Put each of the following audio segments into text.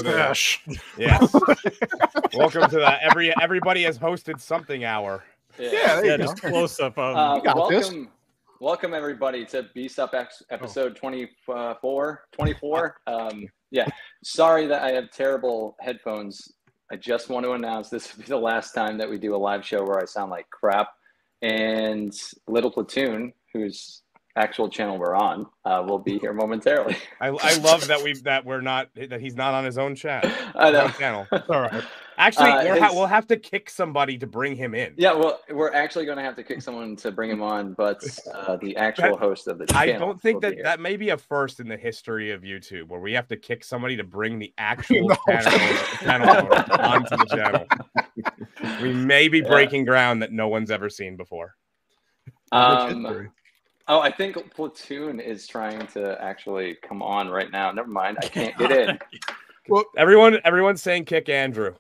Yes. Welcome to the everybody has hosted something hour. Yeah, just close up. Welcome everybody to BSUP episode 24. Yeah, sorry that I have terrible headphones. I just want to announce this will be the last time that we do a live show where I sound like crap. And Little Platoon, whose actual channel we're on, will be here momentarily. I love that he's not on his own channel. All right. Actually, we'll have to kick somebody to bring him in. Yeah, well, we're actually going to have to kick someone to bring him on, but the actual host of the channel. I don't think that may be a first in the history of YouTube, where we have to kick somebody to bring the actual channel onto the channel. We may be breaking ground that no one's ever seen before. I think Platoon is trying to actually come on right now. Never mind, I can't get in. Well, everyone's saying kick Andrew.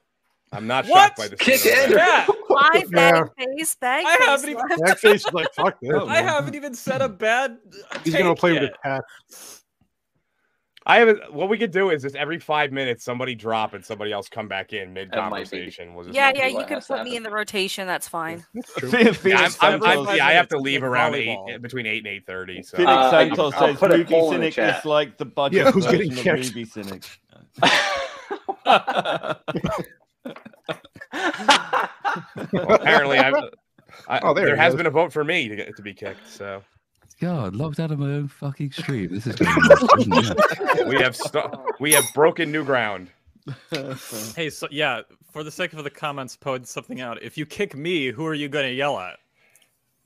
I'm not shocked by this. Kick Andrew. Why bag face? I haven't even. Bag face is like fuck this. I haven't even said a bad. He's gonna play with the cat. What we could do is just every 5 minutes somebody drop and somebody else come back in mid conversation. You can put me in the rotation. That's fine. I have to leave around between 8 and 8:30. So Felix Santos says Movie Cynic is like the budget version of Movie Cynic. Well, apparently, there has been a vote for me to be kicked. So, God, locked out of my own fucking stream. This is going we have broken new ground. Hey, so yeah, for the sake of the comments, point something out. If you kick me, who are you going to yell at?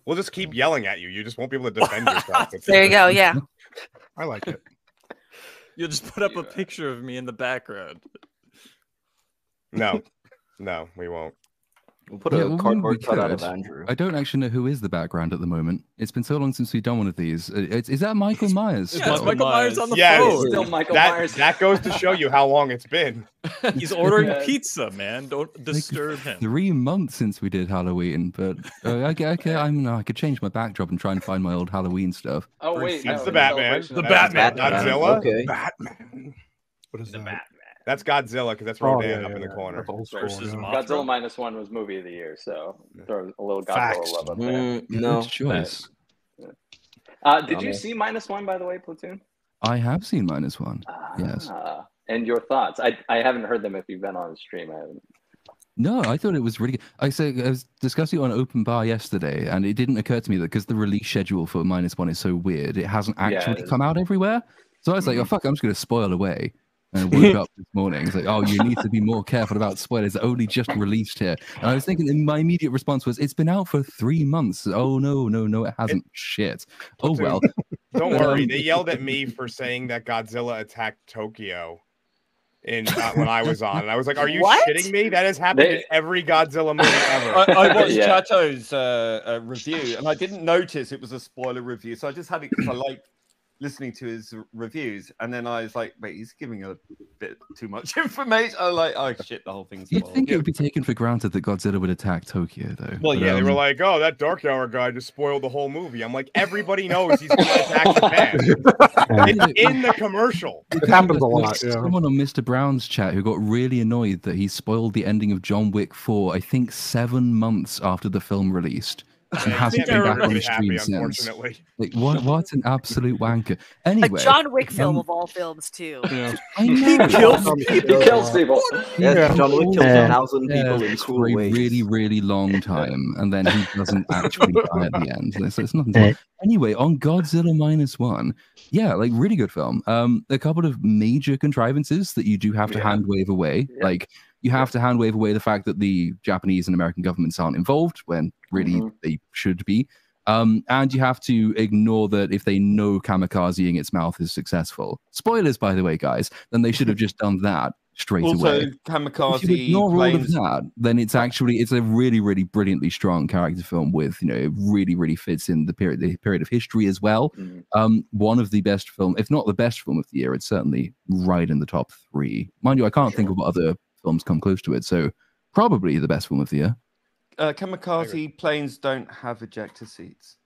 We'll just keep yelling at you. You just won't be able to defend yourself. There you go. Yeah, I like it. You'll just put up a picture of me in the background. No, we won't. We'll put a cardboard cutout of Andrew. I don't actually know who is the background at the moment. It's been so long since we've done one of these. Is that Michael Myers? Yeah, it's Michael Myers on the phone. Still Michael Myers. That goes to show you how long it's been. He's ordering pizza, man. Don't disturb him. 3 months since we did Halloween, but okay. I could change my backdrop and try and find my old Halloween stuff. Oh wait, that's the Batman. The Batman. Godzilla. Okay. Batman. What is the that? Batman? That's Godzilla, because that's Rodan up in the corner. Godzilla -1 was movie of the year, so throw a little Godzilla love up there. No choice. Did you see -1, by the way, Platoon? I have seen -1. Yes. And your thoughts? I haven't heard them if you've been on the stream. I haven't. No, I thought it was really good. I was discussing it on Open Bar yesterday, and it didn't occur to me that because the release schedule for -1 is so weird, it hasn't actually come out everywhere. So I was like, oh, fuck, I'm just going to spoil away. And I woke up this morning. It's like, oh, you need to be more careful about spoilers. They're only just released here. And I was thinking, and my immediate response was, it's been out for 3 months. Oh, no, it hasn't. Shit. Oh, well. Don't worry. They yelled at me for saying that Godzilla attacked Tokyo when I was on. And I was like, are you shitting me? That has happened in every Godzilla movie ever. I watched Chato's review, and I didn't notice it was a spoiler review. So I just had it because I liked listening to his reviews, and then I was like, wait, he's giving a bit too much information. I was like, oh shit, the whole thing's You'd think it would be taken for granted that Godzilla would attack Tokyo, though. Well, yeah, they were like, oh, that Dark Hour guy just spoiled the whole movie. I'm like, everybody knows he's going to attack Japan. It's in the commercial. It happens a lot. Someone on Mr. Brown's chat who got really annoyed that he spoiled the ending of John Wick 4, I think 7 months after the film released. And hasn't been back on the stream since. Like, what an absolute wanker. Anyway, a John Wick film of all films too. Yeah. I know. He kills people. Yeah, John Wick kills 1,000 people in for a really, really long time, and then he doesn't actually die at the end. So it's nothing. Anyway, on Godzilla -1, yeah, like really good film. A couple of major contrivances that you do have to hand wave away, like. You have to hand wave away the fact that the Japanese and American governments aren't involved when really they should be. And you have to ignore that if they know kamikazeing its mouth is successful. Spoilers, by the way, guys. Then they should have just done that straight away. Also, kamikaze if you ignore all of planes. that, then it's a really, really brilliantly strong character film with, it really, really fits in the period of history as well. One of the best film, if not the best film of the year, it's certainly right in the top 3. Mind you, I can't think of what other films come close to it, so probably the best film of the year. Kamikaze planes don't have ejector seats.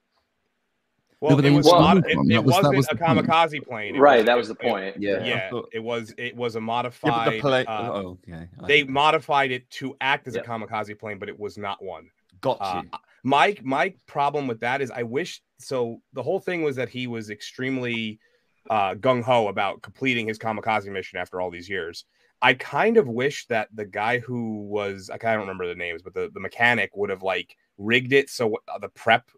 Well, but it, they was installed mod- it, one. it That was wasn't the a point. kamikaze plane. Right, that was the point. Yeah, it was a Yeah, but modified. the plane. Oh, okay. They modified it to act as Yep. a kamikaze plane, but it was not one. Got you. My problem with that is I wish so. The whole thing was that he was extremely gung ho about completing his kamikaze mission after all these years. I kind of wish that the guy who was, I don't remember the names, but the mechanic would have like rigged it so the prep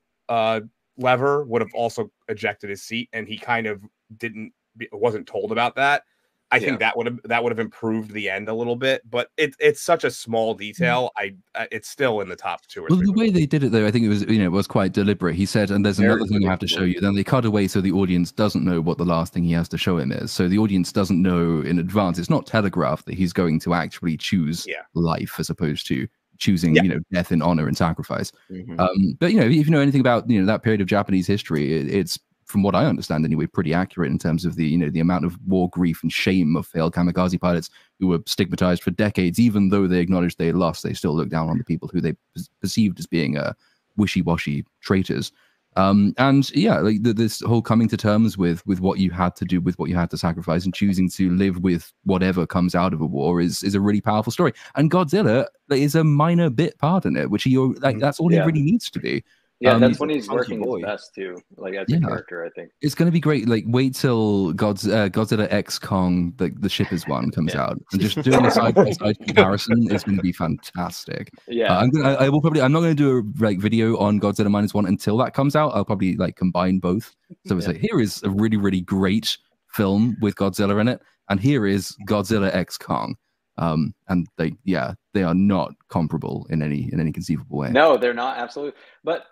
lever would have also ejected his seat, and he kind of wasn't told about that. I think that would have improved the end a little bit, but it's such a small detail. It's still in the top 2 or 3. Well, the way they did it, though, I think it was quite deliberate. He said, and there's another thing I have to show you. Then they cut away so the audience doesn't know what the last thing he has to show him is. So the audience doesn't know in advance. It's not telegraphed that he's going to actually choose life as opposed to choosing, death in honor and sacrifice. But if you know anything about that period of Japanese history, it's, from what I understand anyway, pretty accurate in terms of the the amount of war, grief, and shame of failed kamikaze pilots who were stigmatized for decades. Even though they acknowledged they lost, they still looked down on the people who they perceived as being wishy-washy traitors. This whole coming to terms with what you had to do, with what you had to sacrifice, and choosing to live with whatever comes out of a war is a really powerful story. And Godzilla is a minor bit part in it, which that's all he really needs to be. Yeah, that's when he's working his best too, like as a character. I think it's going to be great. Like, wait till Godzilla X Kong, the shippers one, comes out, and just doing a side-by-side comparison is going to be fantastic. Yeah, I'm not going to do a video on Godzilla -1 until that comes out. I'll probably combine both. So it's like, here is a really, really great film with Godzilla in it, and here is Godzilla X Kong. And they are not comparable in any conceivable way. No, they're not, absolutely. But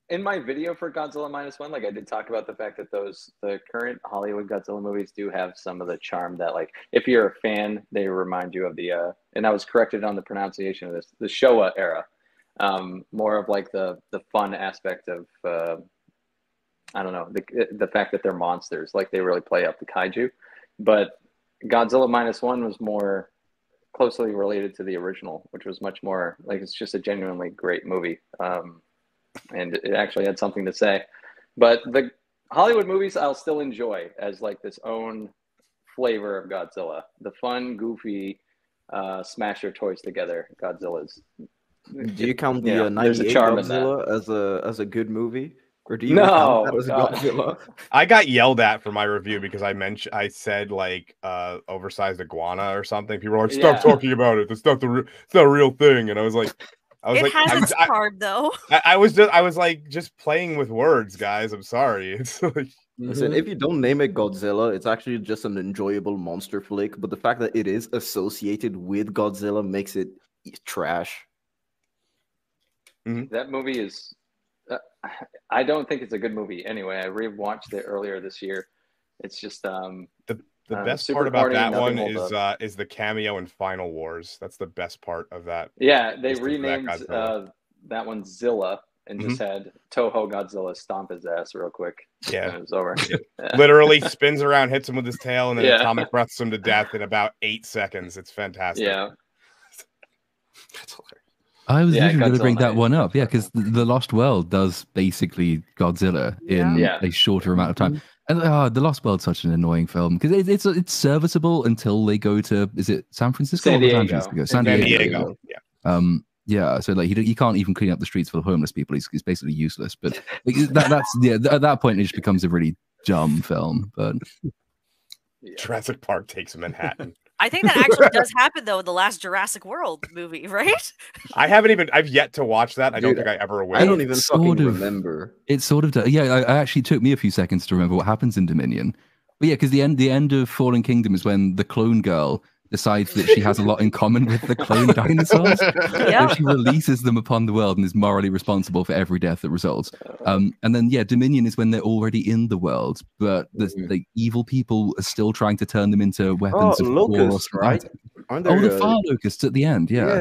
in my video for Godzilla -1, I did talk about the fact that the current Hollywood Godzilla movies do have some of the charm that, if you're a fan, they remind you of the and I was corrected on the pronunciation of this, the Showa era, more of the fun aspect of I don't know, the fact that they're monsters, they really play up the kaiju. But Godzilla -1 was more closely related to the original, which was much more it's just a genuinely great movie. And it actually had something to say. But the Hollywood movies I'll still enjoy as this own flavor of Godzilla. The fun, goofy, smash your toys together Godzillas. Do you count the 98 Godzilla as a good movie? Or do you count that as a Godzilla? I got yelled at for my review because I said oversized iguana or something. People were like, "Stop talking about it. It's not a real thing." And I was like, it has its card though. I was just playing with words, guys. I'm sorry. It's listen, if you don't name it Godzilla, it's actually just an enjoyable monster flick. But the fact that it is associated with Godzilla makes it trash. That movie is. I don't think it's a good movie. Anyway, I rewatched it earlier this year. It's just the best part about that one is the cameo in Final Wars. That's the best part of that. Yeah, they renamed that one Zilla and just had Toho Godzilla stomp his ass real quick. Yeah, and it was over. Literally spins around, hits him with his tail, and then atomic breaths him to death in about 8 seconds. It's fantastic. Yeah, that's hilarious. I was literally going to bring that one up, because The Lost World does basically Godzilla in a shorter amount of time. And The Lost World's such an annoying film because it's serviceable until they go to, is it San Francisco? San Diego. San Diego. Yeah. So he can't even clean up the streets full of homeless people. He's basically useless. But at that point it just becomes a really dumb film. But Jurassic Park takes Manhattan. I think that actually does happen though in the last Jurassic World movie, right? I've yet to watch that. I don't think I ever will. I don't even fucking remember. It sort of does. Yeah, I actually took me a few seconds to remember what happens in Dominion. But yeah, because the end of Fallen Kingdom is when the clone girl decides that she has a lot in common with the clone dinosaurs. Yeah. So she releases them upon the world and is morally responsible for every death that results. And then Dominion is when they're already in the world, but the evil people are still trying to turn them into weapons of war. Locusts, right? The fire locusts at the end. Yeah,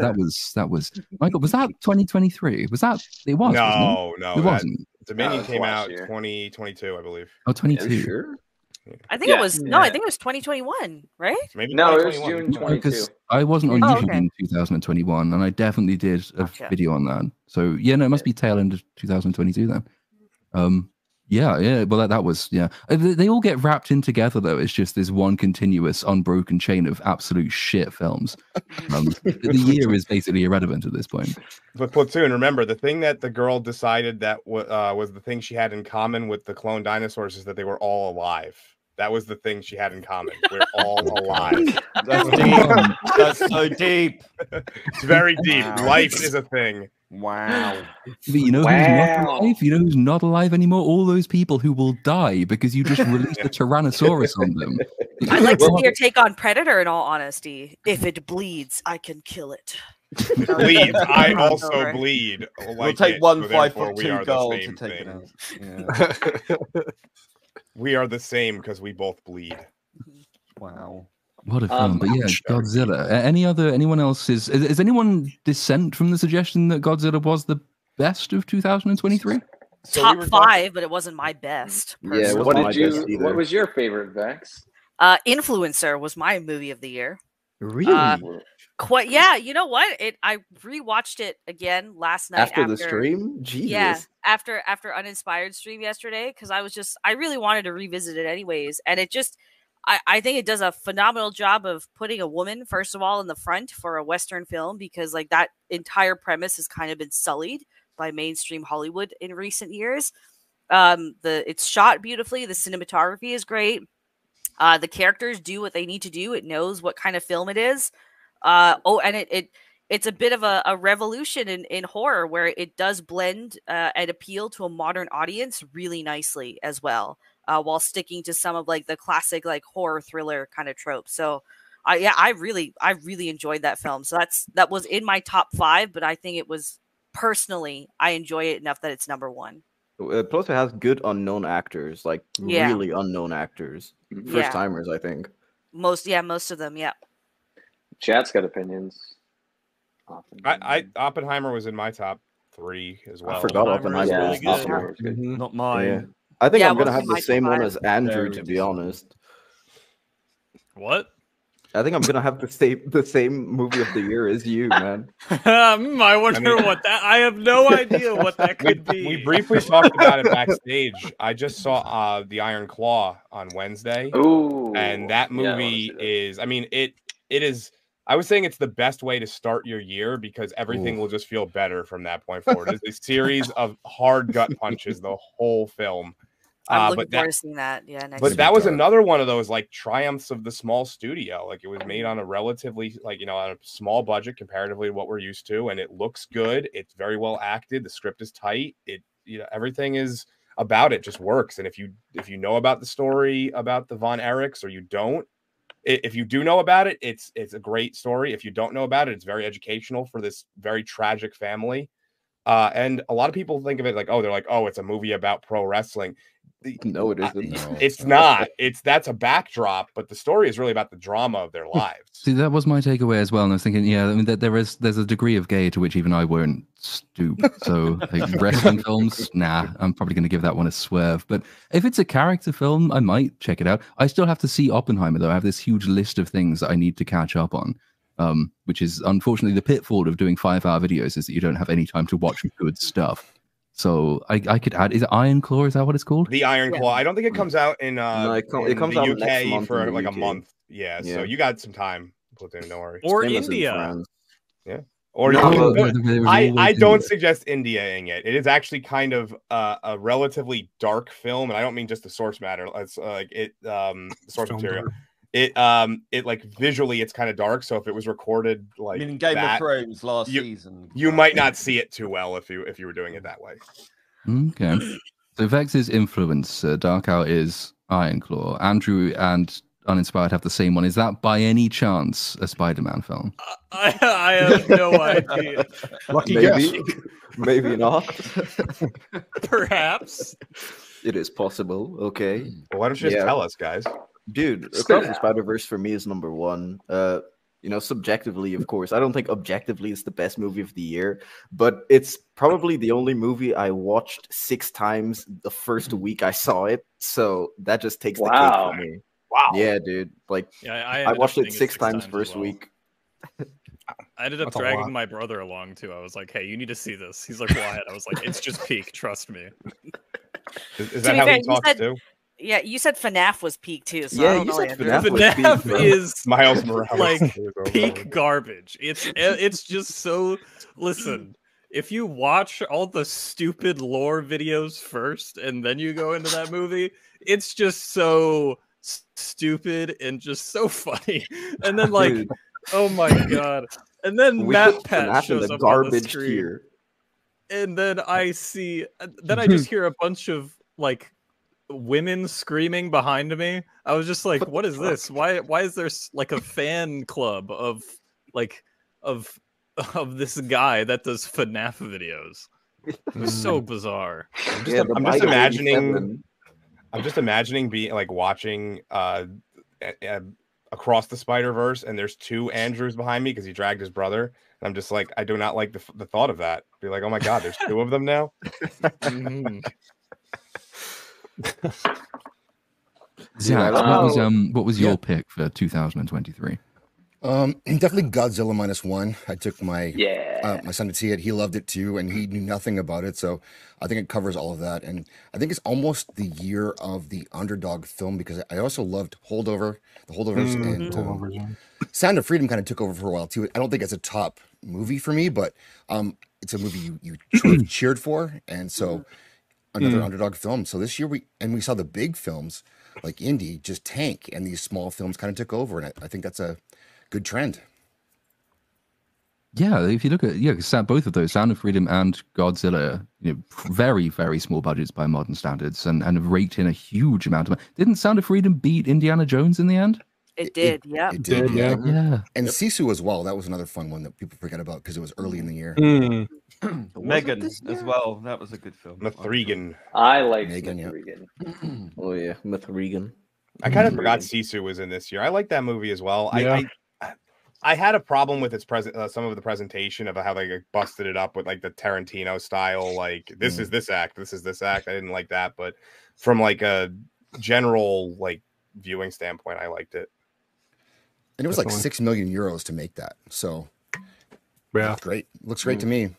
that was. Michael, was that 2023? Was that? It was. No, it wasn't. Dominion came out 2022, I believe. Oh, 22. Yeah, sure? I think it was I think it was 2021, right? Maybe no, it was June 22. Because I wasn't on YouTube in 2021, and I definitely did a video on that. So it must be tail end of 2022 then. Yeah. Well, that was They all get wrapped in together though. It's just this one continuous, unbroken chain of absolute shit films. The year is basically irrelevant at this point. But Platoon, remember the thing that the girl decided that was the thing she had in common with the clone dinosaurs is that they were all alive. That was the thing she had in common. We're all alive. That's deep. That's so deep. It's very deep. Wow. Life is a thing. Wow. But you know who's not alive? You know who's not alive anymore? All those people who will die because you just released a Tyrannosaurus on them. I'd like to see your take on Predator. In all honesty, if it bleeds, I can kill it. Bleeds. I also bleed. We'll take one 5'2" girl to take it out. Yeah. We are the same because we both bleed. Wow. What a film. But yeah, Godzilla. Anyone else is anyone dissent from the suggestion that Godzilla was the best of 2023? So Top 5, but it wasn't my best. Yeah, what was your favorite, Vex? Influencer was my movie of the year. Really? Quite, yeah. You know what? I rewatched it again last night after the stream. Jesus. Yeah, after Uninspired stream yesterday, because I really wanted to revisit it anyways, and it just I think it does a phenomenal job of putting a woman first of all in the front for a Western film, because like that entire premise has kind of been sullied by mainstream Hollywood in recent years. It's shot beautifully. The cinematography is great. The characters do what they need to do. It knows what kind of film it is. And it's a bit of a revolution in horror, where it does blend and appeal to a modern audience really nicely as well, while sticking to some of like the classic like horror thriller kind of tropes. So I really enjoyed that film. So that was in my top 5, but I think it was personally, I enjoy it enough that it's number 1. Plus, it has good unknown actors, like really unknown actors, first timers. I think most of them. Yeah. Chat's got opinions. Oppenheimer was in my top 3 as well. I forgot Oppenheimer was really good. Not mine. Yeah. I think I'm gonna have the same one as Andrew, to be honest. What? I think I'm gonna have the same movie of the year as you, man. I wonder what that. I have no idea what that could be. We briefly talked about it backstage. I just saw The Iron Claw on Wednesday. Ooh, and that movie is. I mean, it is. I was saying it's the best way to start your year, because everything will just feel better from that point forward. It's a series of hard gut punches the whole film. I'm looking forward to seeing that. Yeah, but that was another one of those like triumphs of the small studio. Like it was made on a relatively on a small budget comparatively to what we're used to, and it looks good. It's very well acted. The script is tight. Everything is about it just works. And if you know about the story about the Von Erichs, or you don't, if you do know about it, it's a great story. If you don't know about it, it's very educational for this very tragic family. And a lot of people think of it like, it's a movie about pro wrestling. No, it isn't. No. It's not. That's a backdrop, but the story is really about the drama of their lives. See, that was my takeaway as well. And I was thinking, there's a degree of gay to which even I won't stoop. So like, wrestling films, nah, I'm probably going to give that one a swerve. But if it's a character film, I might check it out. I still have to see Oppenheimer, though. I have this huge list of things that I need to catch up on. Which is unfortunately the pitfall of doing 5-hour videos, is that you don't have any time to watch good stuff. So I could add, is it Iron Claw? Is that what it's called? The Iron Claw. I don't think it comes out in it comes the out UK next month for in like the a month. Yeah, so you got some time, Platoon, don't worry. Or India. Yeah. Or I don't suggest India-ing it. It is actually kind of a relatively dark film, and I don't mean just the source matter. It's source material. It like visually it's kind of dark, so if it was recorded like in Game of Thrones last season, you might not see it too well if you were doing it that way. Okay. So Vex is Influence, Dark Hour is Iron Claw. Andrew and Uninspired have the same one. Is that by any chance a Spider-Man film? I have no idea. Lucky guess. Maybe not. Perhaps. It is possible. Okay. Well, why don't you just tell us, guys? Dude, Across the Spider-Verse for me is number 1. Subjectively, of course. I don't think objectively it's the best movie of the year, but it's probably the only movie I watched 6 times the first week I saw it. So that just takes the cake for me. Wow. Yeah, dude. Like I watched it 6 times first week. I ended up dragging my brother along too. I was like, "Hey, you need to see this." He's like, "Why?" I was like, "It's just peak. Trust me." Is that how he talks too? Yeah, you said FNAF was peak too. So Yeah, I don't you know, said Andrew. FNAF was FNAF peak, bro. is Miles Morales like is over. peak garbage. It's just so. Listen, if you watch all the stupid lore videos first and then you go into that movie, it's just so stupid and just so funny. And then like, Dude. oh my god! And then We Matt put Pat FNAF in shows the up on the garbage screen, tier. and then I just hear a bunch of like women screaming behind me. I was just like, what is this? Why is there like a fan club of like of this guy that does FNAF videos? It was so bizarre. I'm the just Mighty imagining 87. I'm just imagining being like watching Across the Spider-Verse, and there's 2 Andrews behind me because he dragged his brother. And I'm just like, I do not like the thought of that. Be like, oh my god, there's 2 of them now. Zach, what was your pick for 2023? Definitely Godzilla -1. I took my my son to see it. He loved it too, and he knew nothing about it. So I think it covers all of that. And I think it's almost the year of the underdog film because I also loved The Holdovers, and Sound of Freedom kind of took over for a while too. I don't think it's a top movie for me, but it's a movie you sort of cheered for, and so another underdog film. So this year we saw the big films like Indie just tank, and these small films kind of took over, and I think that's a good trend. Yeah, if you look at both of those, Sound of Freedom and Godzilla, very, very small budgets by modern standards, and have raked in a huge amount of. Didn't Sound of Freedom beat Indiana Jones in the end? It did, yeah. It did, yeah. And Yep. Sisu as well. That was another fun one that people forget about because it was early in the year. Megan as well. That was a good film. Mithrigan. I like Megan, Mithrigan. Oh yeah, Mithrigan. I kind of forgot Sisu was in this year. I like that movie as well. Yeah. I had a problem with its some of the presentation of how they busted it up with like the Tarantino style, like this is this act, this is this act. I didn't like that, but from like a general like viewing standpoint, I liked it. And it was like 6 million euros to make that. So Yeah. great. Looks great to me.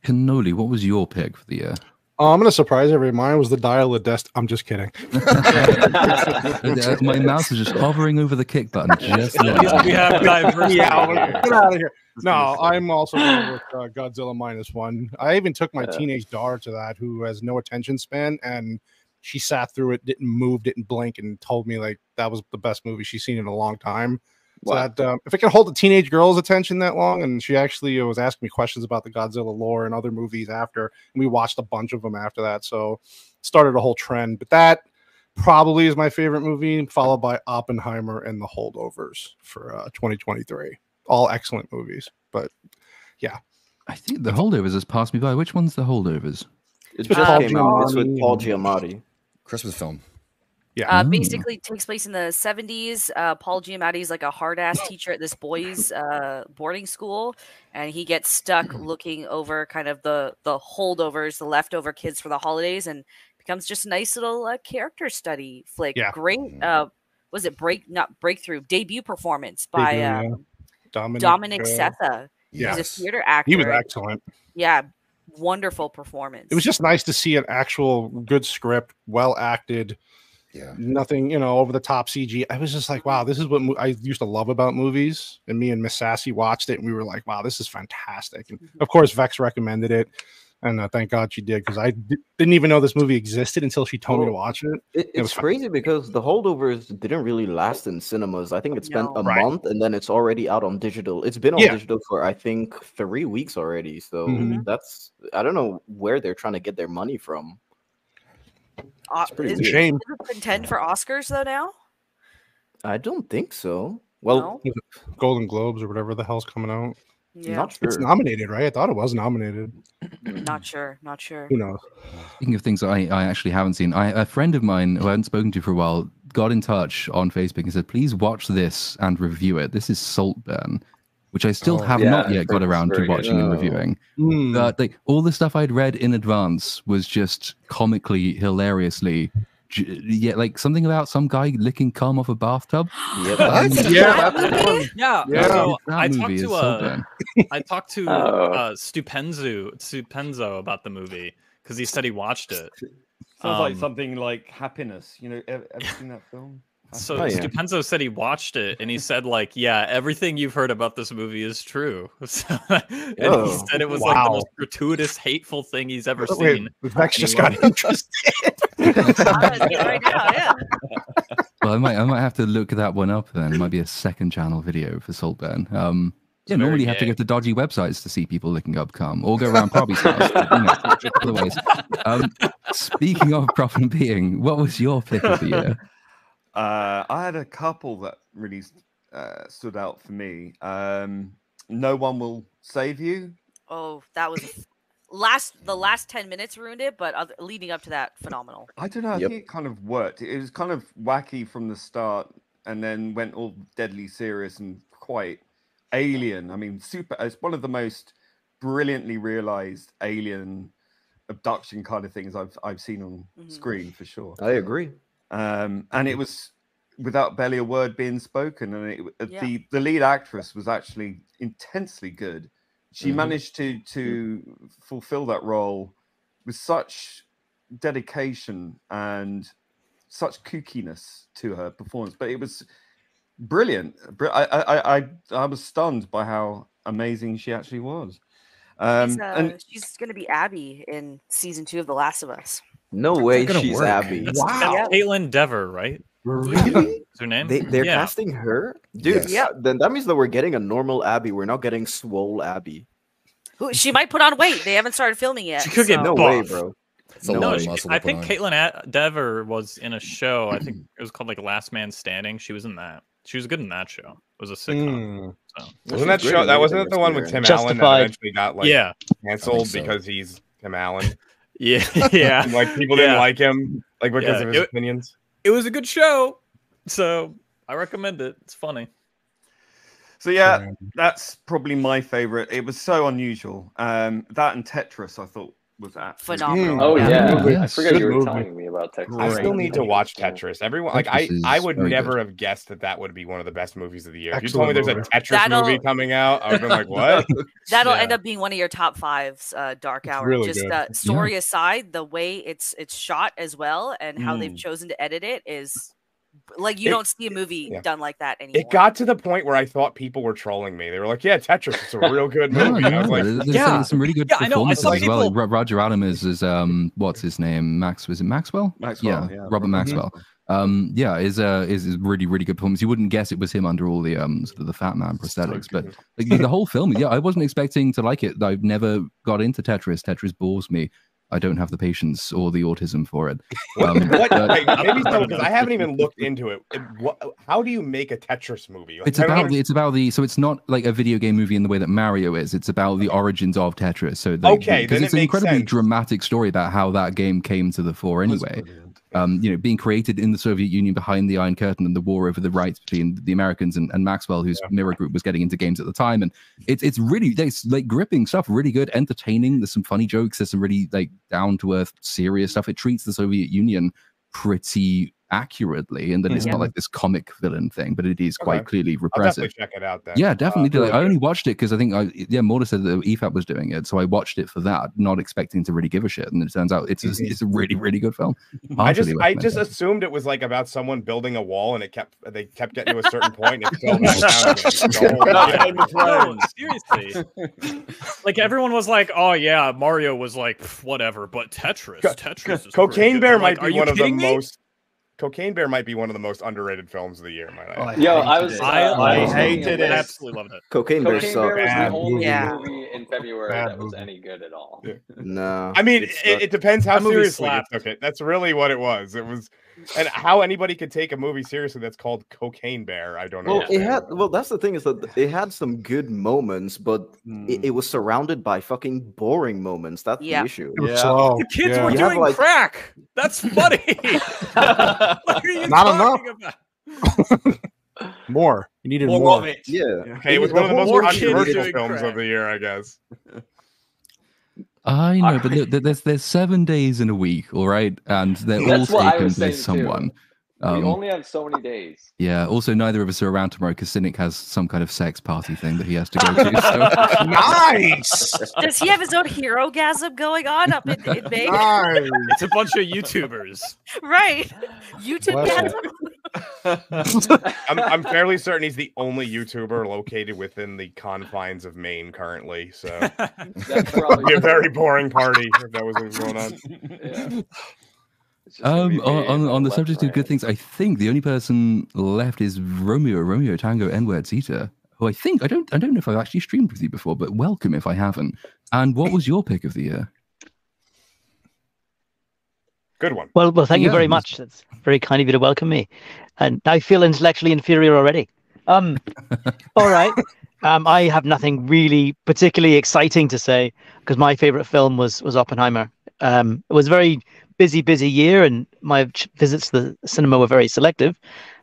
Cannoli, what was your pick for the year? I'm gonna surprise everybody. Mine was the Dial of Destiny. I'm just kidding. My mouse is just hovering over the kick button. Just At least we have diversity. Get out of here. No, I'm also going with Godzilla -1. I even took my teenage daughter to that, who has no attention span, and she sat through it, didn't move, didn't blink, and told me like that was the best movie she's seen in a long time. So that, if it can hold a teenage girl's attention that long, and she actually was asking me questions about the Godzilla lore and other movies after, and we watched a bunch of them after that. So started a whole trend. But that probably is my favorite movie, followed by Oppenheimer and The Holdovers for 2023. All excellent movies. But yeah, I think The Holdovers has passed me by. Which one's The Holdovers? It just came out. It's with Paul Giamatti. Christmas film. Yeah. Basically takes place in the 70s. Paul Giamatti is like a hard ass teacher at this boys' boarding school, and he gets stuck looking over kind of the holdovers, the leftover kids for the holidays, and becomes just a nice little character study flick. Yeah. Great. Was it breakthrough debut performance by Dominic Setha? Yes. He's a theater actor. He was excellent. Yeah, wonderful performance. It was just nice to see an actual good script, well acted. Yeah. Nothing, over the top CG. I was just like, wow, this is what I used to love about movies. And me and Miss Sassy watched it, and we were like, wow, this is fantastic. And of course, Vex recommended it. And thank God she did, because I didn't even know this movie existed until she told me to watch it. It's crazy because The Holdovers didn't really last in cinemas. I think it spent a Right. month, and then it's already out on digital. It's been on digital for, I think, 3 weeks already. So that's, I don't know where they're trying to get their money from. It's pretty is shame. it contend for Oscars though now? I don't think so. Well, No? Golden Globes or whatever the hell's coming out. Yeah, not sure. It's nominated, right? I thought it was nominated. not sure. Who knows? Speaking of things I actually haven't seen, a friend of mine who I hadn't spoken to for a while got in touch on Facebook and said, please watch this and review it. This is Saltburn, which I still have not yet got around to watching and reviewing. But like, all the stuff I'd read in advance was just comically, hilariously, like something about some guy licking cum off a bathtub. Yep. Yeah. Yeah. So That I movie talked is to Saltburn. I talked to Stupenzo about the movie because he said he watched it. Sounds like something like Happiness. You know, ever seen that film? So Stupenzo said he watched it and he said, like, yeah, everything you've heard about this movie is true. So, and he said it was like the most gratuitous, hateful thing he's ever seen. Vex just got interested. Right now, yeah. Well, I might have to look that one up then. It might be a second channel video for Saltburn. Normally you have to go to dodgy websites to see people looking up cum, or go around Proby's house. Otherwise, speaking of Profit Being, what was your pick of the year? I had a couple that really stood out for me. No One Will Save You. Oh, that was the last 10 minutes ruined it, but leading up to that, phenomenal. I don't know. I think it kind of worked. It was kind of wacky from the start, and then went all deadly serious and quite alien. I mean, it's one of the most brilliantly realized alien abduction kind of things I've seen on screen for sure. I agree. And it was without barely a word being spoken, and the lead actress was actually intensely good. She managed to fulfill that role with such dedication and such kookiness to her performance, but it was brilliant. I was stunned by how amazing she actually was. And she's going to be Abby in season 2 of The Last of Us. No way she's Abby. That's Caitlin Dever, right? Really? Is her name? They're casting her? Dude, then that means that we're getting a normal Abby. We're not getting swole Abby. She might put on weight. They haven't started filming yet. She could get no way, bro. I think Caitlin Dever was in a show. I think it was called like Last Man Standing. She was in that. She was good in that show. It was a sitcom. So. Wasn't that show? That wasn't the one with Tim Allen that eventually got canceled because he's Tim Allen. Yeah. Like people didn't like him, like because of his opinions. It was a good show, so I recommend it. It's funny. So yeah, that's probably my favorite. It was so unusual. That and Tetris, I thought, was phenomenal. Oh yeah, I forgot you were telling me about Tetris. I still need to watch Tetris. Everyone, like I would never have guessed that would be one of the best movies of the year. If you told me there's a Tetris movie coming out, I would have been like, what? That'll end up being one of your top 5s. Dark Hour. Really just story aside, the way it's shot as well, and how they've chosen to edit it is. Like you don't see a movie done like that anymore. It got to the point where I thought people were trolling me. They were like, "Yeah, Tetris, it's a real good movie." I was like, there's some really good performances as well. Like Roger Adam is what's his name? Was it Maxwell? Maxwell, Robert Maxwell. Is really really good performance. You wouldn't guess it was him under all the sort of the Fat Man prosthetics, but like, the whole film. Yeah, I wasn't expecting to like it. I've never got into Tetris. Tetris bores me. I don't have the patience or the autism for it. Maybe so, because I haven't even looked into it. How do you make a Tetris movie? Like, so it's not like a video game movie in the way that Mario is. It's about the origins of Tetris. So because it's an incredibly dramatic story about how that game came to the fore anyway. Being created in the Soviet Union behind the Iron Curtain and the war over the rights between the Americans and Maxwell, whose Mirror Group was getting into games at the time. And it's really like gripping stuff, really good, entertaining. There's some funny jokes. There's some really like down to earth, serious stuff. It treats the Soviet Union pretty accurately, and then it's not like this comic villain thing, but it is quite clearly repressive. I'll definitely check it out then. Yeah, definitely. I only watched it because I think Morta said that EFAP was doing it, so I watched it for that, not expecting to really give a shit, and it turns out it's a really really good film. I just assumed it was like about someone building a wall, and they kept getting to a certain point and it fell back down. No, seriously. Like everyone was like, "Oh yeah, Mario was like whatever," but Tetris is Cocaine Bear might be one of the most. Cocaine Bear might be one of the most underrated films of the year. I hated it. Absolutely loved it. Cocaine Bear was the only Yeah. movie in February that was any good at all. No. I mean, it depends how That movie seriously you slapped. took it. That's really what it was. It was, and how anybody could take a movie seriously that's called Cocaine Bear, I don't know. Well, that's the thing, is that it had some good moments, but it was surrounded by fucking boring moments. That's the issue. The kids were doing crack. That's funny. What are you Not talking about? More. You needed More more. of it. Yeah. Okay, it was one of the most more kids controversial doing films crack. of the year, I guess. I know, but there's 7 days in a week, all right, and they're all That's what I taken was by saying, someone. too. We only have so many days. Yeah. Also, neither of us are around tomorrow because Cynic has some kind of sex party thing that he has to go to. So. Nice. Does he have his own hero-gasm going on up in Vegas? Nice. It's a bunch of YouTubers. Right. YouTube-gasm. I'm fairly certain he's the only YouTuber located within the confines of Maine currently. So That's probably be a very boring party if that was going on. Yeah. It's just gonna be me On the left subject and of good right. things, I think the only person left is Romeo Tango N-word Zeta, who I don't know if I've actually streamed with you before, but welcome if I haven't. And what was your pick of the year? Good one. Well, thank you very much. That's very kind of you to welcome me, and I feel intellectually inferior already. All right. I have nothing really particularly exciting to say because my favorite film was Oppenheimer. It was a very busy year, and my visits to the cinema were very selective.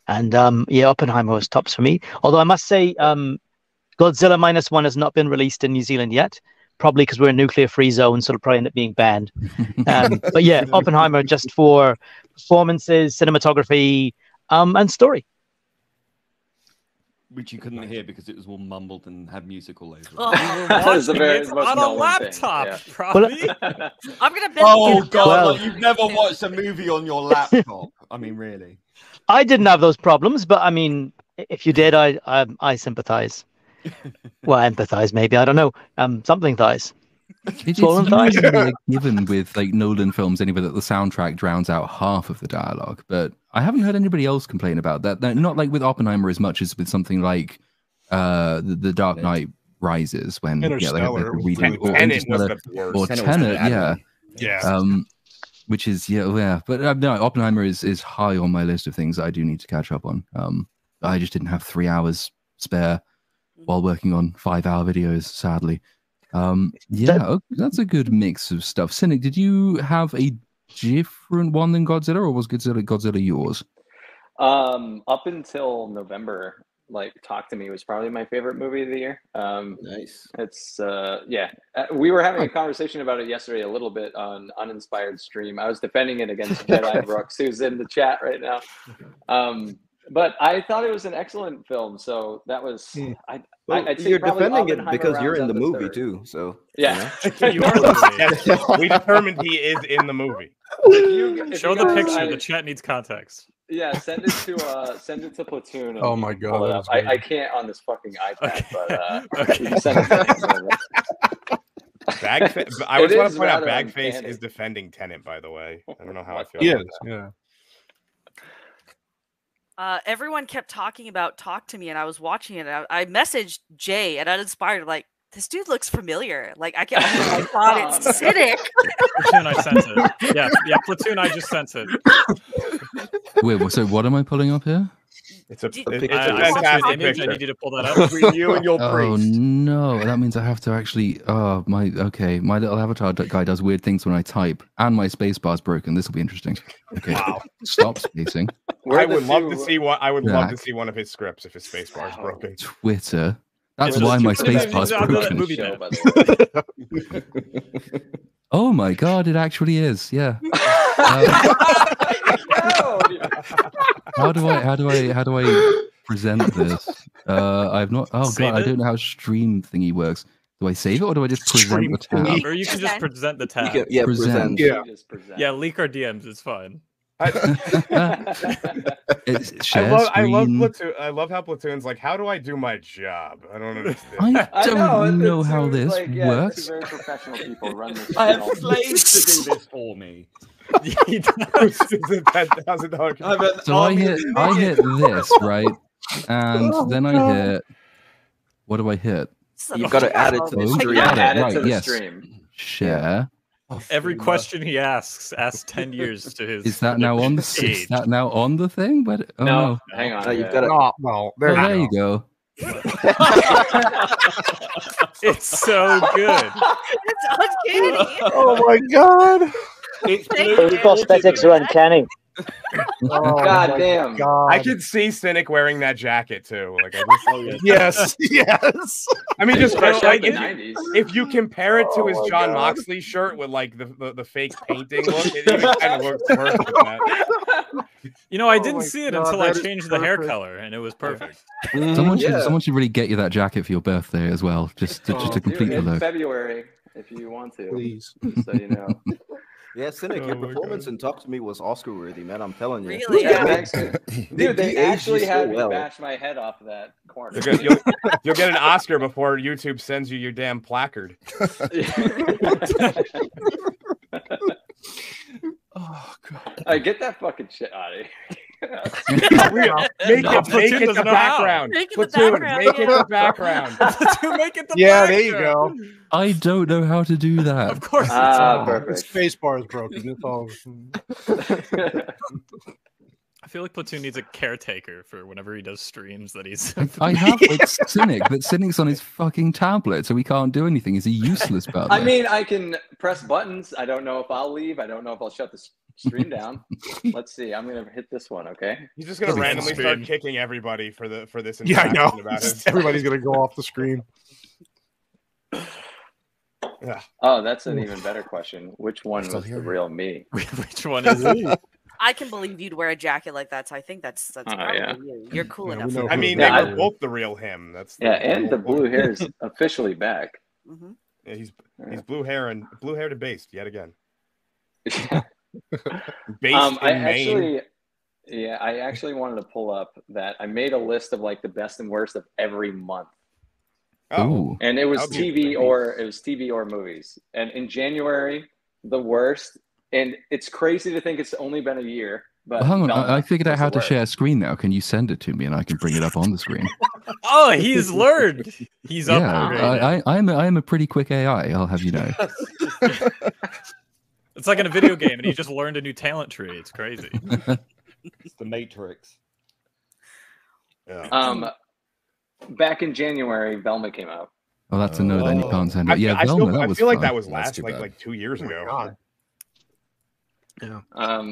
And yeah, Oppenheimer was tops for me. Although I must say, Godzilla -1 has not been released in New Zealand yet, probably because we're a nuclear-free zone, so it'll probably end up being banned. But yeah, Oppenheimer just for performances, cinematography, and story. Which you couldn't hear because it was all mumbled and had music all over it. Oh, That was the very It's most on a known laptop, thing. probably. I'm gonna bet. Oh god, Well- like you've never watched a movie on your laptop. I mean, really. I didn't have those problems, but I mean, if you did, I sympathize. Well, empathize, maybe. I don't know. Something thighs. It's Swollen thighs? usually a given with like Nolan films anyway that the soundtrack drowns out half of the dialogue, but I haven't heard anybody else complain about that. Not like with Oppenheimer as much as with something like the Dark Knight Rises when they have to read it, or Tenet was Interstellar, the worst. or Tenet was Tenet, bad. yeah. Which is but no, Oppenheimer is high on my list of things I do need to catch up on. I just didn't have 3 hours spare while working on 5-hour videos, sadly. That's a good mix of stuff. Cynic, did you have a different one than Godzilla, or was Godzilla yours? Up until November, like Talk to Me was probably my favorite movie of the year. Nice. It's we were having a conversation about it yesterday a little bit on Uninspired Stream. I was defending it against Jedi Brooks, who's in the chat right now. But I thought it was an excellent film, so that was I'd say You're probably defending it Oppenheimer because you're in rounds the out movie third. too. So Yeah. You are the Yes, we determined he is in the movie. If Show you the guys- picture. The chat needs context. Yeah, send it to Platoon. And Oh my God, pull it that up. is great. I can't on this fucking iPad, Okay. but you can send it to me. I It just want is to point out rather Bagface uncanny. is defending Tenet, by the way. I don't know how I feel. He about is, that. yeah. Everyone kept talking about Talk to Me, and I was watching it. And I messaged Jay at Uninspired, like, this dude looks familiar. Like, I can't. Oh my God, it's Cynic. Platoon, I sent it. Yeah, Platoon, I just sent it. Wait, so what am I pulling up here? It's a Did- it's I a sent you an fantastic image. I picture. need you to pull that up. Between you and your Oh priest. no, that means I have to actually. My little avatar guy does weird things when I type, and my spacebar's broken. This will be interesting. Okay, Wow. stop spacing. I would love to see what I would love to Jack. see one of his scripts if his spacebar is broken. Twitter. That's It's why my just- it's spacebar's on the broken. movie Show, net. by the way. Oh my god, it actually is. Yeah. How do I present this? I've not. Oh Save god, I it? don't know how stream thingy works. Do I save it or do I just present the tab? Or you can just present the tab. Present. Yeah. Just present. Yeah, leak our DMs. It's fine. It's share I love screen. Platoon. I love how Platoon's like, how do I do my job? I don't understand. I don't know it's how two, this like, yeah, works. two very professional people run this I have channel. slaves to do this for me. $10,000. So I hit this, right? And then I hit. What do I hit? You've got to add it to the Oh, stream. got it, Add it right, to the yes. stream. Share. Every question he asks 10 years to his. Is that now on the age. is that now on the thing? But oh No, no. hang on. No, you've yeah. got to. Oh, well, Oh, there there you you go. go. It's so good. It's uncanny. Oh my God. It's Thank blue you. Prosthetics are uncanny. Oh, God my damn. God. I could see Cynic wearing that jacket too. Like, Yes, yes. I mean, just Fresh out the if, 90s. if you compare it to his Oh my John God. Moxley shirt with like the fake painting look, it even kind of looks worse with that. You know, I Oh didn't my see it God, until I that is changed the hair perfect. color, and it was perfect. Someone Yeah. should really get you that jacket for your birthday as well, just to Oh, complete the in look. February, if you want to. Please. Just so you know. Yeah, Cynic, your Oh my performance God. in Talk to Me was Oscar worthy, man. I'm telling you. Really? Yeah, thanks. Dude, they de-aged actually you so had me well. bash my head off of that corner. You'll get an Oscar before YouTube sends you your damn placard. Oh, God. I get that fucking shit out of here. Make Platoon it the doesn't know how. background. Make it the Platoon, background, make it yeah. the background. To make it the Yeah, there you background. go. I don't know how to do that. Of course, it's Ah, not. His perfect. space bar is broken. It's all. I feel like Platoon needs a caretaker for whenever he does streams that he's. I have like Cynic, but Cynic's on his fucking tablet, so he can't do anything. He's a useless butler. I mean, I can press buttons. I don't know if I'll leave. I don't know if I'll shut the stream down. Let's see. I'm gonna hit this one. Okay. He's just gonna Doesn't randomly spin. start kicking everybody for this. Yeah, I know. interaction About his... Everybody's gonna go off the screen. Yeah. Oh, that's an even better question. Which one Still was the here? real me? Which one is it? I can believe you'd wear a jacket like that, so I think that's probably yeah. you. You're cool Yeah, we enough. know for I that. mean, Yeah, they were both the real him. That's Yeah, and the whole blue point. hair is officially back. Mhm. Yeah, he's blue hair and blue hair to based yet again. Based I actually wanted to pull up that I made a list of like the best and worst of every month. Ooh. And it was That'd be TV or movies. And in January, the worst. And it's crazy to think it's only been a year. But Well, hang on, Velma I figured out was how the to worst. share a screen now. Can you send it to me and I can bring it up on the screen? Oh, he's learned. He's Yeah, upgraded. I am a pretty quick AI. I'll have you know. It's like in a video game, and he just learned a new talent tree. It's crazy. It's the Matrix. Yeah. Back in January, Velma came out. Oh, that's a no. Then you can't send I, it. Yeah, I, Velma, feel, that I was feel like fun. that was That's last too bad. like 2 years Oh my ago. God. Yeah.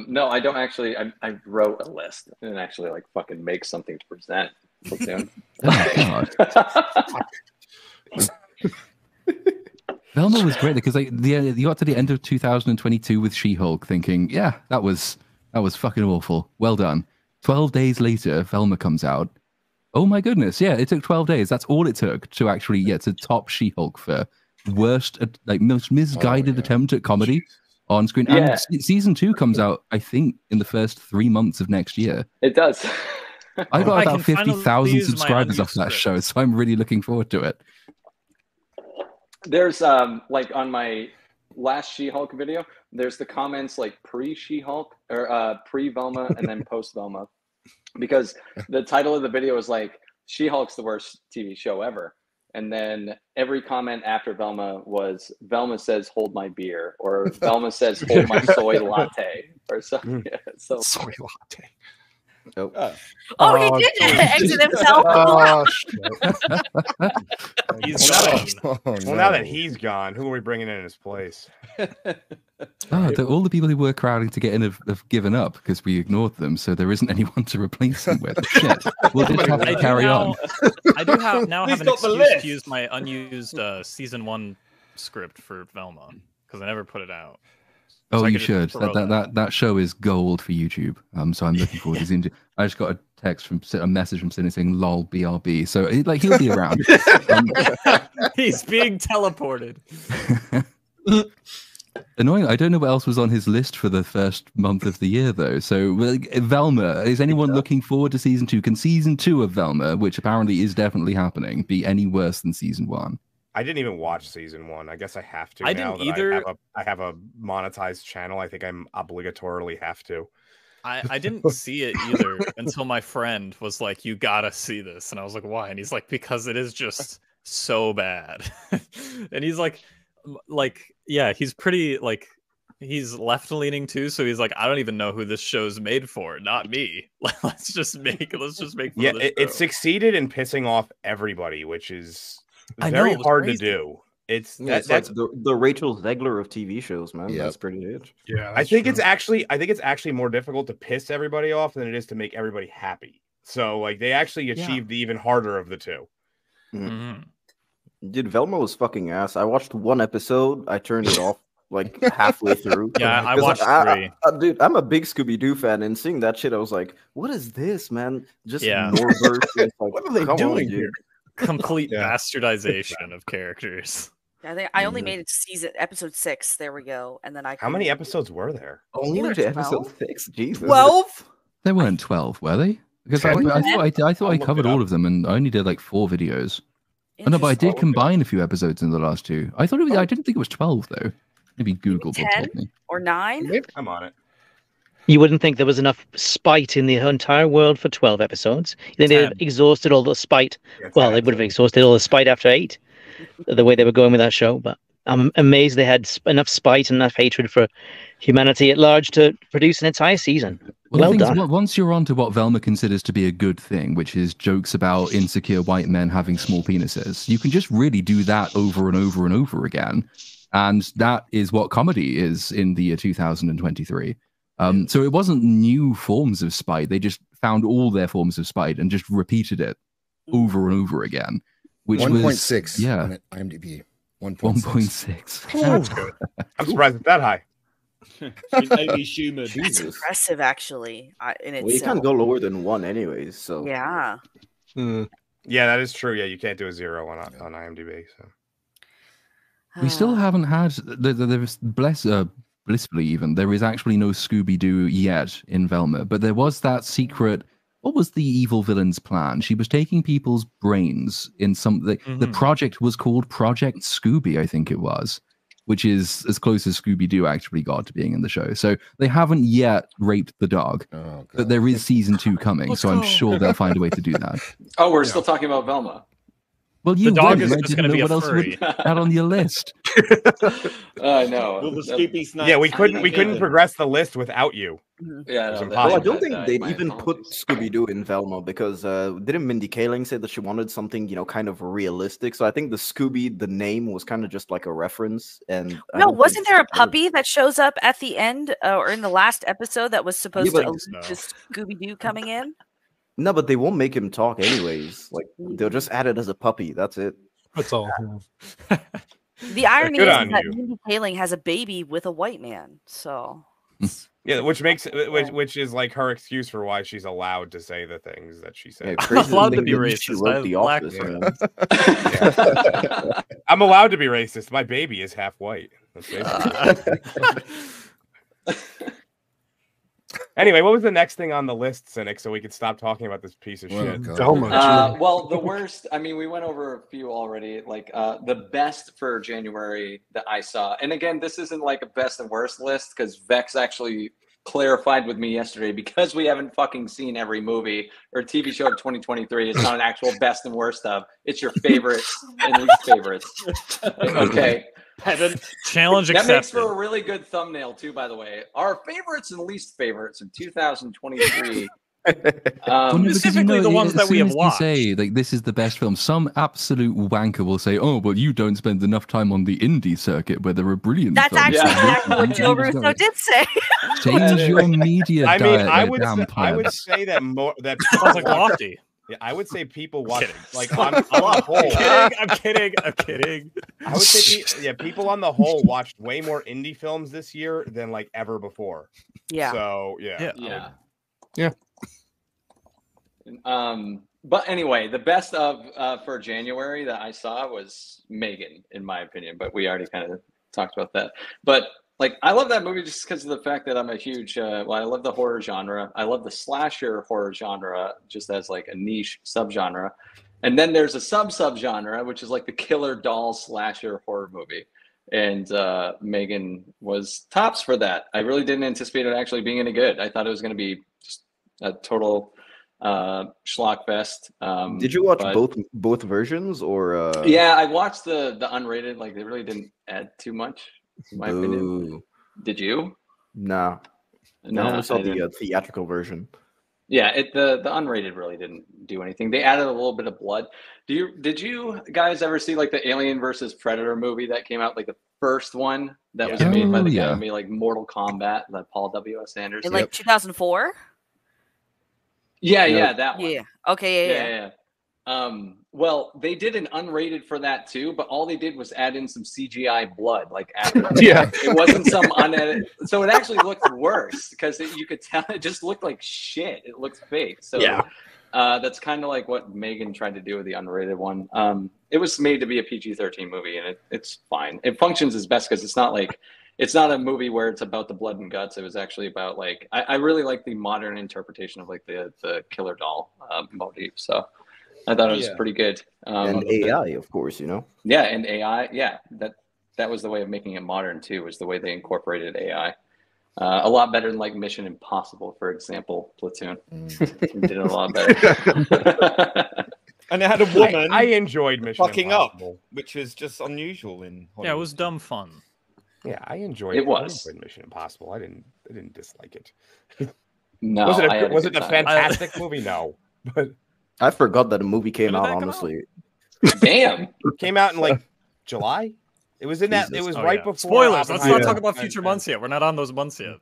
No, I don't actually. I wrote a list and actually like fucking make something to present. Platoon. Oh, God. Velma was great because you got to the end of 2022 with She-Hulk, thinking, yeah, that was fucking awful. Well done. 12 days later, Velma comes out. Oh my goodness, yeah, it took 12 days. That's all it took to actually get to top She-Hulk for worst, like most misguided attempt at comedy on screen. Yeah. And season 2 comes out, I think, in the first 3 months of next year. It does. I got I about can finally 50,000 use my subscribers off unused that show, scripts. so I'm really looking forward to it. There's like on my last She-Hulk video, there's the comments like pre-She-Hulk or pre-Velma and then post-Velma, because the title of the video is like She-Hulk's the worst TV show ever, and then every comment after Velma was Velma says hold my beer or Velma says hold my soy latte or something. Yeah, so Soy latte. Oh. Oh, he Oh, did geez. exit himself. Oh, shit. He's gone. Oh, Well, now that he's gone, who are we bringing in his place? All the people who were crowding to get in have given up because we ignored them, so there isn't anyone to replace them with. Shit. We'll just have to carry on. I do have now He's have an got the excuse list. to use my unused season 1 script for Velma because I never put it out. Oh, So I you could should. just throw That show is gold for YouTube. So I'm looking forward to seeing. I just got a message from Cindy saying "lol BRB," so he'll be around. He's being teleported. Annoying. I don't know what else was on his list for the first month of the year, though. So, Velma, is anyone looking forward to season 2? Can season 2 of Velma, which apparently is definitely happening, be any worse than season 1? I didn't even watch season 1. I guess I have to I now didn't that either. I have a monetized channel. I think I'm obligatorily have to. I didn't see it either until my friend was like, "You gotta see this," and I was like, "Why?" And he's like, "Because it is just so bad." And he's like, yeah, he's pretty like he's left leaning too, so he's like, "I don't even know who this show's made for, not me. let's just make fun Yeah, of this it show." succeeded in pissing off everybody, which is I know, very it was hard crazy. to do. It's Yeah, it's that's like the Rachel Zegler of TV shows, man. Yep. That's pretty it. Yeah, I think it's actually more difficult to piss everybody off than it is to make everybody happy. So like they actually achieved the even harder of the two. Dude, Velma was fucking ass. I watched one episode. I turned it off like halfway through. Yeah, I 'Cause watched 3. Dude, I'm a big Scooby-Doo fan, and seeing that shit, I was like, "What is this, man?" Just Yeah. Norbert. It's like, What are they come doing on, here? dude. Complete Yeah. bastardization of characters. I think I only made it to episode 6. There we go. And then I How many episodes were there? Only Either to episode 12? 6. Jesus. 12? There weren't 12, were they? Because I 10? thought I look covered it all up. of them, and I only did like 4 videos. Oh, no, but I did Interesting. combine a few episodes in the last 2. I thought it was. I didn't think it was 12 though. Maybe Google will 10 tell me. or 9. I'm on it. You wouldn't think there was enough spite in the entire world for 12 episodes. You think they 10. exhausted all the spite? Yeah, Well, 10 they would have exhausted all the spite after 8, the way they were going with that show. But I'm amazed they had enough spite and enough hatred for humanity at large to produce an entire season. Well, Well the thing is, done. once you're on to what Velma considers to be a good thing, which is jokes about insecure white men having small penises, you can just really do that over and over and over again. And that is what comedy is in the year 2023. So it wasn't new forms of spite. They just found all their forms of spite and just repeated it over and over again. Which 1.6 was, yeah, on IMDb. 1.6. 1.6. That's good. I'm surprised it's that high. Amy Schumer. That's impressive, actually. In Well, you itself. can't go lower than 1 anyways, so. Yeah. Yeah, that is true. Yeah, you can't do a 0 on IMDb. So We still haven't had there's blissfully even there is actually no Scooby-Doo yet in Velma, but there was that secret. What was the evil villain's plan? She was taking people's brains in something. The project was called Project Scooby, I think it was, which is as close as Scooby-Doo actually got to being in the show. So they haven't yet raped the dog, but there is season 2 coming, so I'm sure they'll find a way to do that. Oh, we're still talking about Velma. Well, you The dog win. is I just didn't gonna know be a what else furry. would add on your list. I know. Will the Scooby snack? yeah, we couldn't progress the list without you. Yeah, It was no, Well, I impossible. don't think they'd my even put apologies. Scooby-Doo in Velma because didn't Mindy Kaling say that she wanted something, kind of realistic? So I think the name was kind of just like a reference. And I No, don't wasn't think there a she- puppy that shows up at the end or in the last episode that was supposed but- to allude to Scooby-Doo coming in? No, but they won't make him talk anyways. Like they'll just add it as a puppy. That's it. That's all. The irony Good is on that you. Mindy Kaling has a baby with a white man. So Yeah, which is like her excuse for why she's allowed to say the things that she says. Yeah, crazy allowed to thing be that she racist. wrote I The lack Office, for man. I'm allowed to be racist. My baby is half white. That's basically Anyway, what was the next thing on the list, Cynic, so we could stop talking about this piece of shit? Well, the worst, I mean, we went over a few already. Like the best for January that I saw. And again, this isn't like a best and worst list because Vex actually clarified with me yesterday because we haven't fucking seen every movie or TV show of 2023. It's not an actual best and worst of. It's your favorites and least favorites. Okay. Challenge That accepted. makes for a really good thumbnail too, by the way. Our favorites and least favorites of 2023. Well, no, because, Specifically the ones as that we soon have as you say like this is the best film, some absolute wanker will say, "Oh, but you don't spend enough time on the indie circuit where there are brilliant that's films." actually exactly what Joe Russo did say. Change your media I mean, diet, I you would damn say plebs. that more that Sounds like Lofty. Yeah, I would say people watch Kidding. like on the whole. I'm kidding. I would say people on the whole watched way more indie films this year than like ever before. Yeah. So yeah. But anyway, the best of for January that I saw was Megan, in my opinion. But we already kind of talked about that. But like, I love that movie just because of the fact that I'm a huge. I love the horror genre. I love the slasher horror genre, just as like a niche subgenre. And then there's a subgenre, which is like the killer doll slasher horror movie. And Megan was tops for that. I really didn't anticipate it actually being any good. I thought it was going to be just a total schlock fest. Did you watch both versions or? Yeah, I watched the unrated. Like they really didn't add too much, in my opinion. Did you? No. I only saw the theatrical version. Yeah, the unrated really didn't do anything. They added a little bit of blood. Did you guys ever see like the Alien versus Predator movie that came out, like the first one that was made by the guy who made like Mortal Kombat, the Paul W.S. Anderson? In like 2004? Yeah, that one. Yeah. Okay, yeah. Well, they did an unrated for that too, but all they did was add in some CGI blood, like after. It wasn't some unedited. So it actually looked worse because you could tell it just looked like shit. It looked fake. So that's kind of like what Megan tried to do with the unrated one. It was made to be a PG-13 movie, and it's fine. It functions as best because it's not a movie where it's about the blood and guts. It was actually about like I really like the modern interpretation of like the killer doll motif. So. I thought it was pretty good. And AI, of course, you know. Yeah, and AI. Yeah, that was the way of making it modern too. Was the way they incorporated AI. A lot better than like Mission Impossible, for example. Platoon did it a lot better. And it had a woman. I enjoyed Mission Impossible, up, which was just unusual in Hollywood. Yeah, it was dumb fun. Yeah, I enjoyed it. I enjoyed Mission Impossible. I didn't dislike it. No, was it a fantastic movie? No, but. I forgot that a movie came out, honestly. Damn. Came out in like July? It was in that. It was right before. Spoilers. Let's not talk about future months yet. We're not on those months yet.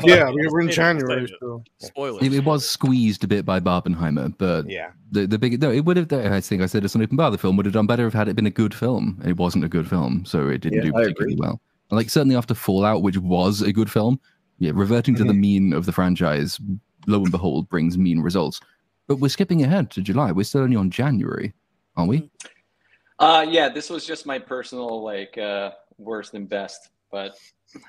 Yeah, we're in January. So. Spoilers. It was squeezed a bit by Barbenheimer, but the big no, it would have. I think I said this on Open Bar. The film would have done better if had it been a good film. It wasn't a good film, so it didn't do particularly well. And like certainly after Fallout, which was a good film, reverting to the mean of the franchise, lo and behold, brings mean results. But we're skipping ahead to July. We're still only on January, aren't we? Yeah, this was just my personal like worst and best. But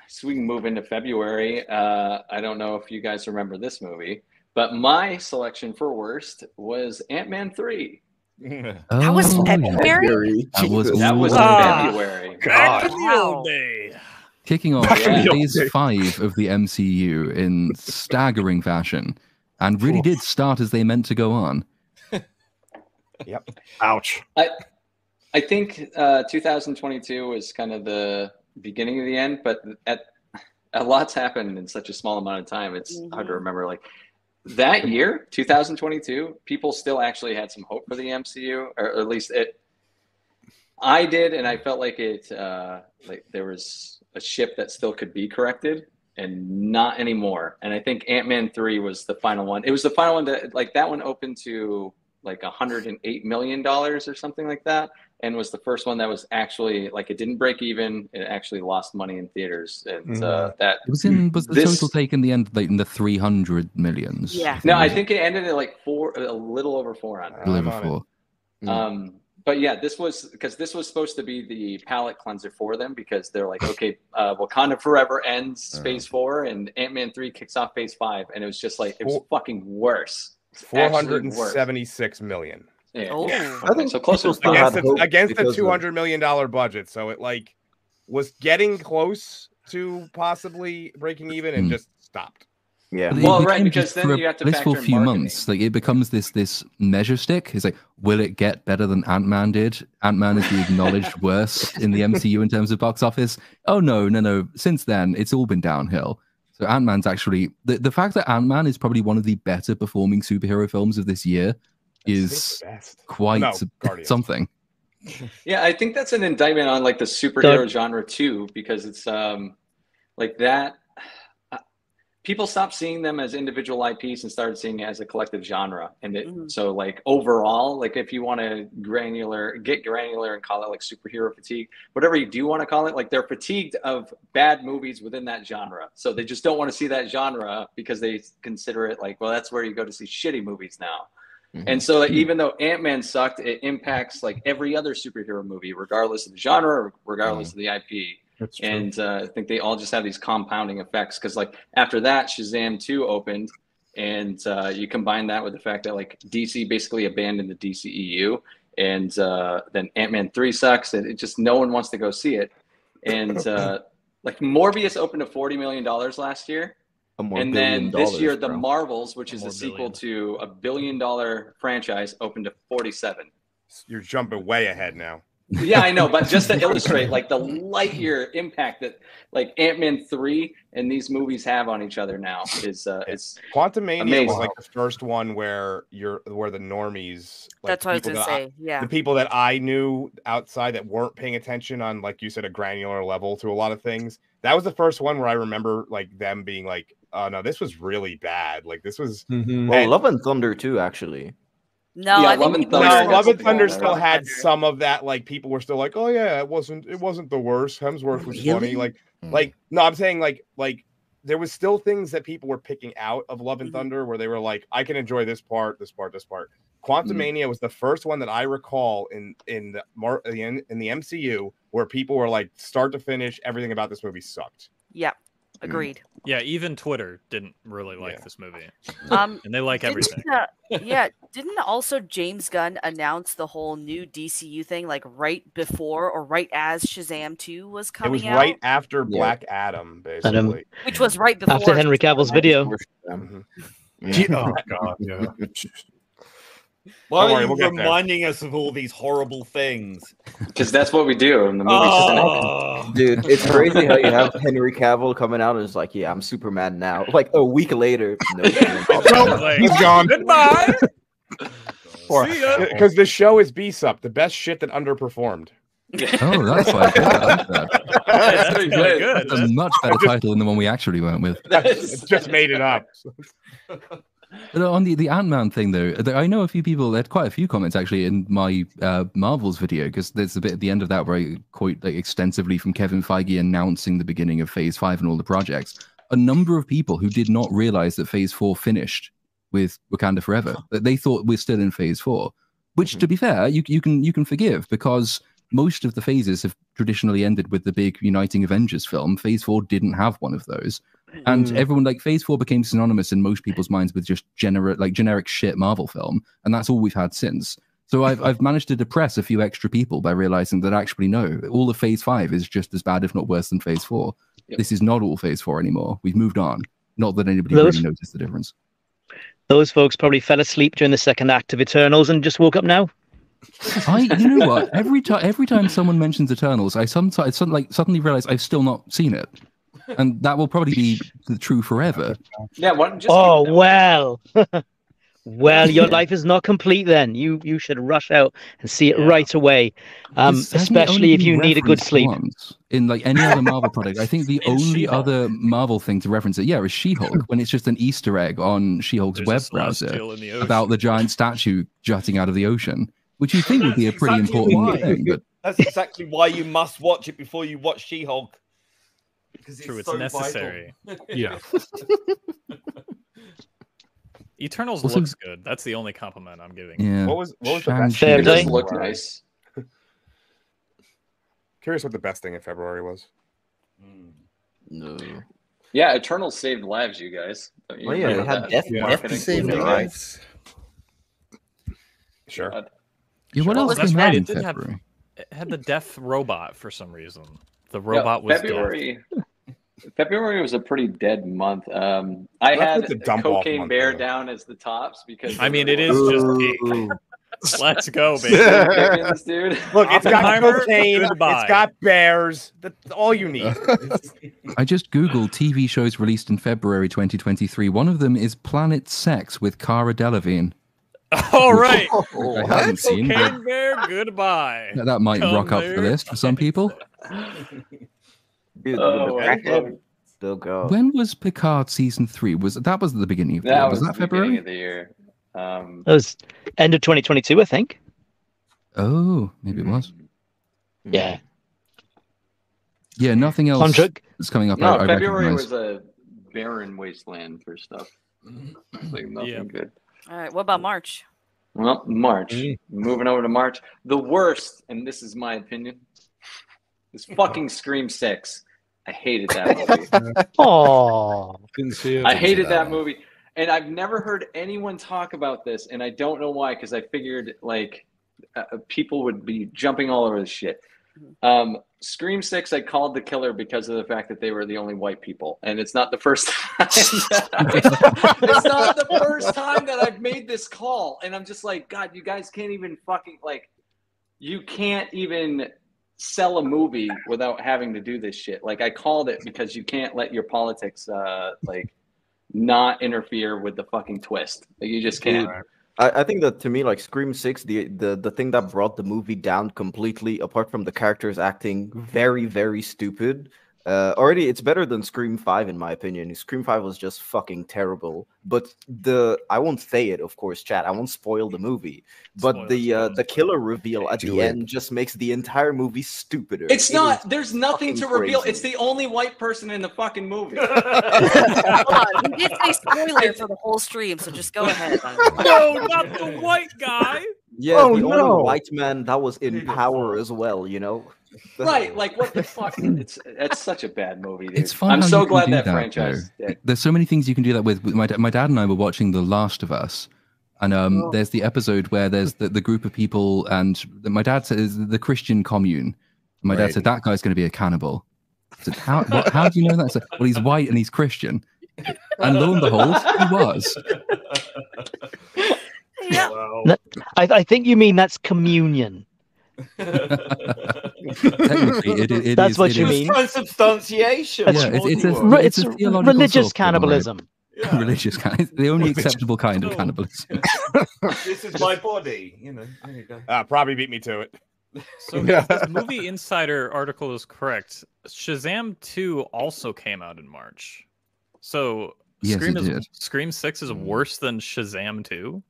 so we can move into February. I don't know if you guys remember this movie, but my selection for worst was Ant-Man 3. That was February? That was February. Back in the old day. Kicking off phase 5 of the MCU in staggering fashion. And really did start as they meant to go on. Yep. Ouch. I think 2022 was kind of the beginning of the end, but a lot's happened in such a small amount of time. It's hard to remember. Like that year, 2022, people still actually had some hope for the MCU, or at least I did, and I felt like like there was a ship that still could be corrected. And not anymore. And I think Ant-Man 3 was the final one. It was the final one that one opened to like $108 million or something like that. And was the first one that was actually like, it didn't break even. It actually lost money in theaters. And that was the total take in the end, like in the 300 millions. Yeah. No, I think it ended at like a little over 400. A little over 4. But yeah, this was supposed to be the palate cleanser for them because they're like, okay, Wakanda Forever ends phase 4 and Ant-Man 3 kicks off phase 5. And it was just like, it was fucking worse. 476 million. Yeah. Oh. I think so close against the $200 million budget. So it like was getting close to possibly breaking even and just stopped. Yeah, well, right, because then you have to factor in few months. Like it becomes this measure stick. It's like, will it get better than Ant-Man did? Ant-Man is the acknowledged worst in the MCU in terms of box office. Oh no. Since then, it's all been downhill. So Ant-Man's actually the fact that Ant-Man is probably one of the better performing superhero films of this year is quite something. Yeah, I think that's an indictment on like the superhero genre too, because it's like that. People stopped seeing them as individual IPs and started seeing it as a collective genre. And so like overall, like if you want to get granular and call it like superhero fatigue, whatever you do want to call it, like they're fatigued of bad movies within that genre. So they just don't want to see that genre because they consider it like, well, that's where you go to see shitty movies now. And so like, even though Ant-Man sucked, it impacts like every other superhero movie, regardless of the genre, or regardless of the IP. And I think they all just have these compounding effects because like after that Shazam 2 opened and you combine that with the fact that like DC basically abandoned the DCEU and then Ant-Man 3 sucks and it just no one wants to go see it. And like Morbius opened to $40 million last year. And then this year The Marvels, which is a sequel to a $1 billion franchise, opened to 47. You're jumping way ahead now. Yeah, I know, but just to illustrate like the light year impact that like Ant-Man 3 and these movies have on each other now is Quantumania was like the first one where the normies, like, that's what I was gonna say. Yeah, the people that I knew outside that weren't paying attention on, like you said, a granular level to a lot of things. That was the first one where I remember like them being like, "Oh no, this was really bad." Like this was well, Love and Thunder too, actually. No, yeah, I think Love and Thunder still had some of that. Like people were still like, "Oh yeah, it wasn't the worst. Hemsworth was funny." Like no, I'm saying like there was still things that people were picking out of Love and Thunder where they were like, "I can enjoy this part, this part, this part." Quantumania was the first one that I recall in the MCU where people were like, start to finish, everything about this movie sucked. Yeah, agreed. Yeah, even Twitter didn't really like this movie. And they like everything. Didn't also James Gunn announce the whole new DCU thing like right before or right as Shazam 2 was coming out? It was right after Black Adam, basically. Which was right before. After Henry Cavill's video. Oh, God, yeah. Why are you reminding us of all these horrible things? Because that's what we do in the movie. Dude, it's crazy how you have Henry Cavill coming out and it's like, yeah, I'm Superman now. Like a week later, he's gone. Goodbye. Because the show is BSUP, the best shit that underperformed. Oh, that's like that. That's pretty good. That's a much better title than the one we actually went with. Just made it up. On the Ant-Man thing, though, I know a few people, there had quite a few comments actually in my Marvels video, because there's a bit at the end of that where I quote like, extensively from Kevin Feige announcing the beginning of Phase 5 and all the projects. A number of people who did not realize that Phase 4 finished with Wakanda Forever, that they thought we're still in Phase 4, which, to be fair, you can forgive, because most of the phases have traditionally ended with the big uniting Avengers film. Phase 4 didn't have one of those. And everyone, like, Phase 4 became synonymous in most people's minds with just generic shit Marvel film, and that's all we've had since. So I've managed to depress a few extra people by realizing that actually no, all of Phase 5 is just as bad, if not worse, than Phase 4. Yep. This is not all Phase 4 anymore. We've moved on. Not that anybody really noticed the difference. Those folks probably fell asleep during the second act of Eternals and just woke up now. You know what? Every time someone mentions Eternals, I suddenly realize I've still not seen it. And that will probably be true forever. Yeah. Well, well, your life is not complete. Then you should rush out and see it right away. Especially if you need a good sleep. In like any other Marvel product, I think the only other Marvel thing to reference it, is She-Hulk, when it's just an Easter egg on She-Hulk's web browser about the giant statue jutting out of the ocean, which you think would be a pretty important thing. But that's exactly why you must watch it before you watch She-Hulk. True, it's necessary. Yeah. Eternals looks good. That's the only compliment I'm giving. Yeah. What was the best? It does look nice. Curious what the best thing in February was. No. Yeah, Eternals saved lives, you guys. Oh yeah, they had death saved lives. Sure. Yeah, what else That's came right. out in It did February? it had the death robot for some reason. The robot was February. February was a pretty dead month. I had Cocaine Bear down as the tops because I mean it is just let's go, baby. Dude. Look, it's got cocaine, it's got bears. That's all you need. I just Googled TV shows released in February 2023. One of them is Planet Sex with Cara Delevingne. All right. I haven't seen. Cocaine Bear, goodbye. That might rock up the list for some people. Dude, still go. When was Picard season 3? That was the beginning of the year. Was that February? Beginning of the year. That was end of 2022, I think. Oh, maybe it was. Yeah. Yeah, nothing else is coming up. No, February was a barren wasteland for stuff. Like nothing good. All right, what about March? Well, March. Moving over to March. The worst, and this is my opinion, is fucking Scream 6. I hated that movie. Oh, didn't see it. I hated that movie. And I've never heard anyone talk about this, and I don't know why, because I figured like people would be jumping all over this shit. Scream 6, I called the killer because of the fact that they were the only white people, and it's not the first time. It's not the first time that I've made this call, and I'm just like, God, you guys can't even fucking like. you can't even sell a movie without having to do this shit. Like I called it because you can't let your politics like not interfere with the fucking twist. Like you just can't. I think that to me, like Scream 6, the thing that brought the movie down completely, apart from the characters acting very, very stupid. Already, it's better than Scream 5 in my opinion. Scream 5 was just fucking terrible. But I won't say it, of course, chat. I won't spoil the movie. But the killer reveal at the end just makes the entire movie stupider. It's not. There's nothing to reveal. It's the only white person in the fucking movie. Hold on, we did say spoiler for the whole stream, so just go ahead. No, not the white guy. Yeah, the only white man that was in power as well, you know? Right, like what the fuck? It's such a bad movie, dude. It's fun. I'm so glad that that franchise did. There's so many things you can do that with. My dad and I were watching The Last of Us, and there's the episode where there's the group of people, and my dad says the Christian commune. My dad said that guy's going to be a cannibal. I said, how do you know that? I said, well, he's white and he's Christian, and lo and behold, he was. Yeah. Wow. I think you mean that's communion. Technically, that's what you mean. Transubstantiation. It's religious cannibalism. Right? Yeah. Religious cannibalism. The only acceptable kind of cannibalism. This is my body. You know. There you go. Probably beat me to it. So if this Movie Insider article is correct, Shazam 2 also came out in March. So yes, Scream 6 is worse than Shazam 2?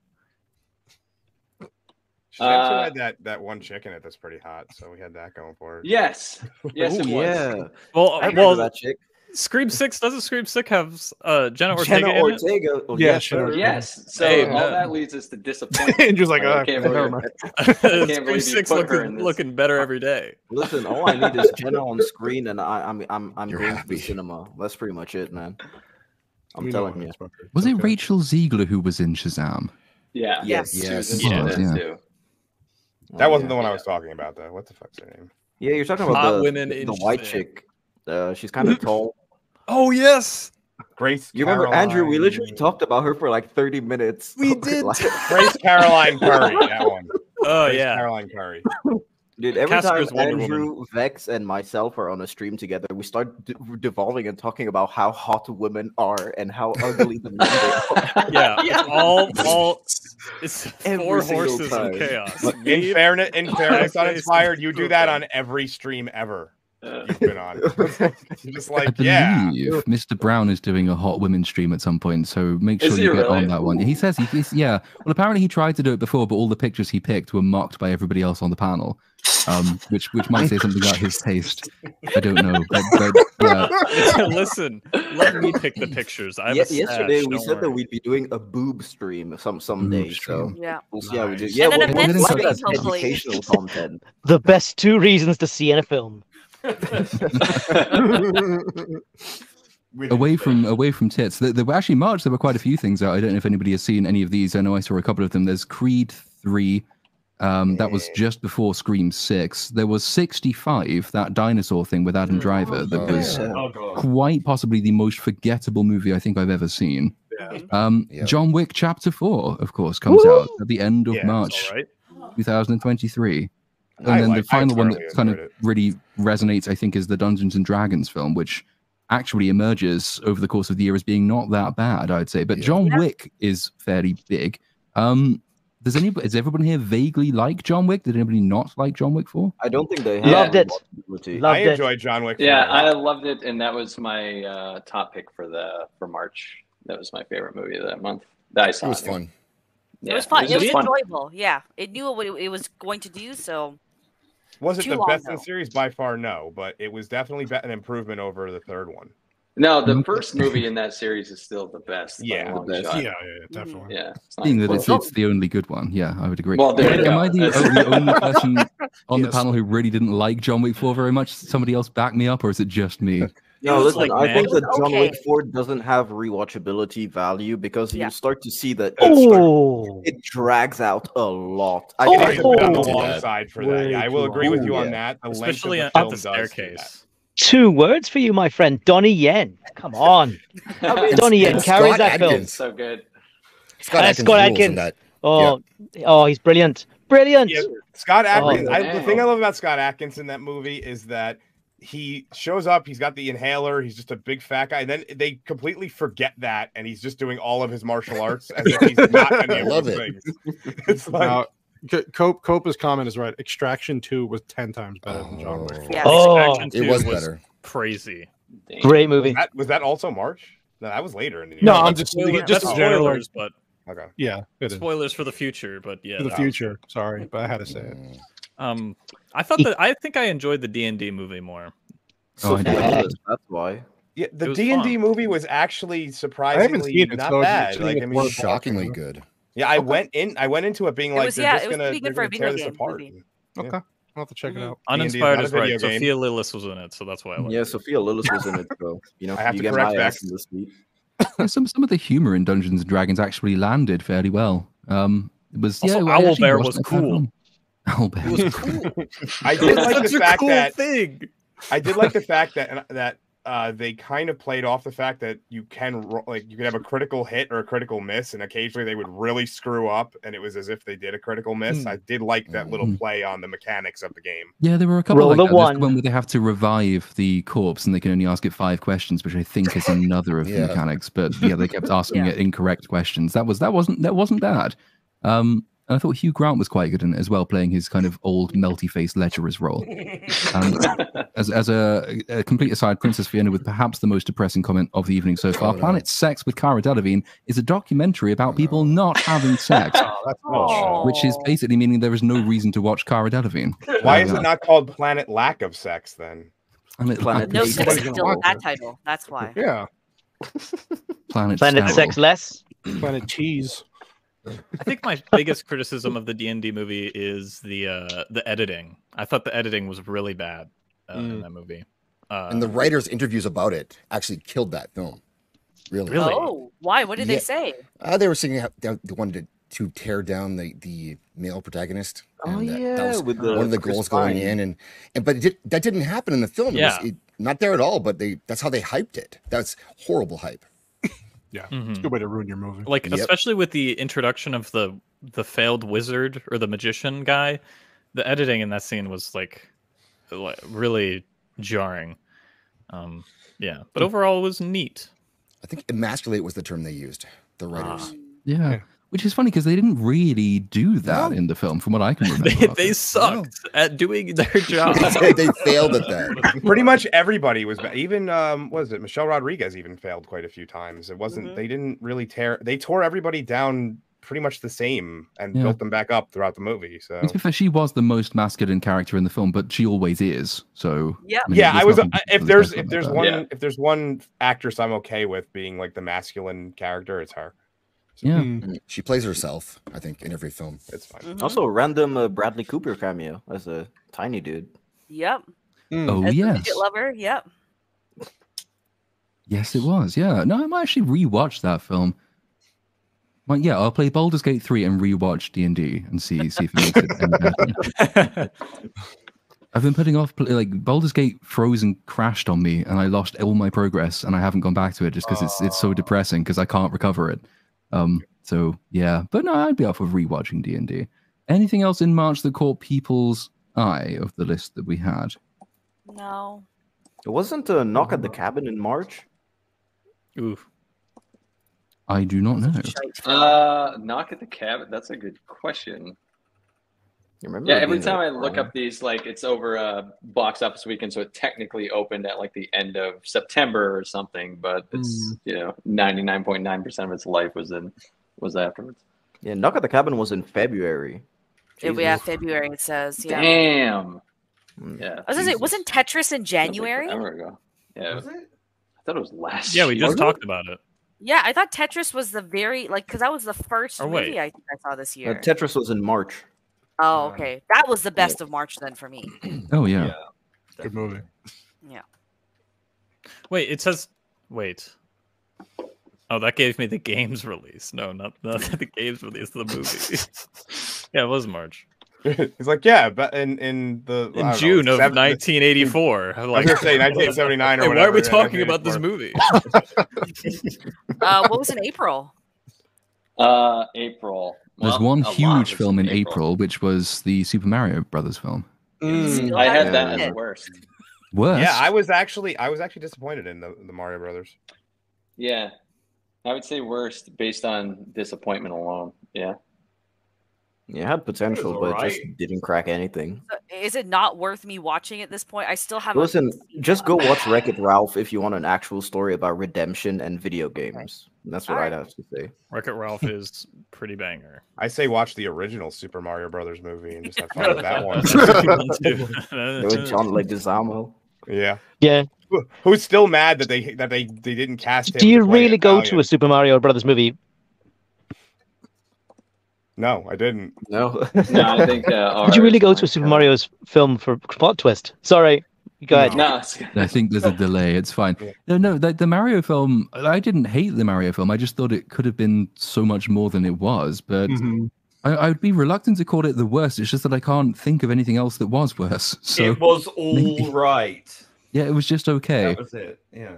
Shazam 2 had that one chick in it that's pretty hot, so we had that going for it. Yes, yes, it was. Yeah. Well, that chick. Scream 6 doesn't Scream 6 have Jenna Ortega? Jenna Ortega. Oh, yeah, sure. Yes. So all that leads us to disappointment. Andrew's like, I can't Scream 6 looking better every day. Listen, all I need is Jenna on screen, and I'm going to the cinema. That's pretty much it, man. I'm telling you. Was it Rachel Ziegler who was in Shazam? Yeah. Yes. That wasn't the one I was talking about, though. What the fuck's her name? Yeah, you're talking about the white chick. She's kind of tall. Oh yes, Grace. You remember Andrew? We literally talked about her for like 30 minutes. We did. Grace Caroline Curry. That one. Oh Grace yeah, Caroline Curry. Dude, every Casper's time Wonder Andrew, Woman. Vex, and myself are on a stream together, we start devolving and talking about how hot women are and how ugly the men are. Yeah, all it's Every four single horses time. in chaos. In fairness, Uninspired, you do that on every stream ever you've been on. You're just like, I believe Mr. Brown is doing a hot women stream at some point, so make sure you get on that one. He says he's yeah. Well, apparently he tried to do it before, but all the pictures he picked were mocked by everybody else on the panel, which might say something about his taste. I don't know, but yeah. Listen, let me pick the pictures. I have yesterday we said that we'd be doing a boob stream someday, so yeah, we'll see how we do. And Yeah, then we'll eventually, have hopefully. educational content. The best 2 reasons to see in a film. Away from tits, there were actually March. There were quite a few things out. I don't know if anybody has seen any of these. I know I saw a couple of them. There's Creed 3. That was just before Scream 6. There was 65, that dinosaur thing with Adam Driver. That was quite possibly the most forgettable movie I think I've ever seen. John Wick Chapter 4, of course, comes out at the end of March 2023. And then the final one that kind of really resonates, I think, is the Dungeons and Dragons film, which actually emerges over the course of the year as being not that bad, I'd say. But John Wick is fairly big. Does everyone here vaguely like John Wick? Did anybody not like John Wick 4? I don't think they loved it. I enjoyed John Wick 4. Yeah, I loved it, and that was my top pick for March. That was my favorite movie of that month. That I saw. It was fun. It was fun. It was fun. enjoyable. Yeah, it knew what it was going to do. So, was it too the long, best in though. the series? By far, no. But it was definitely an improvement over the third one. No, the first movie in that series is still the best. Yeah, by a long the best. shot. Yeah, definitely. Yeah. Being that it's the only good one, yeah, I would agree. Well, there you Am go. I the only person on the panel who really didn't like John Wick 4 very much? Somebody else back me up, or is it just me? No, listen, like, I think man. that John Okay. Wick 4 doesn't have rewatchability value because you start to see that it drags out a lot. I think can it's put on the better long than side for that. Yeah, I will agree with you on that. The Especially length at of the the film does staircase. 2 words for you, my friend. Donnie Yen. Come on. Donnie Yen carries that film. So good. Scott Adkins rules in that. Oh, he's brilliant. Brilliant. Yeah, Scott Adkins. Oh, The thing I love about Scott Adkins in that movie is that he shows up, he's got the inhaler, he's just a big fat guy, and then they completely forget that, and he's just doing all of his martial arts as if he's not any of those things. It's like Copa's comment is right. Extraction 2 was 10 times better than John Wick. Yeah. Extraction 2 it was better. Crazy. Great movie. was that also March? No, that was later in the year. No, I'm just That's spoilers, but Okay. Yeah, it is. spoilers for the future. But yeah, For the future. Sorry, but I had to say it. I think I enjoyed the D&D movie more. So I that's why. Yeah, the It was D&D fun. movie was actually I haven't surprisingly seen it, not so bad. it's Like, I mean, Shockingly good. yeah, I went into it being like, it was they're pretty good for a tear video this game apart. movie. Okay, I'll have to check it out. Uninspired not is a right. video game. Sophia Lillis was in it, so that's why I like Yeah, it. Sophia Lillis was in it, so you know I have you to get correct my ass Vex. in this week. Yeah, some of the humor in Dungeons and Dragons actually landed fairly well. It was Also, I actually Owlbear wasn't was a bad cool. film. Owlbear was Cool. I did like Such the a fact cool that thing. I did like the fact that they kind of played off the fact that you can have a critical hit or a critical miss, and occasionally they would really screw up, and it was as if they did a critical miss. I did like that little play on the mechanics of the game. Yeah, there were a couple Roll like the that. There's one. the one where they have to revive the corpse and they can only ask it 5 questions, which I think is another of the Yeah. mechanics. But yeah, they kept asking Yeah. it incorrect questions. That wasn't bad. And I thought Hugh Grant was quite good in it as well, playing his kind of old melty-faced ledgerer's role. As a complete aside, Princess Fiona with perhaps the most depressing comment of the evening so far. Planet Sex with Cara Delevingne is a documentary about people not having sex, which is basically meaning there is no reason to watch Cara Delevingne. Why is it not called Planet Lack of Sex then? Planet No Sex. sex Nobody's gonna still with watch that it. title. That's why. Yeah, Planet Planet Stable. Sex Less. Planet Cheese. I think my biggest criticism of the D&D movie is the editing. I thought the editing was really bad in that movie. And the writers' interviews about it actually killed that film. Really? Really? Oh, why? What did they say? They were saying how they wanted to tear down the male protagonist. Oh, and that yeah, was with one of the Chris goals going Pine. in, but that didn't happen in the film. Yeah. Not there at all. But that's how they hyped it. That's horrible hype. Yeah, it's a good way to ruin your movie. Like, Yep. especially with the introduction of the failed wizard or the magician guy, the editing in that scene was like really jarring. Yeah, but overall it was neat. I think emasculate was the term they used. The writers. Yeah. Which is funny because they didn't really do that in the film, from what I can remember. They sucked at doing their job. They failed at that. Pretty much everybody was bad. Even was it Michelle Rodriguez even failed quite a few times. It wasn't they didn't really they tore everybody down pretty much the same and built them back up throughout the movie. So And to be fair, she was the most masculine character in the film, but she always is. So Yeah. I mean, yeah, there's I was nothing if really there's special about that. if there's one actress I'm okay with being like the masculine character, it's her. Yeah. She plays herself, I think, in every film. It's fine. Also, a random Bradley Cooper cameo as a tiny dude. Yep. Oh As the yes, midget lover. Yep. yes, it was. Yeah, no, I might actually rewatch that film. Well, yeah, I'll play Baldur's Gate 3 and rewatch D&D and see if it makes it any better. I've been putting off like Baldur's Gate froze and crashed on me, and I lost all my progress, and I haven't gone back to it just because it's so depressing because I can't recover it. So yeah, but no, I'd be up for rewatching D&D. Anything else in March that caught people's eye of the list that we had? No. It wasn't a Knock at the Cabin in March. Ooh. I do not know. Knock at the Cabin. That's a good question. You remember? Yeah, it every being time I there look for up these, like it's over box office weekend, so it technically opened at like the end of September or something. But it's 99.9% of its life was afterwards. Yeah, Knock at the Cabin was in February. We have February. It says. Yeah. Damn. Mm. Yeah. I was gonna say, wasn't Tetris in January? Forever ago. Yeah. Was it? I thought it was last. Yeah, we year. just talked about it. Yeah, I thought Tetris was the because that was the first Or wait. movie I think I saw this year. Tetris was in March. Oh, okay. That was the best of March then for me. Oh yeah. Good movie. Yeah. Wait, it says. Wait. Oh, that gave me the games release. No, not the games release of the movie. Yeah, it was March. He's like, yeah, but in June of 1984. I was gonna say 1979 or Hey, whatever. why are we talking about this movie? What was in April? April. There's Well, one a lot huge was film in April, which was the Super Mario Brothers film. I had that as worst. Worst? Yeah, I was actually disappointed in the Mario Brothers. Yeah, I would say worst based on disappointment alone. Yeah. Yeah, it had potential, but just didn't crack anything. So is it not worth me watching at this point? I still haven't. Listen, just go watch Wreck-It Ralph if you want an actual story about redemption and video games. That's what I'd have to say. Wreck-It Ralph is pretty banger. I say watch the original Super Mario Brothers movie and just have fun with that one. With John Leguizamo. Yeah. Yeah. Who's still mad that they didn't cast him? Do you to play really go to Italian? a Super Mario Brothers movie? No, I didn't. No. No, I think. Did you really go to a Super Mario's film for plot twist? Sorry, go ahead. No, I think there's a delay. It's fine. No, the Mario film. I didn't hate the Mario film. I just thought it could have been so much more than it was. But I would be reluctant to call it the worst. It's just that I can't think of anything else that was worse. So it was all right. Yeah, it was just okay. That was it. Yeah.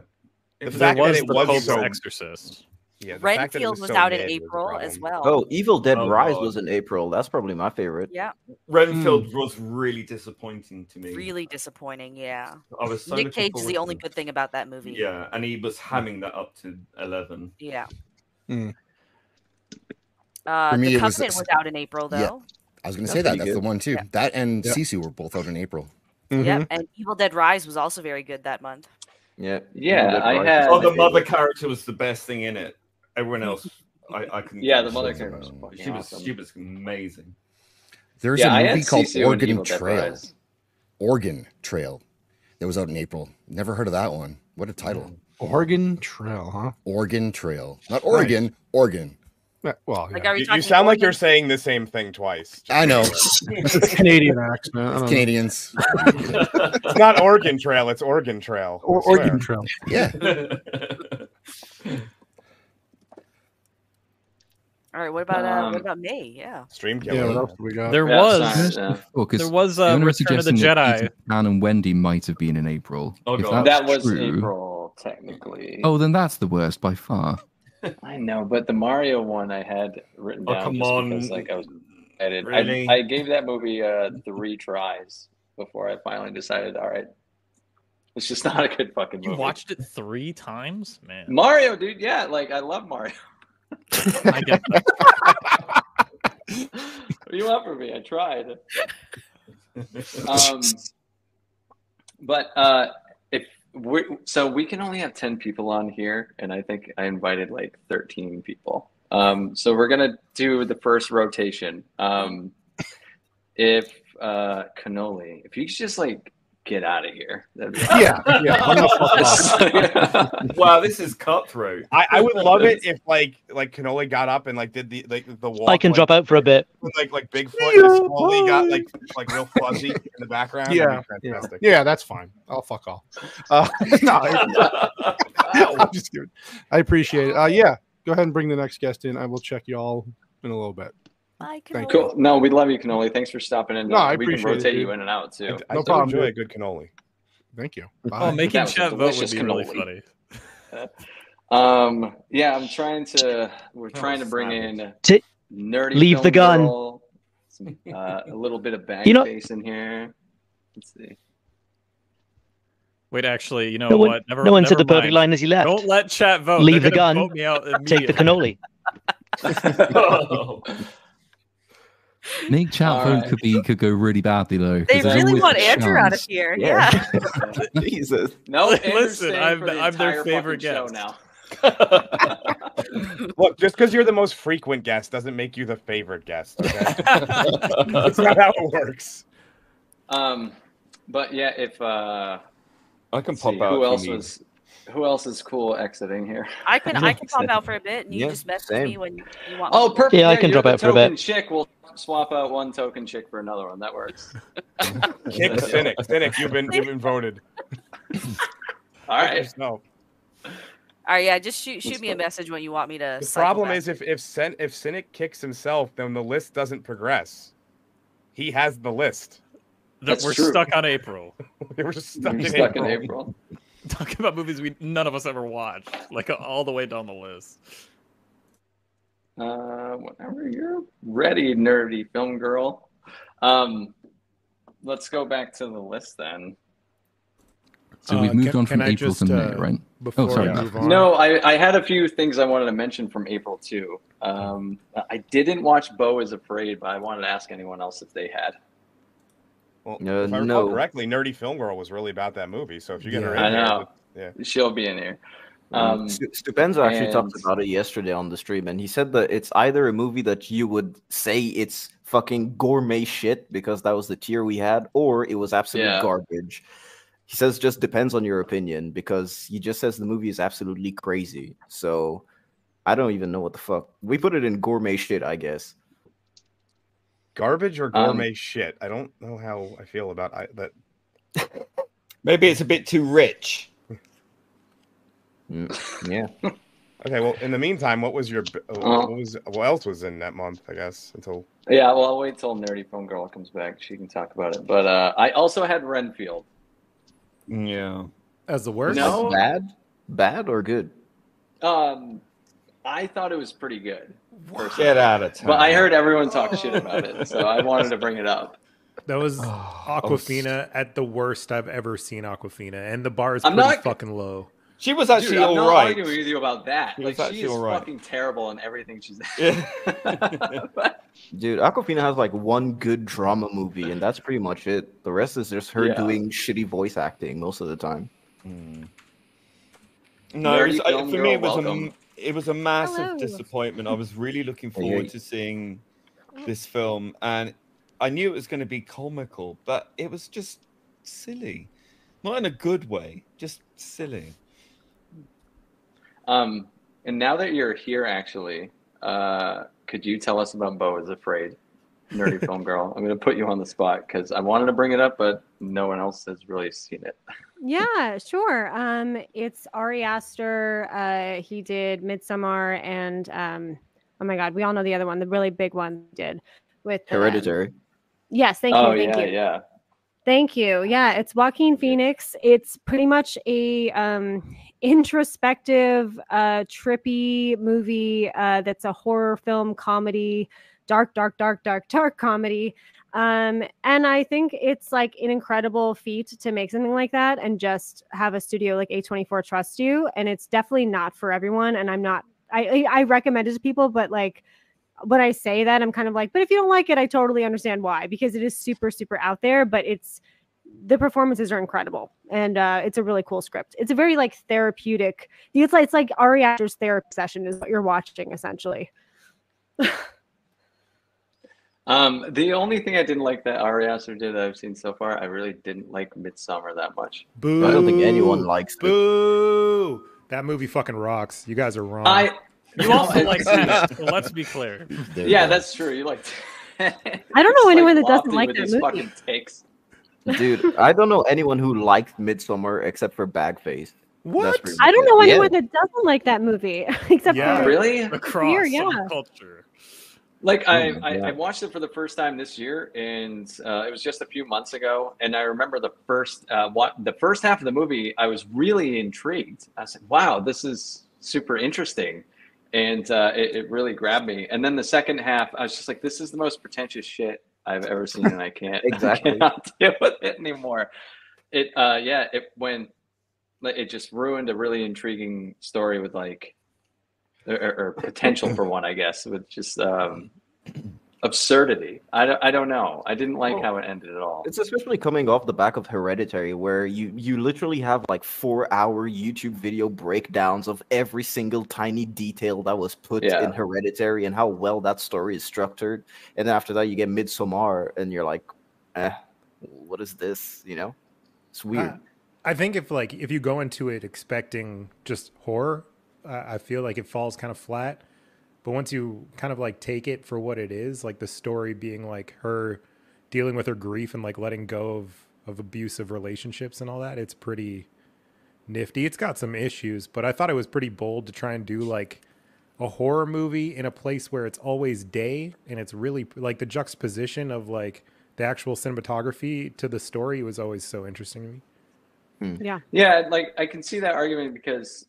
The fact that it was so Exorcist. Yeah, the fact that it Renfield was so out in mid was a April as problem. well. Oh, Evil Dead Oh, Rise God. was in April. That's probably my favorite. Yeah, Renfield was really disappointing to me. really disappointing. Yeah, I was so Nick looking Cage is forward the to only it. good thing about that movie. Yeah, and he was hamming that up to 11. Yeah. Mm. The me, it was- Covenant was out in April, though. Yeah. I was going to That's say that. pretty That's good. the one, too. Yeah. That and Yeah. Sisu were both out in April. Yep, and Evil Dead Rise was also very good that month. Yeah. Yeah, Evil Dead I Rise had- was Oh, my the mother favorite. character was the best thing in it. Everyone else, I couldn't. Yeah, give the a mother shit character was about. fucking She was awesome. she was amazing. There's Yeah, I a had movie called Sisu and Oregon Evil Dead Trail. Rise. Oregon Trail. That was out in April. Never heard of that one. What a title. Oregon Trail, huh? Oregon Trail. Not Oregon, Oregon. Yeah, well, Like, yeah. are we You talking sound like Oregon? you're saying the same thing twice. I know. It's Canadian accent. I don't know. Canadians. It's not Oregon Trail, it's Oregon Trail. Or I swear. Oregon Trail. Yeah. All right, what about May? Yeah. Stream Yeah, killer. what else do we got? There Yeah, was sorry, yeah. Oh, 'cause there was the owner was Return of the suggesting that Jedi. Peter Pan and Wendy might have been in April. Oh, If God. that's That was true- April, technically. Oh, then that's the worst by far. I know, but the Mario one I had written Oh, down come just on. because like I was excited. Really? I gave that movie 3 tries before I finally decided, all right, it's just not a good fucking movie. You watched it 3 times, man. Mario, dude? Yeah, like I love Mario. I get that. What do you want from me? I tried. But if we can only have 10 people on here, and I think I invited like 13 people. So we're gonna do the first rotation. If Cannoli, if you could just like get out of here, that'd be awesome. Yeah. I'm not fucking off. Wow, this is cutthroat. I would love it if like Cannoli got up and like did the walk. I can like, drop out for a bit. like Bigfoot and slowly got like real fuzzy in the background. Yeah, That'd be fantastic. Yeah, that's fine. I'll fuck off. No, I'm just kidding. I appreciate it. Yeah, go ahead and bring the next guest in. I will check you all in a little bit. Bye, Thank Cool. No, we love you, Cannoli. Thanks for stopping in. No, I we can appreciate it, rotate dude. you in and out too. I No do problem, enjoy dude. a good cannoli. Thank you. Oh, Bye. making That was a chat vote would delicious be really cannoli. funny. Yeah, I'm trying to. We're trying to bring in T- nerdy. Leave film the gun. girl, some, a little bit of bang You know- face in here. Let's see. Wait, actually, you know No one, what? no one said the never perfect mind. line as he left. Don't let chat vote. Leave They're the gonna gun, vote me out Take the immediately. cannoli. Make chat All vote right. could go really badly though. 'cause They there's really always want a Andrew out of chance. here. Yeah. Jesus. No, Listen, Andrew's staying I'm- for the I'm their entire favorite fucking show guest. now. Look, just because you're the most frequent guest doesn't make you the favorite guest. Okay, that's not how it works. But yeah, if I can let's see, pop out. who else is cool exiting here? I can pop out for a bit, and you Yeah, just message same. me when you want. Oh, me. perfect. Yeah, I can you're drop the out for a token bit. chick. We'll swap out one token chick for another one. That works. Kick Cynic, you've been voted. All right. No. All right, yeah, just shoot me a message when you want me to. The cycle problem back. is if Cynic kicks himself, then the list doesn't progress. He has the list. That's We're true. stuck on April. We're stuck, You're in, stuck April. in April. Talking about movies none of us ever watched, like all the way down the list. Whenever you're ready, nerdy film girl. Let's go back to the list then. So we've moved on from I April just, to May, right? Before sorry. we move on. No, I had a few things I wanted to mention from April too. I didn't watch Beau is Afraid, but I wanted to ask anyone else if they had. Well, if I recall correctly, Nerdy Film Girl was really about that movie. So if you get her in I know. here, she'll be in here. Stupenza actually talked about it yesterday on the stream, and he said that it's either a movie that you would say it's fucking gourmet shit because that was the tier we had, or it was absolute garbage. He says just depends on your opinion because he just says the movie is absolutely crazy. So I don't even know what the fuck. We put it in gourmet shit, I guess. Garbage or gourmet shit? I don't know how I feel about that. Maybe it's a bit too rich. Yeah. Okay. Well, in the meantime, what was your what else was in that month? I guess until. Yeah. Well, I'll wait till Nerdy Film Girl comes back. She can talk about it. But I also had Renfield. Yeah. As the worst? No. Bad or good? I thought it was pretty good. Get out of town. But I heard everyone talk shit about it, so I wanted to bring it up. That was Awkwafina at the worst I've ever seen Awkwafina, and the bar is pretty fucking low. She was actually Dude, I'm not right. arguing with you about that. She is fucking terrible in everything she's in. Dude, Awkwafina has like one good drama movie, and that's pretty much it. The rest is just her doing shitty voice acting most of the time. No, for me it was a massive disappointment. I was really looking forward to seeing this film, and I knew it was going to be comical, but it was just silly. Not in a good way, just silly. And now that you're here, actually, could you tell us about Beau is Afraid, Nerdy Film Girl? I'm going to put you on the spot because I wanted to bring it up, but no one else has really seen it. Yeah, sure. It's Ari Aster. He did Midsommar, and oh my God, we all know the other one, the really big one he did with Hereditary. Yes, thank you. Thank you. Yeah. Thank you. Yeah, it's Joaquin Phoenix. It's pretty much a introspective, trippy movie that's a horror film comedy, dark comedy. And I think it's like an incredible feat to make something like that and just have a studio like A24 trust you. And it's definitely not for everyone. And I recommend it to people, but like when I say that, I'm kind of like, but if you don't like it, I totally understand why, because it is super, super out there, but the performances are incredible. And it's a really cool script. It's a very like therapeutic. It's like Ari Aster's therapy session is what you're watching essentially. The only thing I didn't like that Ari Aster did that I've seen so far, I really didn't like Midsommar that much. Boo! I don't think anyone likes it. Boo! That movie fucking rocks. You guys are wrong. You also like Tenet, so let's be clear. Yeah, that's true. You like. I don't know anyone that doesn't like that movie. Fucking takes. Dude, I don't know anyone who liked Midsommar except for Bagface. What? I don't know anyone that doesn't like that movie except for really across culture. Like I watched it for the first time this year, and it was just a few months ago. And I remember the first half of the movie, I was really intrigued. I said, "Wow, this is super interesting," and it really grabbed me. And then the second half, I was just like, "This is the most pretentious shit I've ever seen, and I cannot deal with it anymore." It just ruined a really intriguing story with like. Or potential for one, I guess, with just absurdity. I don't know. I didn't like how it ended at all. It's especially coming off the back of Hereditary, where you literally have like 4-hour YouTube video breakdowns of every single tiny detail that was put in Hereditary and how well that story is structured. And then after that, you get Midsommar, and you're like, what is this? You know, it's weird. I think if you go into it expecting just horror, I feel like it falls kind of flat. But once you kind of like take it for what it is, like the story being like her dealing with her grief and like letting go of abusive relationships and all that, it's pretty nifty. It's got some issues, but I thought it was pretty bold to try and do like a horror movie in a place where it's always day, and it's really like the juxtaposition of like the actual cinematography to the story was always so interesting to me. Yeah. Yeah, like I can see that argument because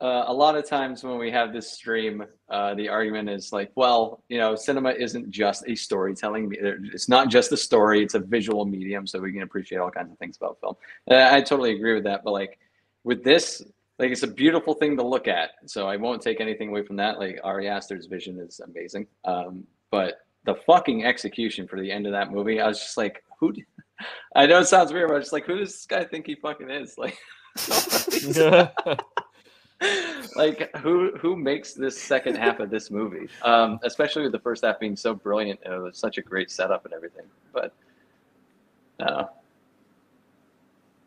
a lot of times when we have this stream, the argument is like, well, cinema isn't just a storytelling. It's not just a story. It's a visual medium, so we can appreciate all kinds of things about film. I totally agree with that. But like with this, like it's a beautiful thing to look at. So I won't take anything away from that. Like Ari Aster's vision is amazing. But the fucking execution for the end of that movie, I was just like, I know it sounds weird, but I was just like, who does this guy think he fucking is? Like, like who makes this second half of this movie? Especially with the first half being so brilliant. It was such a great setup and everything. But no,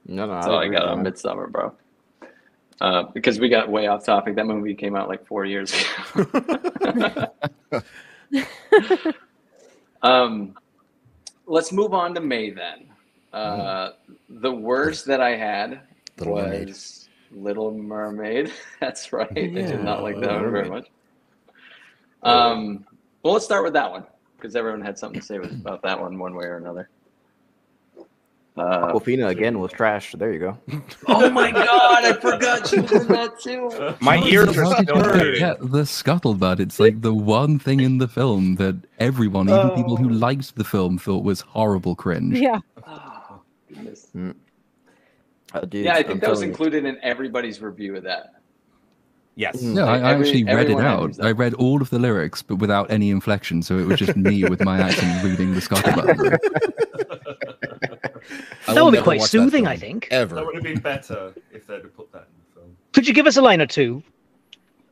that's all I got on Midsommar, bro. Because we got way off topic. That movie came out like 4 years ago. Let's move on to May then. The worst that I had was Little Mermaid. That's right. I did not like that one very much. Well, let's start with that one because everyone had something to say about that one way or another. Aquafina again was trash. There you go. Oh my god, I forgot she was in that too. My ears are still hurting. Yeah, the scuttlebutt. It's like the one thing in the film that everyone, even people who liked the film, thought was horrible cringe. Yeah. Oh, goodness. Dude, yeah, I think that was included in everybody's review of that. Yes. No, I actually read it out. I read all of the lyrics, but without any inflection. So it was just me with my accent reading the scuttlebutt. That would be quite soothing, I think. That would have been better if they'd have put that in the film. Could you give us a line or two?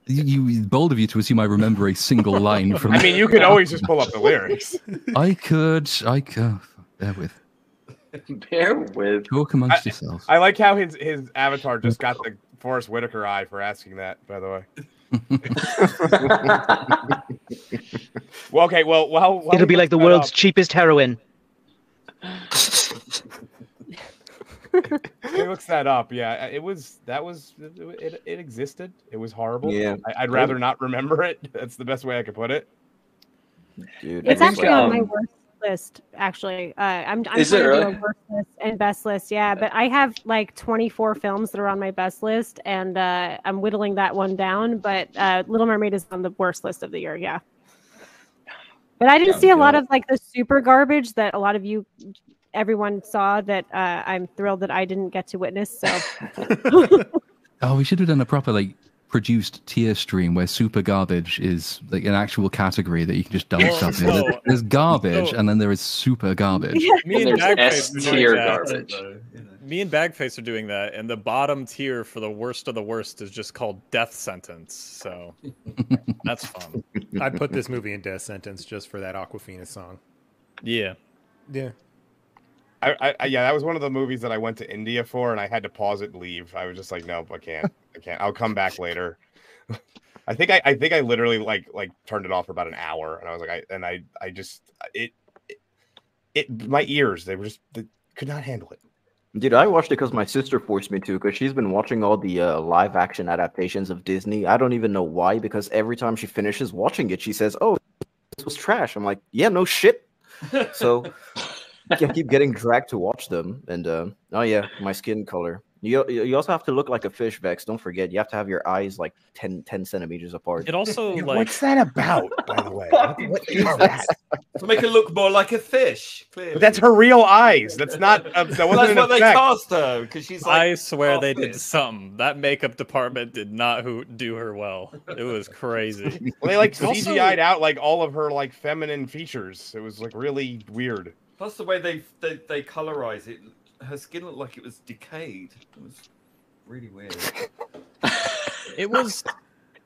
You bold of you to assume I remember a single line from. I mean, you could always just pull up the lyrics. I could. Bear with. Bear with. Talk amongst yourselves. I like how his avatar just got the Forrest Whitaker eye for asking that. By the way. Well, okay. Well, it'll be like the world's cheapest heroin. He looks that up. Yeah, it existed. It was horrible. Yeah, I'd rather not remember it. That's the best way I could put it. Dude, it's actually on my worst list. Actually, I'm trying to do a worst list and best list. Yeah, but I have like 24 films that are on my best list, and I'm whittling that one down. But Little Mermaid is on the worst list of the year. Yeah. But I didn't see a lot of like the super garbage that a lot of everyone saw that I'm thrilled that I didn't get to witness. So, oh, we should have done a proper like produced tier stream where super garbage is like an actual category that you can just dump stuff in. There's garbage, and then there is super garbage. Me and S tier garbage. Me and Bagface are doing that, and the bottom tier for the worst of the worst is just called Death Sentence. So that's fun. I'd put this movie in Death Sentence just for that Aquafina song. Yeah. Yeah. Yeah, that was one of the movies that I went to India for, and I had to pause it and leave. I was just like, nope, I can't. I'll come back later. I think I literally like turned it off for about an hour, and I was like, I just my ears they could not handle it. Dude, I watched it because my sister forced me to, because she's been watching all the live action adaptations of Disney. I don't even know why, because every time she finishes watching it, she says, "Oh, this was trash." I'm like, "Yeah, no shit." So I keep getting dragged to watch them, and oh yeah, my skin color. You also have to look like a fish, Vex. Don't forget, you have to have your eyes like 10 centimeters apart. It also like what's that about, by the way? What is that? To make her look more like a fish. Clearly. But that's her real eyes. That's not. That wasn't that's what they cast her because she's. Like, I swear they did something. That makeup department did not do her well. It was crazy. Well, they like CGI'd out like all of her like feminine features. It was like really weird. Plus the way they colorize it. Her skin looked like it was decayed. It was really weird. It was.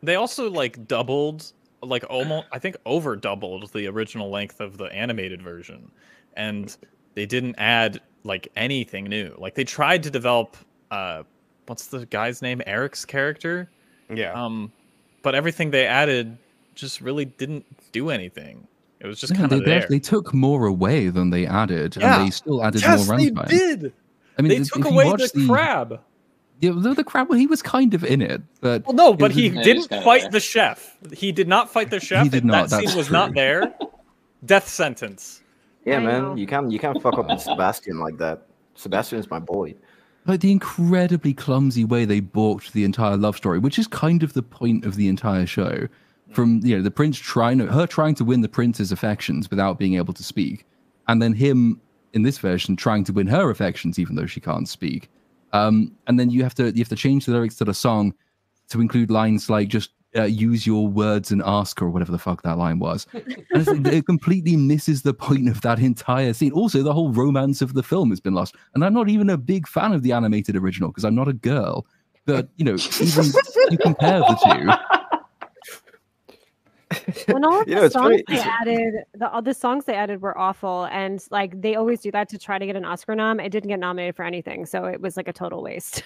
They also like doubled, like almost, I think over doubled the original length of the animated version, and they didn't add like anything new. Like they tried to develop, what's the guy's name? Eric's character. Yeah. But everything they added just really didn't do anything. It was just kind of there. They took more away than they added, and they still added more runtime. They did. I mean, they took away the crab. Yeah, the crab. Well, he was kind of in it, but well, no, but he didn't fight the chef. He did not fight the chef. He did not. That scene was not there. Death sentence. Yeah, man, you can't fuck up with Sebastian like that. Sebastian is my boy. like the incredibly clumsy way they balked the entire love story, which is kind of the point of the entire show. From the prince trying to win the prince's affections without being able to speak, and then him in this version trying to win her affections even though she can't speak. And then you have to change the lyrics to the song to include lines like just use your words and ask her, or whatever the fuck that line was. And it's like, it completely misses the point of that entire scene. Also, the whole romance of the film has been lost. And I'm not even a big fan of the animated original because I'm not a girl. But, even you compare the two. When all of the songs they added, all the songs they added were awful, and like they always do that to try to get an Oscar nom. It didn't get nominated for anything, so it was like a total waste.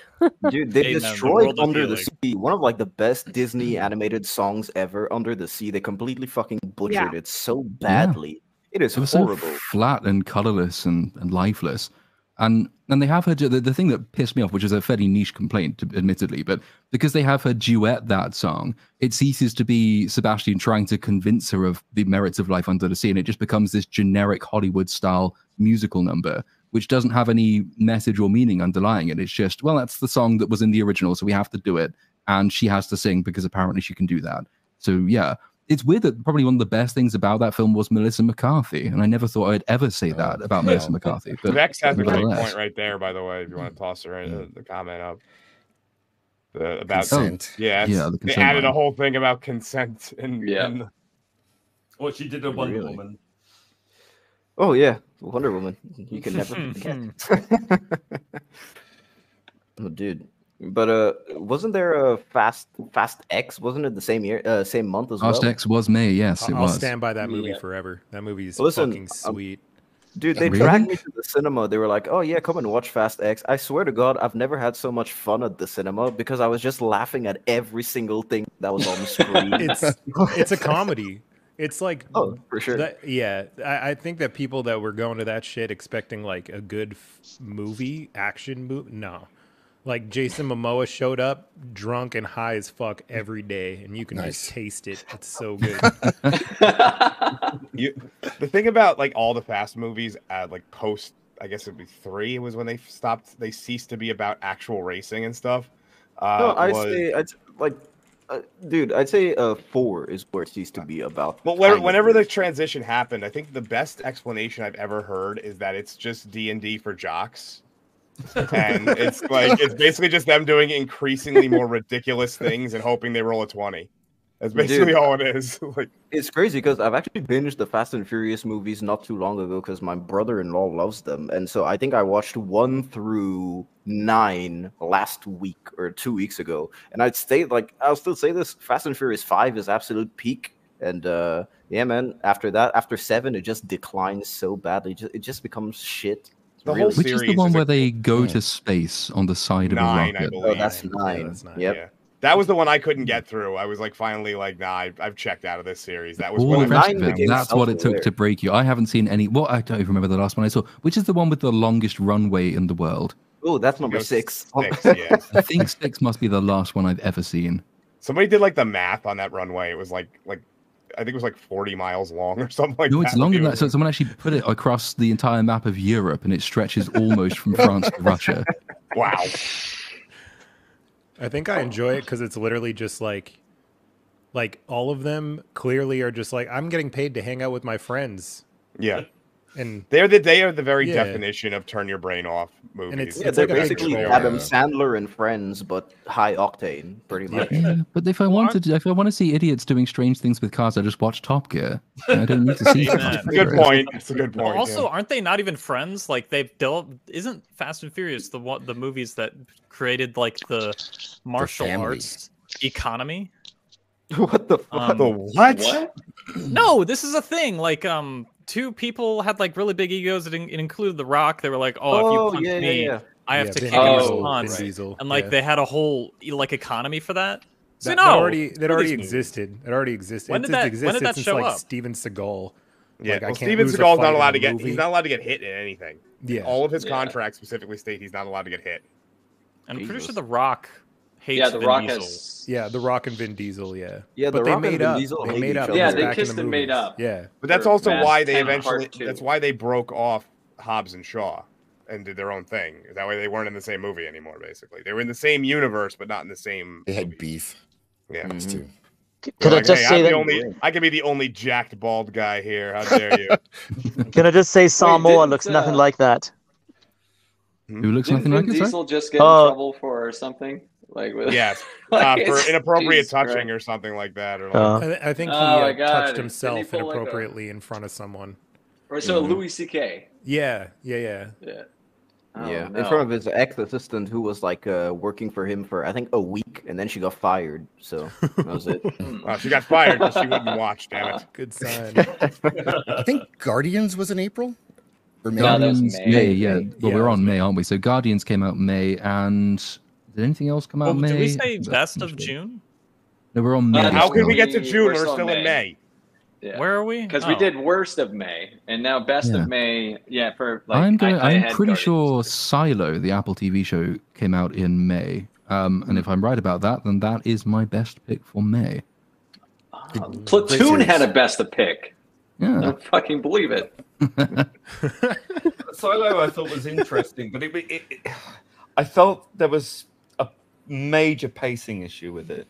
Dude, they destroyed Under the Sea, one of like the best Disney animated songs ever. Under the Sea, they completely fucking butchered it so badly. It was horrible, so flat and colorless and lifeless. And they have her, the thing that pissed me off, which is a fairly niche complaint, admittedly, but because they have her duet that song, it ceases to be Sebastian trying to convince her of the merits of life under the sea, and it just becomes this generic Hollywood-style musical number, which doesn't have any message or meaning underlying it. It's just, well, that's the song that was in the original, so we have to do it, and she has to sing because apparently she can do that. So, yeah. It's weird that probably one of the best things about that film was Melissa McCarthy, and I never thought I'd ever say that about Melissa McCarthy. But Vex has a great point right there, by the way, if you want to toss the comment up. About consent. They added a whole thing about consent and what she did to Wonder Woman. Oh yeah, Wonder Woman. You can never forget. Oh, dude. But wasn't there a Fast X? Wasn't it the same year, same month as well? Fast X was May, yes, it was. I'll stand by that movie forever. That movie is fucking sweet. Dude, they dragged me to the cinema. They were like, "Oh yeah, come and watch Fast X." I swear to God, I've never had so much fun at the cinema because I was just laughing at every single thing that was on the screen. It's a comedy. It's like, oh, for sure. I think that people that were going to that shit expecting like a good action movie, no. Like Jason Momoa showed up drunk and high as fuck every day, and you can just taste it. It's so good. The thing about like all the Fast movies, like post, I guess it'd be 3 was when they ceased to be about actual racing and stuff. No, I'd say 4 is where it ceased to be about. Well, whenever the transition happened, I think the best explanation I've ever heard is that it's just D&D for jocks. And it's basically just them doing increasingly more ridiculous things and hoping they roll a 20. That's basically all it is. It's crazy because I've actually binged the Fast and Furious movies not too long ago because my brother-in-law loves them, and so I think I watched 1 through 9 last week or 2 weeks ago, and I'll still say this: Fast and Furious 5 is absolute peak, and yeah, man. After that, after 7, it just declines so badly. It just becomes shit. Which is the one where they go to space on the side of a rocket? I believe. Oh, that's 9. Yep. Yeah. That was the one I couldn't get through. I was like, finally, like, nah, I've checked out of this series. That was that's what it took to break you. I haven't seen any. Well, I don't even remember the last one I saw. Which is the one with the longest runway in the world? Oh, that's number 6. Yeah. I think 6 must be the last one I've ever seen. Somebody did like the math on that runway. It was like I think it was like 40 miles long or something like that. No, it's longer than that. So someone actually put it across the entire map of Europe, and it stretches almost from France to Russia. Wow. I think I enjoy it because it's literally just like all of them clearly are just like, I'm getting paid to hang out with my friends. Yeah. And they are the very definition of turn your brain off movies. And it's they're like basically Adam Sandler and Friends, but high octane, pretty much. Yeah, but if I want to see idiots doing strange things with cars, I just watch Top Gear. I don't need to see. Good point. It's a good point. Also, aren't they not even friends? Like isn't Fast and Furious the movies that created like the martial arts economy? What the fuck? What? No, this is a thing. Like 2 people had like really big egos. It included The Rock. They were like, if you punch me, I have to kick in response. And like they had a whole like economy for that. So that already existed. It already existed. When did that show like up? Steven Seagal. Yeah, well, Steven Seagal's not allowed to get. He's not allowed to get hit in anything. Yeah, all of his contracts specifically state he's not allowed to get hit. And I'm pretty sure The Rock hates Vin Diesel. The Rock and Vin Diesel. Yeah, but they made up. They made up. Yeah, they kissed and made up. Yeah, but that's also why they eventually. That's why they broke off Hobbs and Shaw. and did their own thing. That way, they weren't in the same movie anymore. Basically, they were in the same universe, but not in the same. They had beef. Yeah, Those two. Can I just say that? I can be the only jacked bald guy here. How dare you? Can I just say Samoa looks nothing like that? Who looks Didn't nothing like Vin it? Sorry? Diesel just get in trouble for something? Like with, Yes, like for inappropriate Jesus touching Christ. or something like that. Or like, I think he Oh my God. touched Didn't he himself pull like a- inappropriately in front of someone. Or so Louis C.K. Yeah. Yeah. Oh, yeah, no. in front of his ex-assistant who was like working for him for I think a week, and then she got fired. So that was it. Well, she got fired because she wouldn't watch. Damn it. Good sign. I think Guardians was in April. Or May? No, that was Guardians, May. yeah. Well, we're on May, aren't we? So Guardians came out May, and did anything else come out Oh, May? did we say best of June? No, we're on May. How could we get to We- June? we're We're still still in May. Yeah. Where are we? Because Oh. we did worst of May, and now best Yeah. of May. Yeah, for like I'm I had pretty Guardians. sure Silo, the Apple TV show, came out in May. And if I'm right about that, then that is my best pick for May. Platoon had a best of pick. I Yeah. don't fucking believe it. Silo I thought was interesting, but I felt there was a major pacing issue with it.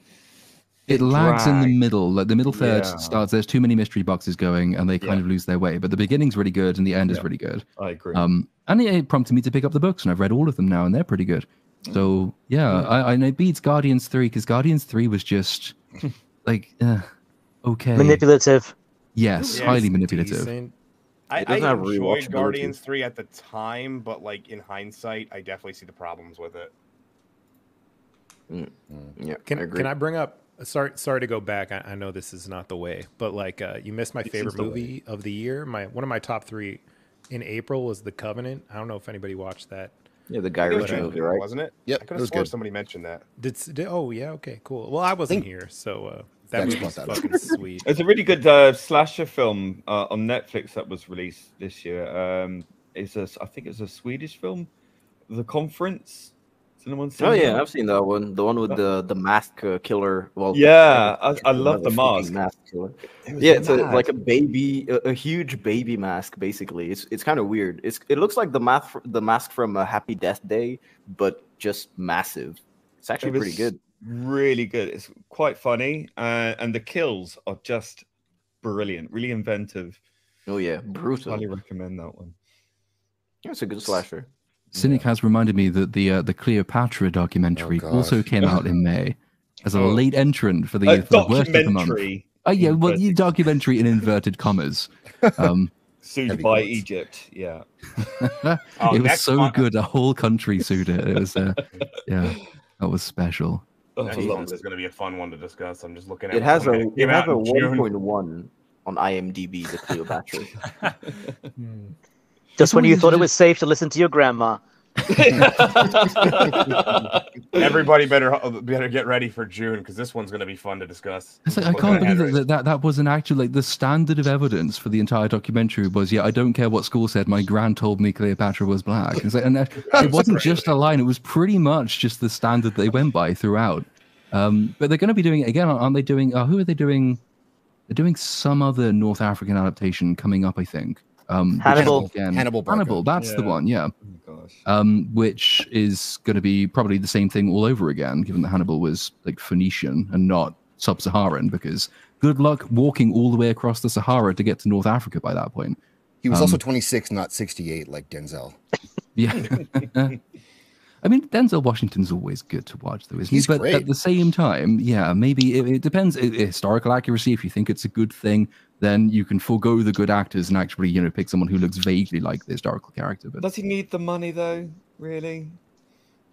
It lags in the dragged. middle. Like the middle third Yeah. starts. There's too many mystery boxes going, and they kind of lose their way. But the beginning's really good, and the end is really good. I agree. And it prompted me to pick up the books, and I've read all of them now, and they're pretty good. So yeah, I know it beats Guardians 3 because Guardians 3 was just like okay, Manipulative. Yes, Yeah, highly it's manipulative. Decent. I doesn't have enjoyed rewatchability. Guardians 3 at the time, but like in hindsight, I definitely see the problems with it. Yeah, Can I agree. I bring up? Sorry to go back. I know this is not the way, but like you missed my This favorite is the movie of the year. One of my top 3 in April was The Covenant. I don't know if anybody watched that. Yeah, the Guy It was Ritchie good, movie, right? wasn't it? Yep, I it could have was sworn good. somebody mentioned that. Oh yeah, okay, cool. Well, I wasn't here, so that Vex movie's brought that up. fucking sweet. There's a really good slasher film on Netflix that was released this year. I think it's a Swedish film, The Conference. Has anyone seen Oh that? yeah, I've seen that one. The one with the mask killer. Well, Yeah, I love the freaking mask. killer. It was Yeah, it's mad. like a baby, a huge baby mask. Basically, it's kind of weird. It looks like the mask from a Happy Death Day, but just massive. It's actually It was pretty good. Really good. It's quite funny, and the kills are just brilliant. Really inventive. Oh yeah, brutal. Highly recommend that one. Yeah, it's a good slasher. Cynic has reminded me that the Cleopatra documentary also came out in May as a late entrant for the worst of the month. Documentary. Oh yeah, well, the documentary in inverted commas. Sued by Egypt. Yeah. It was next so month- good. A whole country sued it. It was, yeah, that was special. Next month is going to be a fun one to discuss. I'm just looking at It has a it came out in June. 1.1 on IMDb. The Cleopatra. Just when you thought it was safe to listen to your grandma. Everybody better get ready for June because this one's going to be fun to discuss. It's like, I can't believe that was an actual, like, the standard of evidence for the entire documentary was, yeah, I don't care what school said, my gran told me Cleopatra was black. It's like, and it wasn't just a line, it was pretty much just the standard they went by throughout. But they're going to be doing it again, aren't they doing, who are they doing? They're doing some other North African adaptation coming up, I think. Hannibal. Hannibal Barca. Hannibal, that's the one, yeah. Oh, gosh. Which is going to be probably the same thing all over again, given that Hannibal was like Phoenician and not sub-Saharan, because good luck walking all the way across the Sahara to get to North Africa by that point. He was also 26, not 68, like Denzel. Yeah. I mean, Denzel Washington's always good to watch, though, isn't he? He's But great. at the same time, yeah, maybe it depends. Historical accuracy, if you think it's a good thing, then you can forego the good actors and actually, pick someone who looks vaguely like the historical character. But Does he need the money though? Really?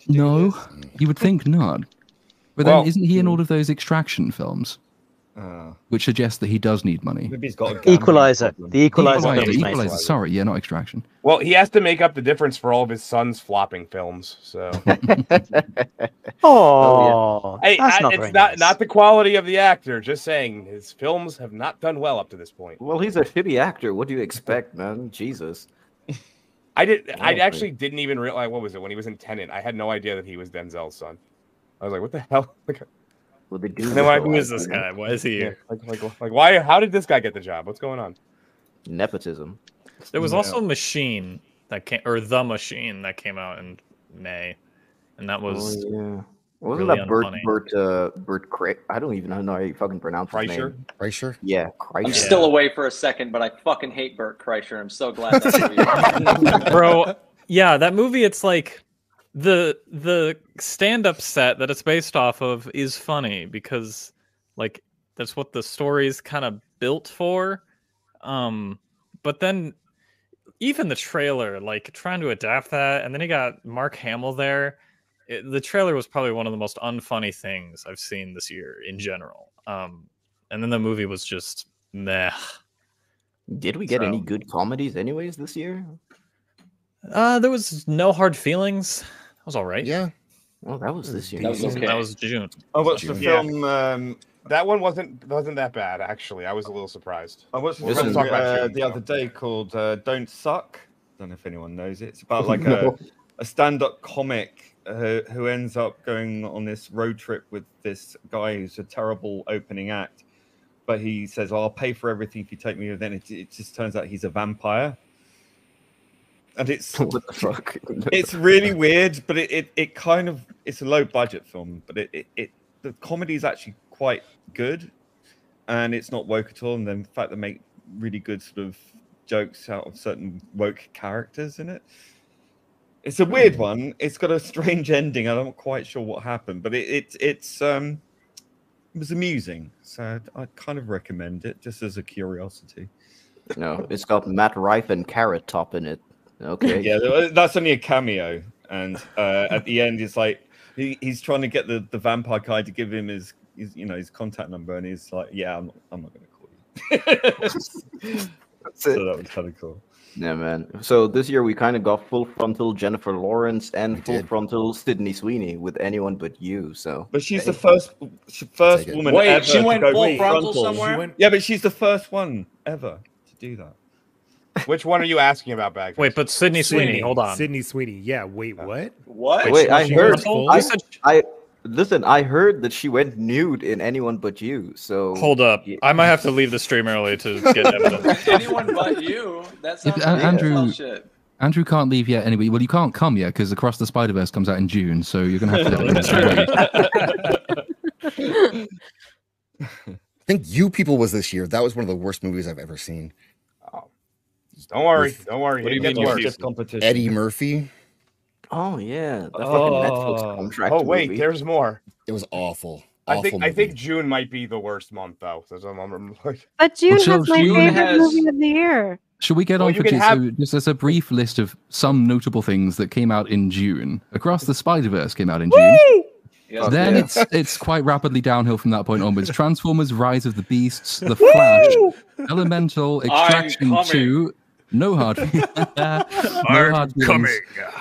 To do no, this? you would think not. But Well- then isn't he in all of those Extraction films? Which suggests that he does need money. Maybe he's got a gambling Equalizer. problem. The Equalizer. Equalizer. Sorry, yeah, not Extraction. Well, he has to make up the difference for all of his son's flopping films. So Oh, hey, that's not it's very not nice. not the quality of the actor. Just saying, his films have not done well up to this point. Well, he's a shitty actor. What do you expect, man? Jesus. I actually didn't even realize what was it when he was in Tenet. I had no idea that he was Denzel's son. I was like, what the hell? Well, they do. And then when I- Who is this guy? Why is he here? Like why? How did this guy get the job? What's going on? Nepotism. There was also Machine, that came, or The Machine that came out in May, and that was Wasn't really that unfunny. Bert Craig? I don't even know how you fucking pronounce his name. Kreischer? Yeah, Kreischer. I'm still away for a second, but I fucking hate Bert Kreischer. I'm so glad that's Bro, yeah, that movie, it's like the stand-up set that it's based off of is funny because like that's what the story's kind of built for. But then even the trailer, like trying to adapt that, and then you got Mark Hamill there. The trailer was probably one of the most unfunny things I've seen this year in general. And then the movie was just meh. Did we get any good comedies anyways this year? There was No Hard Feelings. That was all right. Yeah. Well, that was this year. That was June. I watched the film. That one wasn't that bad actually. I was a little surprised. I watched We're gonna the talk about June, the other day called "Don't Suck." Don't know if anyone knows it. It's about like a stand-up comic who ends up going on this road trip with this guy who's a terrible opening act, but he says, "I'll pay for everything if you take me." Then it just turns out he's a vampire, and it's what the fuck? It's really weird, but it kind of, it's a low budget film, but the comedy is actually quite good, and it's not woke at all. And then the fact they make really good sort of jokes out of certain woke characters in it. It's a weird one. It's got a strange ending. I'm not quite sure what happened, but it was amusing. So I kind of recommend it just as a curiosity. No, it's got Matt Rife and Carrot Top in it. Okay. Yeah, that's only a cameo, and at the end, it's like he's trying to get the vampire guy to give him his contact number, and he's like, "Yeah, I'm not going to call you." So that was kind of cool. Yeah, man. So this year we kind of got full frontal Jennifer Lawrence and full frontal Sydney Sweeney with Anyone But You. So, but she's the first woman ever she went to go full frontal somewhere. Yeah, but she's the first one ever to do that. Which one are you asking about, Bag? Wait, but Sydney Sweeney, hold on. Sydney Sweeney. Yeah, wait, what? What? Wait, I heard. Listen, I heard that she went nude in Anyone But You. So hold up, I might have to leave the stream early to get evidence. Anyone But You. That sounds like Andrew can't leave yet anyway. Well, you can't come yet because Across the Spider-Verse comes out in June, so you're gonna have to. I think You People was this year. That was one of the worst movies I've ever seen. Oh, don't worry. What do you mean competition? Eddie Murphy. Oh yeah, that fucking Netflix contract. Oh wait, movie. there's more. It was awful. I think June might be the worst month though. But June has my June favorite movie of the year. Should we get on for so just as a brief list of some notable things that came out in June? Across the Spider-Verse came out in June. Yes, then it's quite rapidly downhill from that point onwards. Transformers: Rise of the Beasts, The Flash, Elemental, Extraction 2, No Hard Feelings,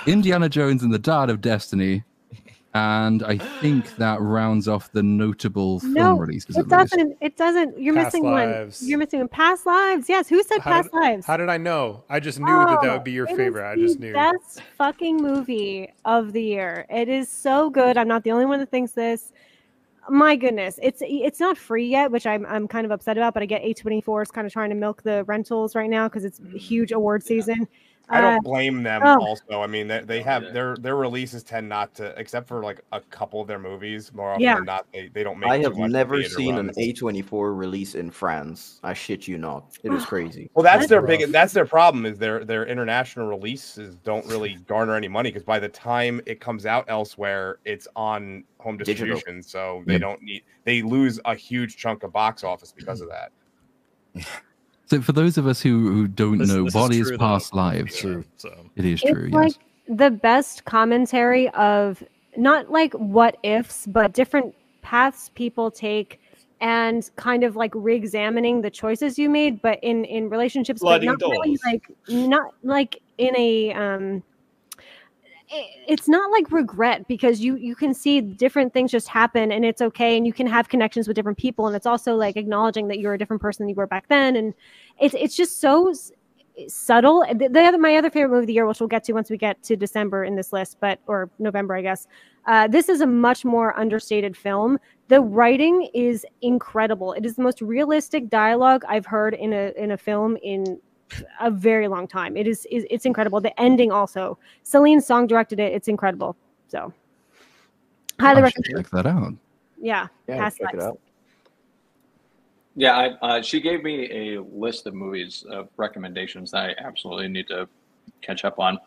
Indiana Jones and the Dial of Destiny, and I think that rounds off the notable film releases. It doesn't. It doesn't. You're Past missing Lives. one. You're missing one. Past Lives. Yes. Who said Past Lives? How did I know? I just knew that would be your favorite. I just knew. Best fucking movie of the year. It is so good. I'm not the only one that thinks this. My goodness, it's not free yet, which I'm kind of upset about. But I get A24 is kind of trying to milk the rentals right now because it's a huge award season. I don't blame them. Also, I mean, they have their releases tend not to, except for like a couple of their movies. More often than not, they don't make. I have never seen an A24 release in France. I shit you not. It is crazy. Well, that's their big. That's their problem. Is their international releases don't really garner any money because by the time it comes out elsewhere, it's on home distribution. So they don't need. They lose a huge chunk of box office because of that. So for those of us who don't know, what is Past Lives? So. It is true, It's yes. like the best commentary of not like what ifs, but different paths people take and kind of like re-examining the choices you made, but in relationships, but not really not like in a it's not like regret because you can see different things just happen and it's okay, and you can have connections with different people, and it's also like acknowledging that you're a different person than you were back then, and it's just so subtle. My other favorite movie of the year, which we'll get to once we get to December in this list, or November, I guess. This is a much more understated film. The writing is incredible. It is the most realistic dialogue I've heard in a film in a very long time. It's incredible. The ending also. Celine Song directed it. It's incredible. So highly I should recommend. check that out. Yeah, Past check it Lives. out. Yeah, she gave me a list of movies of recommendations that I absolutely need to catch up on.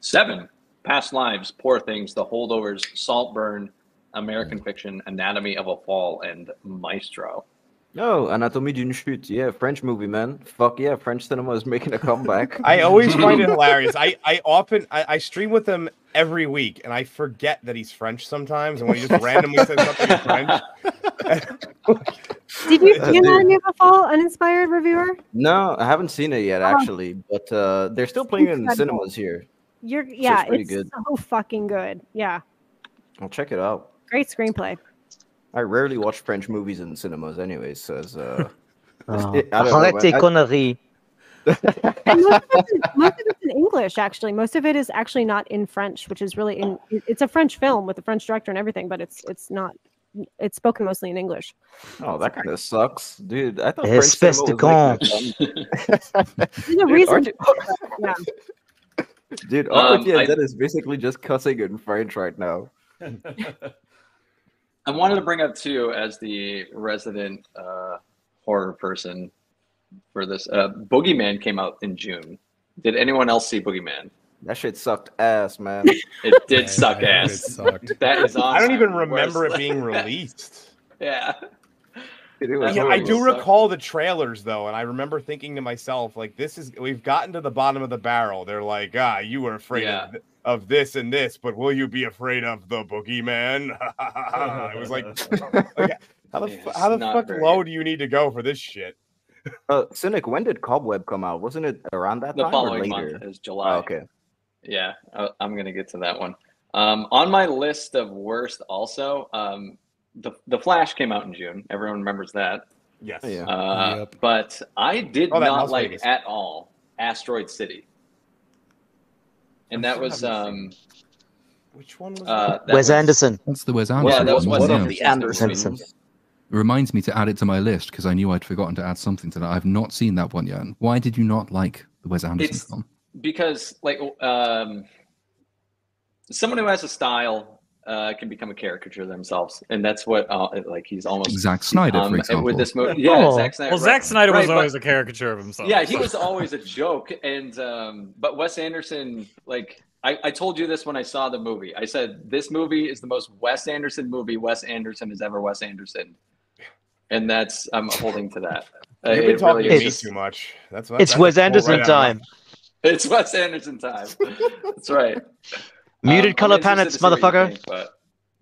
7, Past Lives, Poor Things, The Holdovers, Saltburn, American Fiction, Anatomy of a Fall, and Maestro. Oh, Anatomie d'une chute. Yeah, French movie, man. Fuck yeah, French cinema is making a comeback. I always find it hilarious. I stream with him every week, and I forget that he's French sometimes. And when he just randomly says something in French, Did you see Anatomy of a Fall, uninspired reviewer? No, I haven't seen it yet, actually, but they're still playing it in incredible. cinemas here. Yeah, pretty it's good. so fucking good. Yeah, I'll check it out. great screenplay. I rarely watch French movies in cinemas, anyways. So Arrêtez conneries. And most of it's in English, actually. Most of it is actually not in French, which is really it's a French film with a French director and everything, but it's spoken mostly in English. Oh, that kind of sucks, dude. I thought Espèce de con. There's a reason. Yeah. Dude, that is basically just cussing in French right now. I wanted to bring up too, as the resident horror person for this, Boogeyman came out in June. Did anyone else see Boogeyman? That shit sucked ass, man. It did suck ass. It sucked. That is on. I don't even my remember worst it being list. released. Yeah. Yeah, I do recall the trailers though, and I remember thinking to myself, like, we've gotten to the bottom of the barrel. They're like, you were afraid of this and this, but will you be afraid of the Boogeyman? It was like how the fuck low do you need to go for this shit? Cynic, when did Cobweb come out? Wasn't it around that The time following or later? month is July. Oh, okay. Yeah, I'm gonna get to that one. On my list of worst, also, the Flash came out in June. Everyone remembers that. Yes. Yep. But I did not Las like Vegas. at all Asteroid City, and that was which one was that? Wes Anderson. That's the Wes Anderson. Yeah, that was one, Wes yeah. Anderson. It reminds me to add it to my list because I knew I'd forgotten to add something to that. I've not seen that one yet. Why did you not like the Wes Anderson film? Because someone who has a style can become a caricature themselves, and that's what he's almost Zack Snyder, for example. with this movie. Yeah, Zack Snyder. Well, Zack Snyder was but- always a caricature of himself. Yeah, he was always a joke, and but Wes Anderson, I told you this when I saw the movie. I said this movie is the most Wes Anderson movie Wes Anderson has ever Wes Anderson, and I'm holding to that. You've been talking to me too much. It's Wes Anderson time. It's Wes Anderson time. That's right. Muted color I'm interested palettes, to see what you motherfucker. think, but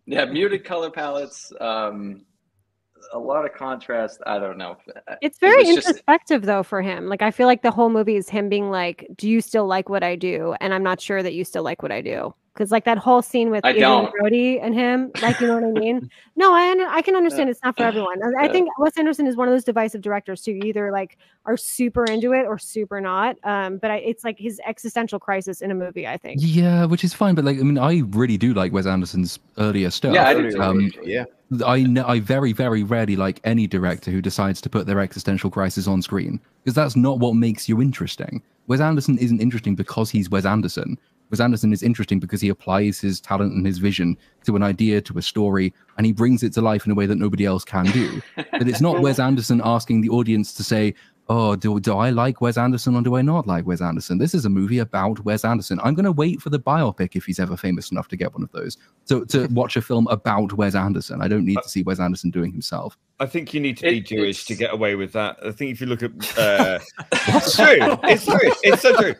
yeah, muted color palettes. A lot of contrast. I don't know. It's very It was just- introspective though for him. Like I feel like the whole movie is him being like, "Do you still like what I do?" And I'm not sure that you still like what I do. Because like that whole scene with I Adrian don't. Brody and him, like you know what I mean? No, I can understand it's not for everyone. I think Wes Anderson is one of those divisive directors too. You either like are super into it or super not. But it's like his existential crisis in a movie. I think. Yeah, which is fine, but I really do like Wes Anderson's earlier stuff. Yeah, I do too. Yeah. I very, very rarely like any director who decides to put their existential crisis on screen because that's not what makes you interesting. Wes Anderson isn't interesting because he's Wes Anderson. Wes Anderson is interesting because he applies his talent and his vision to an idea, to a story, and he brings it to life in a way that nobody else can do. But it's not Wes Anderson asking the audience to say, oh, do I like Wes Anderson or do I not like Wes Anderson? This is a movie about Wes Anderson. I'm going to wait for the biopic if he's ever famous enough to get one of those. To watch a film about Wes Anderson. I don't need to see Wes Anderson doing himself. I think you need to be Jewish to get away with that. I think if you look at, it's true. It's true. It's so true.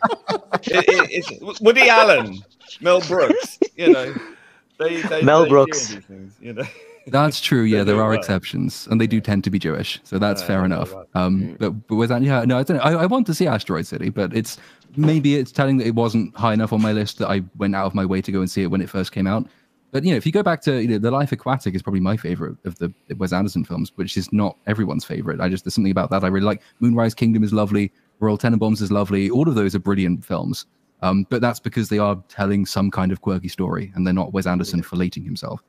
It's Woody Allen, Mel Brooks. They Mel do Brooks. these things, That's true. Yeah, there do are well. exceptions, and they do tend to be Jewish, so that's fair enough. But was that? Yeah, no, I don't know. I want to see Asteroid City, but maybe it's telling that it wasn't high enough on my list that I went out of my way to go and see it when it first came out. But if you go back to The Life Aquatic is probably my favorite of the Wes Anderson films, which is not everyone's favorite. There's something about that I really like. Moonrise Kingdom is lovely. Royal Tenenbaums is lovely. All of those are brilliant films. But that's because they are telling some kind of quirky story, and they're not Wes Anderson filleting himself.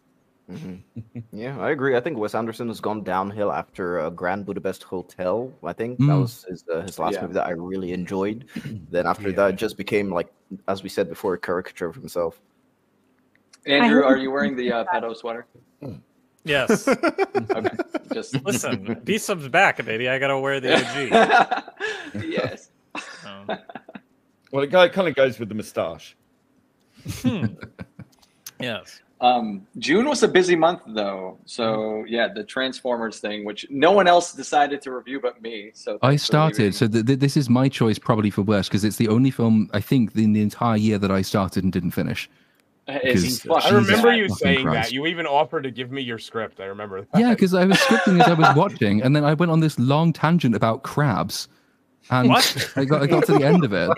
Yeah, I agree. I think Wes Anderson has gone downhill after Grand Budapest Hotel. I think that was his last movie that I really enjoyed. Then after that, it just became, like, as we said before, a caricature of himself. Andrew, are you wearing the pedo sweater? Yes. Okay. Just listen. BSUP's back, baby. I gotta wear the OG. Yes. Well, it kind of goes with the moustache. Yes. June was a busy month, though. So yeah, the Transformers thing, which no one else decided to review but me. So I started. So this is my choice, probably for worse, because it's the only film I think in the entire year that I started and didn't finish. I remember you saying that. You even offered to give me your script. I remember that. Yeah, because I was scripting as I was watching, and then I went on this long tangent about crabs. And what? I got to the end of it.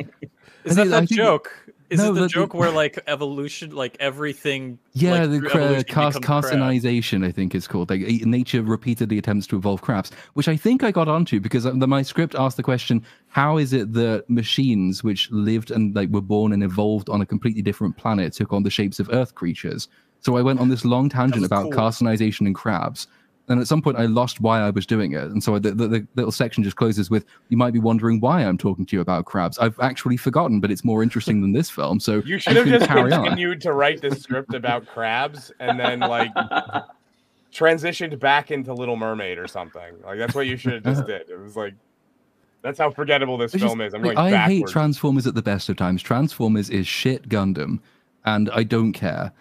Is that the joke? Is it the joke where, like, evolution, like everything? Yeah, like, the carcinization, I think it's called. Like, nature repeatedly attempts to evolve crabs, which I think I got onto because my script asked the question: how is it that machines which lived and like were born and evolved on a completely different planet took on the shapes of Earth creatures? So I went on this long tangent about carcinization and crabs. And at some point, I lost why I was doing it. And so the little section just closes with, you might be wondering why I'm talking to you about crabs. I've actually forgotten, but it's more interesting than this film. So you should have just continued to write this script about crabs and then, like, transitioned back into Little Mermaid or something. Like, that's what you should have just did. It was like, that's how forgettable this film is. I'm going backwards. I hate Transformers at the best of times. Transformers is shit Gundam, and I don't care.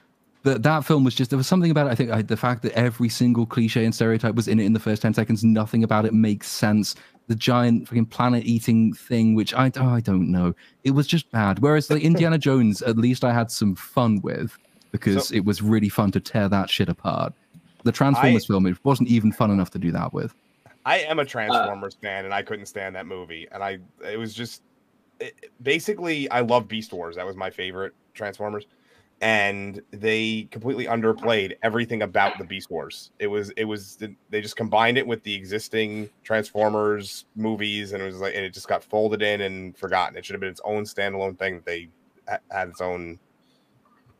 But that film was just, there was something about it. I think the fact that every single cliche and stereotype was in it in the first 10 seconds, nothing about it makes sense. The giant fucking planet-eating thing, which I don't know. It was just bad. Whereas like Indiana Jones, at least I had some fun with, because it was really fun to tear that shit apart. The Transformers film, it wasn't even fun enough to do that with. I am a Transformers fan, and I couldn't stand that movie. And it was just, basically, I love Beast Wars. That was my favorite Transformers. And they completely underplayed everything about the Beast Wars. They just combined it with the existing Transformers movies, and it just got folded in and forgotten. It should have been its own standalone thing. They had its own,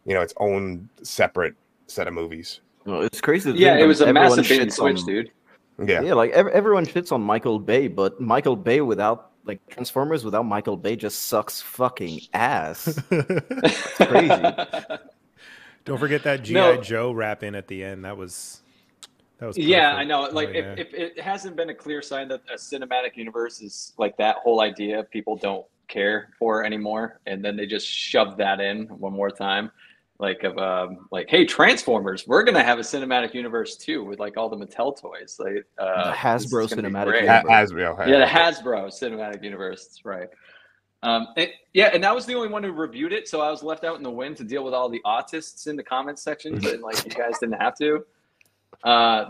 its own separate set of movies. Well, it's crazy. Yeah, it was a massive bait and switch, dude. Yeah, like everyone shits on Michael Bay, but Michael Bay without, like, Transformers without Michael Bay just sucks fucking ass. It's crazy. Don't forget that G.I. Joe rap in at the end. That was yeah, I know. Like, if it hasn't been a clear sign that a cinematic universe is like that whole idea people don't care for anymore, and then they just shove that in one more time. Like, hey, Transformers, we're gonna have a cinematic universe too, with like all the Mattel toys, like the Hasbro cinematic universe. Hasbro, yeah, the Hasbro cinematic universe. That's right. And that was the only one who reviewed it, so I was left out in the wind to deal with all the autists in the comments sections, and like you guys didn't have to.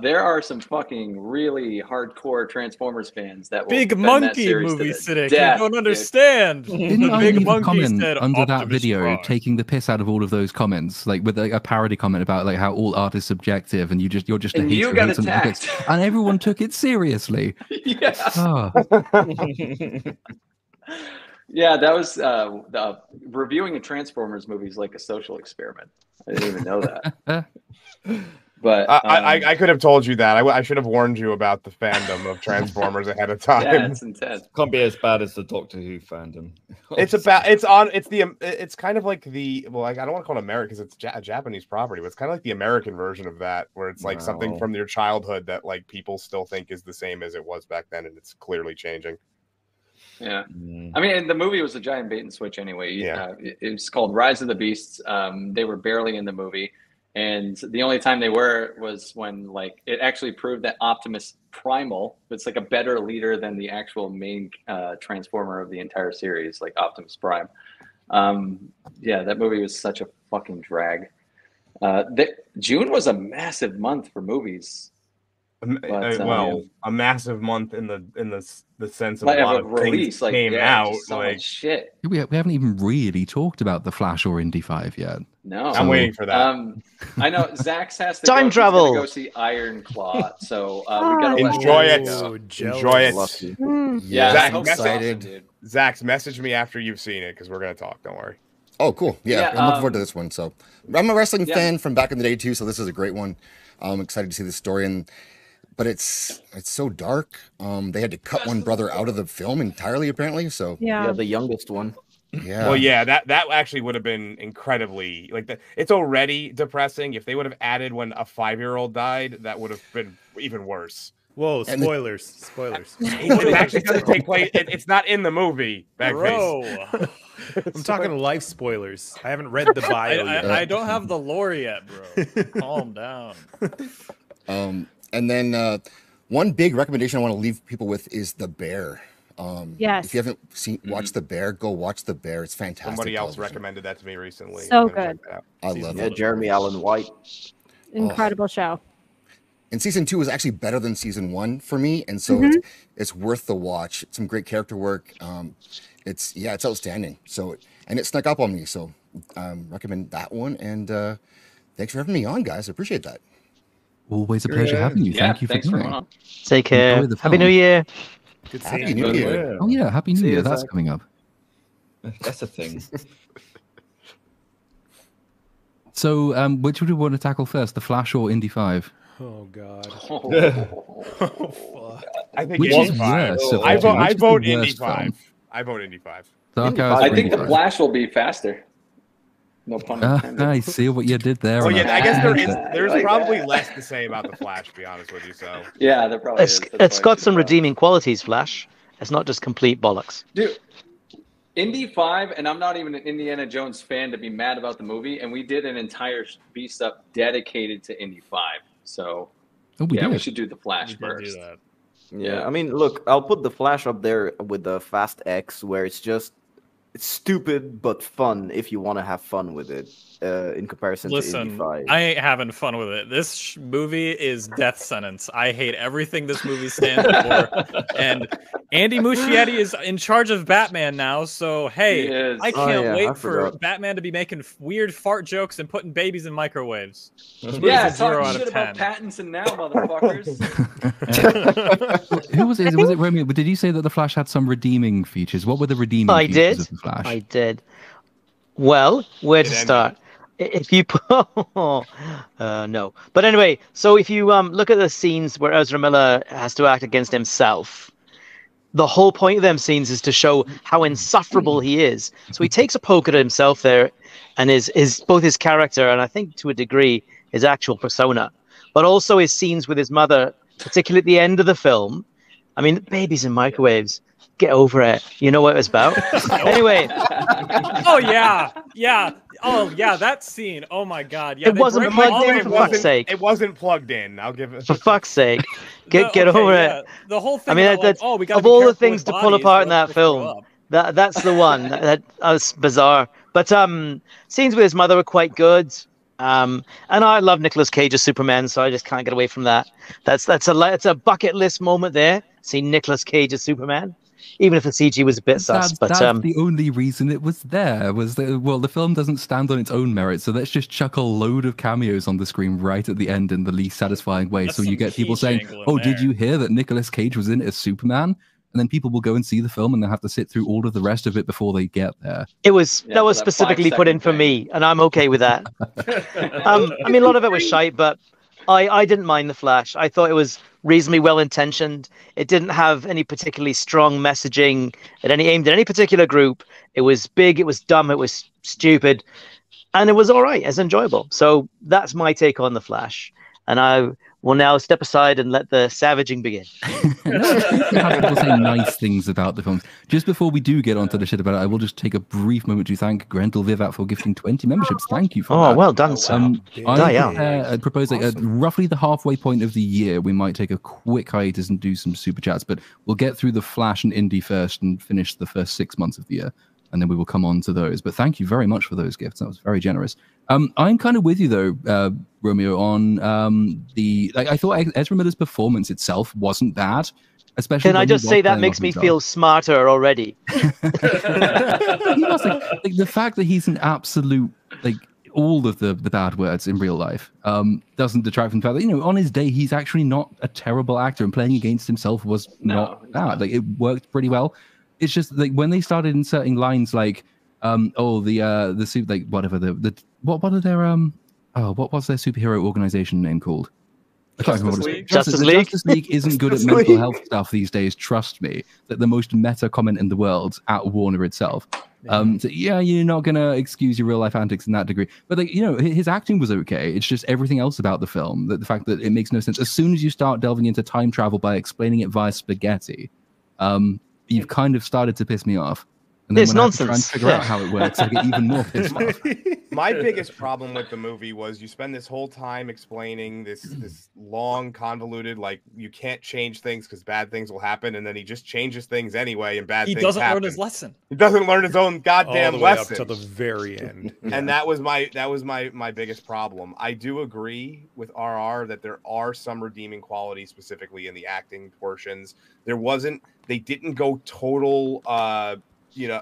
There are some fucking really hardcore Transformers fans that will Big Monkey movie cynic. You don't understand. Didn't I leave a comment under that video taking the piss out of all of those comments, like with a parody comment about like how all art is subjective and you're just a hater you got attacked, and everyone took it seriously. Yeah. Yeah, that was reviewing a Transformers movie is like a social experiment. I didn't even know that. But I could have told you that. I should have warned you about the fandom of Transformers ahead of time. Yeah, it's intense. Can't be as bad as the Doctor Who fandom. It's kind of like I don't want to call it American because it's a Japanese property, but it's kind of like the American version of that, where it's like something from your childhood that like people still think is the same as it was back then, and it's clearly changing. Yeah, I mean, the movie was a giant bait and switch anyway. Yeah, it's called Rise of the Beasts. They were barely in the movie. And the only time they were was when like it actually proved that Optimus Primal, it's like a better leader than the actual main Transformer of the entire series, like Optimus Prime. Yeah, that movie was such a fucking drag. June was a massive month for movies. But, a massive month in the sense of a lot of release things came out. So much shit. We haven't even really talked about The Flash or Indy 5 yet. No, I'm waiting for that. I know Zach's has to time travel. He's gonna go see Iron Claw, so we gotta enjoy it. Enjoy it. Yeah, Zach, I'm excited, dude. Zach, message me after you've seen it because we're gonna talk. Don't worry. Oh, cool. Yeah, Yeah, I'm looking forward to this one. So I'm a wrestling yeah. fan from back in the day too, so this is a great one. I'm excited to see this story, but it's so dark. They had to cut one brother out of the film entirely, apparently. So Yeah, the youngest one. yeah. Well, yeah, that actually would have been incredibly it's already depressing. If they would have added when a 5-year-old died, that would have been even worse. Whoa, spoilers. Spoilers. It actually doesn't take place. It's not in the movie. Bro. I'm talking life spoilers. I haven't read the bio yet. I don't have the lore yet, bro. Calm down. And then one big recommendation I want to leave people with is The Bear. Yes. If you haven't watched The Bear, go watch The Bear. It's fantastic. Somebody else television. recommended that to me recently. So good. I love Yeah, it. Jeremy Allen White. Incredible show. And season 2 was actually better than season 1 for me, and so it's worth the watch. Some great character work. It's outstanding. So and it snuck up on me. So recommend that one. And thanks for having me on, guys. I appreciate that. Always a pleasure having you. Thank you for coming. Take care. Enjoy the Happy film. New Year. Good Happy seeing New you. Year. Oh yeah, Happy New See Year. you, That's Zach. coming up. That's a thing. So, which would we want to tackle first, The Flash or Indy 5? Oh God. I think Which Indy is 5. worse of I the two? vote. Which I is the vote Indy worst 5. film? I vote Indy 5. Dark Hours I or think Indy the 5? Flash will be faster. No pun intended. I see what you did there. Well, and yeah, I guess there's Like probably that. less to say about the Flash, to be honest with you. So Yeah, there probably is. That's It's why I got should some know. redeeming qualities, Flash. It's not just complete bollocks. Dude, Indy 5, and I'm not even an Indiana Jones fan to be mad about the movie, and we did an entire BSUP dedicated to Indy 5. So, Oh, we yeah, we did. should do the Flash We did first. do that. Yeah, I mean, look, I'll put the Flash up there with the Fast X, where it's stupid but fun if you want to have fun with it. In comparison to Indy Listen, 5. I ain't having fun with it. This movie is death sentence. I hate everything this movie stands for. And Andy Muschietti is in charge of Batman now. So, He hey, is. I can't I wait for forgot. Batman to be making weird fart jokes and putting babies in microwaves. This Yeah, movie's a 0 talking out shit of about 10. Pattinson now, motherfuckers. Who was it? Was it Romeo? But did you say that The Flash had some redeeming features? What were the redeeming I features did. of The Flash? I did. Well, where to It ended. start? If you no, but anyway, so if you look at the scenes where Ezra Miller has to act against himself, the whole point of them scenes is to show how insufferable he is. So he takes a poke at himself there, and his both his character and I think to a degree his actual persona, but also his scenes with his mother, particularly at the end of the film. I mean, babies in microwaves. Get over it. You know what it was about. Anyway. Oh, yeah. Yeah. Oh, yeah. That scene. Oh, my God. Yeah, It they wasn't break plugged all in, the for way- fuck's sake. it wasn't plugged in. I'll give it. For fuck's sake. Get Okay, over yeah. it. The whole thing. I mean, about, that's like, oh, we gotta of be all the careful things with to pull bodies, apart in or else that they'll throw film. up. That's the one. That was bizarre. But scenes with his mother were quite good. And I love Nicolas Cage as Superman, so I just can't get away from that. It's a bucket list moment there. See Nicolas Cage as Superman, even if the CG was a bit sus. But That's the only reason it was there. Was that, well, the film doesn't stand on its own merit, so let's just chuck a load of cameos on the screen right at the end in the least satisfying way. That's So you some get people key saying, jangle in "Oh, did there." you hear that Nicolas Cage was in it as Superman?" And then people will go and see the film, and they'll have to sit through all of the rest of it before they get there. it was Yeah, that was for that specifically put in 5-second for thing. me, and I'm okay with that. I mean, a lot of it was shite, but I didn't mind The Flash. I thought it was reasonably well intentioned. It didn't have any particularly strong messaging aimed at any particular group. It was big, it was dumb, it was stupid, and it was all right. It's enjoyable. So that's my take on The Flash, and I will now step aside and let the savaging begin. Have people say nice things about the films. Just before we do get onto the shit about it, I will just take a brief moment to thank Grendel Vivat for gifting 20 memberships. Thank you for that. Oh, well done, sir. I propose at roughly the halfway point of the year, we might take a quick hiatus and do some super chats, but we'll get through the Flash and Indie first and finish the first 6 months of the year, and then we will come on to those. But thank you very much for those gifts. That was very generous. I'm kind of with you though, Romeo, on I thought Ezra Miller's performance itself wasn't bad. Especially Can I when he just was say that playing makes off me himself. feel smarter already? He was like the fact that he's an absolute all of the bad words in real life doesn't detract from the fact that, on his day he's actually not a terrible actor, and playing against himself was not bad. It worked pretty well. It's just like when they started inserting lines like, The super, like whatever what are their what was their superhero organization name called? I can't remember what it's called. Justice League. Justice League isn't good at mental health stuff these days. Trust me. That the most meta comment in the world at Warner itself. So you're not gonna excuse your real life antics in that degree, but like his acting was okay. It's just everything else about the film, that the fact that it makes no sense. As soon as you start delving into time travel by explaining it via spaghetti, you've kind of started to piss me off. And then It's when nonsense. I have to try and figure out how it works, I get even more pissed off. My biggest problem with the movie was you spend this whole time explaining this long, convoluted, like you can't change things because bad things will happen, and then he just changes things anyway, and bad things happen. He doesn't learn his lesson. He doesn't learn his own goddamn all the way lesson up to the very end. And that was my biggest problem. I do agree with RR that there are some redeeming qualities, specifically in the acting portions. They didn't go total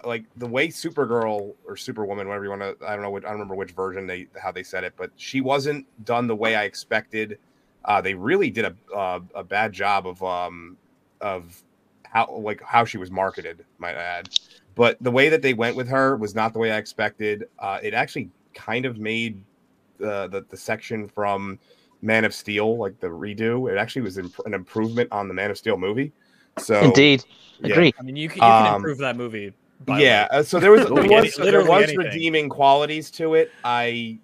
like the way Supergirl or Superwoman, whatever you want to, I don't remember which version how they said it, but she wasn't done the way I expected. They really did a bad job of how she was marketed, might I add. But the way that they went with her was not the way I expected. It actually kind of made the section from Man of Steel, like the redo, it actually was an improvement on the Man of Steel movie. So indeed, agree. I mean, you can improve that movie. So there was anything. redeeming qualities to it. It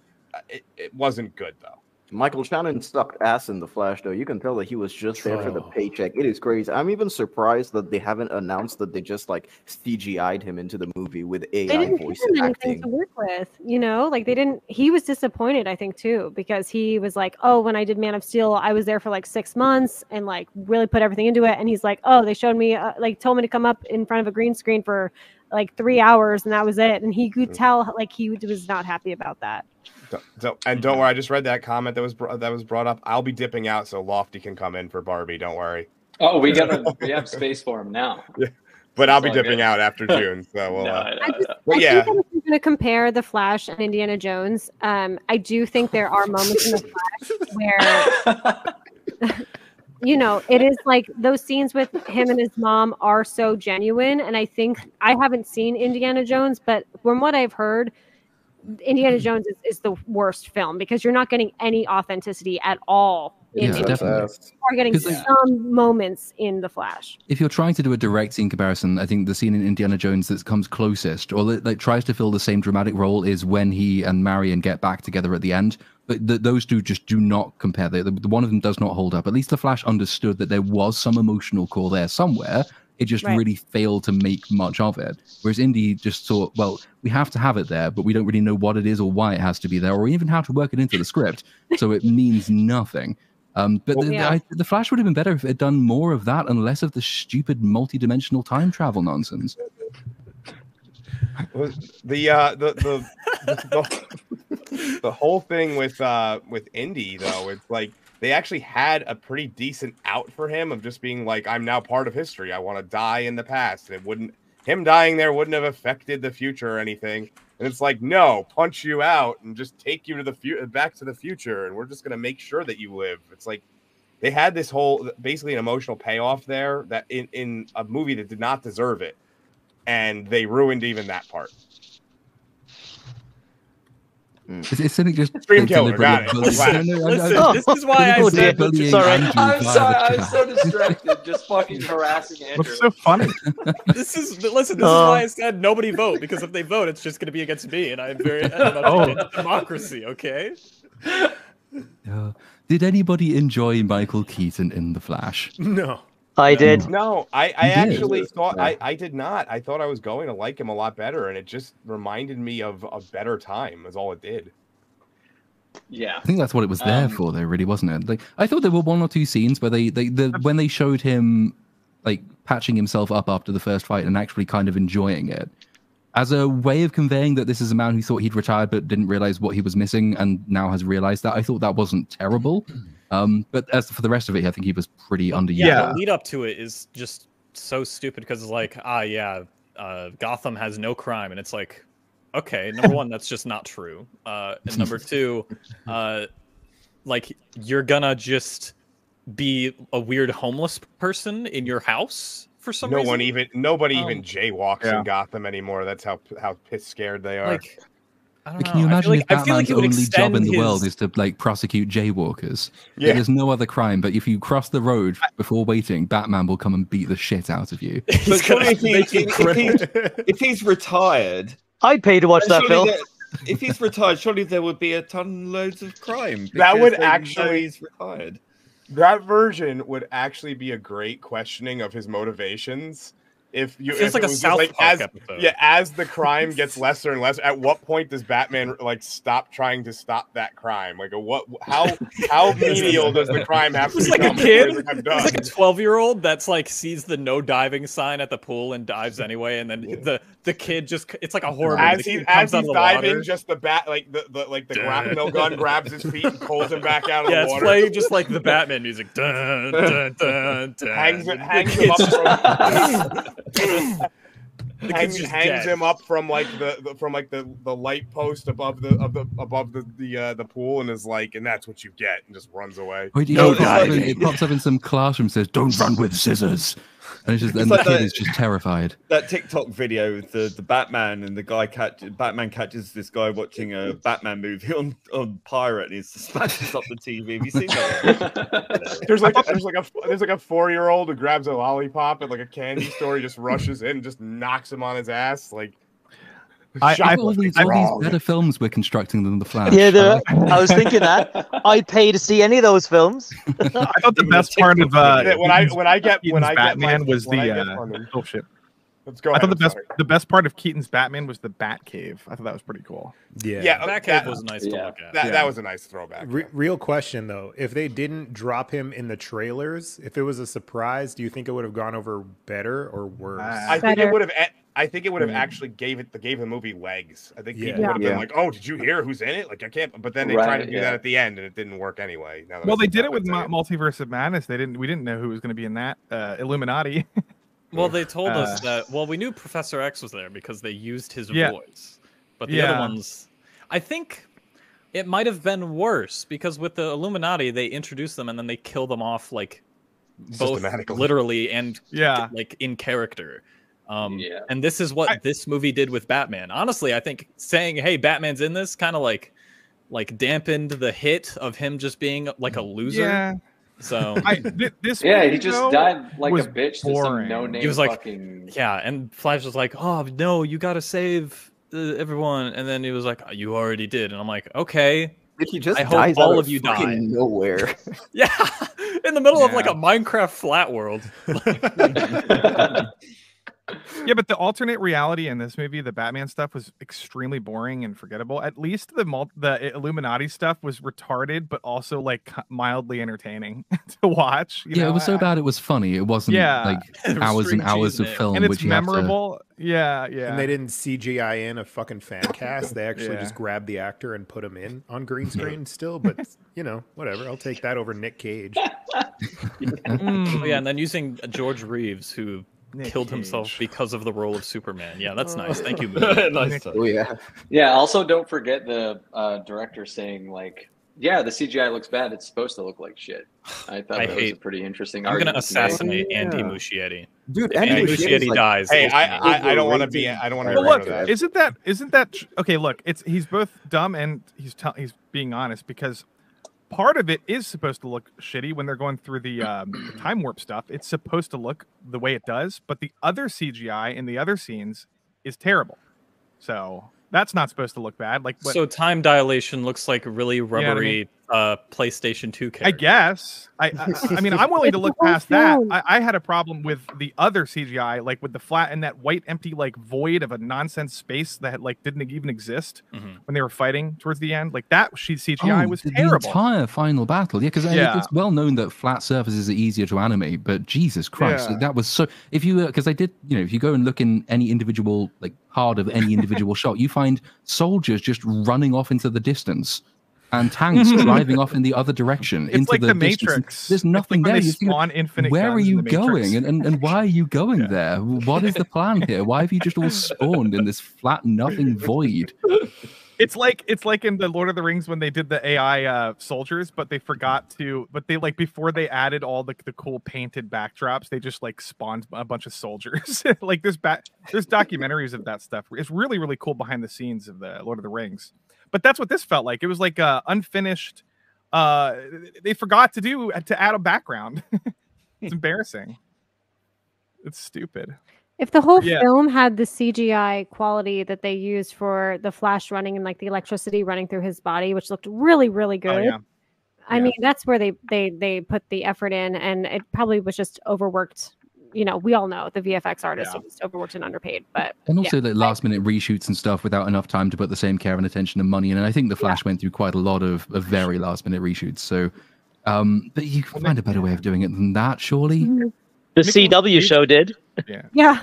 wasn't good though. Michael Shannon sucked ass in The Flash, though. You can tell that he was just there for the paycheck. It is crazy. I'm even surprised that they haven't announced that they just like CGI'd him into the movie with AI voice acting to work with. Like they didn't. He was disappointed, I think, too, because he was like, "Oh, when I did Man of Steel, I was there for like 6 months and like really put everything into it." And he's like, "Oh, they showed me told me to come up in front of a green screen for like 3 hours, and that was it." And he could tell like he was not happy about that. And don't worry, I just read that comment that was brought up. I'll be dipping out so Lofty can come in for Barbie. Don't worry. Oh, we have space for him now. Yeah. But I'll be dipping out after June. So we'll. I think that if you're going to compare The Flash and Indiana Jones, I do think there are moments in The Flash where. It is like those scenes with him and his mom are so genuine. And I think I haven't seen Indiana Jones, but from what I've heard, Indiana Jones is the worst film because you're not getting any authenticity at all. Definitely. You're getting some moments in The Flash. If you're trying to do a direct scene comparison, I think the scene in Indiana Jones that comes closest, or like tries to fill the same dramatic role, is when he and Marion get back together at the end. But those two just do not compare. The one of them does not hold up. At least The Flash understood that there was some emotional core there somewhere. It just really failed to make much of it. Whereas Indy just thought, well, we have to have it there, but we don't really know what it is or why it has to be there, or even how to work it into the script. So it means nothing. But the Flash would have been better if it had done more of that and less of the stupid multi-dimensional time travel nonsense. The whole thing with Indy, though, it's like they actually had a pretty decent out for him of just being like, I'm now part of history. I want to die in the past. And him dying there wouldn't have affected the future or anything. And it's like, no, punch you out and just take you to back to the future. And we're just going to make sure that you live. It's like they had this whole, basically an emotional payoff there that in a movie that did not deserve it. And they ruined even that part. It's something just Stream killer. Got it. This is why I said. Sorry, I'm so distracted, just fucking harassing Andrew. What's so funny? This is why I said nobody vote, because if they vote, it's just going to be against me, and I'm not democracy. Okay. Did anybody enjoy Michael Keaton in The Flash? No. I did. No, I actually thought I did not. I thought I was going to like him a lot better, and it just reminded me of a better time. Is all it did. Yeah, I think that's what it was there for, though. Really, wasn't it? Like, I thought there were one or two scenes where when they showed him like patching himself up after the first fight and actually kind of enjoying it as a way of conveying that this is a man who thought he'd retired but didn't realize what he was missing and now has realized that. I thought that wasn't terrible. But as for the rest of it, I think he was pretty underused. Yeah, the lead up to it is just so stupid because it's like, Gotham has no crime, and it's like, okay, number one, that's just not true. And number two, like you're gonna just be a weird homeless person in your house for some Nobody reason. even jaywalks in Gotham anymore. That's how pissed scared they are. Like, I don't know. Can you imagine if I feel like Batman's it would only job in extend the world his- is to like prosecute jaywalkers? Yeah. There's no other crime, but if you cross the road before waiting, Batman will come and beat the shit out of you. But surely if he's retired, I'd pay to watch then that surely film. if he's retired, surely there would be a ton loads of crime. That would because they know actually- he's retired. That version would actually be a great questioning of his motivations. If you, Feels if like it a was just South like Park as episode. as the crime gets lesser and lesser, at what point does Batman like stop trying to stop that crime? Like, how menial does the crime have to It's like a become? before he's kid. like, I'm It's done. like a 12-year-old that's like sees the no diving sign at the pool and dives anyway, and then the kid just it's like a horror movie. As The he's kid comes out of the diving, water. just the bat like the grapnel gun grabs his feet and pulls him back out of Yeah, the it's water. playing just like the Batman music. Dun, dun, dun, dun. hangs And hangs the him kid's up just- the kid's just hangs dead. him up from like the light post above the pool and is like, and that's what you get, and just runs away. Wait, it pops up in some classroom, says, "Don't run with scissors," and it's just and like the kid that- is just terrified. That TikTok video with the Batman and the guy Batman catches this guy watching a Batman movie on Pirate and he smashes up the TV. Have you seen that? There's like a 4-year-old who grabs a lollipop at like a candy store. He just rushes in and just knocks him on his ass. Like, All these better films we're constructing than The Flash. Yeah, I was thinking that. I'd pay to see any of those films. I thought the best part of when I get Batman was when I the get funding. oh shit. Let's go. I thought ahead, the best part of Keaton's Batman was the Batcave. I thought that was pretty cool. Yeah, Batcave was nice to look at. That was a nice throwback. Real question though, if they didn't drop him in the trailers, if it was a surprise, do you think it would have gone over better or worse? I think it would have. I think it would have actually gave the movie legs. I think people would have been like, "Oh, did you hear who's in it?" Like, I can't. But then they tried to do that at the end, and it didn't work anyway. Now that Well, they did it with Multiverse of Madness. We didn't know who was going to be in that. Illuminati. Well, they told us that. Well, we knew Professor X was there because they used his Yeah. voice. But the other ones, I think it might have been worse because with the Illuminati, they introduce them and then they kill them off like both literally and like in character. And this is what this movie did with Batman. Honestly, I think saying, "Hey, Batman's in this," kind of like dampened the hit of him just being like a loser. Yeah. So this he just died like a bitch to some no-name he was like, fucking... yeah, and Flash was like, "Oh no, you gotta save everyone," and then he was like, "You already did," and I'm like, "Okay." Did he just I dies hope all out of you die fucking nowhere? Yeah, in the middle of like a Minecraft flat world. Yeah, but the alternate reality in this movie, the Batman stuff, was extremely boring and forgettable. At least the Illuminati stuff was retarded, but also like mildly entertaining to watch. You know? It was so bad it was funny. It wasn't like hours and hours of film, and it's which you have to- memorable. Yeah. And they didn't CGI in a fucking fan cast. They actually just grabbed the actor and put him in on green screen still. But, whatever. I'll take that over Nick Cage. Yeah, and then using George Reeves, who killed himself because of the role of Superman. Yeah, that's nice. Thank you. Nice. Oh, yeah. Yeah, also don't forget the director saying, like, yeah, the CGI looks bad. It's supposed to look like shit. I thought that was a pretty interesting I'm argument. going to assassinate Andy Muschietti. Dude, if Andy Muschietti like, dies. Hey, I don't want to be. I don't want to. Well, look, isn't that okay? Look, he's both dumb and he's being honest because part of it is supposed to look shitty when they're going through the time warp stuff. It's supposed to look the way it does, but the other CGI in the other scenes is terrible. So that's not supposed to look bad. Like, so time dilation looks like really rubbery PlayStation 2 character. I guess. I mean, I'm willing to look past that. I had a problem with the other CGI, like with the flat and that white empty like void of a nonsense space that like didn't even exist when they were fighting towards the end. Like that CGI was terrible. The entire final battle, because it's well known that flat surfaces are easier to animate, but Jesus Christ, that was so. If you because I did, if you go and look in any individual like part of any individual shot, you find soldiers just running off into the distance. And tanks driving off in the other direction it's into like the Matrix. Distance. There's nothing like there. You spawn infinite where are guns you in the Matrix. going? And why are you going there? What is the plan here? Why have you just all spawned in this flat nothing void? It's like in the Lord of the Rings when they did the AI soldiers, but they forgot to. But they like before they added all the cool painted backdrops, they just like spawned a bunch of soldiers. Like there's documentaries of that stuff. It's really really cool behind the scenes of the Lord of the Rings. But that's what this felt like. It was like unfinished. They forgot to add a background. It's embarrassing. It's stupid. If the whole film had the CGI quality that they used for the Flash running and like the electricity running through his body, which looked really, really good. I mean, that's where they put the effort in, and it probably was just overworked. You know, we all know the VFX artist was overworked and underpaid, but and also the last minute reshoots and stuff without enough time to put the same care and attention and money in. And I think the Flash went through quite a lot of very last minute reshoots. So, but you can find a better way of doing it than that, surely. The CW show did. Yeah.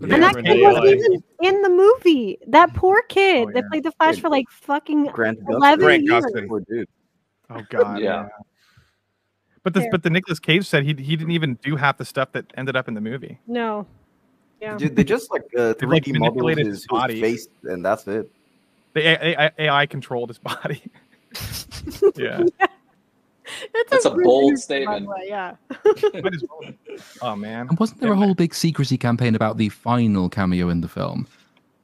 And that kid wasn't even in the movie. That poor kid that played the Flash for like fucking 11 years. Oh God. Yeah. But the Nicolas Cage said he didn't even do half the stuff that ended up in the movie. No. Yeah. They just like 3D modeled his face, and that's it. The AI controlled his body. Yeah. That's a bold statement. Yeah. Oh man! And wasn't there a whole big secrecy campaign about the final cameo in the film?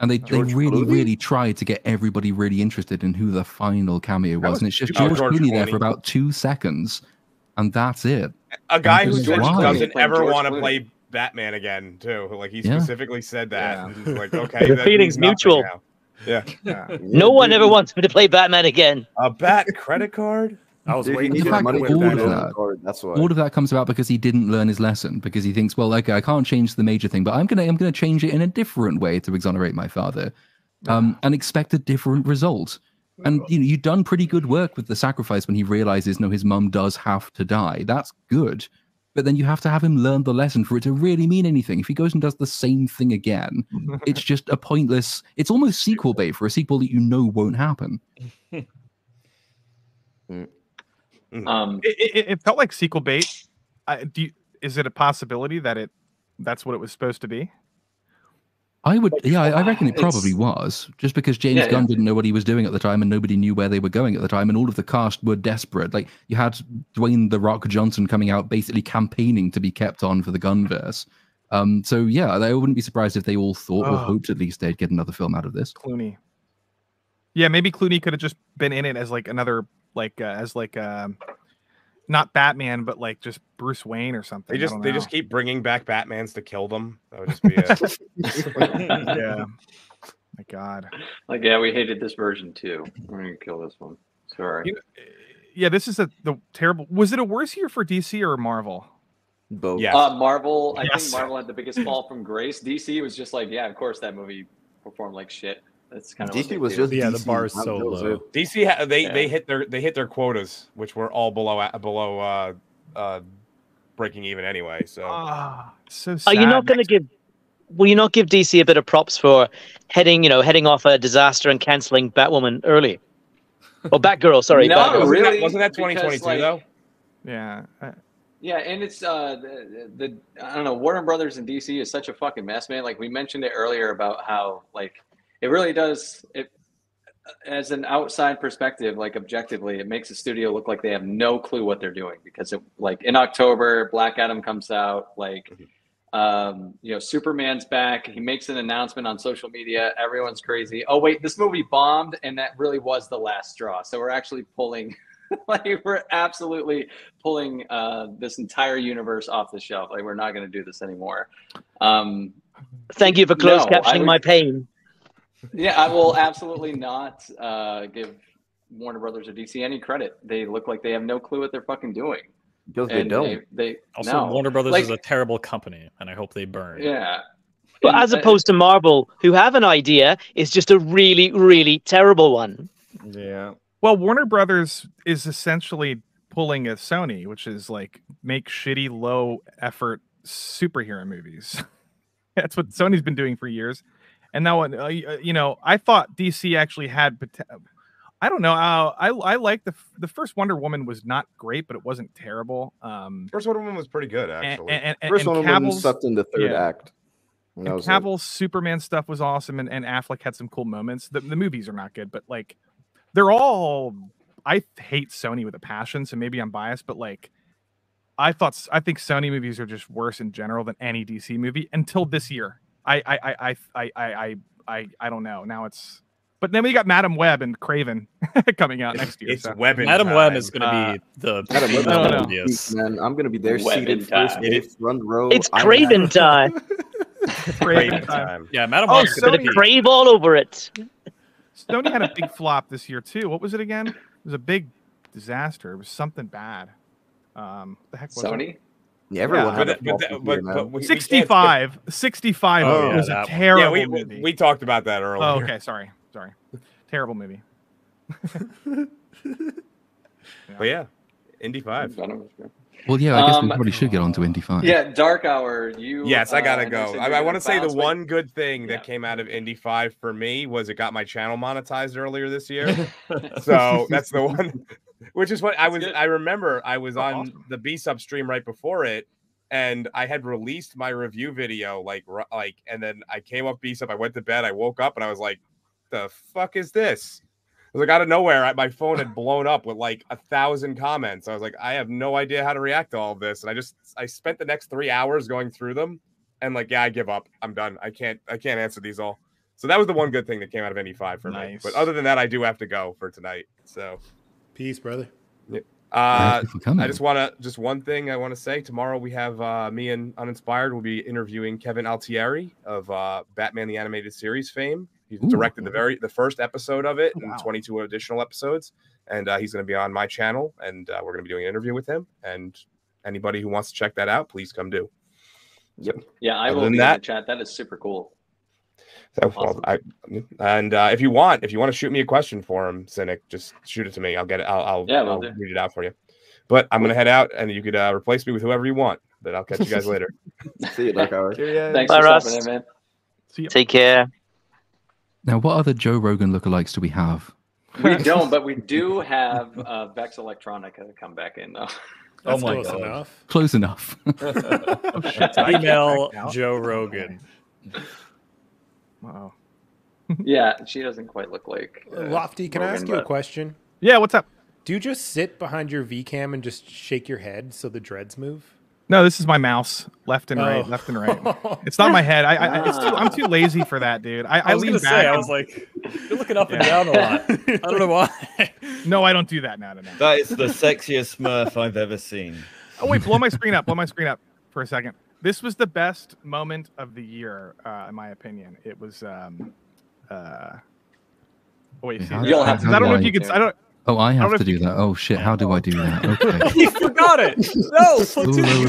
And they really tried to get everybody really interested in who the final cameo was. And it's just George Clooney there for about 2 seconds, and that's it. A guy who doesn't ever want to play Batman again, too. Like he specifically said that. He's like, okay, the feeling's mutual. Yeah. No one ever wants me to play Batman again. A Bat credit card. I was waiting the for fact money that That's why. all of that comes about because he didn't learn his lesson, because he thinks, well, okay, I can't change the major thing, but I'm gonna change it in a different way to exonerate my father, and expect a different result. And you've done pretty good work with the sacrifice when he realizes, no, his mum does have to die. That's good, but then you have to have him learn the lesson for it to really mean anything. If he goes and does the same thing again, it's just a pointless. It's almost sequel bait for a sequel that won't happen. It felt like sequel bait. Is it a possibility that that's what it was supposed to be? I reckon it probably was, just because James Gunn didn't know what he was doing at the time, and nobody knew where they were going at the time, and all of the cast were desperate. Like you had Dwayne "The Rock" Johnson coming out, basically campaigning to be kept on for the Gunverse. So yeah, I wouldn't be surprised if they all thought or hoped at least they'd get another film out of this. Clooney. Yeah, maybe Clooney could have just been in it as like another. Not Batman, but like just Bruce Wayne or something. They just keep bringing back Batmans to kill them. That would just be it. Yeah. My God. Like, yeah, we hated this version too. We're gonna kill this one. Sorry. This is the terrible. Was it a worse year for DC or Marvel? Both. Yes. Marvel. I think Marvel had the biggest fall from grace. DC was just like, yeah, of course that movie performed like shit. That's kind of DC was just the bar is so low. DC they hit their quotas, which were all below breaking even anyway. So so sad. Are you not going to give? Will you not give DC a bit of props for heading off a disaster and canceling Batwoman early? Or Batgirl, sorry. No, Batgirl. really, wasn't that 2022 though? Yeah. Yeah, and it's the I don't know, Warner Brothers and DC is such a fucking mess, man. Like we mentioned it earlier about how like it really does it as an outside perspective, like objectively, it makes the studio look like they have no clue what they're doing because like in October, Black Adam comes out, like Superman's back. He makes an announcement on social media. Everyone's crazy. Oh wait, this movie bombed, and that really was the last straw. So we're actually pulling. Like we're absolutely pulling this entire universe off the shelf. Like we're not going to do this anymore. Thank you for captioning my pain. Yeah, I will absolutely not give Warner Brothers or DC any credit. They look like they have no clue what they're fucking doing. Because they don't. They also Warner Brothers is a terrible company, and I hope they burn. Yeah. But as opposed to Marvel, who have an idea, is just a really, really terrible one. Yeah. Well, Warner Brothers is essentially pulling a Sony, which is like make shitty, low effort superhero movies. That's what Sony's been doing for years. And now, I thought DC actually had. I don't know. I like the first Wonder Woman was not great, but it wasn't terrible. First Wonder Woman was pretty good, actually. First Wonder Woman sucked in the third act. And Cavill's Superman stuff was awesome, and Affleck had some cool moments. The movies are not good, but like they're all. I hate Sony with a passion, so maybe I'm biased, but like I think Sony movies are just worse in general than any DC movie until this year. I don't know. Now it's. But then we got Madam Web and Craven coming out next year. It's so. Web. Madam Web is going to be the. Man, I'm going to be there seated first, front row. It's Craven time. Craven time. Yeah, Madam Web. Web. Bit of Crave all over it. Sony had a big flop this year too. What was it again? It was a big disaster. It was something bad. The heck was Sony? it? Yeah, everyone had but 65. 65 was a terrible movie. We talked about that earlier. Oh, okay. Sorry. Terrible movie. But yeah, Indy 5. Well, yeah, I guess we probably should get on to Indy 5. Yeah, Dark Hour. Yes, I gotta go. I want to say the one good thing that came out of Indy 5 for me was it got my channel monetized earlier this year. So that's the one. Which is what I was. I remember I was on the BSUP stream right before it, and I had released my review video and then I came up BSUP. I went to bed. I woke up and I was like, "The fuck is this?" It was like out of nowhere. My phone had blown up with like 1,000 comments. I was like, I have no idea how to react to all of this, and I spent the next 3 hours going through them, and like, yeah, I give up. I'm done. I can't answer these all. So that was the one good thing that came out of Indy 5 for me. But other than that, I do have to go for tonight. So. Peace, brother. Yeah. I just one thing I want to say. Tomorrow we have me and Uninspired will be interviewing Kevin Altieri of Batman the Animated Series fame. He directed the first episode of it and 22 additional episodes, and he's going to be on my channel, and we're going to be doing an interview with him. And anybody who wants to check that out, please come do. Yep. Yeah, I will be in the chat. That is super cool. So, awesome. If you want to shoot me a question for him, Cynic, just shoot it to me. I'll get it. I'll read it out for you. But I'm gonna head out, and you could replace me with whoever you want. But I'll catch you guys later. See you, Dark Hour. Thanks for stopping in, man. See you. Take care. Now, what other Joe Rogan lookalikes do we have? We don't, but we do have Vex Electronica come back in though. Oh my god! Close enough. Email Joe Rogan. Wow. Yeah, she doesn't quite look like Lofty. Can I ask you a question? Yeah, what's up? Do you just sit behind your VCam and just shake your head so the dreads move? No, this is my mouse, left and right, left and right. It's not my head. I'm too lazy for that, dude. I was lean gonna back. say, I was like, you're looking up and down a lot. I don't know why. No, I don't do that now. That is the sexiest Smurf I've ever seen. Oh wait, blow my screen up. Blow my screen up for a second. This was the best moment of the year, in my opinion. It was. Wait, see, You'll have to I don't know if you could. I don't. Oh, I have to do that. Oh shit! How do I do that? Okay. You forgot it. No.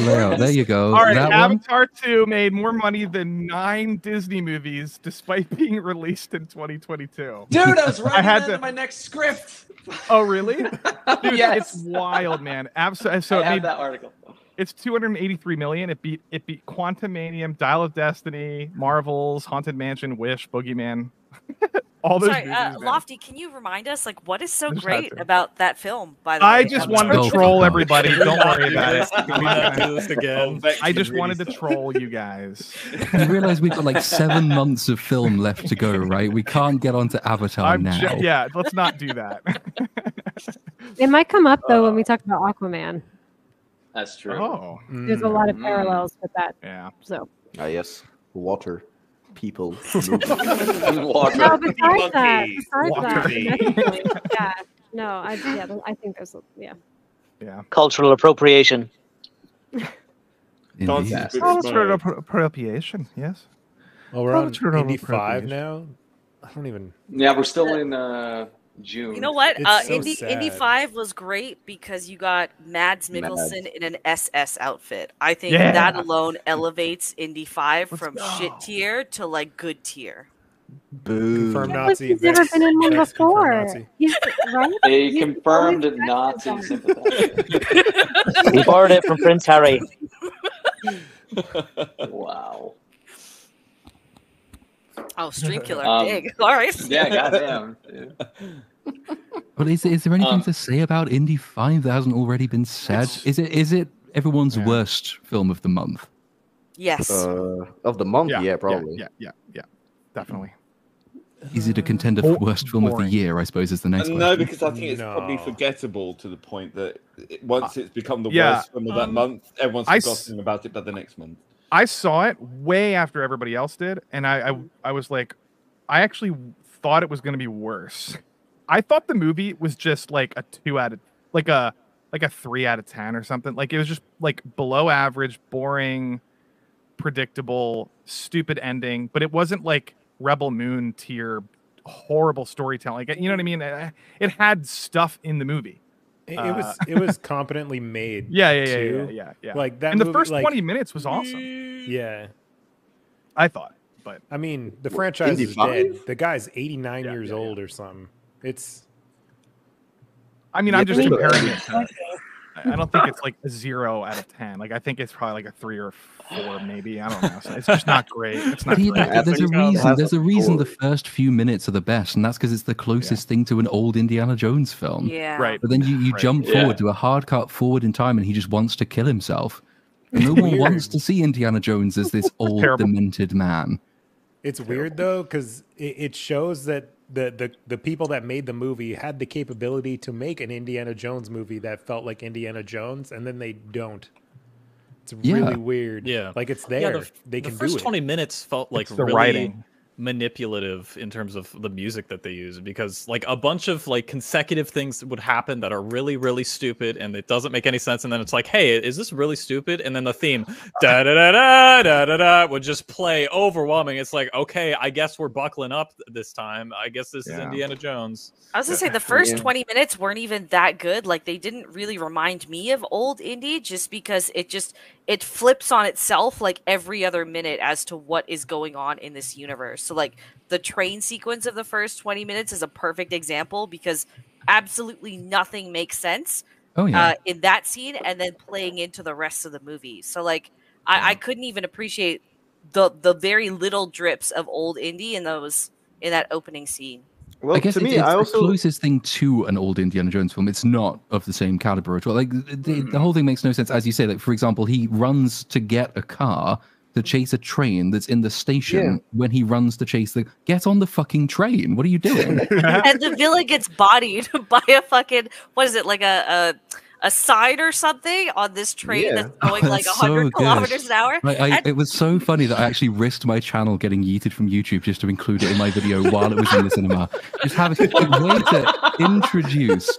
Layout. There you go. All right, that Avatar 2 made more money than 9 Disney movies, despite being released in 2022. Dude, I was writing that in my next script. Oh, really? Dude, yes. It's wild, man. So I have that article. It's 283 million. It beat Quantumanium, Dial of Destiny, Marvels, Haunted Mansion, Wish, Boogeyman. All those Sorry, movies, Lofty, can you remind us, like, what is so great about that film? By the way, I just wanted to troll everybody. Don't worry about it. Again. I just wanted to troll you guys. You realize we've got like 7 months of film left to go, right? We can't get onto Avatar now. Yeah, let's not do that. It might come up though when we talk about Aquaman. That's true. Oh, there's a lot of parallels with that. Yeah. So. Yes, water. People. Water. No, besides that, yeah. No, I think there's yeah. Cultural appropriation. Cultural appropriation. Yes. Well, we're on Indy 5 now. I don't even. Yeah, we're still in June. You know what? So Indy 5 was great because you got Mads Mikkelsen in an SS outfit. I think that alone elevates Indy 5 from shit tier to like good tier. Boo. Confirmed Nazi. He's never been in one before. He's, right? A confirmed Nazi sympathizer. We borrowed it from Prince Harry. Wow. Oh, Stream Killer, big. All right. Yeah, goddamn. But is there anything to say about Indy 5 that hasn't already been said? Is it everyone's worst film of the month? Yes. Of the month, yeah, probably. Yeah, definitely. Is it a contender for worst film of the year? I suppose is the next question. No, because I think it's probably forgettable to the point that once it's become the worst film of that month, everyone's forgotten about it by the next month. I saw it way after everybody else did, and I was like, I actually thought it was going to be worse. I thought the movie was just like a 3 out of 10 or something. Like it was just like below average, boring, predictable, stupid ending, but it wasn't like Rebel Moon tier horrible storytelling. You know what I mean? It had stuff in the movie. It was competently made. Yeah. Like that. And the movie, first like, 20 minutes was awesome. Yeah. I thought, but I mean, the franchise is dead. The guy's 89 years old or something. It's. I mean, I'm just comparing it to. I don't think it's like a 0 out of 10. Like I think it's probably like a 3 or 4, maybe. I don't know. So it's just not great. It's not great. There's a reason. There's a reason the first few minutes are the best, and that's because it's the closest thing to an old Indiana Jones film. Yeah. Right. But then you jump forward to a hard cut forward in time, and he just wants to kill himself. No one wants to see Indiana Jones as this old, demented man. It's weird though, because it shows that the people that made the movie had the capability to make an Indiana Jones movie that felt like Indiana Jones, and then they don't. It's really weird. Yeah, like it's there. They can the first do it. 20 minutes felt like the really writing. manipulative in terms of the music that they use, because like a bunch of like consecutive things would happen that are really, really stupid and it doesn't make any sense, and then it's like, hey, is this really stupid? And then the theme da da da da da da da would just play overwhelming. It's like, okay, I guess we're buckling up this time. I guess this is Indiana Jones. I was gonna say the first 20 minutes weren't even that good. Like they didn't really remind me of old Indy, just because it flips on itself like every other minute as to what is going on in this universe. So like the train sequence of the first 20 minutes is a perfect example, because absolutely nothing makes sense in that scene, and then playing into the rest of the movie. So like I couldn't even appreciate the very little drips of old Indy in that opening scene. Well, I guess to me, it's I the also closest thing to an old Indiana Jones film. It's not of the same caliber at all. Like the whole thing makes no sense, as you say. Like for example, he runs to get a car to chase a train that's in the station. When he runs to chase get on the fucking train. What are you doing? And the villain gets bodied by a fucking, what is it, like a sign or something on this train that's going like 100 kilometers an hour. It was so funny that I actually risked my channel getting yeeted from YouTube just to include it in my video while it was in the cinema. Just having a way to introduce.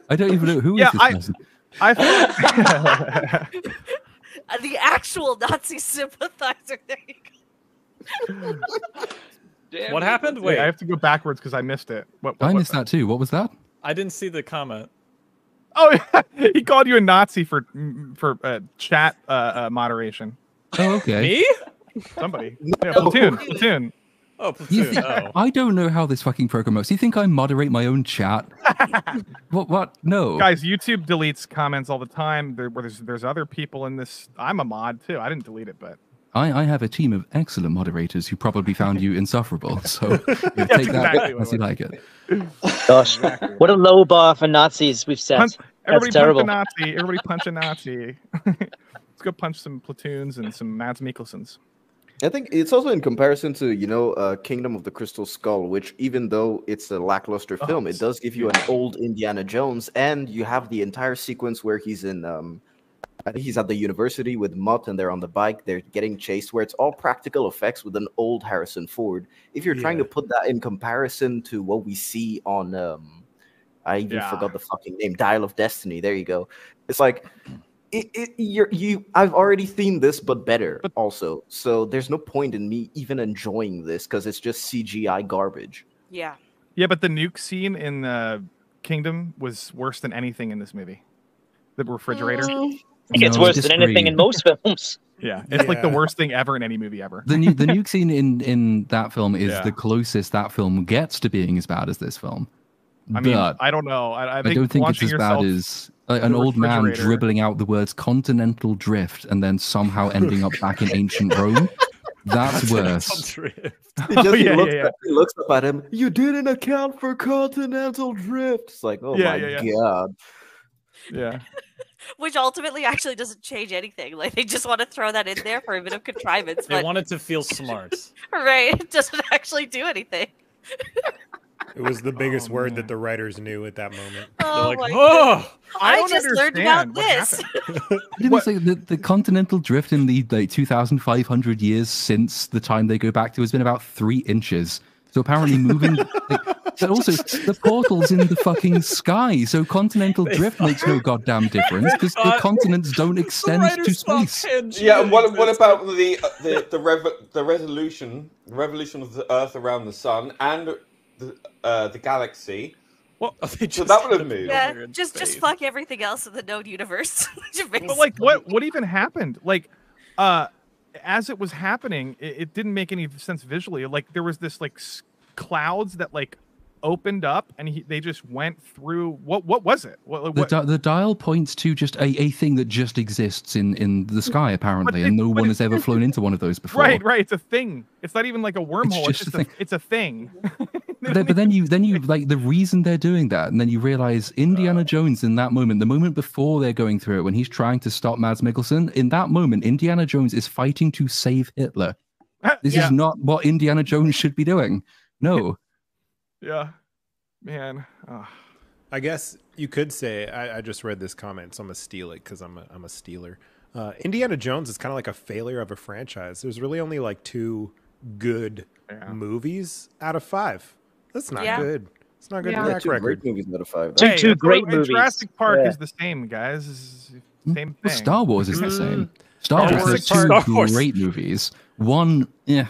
I don't even know who is this person. I feel the actual Nazi sympathizer. There you go. What happened? Wait, I have to go backwards because I missed it. I missed that too. What was that? I didn't see the comment. Oh, he called you a Nazi for chat moderation. Oh, okay. Me? Somebody. Yeah, Platoon. Oh, Platoon. I don't know how this fucking program works. You think I moderate my own chat? What? No. Guys, YouTube deletes comments all the time. There's other people in this. I'm a mod too. I didn't delete it, but I have a team of excellent moderators who probably found you insufferable. So take that as you like it. Gosh, what a low bar for Nazis we've set. Everybody That's terrible. punch a Nazi. Everybody punch a Nazi. Let's go punch some Platoons and some Mads Mikkelsens. I think it's also in comparison to, Kingdom of the Crystal Skull, which even though it's a lackluster film, it does give you an old Indiana Jones, and you have the entire sequence where he's in, I think he's at the university with Mutt, and they're on the bike, they're getting chased, where it's all practical effects with an old Harrison Ford. If you're trying to put that in comparison to what we see on, I even forgot the fucking name, Dial of Destiny, there you go. It's like... I've already seen this, but better also. So there's no point in me even enjoying this because it's just CGI garbage. Yeah. Yeah, but the nuke scene in Kingdom was worse than anything in this movie. The refrigerator. It's worse than anything in most films. Yeah, it's like the worst thing ever in any movie ever. The nuke scene in that film is the closest that film gets to being as bad as this film. I mean, I don't know. I don't think it's as bad as an old man dribbling out the words continental drift and then somehow ending up back in ancient Rome. That's worse. He looks up at him. You didn't account for continental drift. It's like, oh my god. Yeah. which ultimately actually doesn't change anything. Like they just want to throw that in there for a bit of contrivance. They But want it to feel smart. right, it doesn't actually do anything. It was the biggest word that the writers knew at that moment. Oh like, my "Oh, goodness. I I don't just learned about understand what this. Didn't say the continental drift in the 2,500 years since the time they go back to has been about 3 inches. So apparently moving, but also the portal's in the fucking sky. So continental drift makes no goddamn difference because the continents don't extend to space. Yeah, and what about the revolution of the Earth around the sun and the galaxy? Well, so that would have moved. Yeah, just fuck everything else in the known universe. But like, what even happened? Like, as it was happening, it didn't make any sense visually. Like, there was this like clouds that like opened up, and they just went through. What was it? The dial points to just a thing that just exists in the sky apparently, and no one has ever flown into one of those before. Right. It's a thing. It's not even like a wormhole. It's a thing. But then you like the reason they're doing that, and then you realize Indiana Jones in that moment, the moment before they're going through it, when he's trying to stop Mads Mikkelsen, in that moment, Indiana Jones is fighting to save Hitler. This is not what Indiana Jones should be doing. No. Yeah, man. I guess you could say I just read this comment, so I'm gonna steal it because I'm a stealer. Indiana Jones is kind of like a failure of a franchise. There's really only like 2 good movies out of 5. That's not good. It's not a good track 2 record. great movies out of 5. Two great movies. Jurassic Park is the same, guys. Same thing. Well, Star Wars is the same. Star Wars has 2 great movies, 1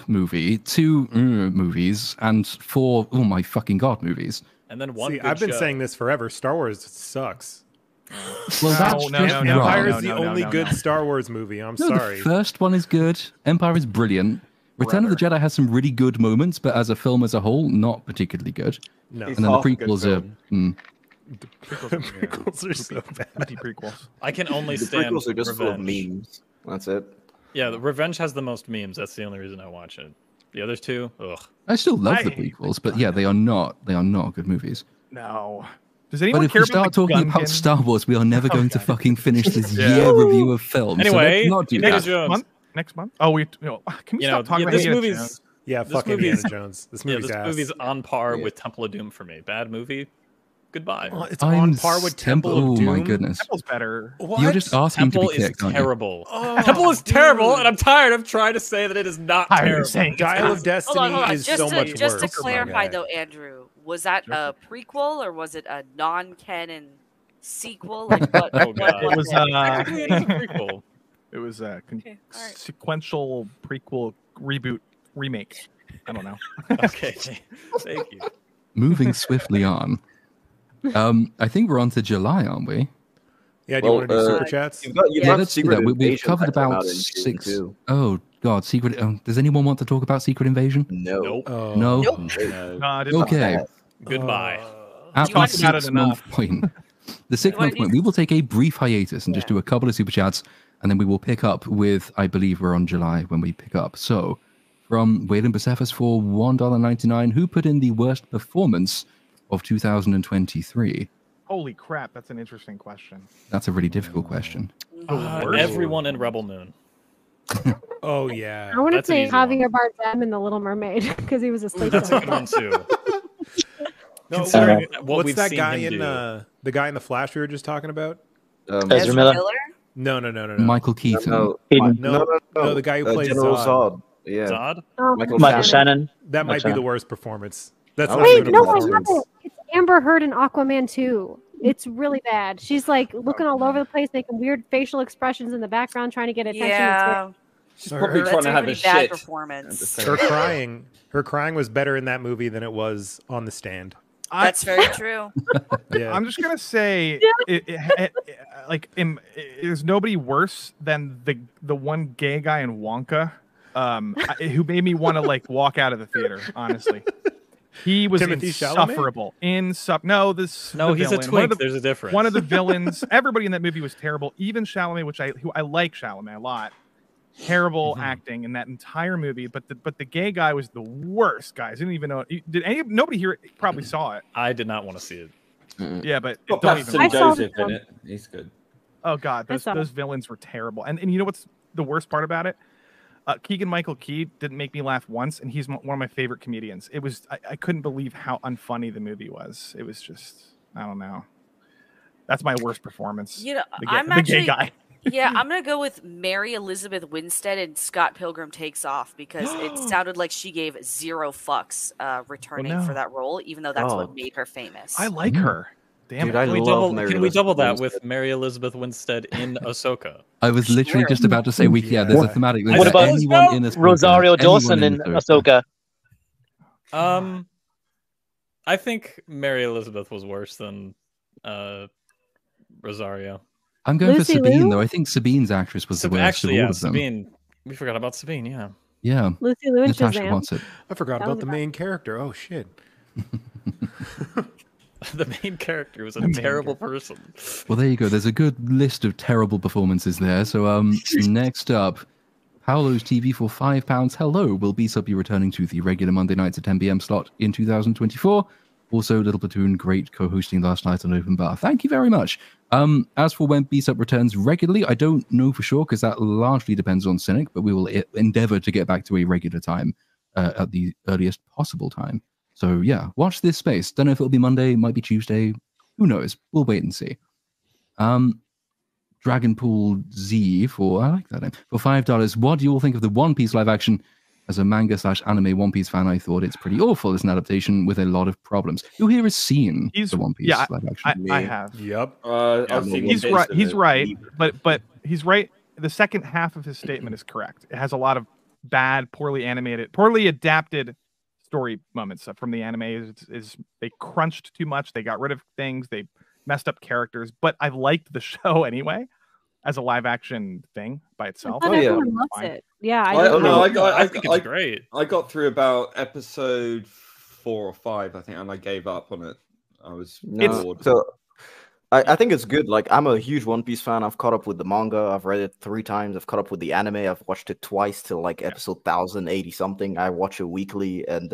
movie, 2 movies, and 4 oh my fucking god movies. And then 1 See, good I've been show. saying this forever. Star Wars sucks. Well, that's Empire is the only good Star Wars movie. I'm sorry. The first one is good. Empire is brilliant. Return of the Jedi has some really good moments, but as a film as a whole, not particularly good. No. And then the prequels are. The prequels are so bad. Prequels. I can only The stand prequels are just full of Revenge. memes. That's it. Yeah, the Revenge has the most memes. That's the only reason I watch it. The others 2, ugh. I still love the prequels, but yeah, they are not good movies. No. Does But anyone if care we start about the talking about Gungan? Star Wars, we are never going to fucking finish this year review of films. Anyway, so let's not do Indiana that. Jones. Next month? Oh, can we stop talking about this Indiana movie's Jones? Yeah, this fuck movie's- Indiana Jones. This movie's this ass. movie's on par with Temple of Doom for me. Bad movie. Goodbye. Well, it's on par with Temple of Doom. Oh my goodness. Temple's better. You're just asking Temple to be kicked, is aren't you? terrible. Oh, Temple is terrible, and I'm tired of trying to say that it is not terrible. Dial of Destiny Hold on. is Just so to, much just worse. to clarify, though, Andrew, was that a prequel or was it a non-canon sequel? Like what? Oh, God. It was Technically, it is a prequel. It was a all right. sequential prequel reboot remake. I don't know. Okay, thank you. Moving swiftly on. I think we're on to July, aren't we? Yeah, do you want to do super chats? You've Yeah, got let's do Secret that. We've Invasion covered that came about out in June, 6. too. Oh God, Secret. Does anyone want to talk about Secret Invasion? No. Nope. No. No, I didn't Okay. Goodbye. At You the talked about it 6-month point, the 6-month point, we will take a brief hiatus and just do a couple of super chats, and then we will pick up with, I believe we're on July when we pick up. So, from Waylon Bucephus for $1.99, who put in the worst performance of 2023? Holy crap, that's an interesting question. That's a really difficult question. Everyone in Rebel Moon. Oh yeah. I want to That's an say easy one. Javier Bardem in The Little Mermaid because he was asleep. That's a the good whole one time. too. No, Considering what what's we've that seen guy him in do. the guy in the Flash we were just talking about? Ezra Miller. No. Michael Keaton. No, No, the guy who plays General Zod. Zod. Yeah. Zod? Oh, Michael Shannon. That might be Shannon. the worst performance. That's Oh, not Wait, even a no, I performance. love it. It's Amber Heard in Aquaman 2. It's really bad. She's like looking all over the place, making weird facial expressions in the background, trying to get attention. Yeah, She's probably that's trying to a have a pretty bad shit. performance. Her crying was better in that movie than it was on the stand. That's very true. Yeah. I'm just gonna say, there's nobody worse than the one gay guy in Wonka, who made me want to like walk out of the theater. Honestly, he was Timothée Chalamet? insufferable. No, the he's a villain. twink. There's a difference. One of the villains. Everybody in that movie was terrible. Even Chalamet, who I like Chalamet a lot. Terrible acting in that entire movie, but the gay guy was the worst. Guys, I didn't even know. Nobody here probably saw it. I did not want to see it. Yeah, but Got don't Paxton even. I saw Joseph the in film. it. He's good. Oh god, those villains were terrible. And you know what's the worst part about it? Keegan-Michael Key didn't make me laugh once, and he's one of my favorite comedians. It was I couldn't believe how unfunny the movie was. It was just, I don't know. That's my worst performance. You know, the gay guy. Yeah, I'm gonna go with Mary Elizabeth Winstead in Scott Pilgrim Takes Off because it sounded like she gave zero fucks returning for that role, even though that's what made her famous. I like her. Damn Dude, it. Can we double that with Mary Elizabeth Winstead in Ahsoka? I was literally just about to say, there's a thematic. What about anyone in this Rosario Dawson in Ahsoka? I think Mary Elizabeth was worse than Rosario. I'm going Lucy for Sabine, Liu? though. I think Sabine's actress was the worst Actually, of all yeah, of them. Sabine. We forgot about Sabine, yeah. Yeah. Lucy Liu and Natasha Shazam. wants it. I forgot That about was the main character. Oh shit. The main character was a terrible person. Well, there you go. There's a good list of terrible performances there. So, next up, Paolo's TV for £5. Hello, will BSUP be returning to the regular Monday nights at 10 p.m. slot in 2024? Also, Little Platoon, great co-hosting last night on Open Bar. Thank you very much. As for when BSUP returns regularly, I don't know for sure because that largely depends on Cynic, but we will endeavor to get back to a regular time at the earliest possible time. So yeah, watch this space. Don't know if it'll be Monday, might be Tuesday. Who knows? We'll wait and see. Dragonpool Z I like that name, for $5. What do you all think of the One Piece live action? As a manga/anime One Piece fan, I thought it's pretty awful as an adaptation with a lot of problems. Who here has seen the One Piece live action? I have. Yep. I've seen he's right. He's right, but he's right. The second half of his statement is correct. It has a lot of bad, poorly animated, poorly adapted story moments from the anime. Is they crunched too much. They got rid of things. They messed up characters. But I liked the show anyway as a live action thing by itself. Everyone loves it. Yeah, I think it's great. I got through about episode 4 or 5, I think, and I gave up on it. I was bored. So I think it's good. Like, I'm a huge One Piece fan. I've caught up with the manga. I've read it 3 times. I've caught up with the anime. I've watched it twice till like episode 1080 something. I watch it weekly, and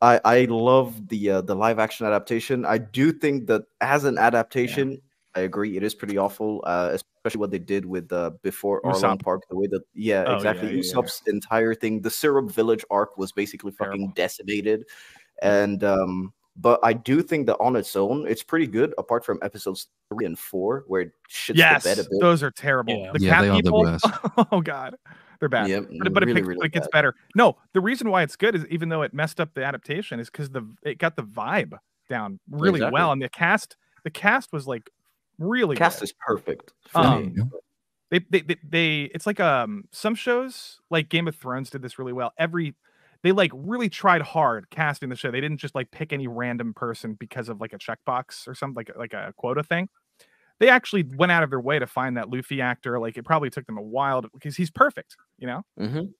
I love the live action adaptation. I do think that as an adaptation, I agree, it is pretty awful. Especially what they did with before Arlong Park, the way that exactly. Usopp's entire thing, the Syrup Village arc was basically fucking decimated, and but I do think that on its own, it's pretty good. Apart from episodes 3 and 4, where it shits the bed a bit. Those are terrible. Yeah, the cat they people, are the worst. Oh god, they're bad. Yeah, but really, it gets better. No, the reason why it's good is even though it messed up the adaptation is because it got the vibe down really well, and the cast was like really cast good. Is perfect. They it's like some shows like Game of Thrones did this really well. They like really tried hard casting the show. They didn't just like pick any random person because of like a checkbox or something like a quota thing. They actually went out of their way to find that Luffy actor. Like, it probably took them a while because he's perfect, you know? And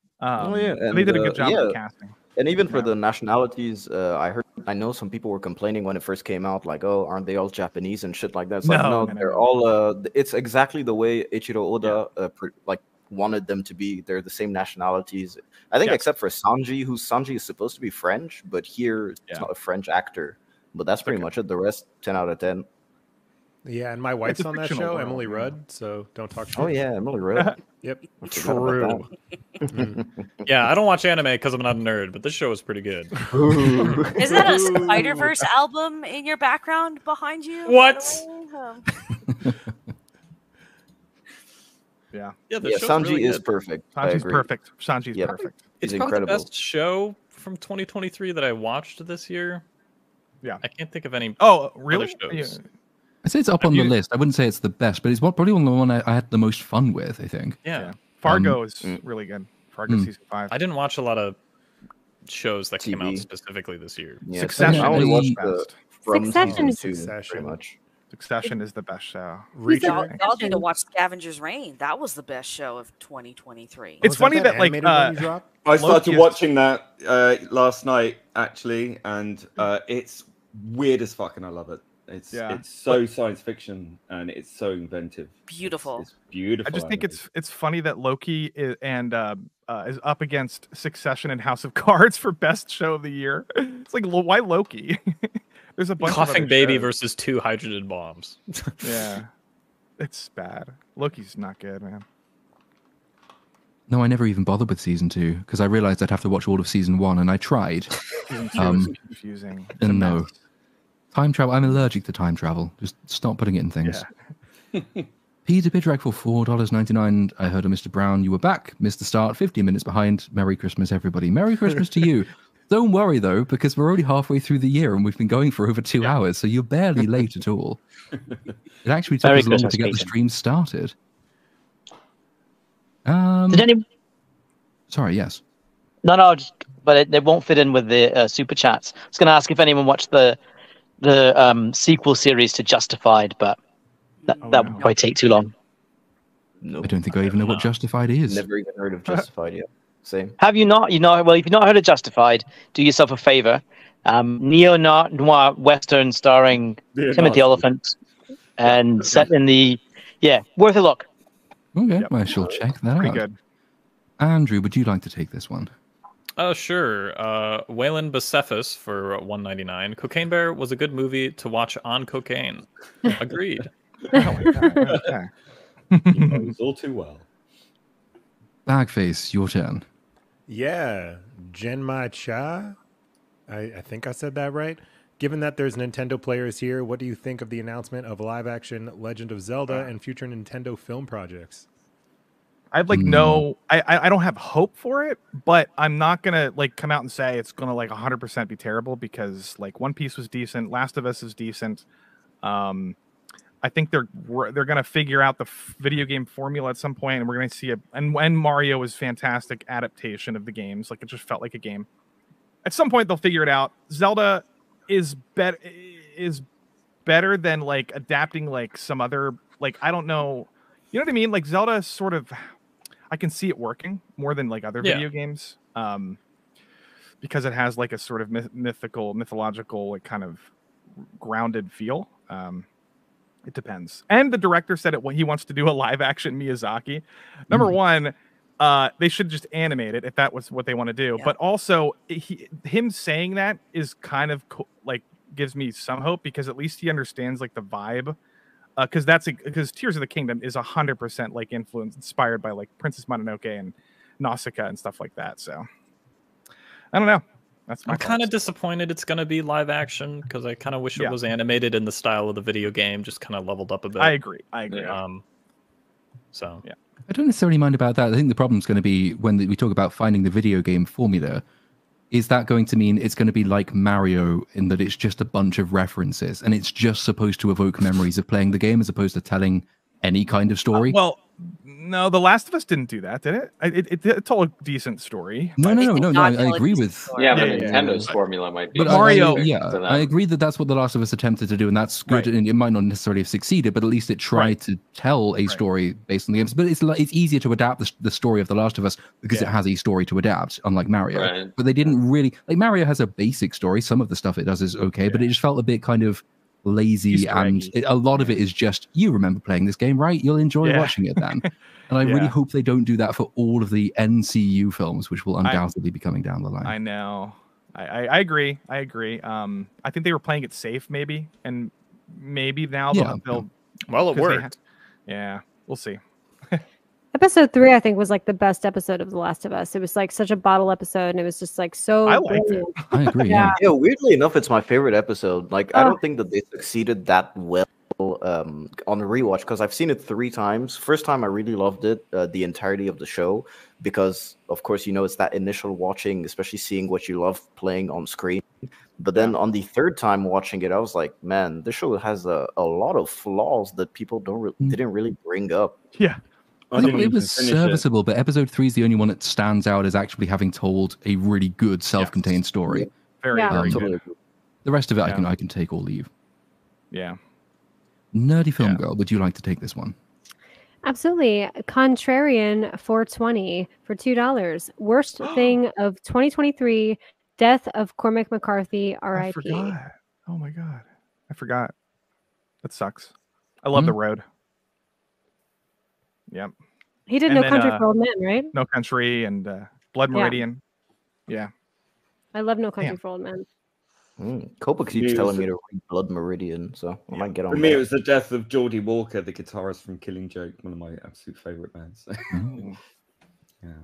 they did a good job of casting. And even for the nationalities, I know some people were complaining when it first came out, like, oh, aren't they all Japanese and shit like that? It's no, they're all. It's exactly the way Ichiro Oda wanted them to be. They're the same nationalities, I think, except for Sanji, Sanji is supposed to be French, but here it's not a French actor. But that's pretty much it. The rest, 10 out of 10. Yeah, and my wife's on that show, Emily Rudd, so don't talk shit. Oh, yeah, Emily Rudd. Yep. True. Yeah, I don't watch anime because I'm not a nerd, but this show is pretty good. Is that a Spider-Verse album in your background behind you? What? Yeah. Sanji really is good. Perfect. Sanji's perfect. Sanji's perfect. It's He's probably incredible. the best show from 2023 that I watched this year. Yeah. I can't think of any. Oh, really? Shows. I say it's up on the list. I wouldn't say it's the best, but it's probably one of the one I had the most fun with, I think. Yeah. Fargo is really good. Fargo season 5. I didn't watch a lot of shows that came out specifically this year. Yeah, Succession. I only watched Succession is pretty much. Succession is the best show. Y'all need to watch Scavenger's Reign. That was the best show of 2023. It's funny that like I started watching that last night actually, and it's weird as fuck, and I love it. It's so science fiction and it's so inventive. Beautiful. It's beautiful. I just think it's funny that Loki is up against Succession and House of Cards for best show of the year. It's like, why Loki? There's a bunch Coughing of Baby shows. versus 2 hydrogen bombs. Yeah. It's bad. Loki's not good, man. No, I never even bothered with season 2 because I realized I'd have to watch all of season 1, and I tried. Season 2 is confusing. It's a And no. mess. Time travel. I'm allergic to time travel. Just stop putting it in things. Yeah. Peter Pidrak for $4.99. I heard of Mr. Brown. You were back. Missed the start. 15 minutes behind. Merry Christmas, everybody. Merry Christmas to you. Don't worry, though, because we're already halfway through the year and we've been going for over 2 hours, so you're barely late at all. It actually took Merry us longer Christmas, to get the Peter. stream started. Did any? Sorry, yes. No, but it won't fit in with the super chats. I was going to ask if anyone watched the sequel series to Justified, but that would probably take too long. No, I don't think I even know what Justified is. Never even heard of Justified yet. Same. Have you not? Well, if you've not heard of Justified, do yourself a favor. Neo-noir Western starring Timothy Oliphant and set in the... Yeah, worth a look. Okay, I shall check that Pretty out. good. Andrew, would you like to take this one? Sure. Waylon Bucephus for $1.99. Cocaine Bear was a good movie to watch on cocaine. Agreed. Oh my God. Okay. He knows all too well. Bagface, your turn. Yeah, Genmai Cha. I think I said that right. Given that there's Nintendo players here, what do you think of the announcement of live-action Legend of Zelda and future Nintendo film projects? I'd like no. I don't have hope for it, but I'm not gonna like come out and say it's gonna like 100% be terrible because like One Piece was decent, Last of Us is decent. I think they're gonna figure out the video game formula at some point, and we're gonna see and Mario is fantastic adaptation of the games. Like it just felt like a game. At some point they'll figure it out. Zelda is better than like adapting like some other like I don't know. You know what I mean? Like Zelda is sort of. I can see it working more than like other video games because it has like a sort of mythological, like kind of grounded feel. It depends. And the director said he wants to do a live action Miyazaki. Number one, they should just animate it if that was what they want to do. Yeah. But also him saying that is kind of like gives me some hope because at least he understands like the vibe. Because Tears of the Kingdom is 100% like inspired by like Princess Mononoke and Nausicaa and stuff like that. So I don't know. I'm kind of disappointed it's going to be live action because I kind of wish it was animated in the style of the video game, just kind of leveled up a bit. I agree. So I don't necessarily mind about that. I think the problem is going to be when we talk about finding the video game formula. Is that going to mean it's going to be like Mario in that it's just a bunch of references and it's just supposed to evoke memories of playing the game as opposed to telling any kind of story? Well, no, The Last of Us didn't do that, did it? It told a decent story. No, I agree with... Yeah, but Nintendo's formula might be... But Mario, I agree that that's what The Last of Us attempted to do, and that's good, and it might not necessarily have succeeded, but at least it tried to tell a story based on the games. But it's easier to adapt the story of The Last of Us because it has a story to adapt, unlike Mario. Right. But they didn't really... Like, Mario has a basic story. Some of the stuff it does is okay, but it just felt a bit kind of lazy, and a lot of it is just, you remember playing this game, right? You'll enjoy watching it then. And I really hope they don't do that for all of the NCU films, which will undoubtedly be coming down the line. I know. I agree. I think they were playing it safe, maybe, and maybe now they'll. Well, it worked. We'll see. Episode 3, I think, was like the best episode of The Last of Us. It was like such a bottle episode, and it was just like so. I liked it. I agree. Yeah, weirdly enough, it's my favorite episode. Like, I don't think that they succeeded that well on the rewatch because I've seen it 3 times. First time, I really loved it, the entirety of the show, because of course, it's that initial watching, especially seeing what you love playing on screen. But then on the 3rd time watching it, I was like, man, this show has a lot of flaws that people didn't really bring up. Yeah. I think it was serviceable, but episode 3 is the only one that stands out as actually having told a really good self-contained story. Very good. The rest of it, I can take or leave. Yeah. Nerdy Film Girl, would you like to take this one? Absolutely. Contrarian 420 for $2. Worst thing of 2023, death of Cormac McCarthy, R.I.P. I forgot. Oh my God. I forgot. That sucks. I love The Road. Yep. He did No Country for Old Men, right? No Country and Blood Meridian. Yeah. I love No Country for Old Men. Copa keeps telling me to read Blood Meridian, so I might get on For me, that. it was the death of Geordie Walker, the guitarist from Killing Joke, one of my absolute favorite bands. Yeah.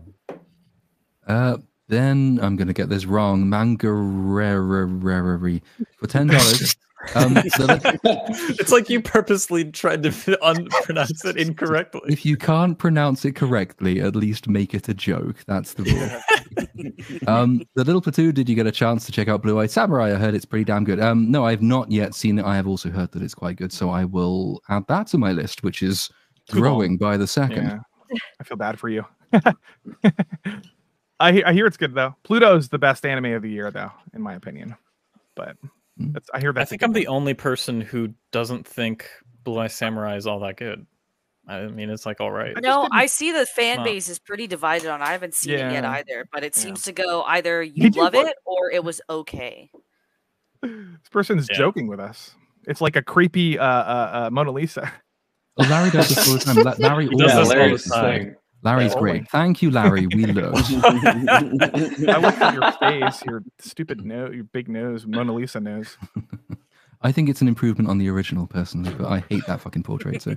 Then I'm going to get this wrong. Mangarereri for $10. It's like you purposely tried to pronounce it incorrectly. If you can't pronounce it correctly, at least make it a joke. That's the rule. The Little Platoon, did you get a chance to check out Blue Eyed Samurai? I heard it's pretty damn good. No, I have not yet seen it. I have also heard that it's quite good, so I will add that to my list, which is growing by the second. Yeah. I feel bad for you. I hear it's good though. Pluto's the best anime of the year, though, in my opinion. But I hear that. I think I'm the only person who doesn't think Blue Eye Samurai is all that good. I mean, it's like all right. No, I see the fan base is pretty divided on. I haven't seen it yet either, but it seems to go either you love it or it was okay. This person's joking with us. It's like a creepy Mona Lisa. Well, Larry does this all the time. Larry always does the time. Larry's great. Thank you, Larry. We love. I look at your face, your stupid nose, your big nose, Mona Lisa nose. I think it's an improvement on the original, personally, but I hate that fucking portrait. So.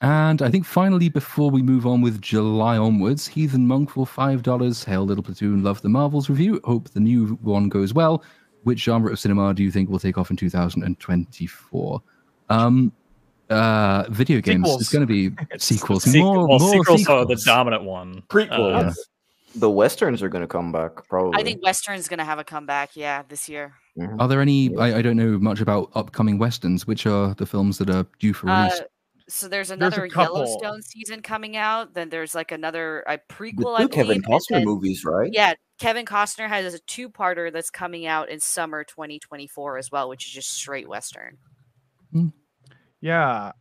And I think finally, before we move on with July onwards, Heathen Monk for $5. Hail Little Platoon, love the Marvels review. Hope the new one goes well. Which genre of cinema do you think will take off in 2024? Video games. Sequels. It's going to be sequels. More sequels sequels are the dominant one. Prequels. The westerns are going to come back, probably. I think Western's going to have a comeback, this year. Are there any? I don't know much about upcoming westerns. Which are the films that are due for release? So there's another Yellowstone season coming out. Then there's like a prequel. The two Kevin Costner movies, right? Yeah, Kevin Costner has a two-parter that's coming out in summer 2024 as well, which is just straight Western. Yeah.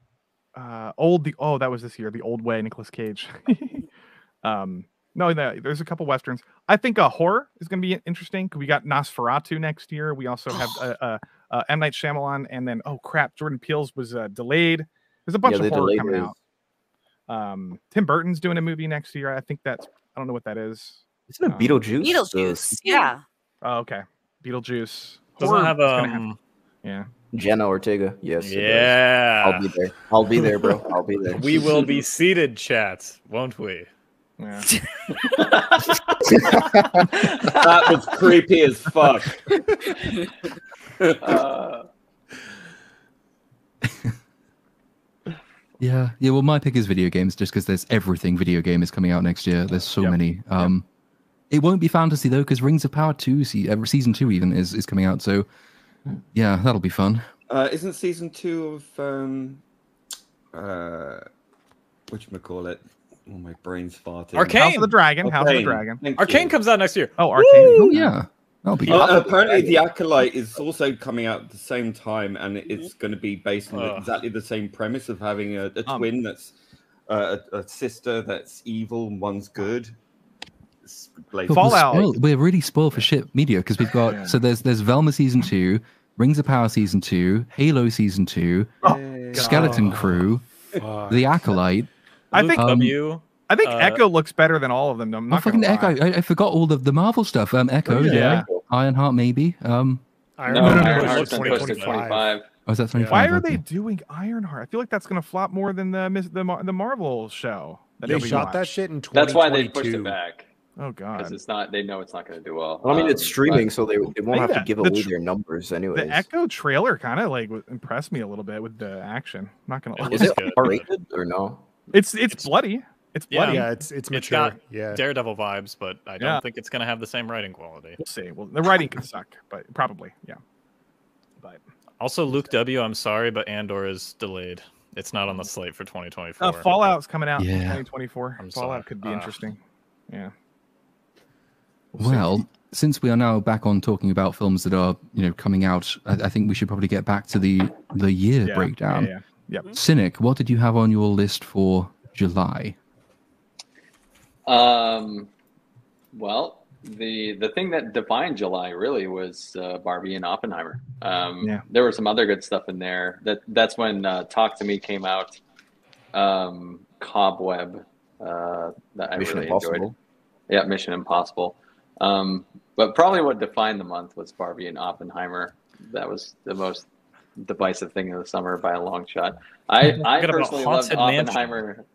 That was this year. The Old Way, Nicolas Cage. No, there's a couple westerns. I think horror is going to be interesting. We got Nosferatu next year. We also have M. Night Shyamalan, and then Jordan Peele's was delayed. There's a bunch of horror coming out. Tim Burton's doing a movie next year. I think I don't know what that is. Isn't it Beetlejuice? Beetlejuice, yeah. Oh, okay. Beetlejuice. Doesn't have yeah. Jenna Ortega. Yes. Yeah. I'll be there. I'll be there, bro. I'll be there. We will be seated, chat, won't we? Yeah. That was creepy as fuck. Yeah. Well, my pick is video games, just because there's everything video game is coming out next year. There's so many. It won't be fantasy though, because Rings of Power 2, season 2 even is coming out. So yeah, that'll be fun. Isn't season 2 of whatchamacallit? Oh, my brain's farting. Arcane. House of the Dragon. Arcane comes out next year. Oh, Arcane. Oh yeah. That'll be good. Apparently, The Acolyte is also coming out at the same time, and it's going to be based on exactly the same premise of having a twin that's a sister that's evil and one's good. Fallout. We're really spoiled for shit media because we've got so there's Velma season 2, Rings of Power season 2, Halo season 2, Skeleton Crew, The Acolyte. I think Echo looks better than all of them. I'm not fucking Echo. I forgot all of the Marvel stuff. Echo, Ironheart, maybe. Ironheart's 2025. Oh, is that 25? Why are they doing Ironheart? I feel like that's going to flop more than the Marvel show. They shot that shit in 2022. That's why they pushed it back. Oh god, because it's not. They know it's not going to do well. Well, I mean, it's streaming, so they won't have to give away their numbers anyway. The Echo trailer kind of like impressed me a little bit with the action. I'm not gonna lie. Is it R-rated or no? It's bloody. It's bloody. Yeah, it's mature. Got Daredevil vibes, but I don't think it's going to have the same writing quality. We'll see. Well, the writing could suck, but probably, yeah. But also, Luke W. I'm sorry, but Andor is delayed. It's not on the slate for 2024. Fallout's coming out in Yeah. 2024. Fallout could be interesting. Yeah. Well, since we are now back on talking about films that are coming out, I think we should probably get back to the year breakdown. Yeah. Yep. Cynic, what did you have on your list for July? Well, the thing that defined July really was Barbie and Oppenheimer. There was some other good stuff in there. That's when Talk to Me came out. Cobweb that I Mission really Impossible. enjoyed. Yeah, Mission Impossible. But But probably what defined the month was Barbie and Oppenheimer. That was the most divisive thing of the summer by a long shot. I personally loved Oppenheimer.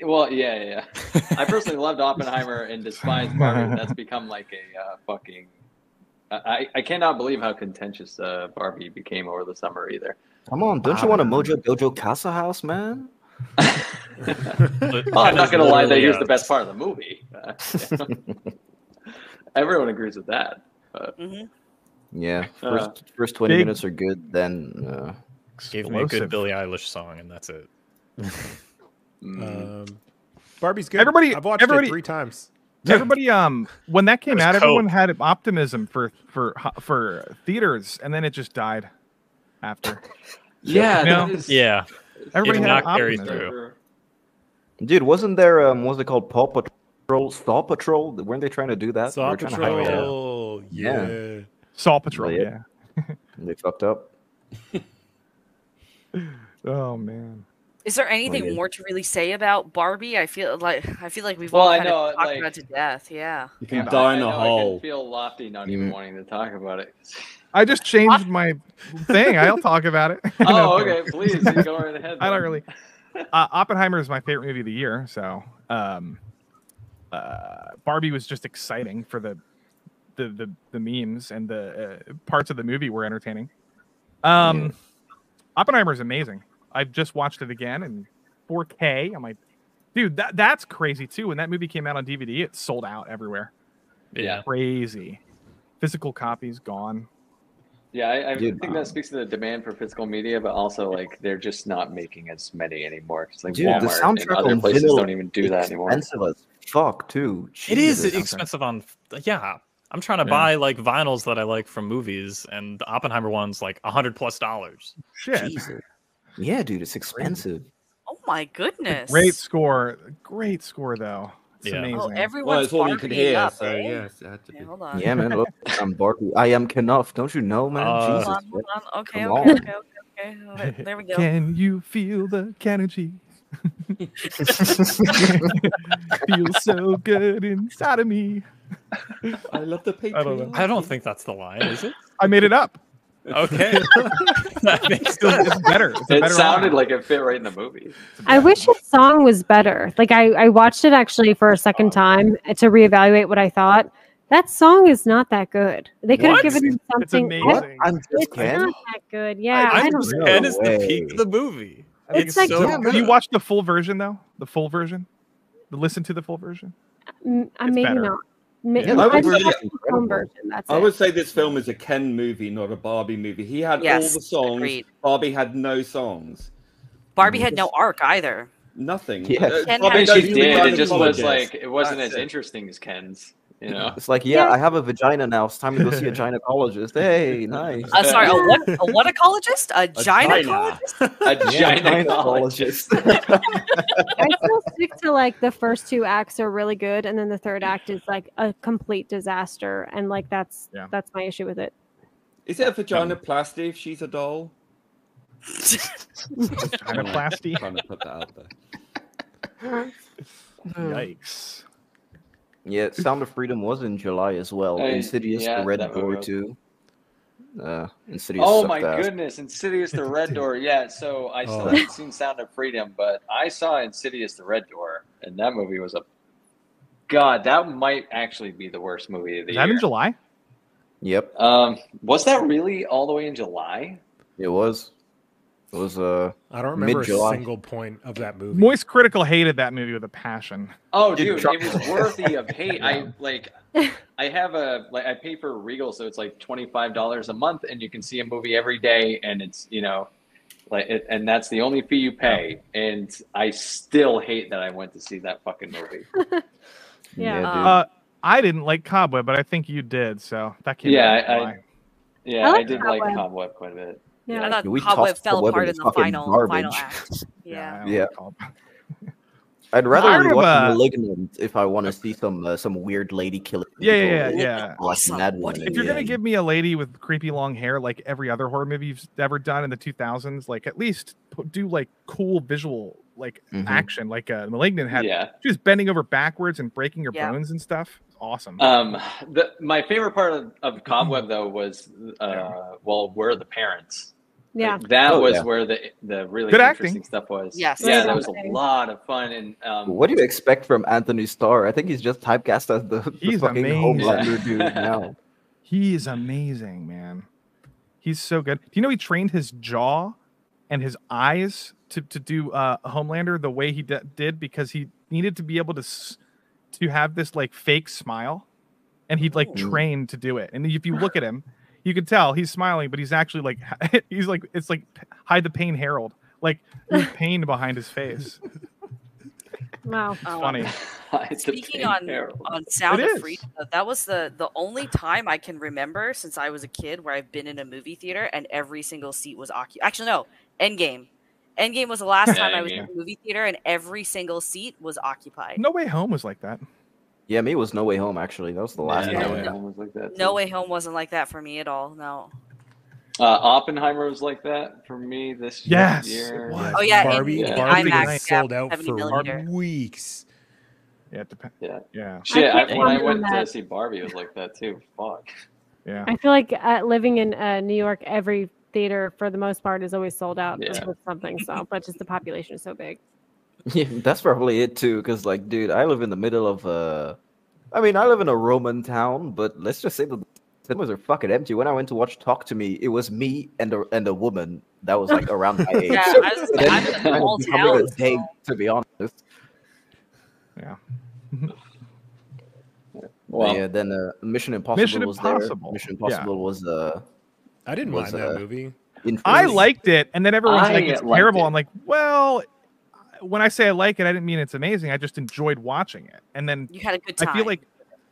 Well, yeah. I personally loved Oppenheimer and despised Barbie. That's become like a fucking. I cannot believe how contentious Barbie became over the summer either. Come on, don't you want a Mojo Dojo Casa House, man? Well, I'm not going to lie that here's the best part of the movie. Everyone agrees with that. But, yeah, first 20 minutes are good. Then gave me a good Billie Eilish song, and that's it. Barbie's good. I've watched it 3 times. Everybody, when that came out, everyone had optimism for theaters, and then it just died after. Yeah, yeah. Everybody had optimism. Dude, wasn't there what's it called? Paw Patrol? Weren't they trying to do that? Saw Patrol. Yeah. Saw Patrol. Yeah. They fucked up. Oh man. Is there anything more to really say about Barbie? I feel like we've all kind of talked about it to death. Yeah. You can die in a hole. I can feel lofty not even wanting to talk about it. I just changed my thing. I'll talk about it. Oh, okay. Please go right ahead. I don't really. Oppenheimer is my favorite movie of the year. So, Barbie was just exciting for the memes, and the parts of the movie were entertaining. Oppenheimer is amazing. I've just watched it again in 4K. I'm like, dude, that's crazy too. When that movie came out on DVD, it sold out everywhere. Yeah, crazy. Physical copies gone. Yeah, I think that speaks to the demand for physical media, but also like they're just not making as many anymore. Because like Walmart and other places don't even do that anymore. Expensive as fuck too. It is expensive on. Yeah, I'm trying to buy like vinyls that I like from movies, and the Oppenheimer one's like $100+. Shit. Jesus. Yeah, dude, it's expensive. Oh my goodness. Great score though. It's amazing. Oh, everyone's all you could hear. up, So yes, it had to be. Hold on. Yeah, man. Look, I'm Barbie. I am Knuff. Don't you know, man? Jesus. Hold on. Okay. There we go. Can you feel the energy? Feels so good inside of me. I love the paper. I don't think that's the line, is it? I made it up. Okay. That makes it's better. It sounded like it fit right in the movie. I wish his song was better. Like I watched it actually for a second time to reevaluate what I thought. That song is not that good. They could have given him something. It's amazing. It's not that good. Yeah, I don't know. Ken is the peak of the movie. It's like you watched the full version though? The full version? Listen to the full version? Maybe better. not. I would say this film is a Ken movie, not a Barbie movie. He had all the songs. Agreed. Barbie had no songs. Barbie had no arc either. Nothing. Yeah. She did. It just was like it wasn't as interesting as Ken's. You know, it's like, I have a vagina now. It's time to go see a gynecologist. Hey, nice. Sorry, a what ecologist? A gynecologist? A gynecologist. I still stick to like the first 2 acts are really good, and then the third act is like a complete disaster, and like that's my issue with it. Is it a vaginoplasty if she's a doll? Vaginoplasty. Trying to put that out there. Yikes. Yeah, Sound of Freedom was in July as well. Insidious, The Red Door too. Insidious. Oh my goodness, Insidious, The Red Door. Yeah, so I still haven't seen Sound of Freedom, but I saw Insidious, The Red Door, and that movie was that might actually be the worst movie of the year. Is that in July? Yep. Was that really all the way in July? It was. It was I don't remember mid-July. a single point of that movie. Moist Critical hated that movie with a passion. Oh, dude, it was worthy of hate. I pay for Regal, so it's like $25 a month, and you can see a movie every day, and it's and that's the only fee you pay. And I still hate that I went to see that fucking movie. I didn't like Cobweb, but I think you did, so that came out. I did like Cobweb quite a bit. Yeah, I thought Cobweb fell apart in the final act. Yeah. I'd rather rewatch *Malignant* if I want to see some weird lady killing. Yeah. Like that one. If you're gonna give me a lady with creepy long hair, like every other horror movie you've ever done in the 2000s, like at least do like cool visual action, like *Malignant* had. She was bending over backwards and breaking her bones and stuff. awesome. My favorite part of Cobweb though was were the parents. Yeah, like, that was where the really Good interesting acting. stuff was. Yes. Yeah, that was a lot of fun. And what do you expect from Anthony Starr? I think he's just typecast as the fucking amazing. Homelander dude now. He is amazing, man. He's so good. Do you know he trained his jaw and his eyes to do Homelander the way he did because he needed to be able to have this like fake smile, and he'd like trained to do it. And if you look at him, you can tell he's smiling, but he's actually like it's like hide the pain Harold, like there's pain behind his face. Wow, it's funny. Speaking on Sound of Freedom, that was the only time I can remember since I was a kid where I've been in a movie theater and every single seat was occupied. Actually, no, Endgame. Endgame was the last time I was in a movie theater and every single seat was occupied. No Way Home was like that. Yeah, me, it was No Way Home, actually. That was the last No time. Way Home was like that. No Way Home wasn't like that for me at all. No. Oppenheimer was like that for me this year. Oh yeah, Barbie IMAX, sold out 70 for millimeter. weeks. Yeah, it depends. Yeah. Shit, when I went to see Barbie, it was like that too. Fuck. Yeah. I feel like living in New York, every theater for the most part is always sold out Yeah. with something. So, but just the population is so big. Yeah, that's probably it too. Because, like, dude, I live in the middle of I mean, I live in a Roman town, but let's just say the cinemas are fucking empty. When I went to watch Talk to Me, it was me and a woman that was like around my age. Yeah, So I was then I'm in it's a kind of small becoming a town. date, to be honest. Yeah. Well, yeah. Then Mission Impossible was there. Impossible. Mission Impossible was I didn't mind that movie. I liked it, and then everyone's like, I "It's liked terrible." it. I'm like, "Well, when I say I like it, I didn't mean it's amazing. I just enjoyed watching it." And then You had a good I feel time. like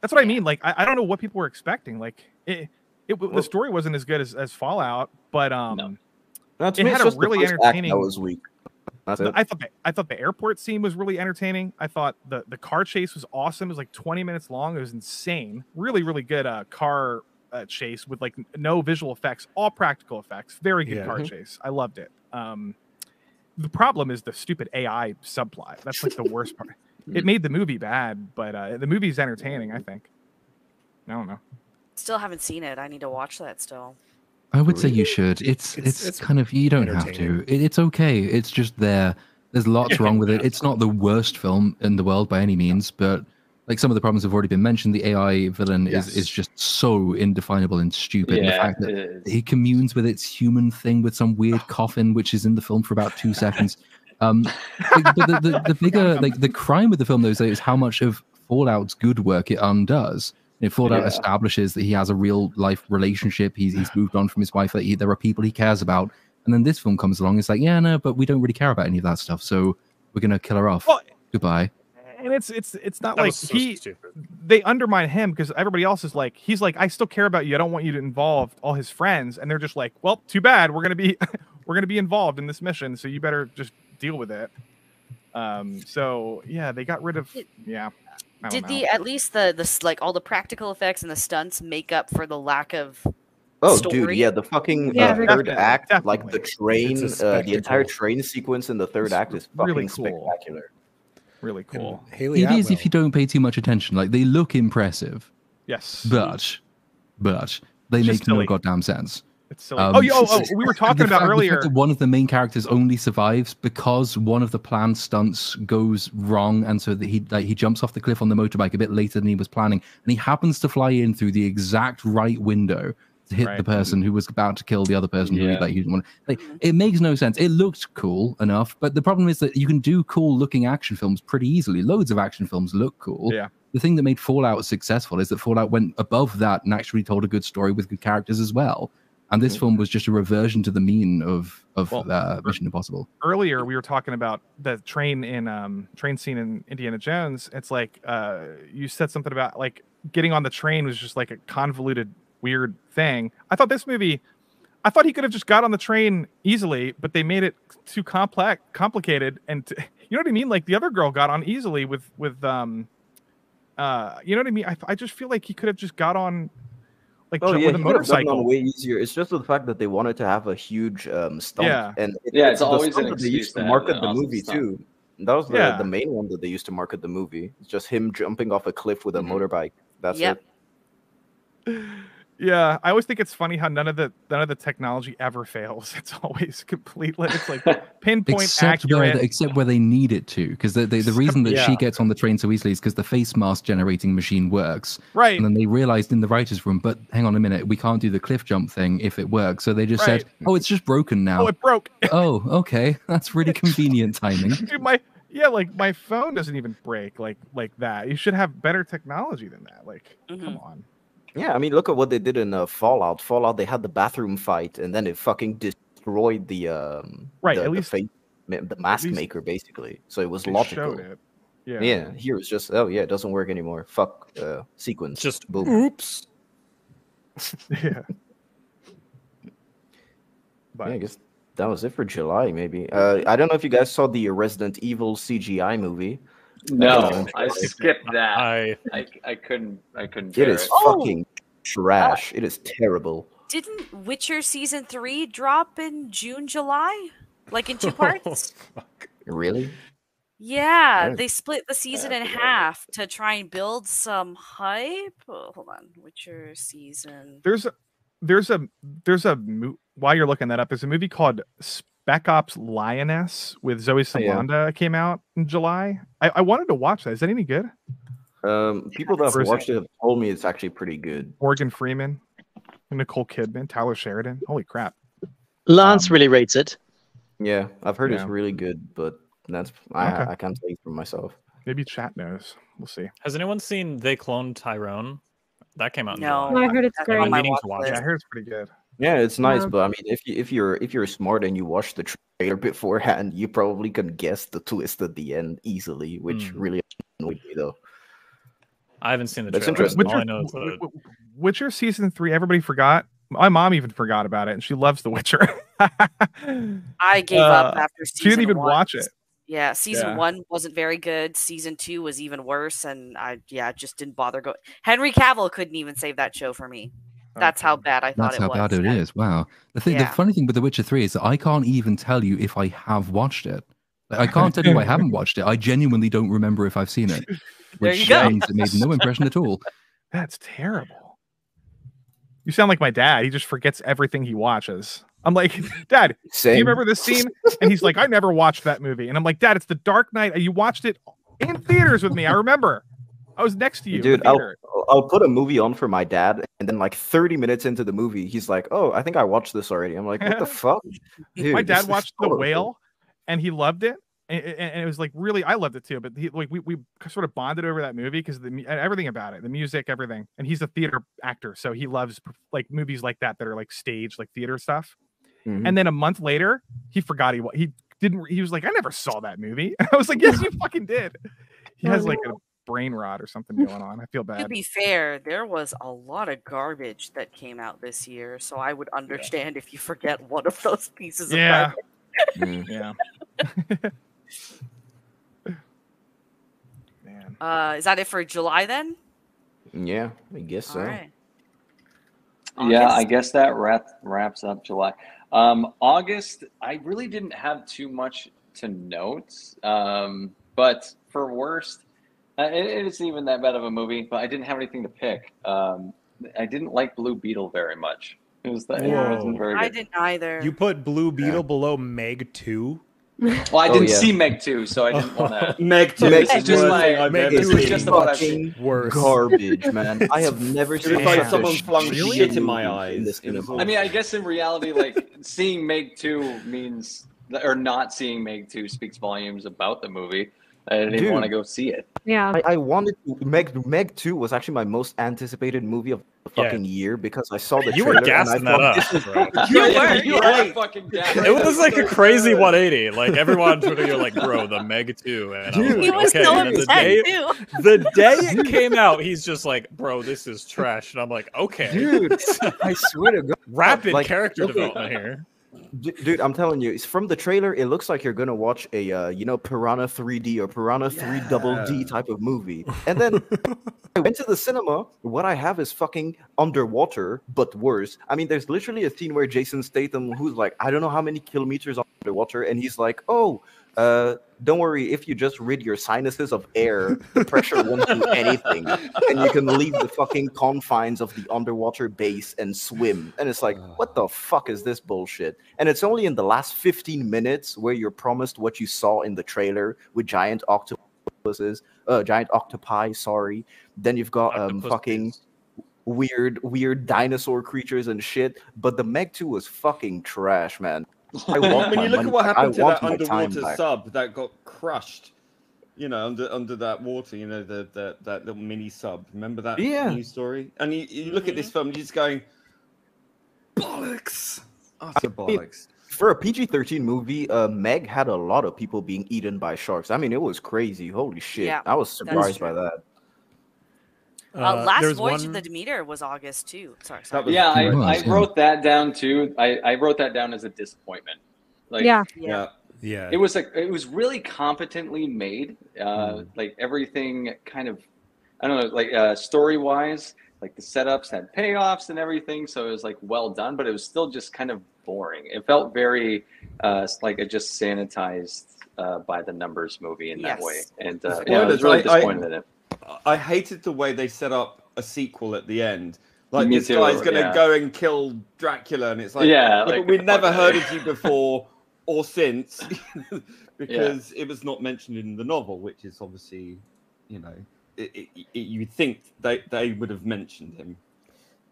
that's what I mean. Like, I don't know what people were expecting. Like, the story wasn't as good as Fallout, but to it me, had it's a just the really first act entertaining. that was weak. That's it. I thought the airport scene was really entertaining. I thought the car chase was awesome. It was like 20 minutes long. It was insane. Really, really good car chase with like no visual effects, all practical effects. Very good car chase. I loved it. The problem is the stupid AI subplot. That's like the worst part. It made the movie bad, but the movie's entertaining, I think. I don't know. Still haven't seen it. I need to watch that still. I would say you should. It's kind of, you don't have to. It's okay. It's just there. There's lots wrong with it. It's not the worst film in the world by any means, but like some of the problems have already been mentioned. The AI villain is just so indefinable and stupid. And the fact that he communes with its human thing with some weird coffin, which is in the film for about 2 seconds. But the bigger, like the crime with the film, though, is how much of Fallout's good work it undoes. Fallout establishes that he has a real life relationship. He's moved on from his wife. That there are people he cares about. And then this film comes along. It's like, yeah, no, but we don't really care about any of that stuff. So we're gonna kill her off. Goodbye. And it's not like they undermine him because everybody else is like, he's like, I still care about you. I don't want you to involve all his friends. And they're just like, well, too bad. We're gonna be involved in this mission. So you better just deal with it. So yeah, they got rid of Did at least the like all the practical effects and the stunts make up for the lack of story? Dude, yeah, the fucking third act, like the train, the entire train sequence in the third act is fucking really cool. spectacular. Really cool. Haley It is if you don't pay too much attention. Like they look impressive. Yes. But they Just make no silly. goddamn sense. It's silly. We were talking about the earlier. fact that one of the main characters only survives because one of the planned stunts goes wrong, and so that he jumps off the cliff on the motorbike a bit later than he was planning, and he happens to fly in through the exact right window to hit the person who was about to kill the other person who he didn't want. Like, it makes no sense. It looked cool enough, but the problem is that you can do cool looking action films pretty easily. Loads of action films look cool. Yeah. The thing that made Fallout successful is that Fallout went above that and actually told a good story with good characters as well. And this film was just a reversion to the mean of Mission Impossible. Earlier, we were talking about the train scene in Indiana Jones. It's like you said something about like getting on the train was just like a convoluted, weird thing. I thought this movie, he could have just got on the train easily, but they made it too complicated. And you know what I mean? Like the other girl got on easily with you know what I mean? I just feel like he could have just got on. Like with a he could have gotten motorcycle. on way easier. It's just the fact that they wanted to have a huge stunt. Yeah. And it's the always stunt an that they excuse used to to have market an the awesome movie stunt. too. That was the main one that they used to market the movie. It's just him jumping off a cliff with a motorbike. That's Yep. it. Yeah, I always think it's funny how none of the technology ever fails. It's always completely. It's like pinpoint accurate, except where they need it to, because the reason that she gets on the train so easily is because the face mask generating machine works. Right. And then they realized in the writers' room, but hang on a minute, we can't do the cliff jump thing if it works. So they just said, "Oh, it's just broken now." Oh, it broke. Oh, okay, that's really convenient timing. Dude, my phone doesn't even break like that. You should have better technology than that. Like, come on. Yeah, I mean, look at what they did in Fallout. Fallout, they had the bathroom fight, and then it fucking destroyed the the mask maker, basically. So it was logical. Showed it. Yeah. Here it's just, it doesn't work anymore. Fuck sequence. Just boom. Oops. Yeah. But yeah, I guess that was it for July, maybe. I don't know if you guys saw the Resident Evil CGI movie. No, I skipped that. I couldn't. It is fucking trash. It is terrible. Didn't Witcher season 3 drop in June, July, like in 2 parts? Really? Yeah, they split the season in half to try and build some hype. Oh, hold on, Witcher season. While you're looking that up, there's a movie called Spec Ops Lioness with Zoe Salonda came out in July. I wanted to watch that. Is that any good? People that have watched it have told me it's actually pretty good. Morgan Freeman, Nicole Kidman, Tyler Sheridan. Holy crap! Lance really rates it. Yeah, I've heard it's really good, but that's I can't say for myself. Maybe chat knows. We'll see. Has anyone seen They Cloned Tyrone? That came out. No, I heard it's great. I'm meaning to watch. Yeah, I heard it's pretty good. Yeah, it's nice, but I mean, if you're smart and you watch the trailer beforehand, you probably can guess the twist at the end easily, which really annoyed me though. I haven't seen the That's trailer. interesting. All I know is Witcher season 3. Everybody forgot. My mom even forgot about it, and she loves The Witcher. I gave up after season 1. She didn't even watch it. Yeah, season 1 wasn't very good. Season 2 was even worse, and I just didn't bother going. Henry Cavill couldn't even save that show for me. That's how bad I thought That's it was. how bad it is. Wow. The funny thing with The Witcher 3 is that I can't even tell you if I have watched it. Like, I can't tell you I haven't watched it. I genuinely don't remember if I've seen it. There Which you go. means it made no impression at all. That's terrible. You sound like my dad. He just forgets everything he watches. I'm like, Dad, do you remember this scene? And he's like, I never watched that movie. And I'm like, Dad, it's The Dark Knight. You watched it in theaters with me. I remember. I was next to you. Dude, I'll put a movie on for my dad, and then like 30 minutes into the movie, he's like, "Oh, I think I watched this already." I'm like, "What the fuck?" Dude, my dad watched The Whale, and he loved it, and it was like really, I loved it too. But we sort of bonded over that movie because everything about it, the music, everything. And he's a theater actor, so he loves like movies like that are like stage, like theater stuff. Mm-hmm. And then a month later, he forgot he didn't. He was like, "I never saw that movie." And I was like, "Yes, you fucking did." He has like a brain rot or something going on. I feel bad. To be fair, there was a lot of garbage that came out this year, so I would understand if you forget one of those pieces of garbage. Yeah. Man. Is that it for July then? Yeah, I guess so. All right. Yeah, I guess that wraps up July. August, I really didn't have too much to note, but for worst, it isn't even that bad of a movie, but I didn't have anything to pick. I didn't like Blue Beetle very much. It wasn't very good. I didn't either. You put Blue Beetle below Meg 2? Well, I didn't see Meg 2, so I didn't want to. Meg 2 is just about fucking garbage, man. I have never seen like someone flung shit in my eyes. I mean, I guess in reality, like seeing Meg 2 means, or not seeing Meg 2 speaks volumes about the movie. I didn't even want to go see it. Yeah, I wanted to. Meg 2 was actually my most anticipated movie of the fucking year because I saw the trailer. You were gassing that up. You were fucking gassing. It was like a crazy 180. Like everyone on Twitter, you're like, bro, the Meg 2. And Dude, he was so upset too. The day it came out, he's just like, bro, this is trash. And I'm like, okay. Dude, I swear to God. Rapid character development here. Dude, I'm telling you, it's from the trailer. It looks like you're gonna watch a Piranha 3D or Piranha 3 Double D type of movie. And then I went to the cinema. What I have is fucking underwater, but worse. I mean, there's literally a scene where Jason Statham, who's like, I don't know how many kilometers underwater, and he's like, oh, don't worry, if you just rid your sinuses of air, the pressure won't do anything. And you can leave the fucking confines of the underwater base and swim. And it's like, what the fuck is this bullshit? And it's only in the last 15 minutes where you're promised what you saw in the trailer with giant octopi, sorry. Then you've got fucking weird dinosaur creatures and shit. But the Meg 2 was fucking trash, man. When you look at what happened to that underwater sub that got crushed, under that water, that little mini sub. Remember that news story? And you look at this film, you're just going, bollocks, utter bollocks. For a PG-13 movie, Meg had a lot of people being eaten by sharks. I mean, it was crazy. Holy shit! Yeah, I was surprised by that. Last Voyage of the Demeter was August too. Sorry. Yeah, I wrote that down too. I wrote that down as a disappointment. Yeah. It was really competently made. Like everything kind of, I don't know, like story wise, like the setups had payoffs and everything, so it was like well done, but it was still just kind of boring. It felt very like a just sanitized by the numbers movie in that way, and I was really disappointed in it. I hated the way they set up a sequel at the end. Like, this guy's going to go and kill Dracula, and it's like, but we'd never heard of you before or since, because it was not mentioned in the novel, which is obviously, you'd think they would have mentioned him.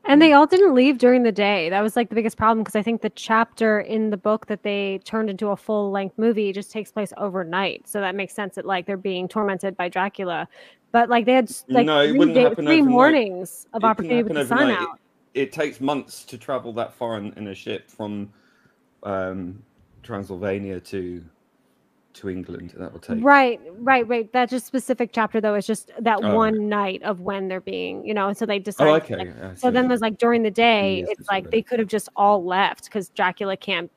And they all didn't leave during the day. That was like the biggest problem, because I think the chapter in the book that they turned into a full-length movie just takes place overnight. So that makes sense that like they're being tormented by Dracula. But like they had like three mornings of opportunity with the sun out. It takes months to travel that far in a ship from Transylvania to England. That will take right. That just specific chapter though is just that one night of when they're being, and so they decide. So then there's like during the day, it's like they could have just all left because Dracula can't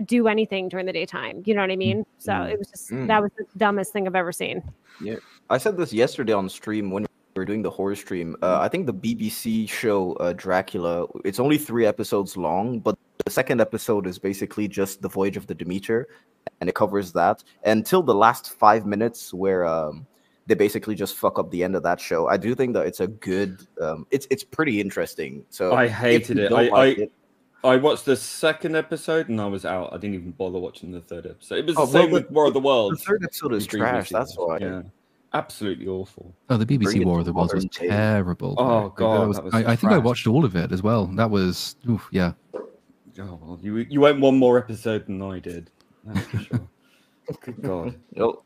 do anything during the daytime. You know what I mean? So it was just that was the dumbest thing I've ever seen. Yeah, I said this yesterday on stream when we were doing the horror stream. I think the BBC show Dracula, it's only 3 episodes long, but the second episode is basically just the Voyage of the Demeter, and it covers that until the last 5 minutes where they basically just fuck up the end of that show. I do think that it's a good, it's pretty interesting. So I hated it. I watched the second episode and I was out. I didn't even bother watching the third episode. It was the same with War of the Worlds. The third episode is trash. That's why. Yeah. Absolutely awful. Oh, the BBC War of the Worlds was terrible. Oh god, I think I watched all of it as well. That was, yeah. Oh well, you went one more episode than I did. That's for sure. Good god.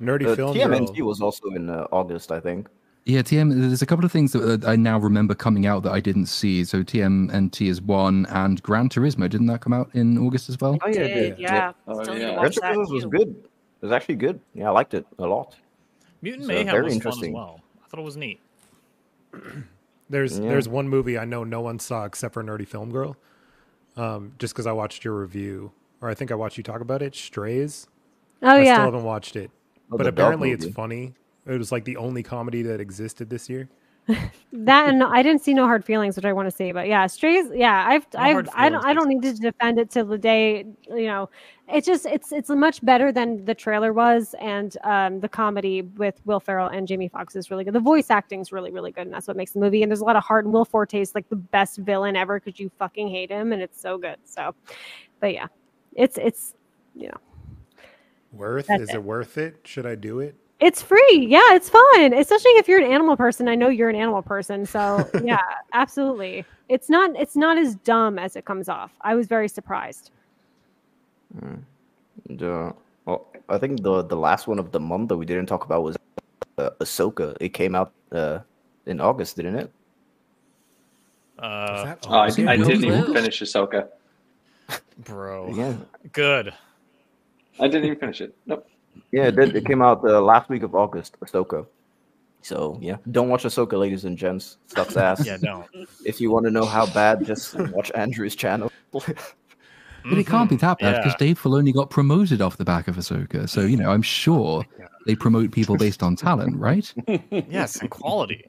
Nerdy film. TMNT was also in August, I think. Yeah, there's a couple of things that I now remember coming out that I didn't see. So TMNT is one, and Gran Turismo, didn't that come out in August as well? Oh yeah, it did. Yeah. Gran Turismo was good. It was actually good. Yeah, I liked it a lot. Mutant Mayhem was fun as well. I thought it was neat. There's one movie I know no one saw except for Nerdy Film Girl. Just because I watched your review, or I think I watched you talk about it, Strays. Oh I yeah. still haven't watched it, but apparently it's funny. It was like the only comedy that existed this year. That, and I didn't see No Hard Feelings, which I want to see, but yeah, Strays. Yeah, I don't need to defend it till the day. It's much better than the trailer was, and the comedy with Will Ferrell and Jamie Foxx is really good. The voice acting is really, really good, and that's what makes the movie. And there's a lot of heart. And Will Forte is like the best villain ever because you fucking hate him, and it's so good. So, but yeah, it's Is it worth it? Should I do it? It's free. Yeah, it's fun. Especially if you're an animal person. I know you're an animal person. So yeah, absolutely. It's not as dumb as it comes off. I was very surprised. Well, I think the last one of the month that we didn't talk about was Ahsoka. It came out in August, didn't it? I didn't even finish Ahsoka. Bro. Yeah. Good. I didn't even finish it. Nope. Yeah, it did. It came out the last week of August, Ahsoka. So, yeah. Don't watch Ahsoka, ladies and gents. Sucks ass. Yeah, don't. If you want to know how bad, just watch Andrew's channel. But it can't be that bad because Dave Filoni got promoted off the back of Ahsoka. So, you know, I'm sure they promote people based on talent, right? Yes, and quality.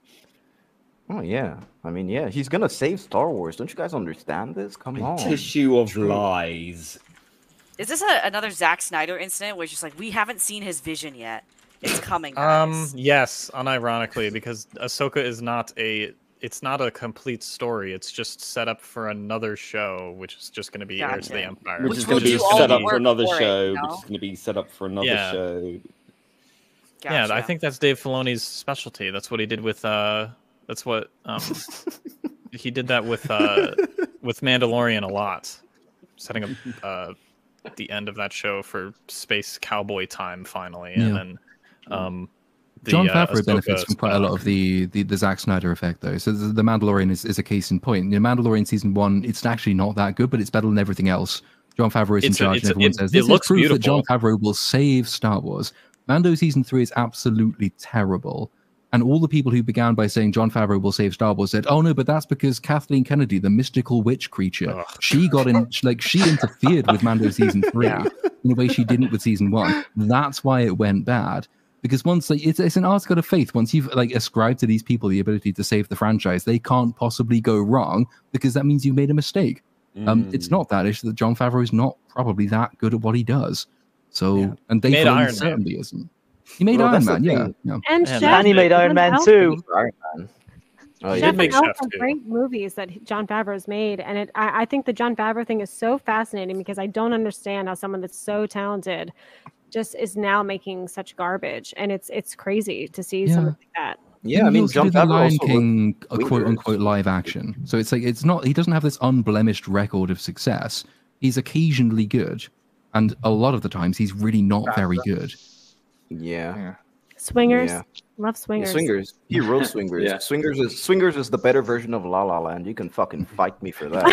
Oh, yeah. I mean, yeah, he's going to save Star Wars. Don't you guys understand this? Come on. Tissue of lies. Is this another Zack Snyder incident where it's just like, we haven't seen his vision yet? It's coming, guys. Yes, unironically, because Ahsoka is not a complete story. It's just set up for another show, which is just going to be Heir to the Empire. Which is going to be set up for another show. Which is going to be set up for another show. Gotcha. Yeah, I think that's Dave Filoni's specialty. That's what he did with that's what he did that with Mandalorian a lot, setting up the end of that show for space cowboy time finally, and then Jon Favreau benefits from quite a lot of the Zack Snyder effect, though. So the Mandalorian is a case in point. You know, Mandalorian season 1, it's actually not that good, but it's better than everything else. Jon Favreau is in charge, and everyone says this is proof beautiful. That Jon Favreau will save Star Wars. Mando season 3 is absolutely terrible. And all the people who began by saying Jon Favreau will save Star Wars said, "Oh no, but that's because Kathleen Kennedy, the mystical witch creature, she got in, like she interfered with Mando season 3 in a way she didn't with season 1. That's why it went bad. Because once it's an article of faith. Once you've ascribed to these people the ability to save the franchise, they can't possibly go wrong because that means you made a mistake. It's not that. It's that Jon Favreau is not probably that good at what he does. So and Dave Filoni certainly isn't. He made Iron Man, And he made Iron Man too. Chef and Elf are great movies that Jon Favreau's made, and I think the Jon Favreau thing is so fascinating because I don't understand how someone that's so talented just is now making such garbage, and it's crazy to see something like that. Yeah, I mean, Jon Favreau Lion King, a quote unquote live action. So it's like it's not. He doesn't have this unblemished record of success. He's occasionally good, and a lot of the times he's really not very good. Yeah. Swingers. Love Swingers. Swingers. He wrote Swingers. Swingers is the better version of La La Land. You can fucking fight me for that.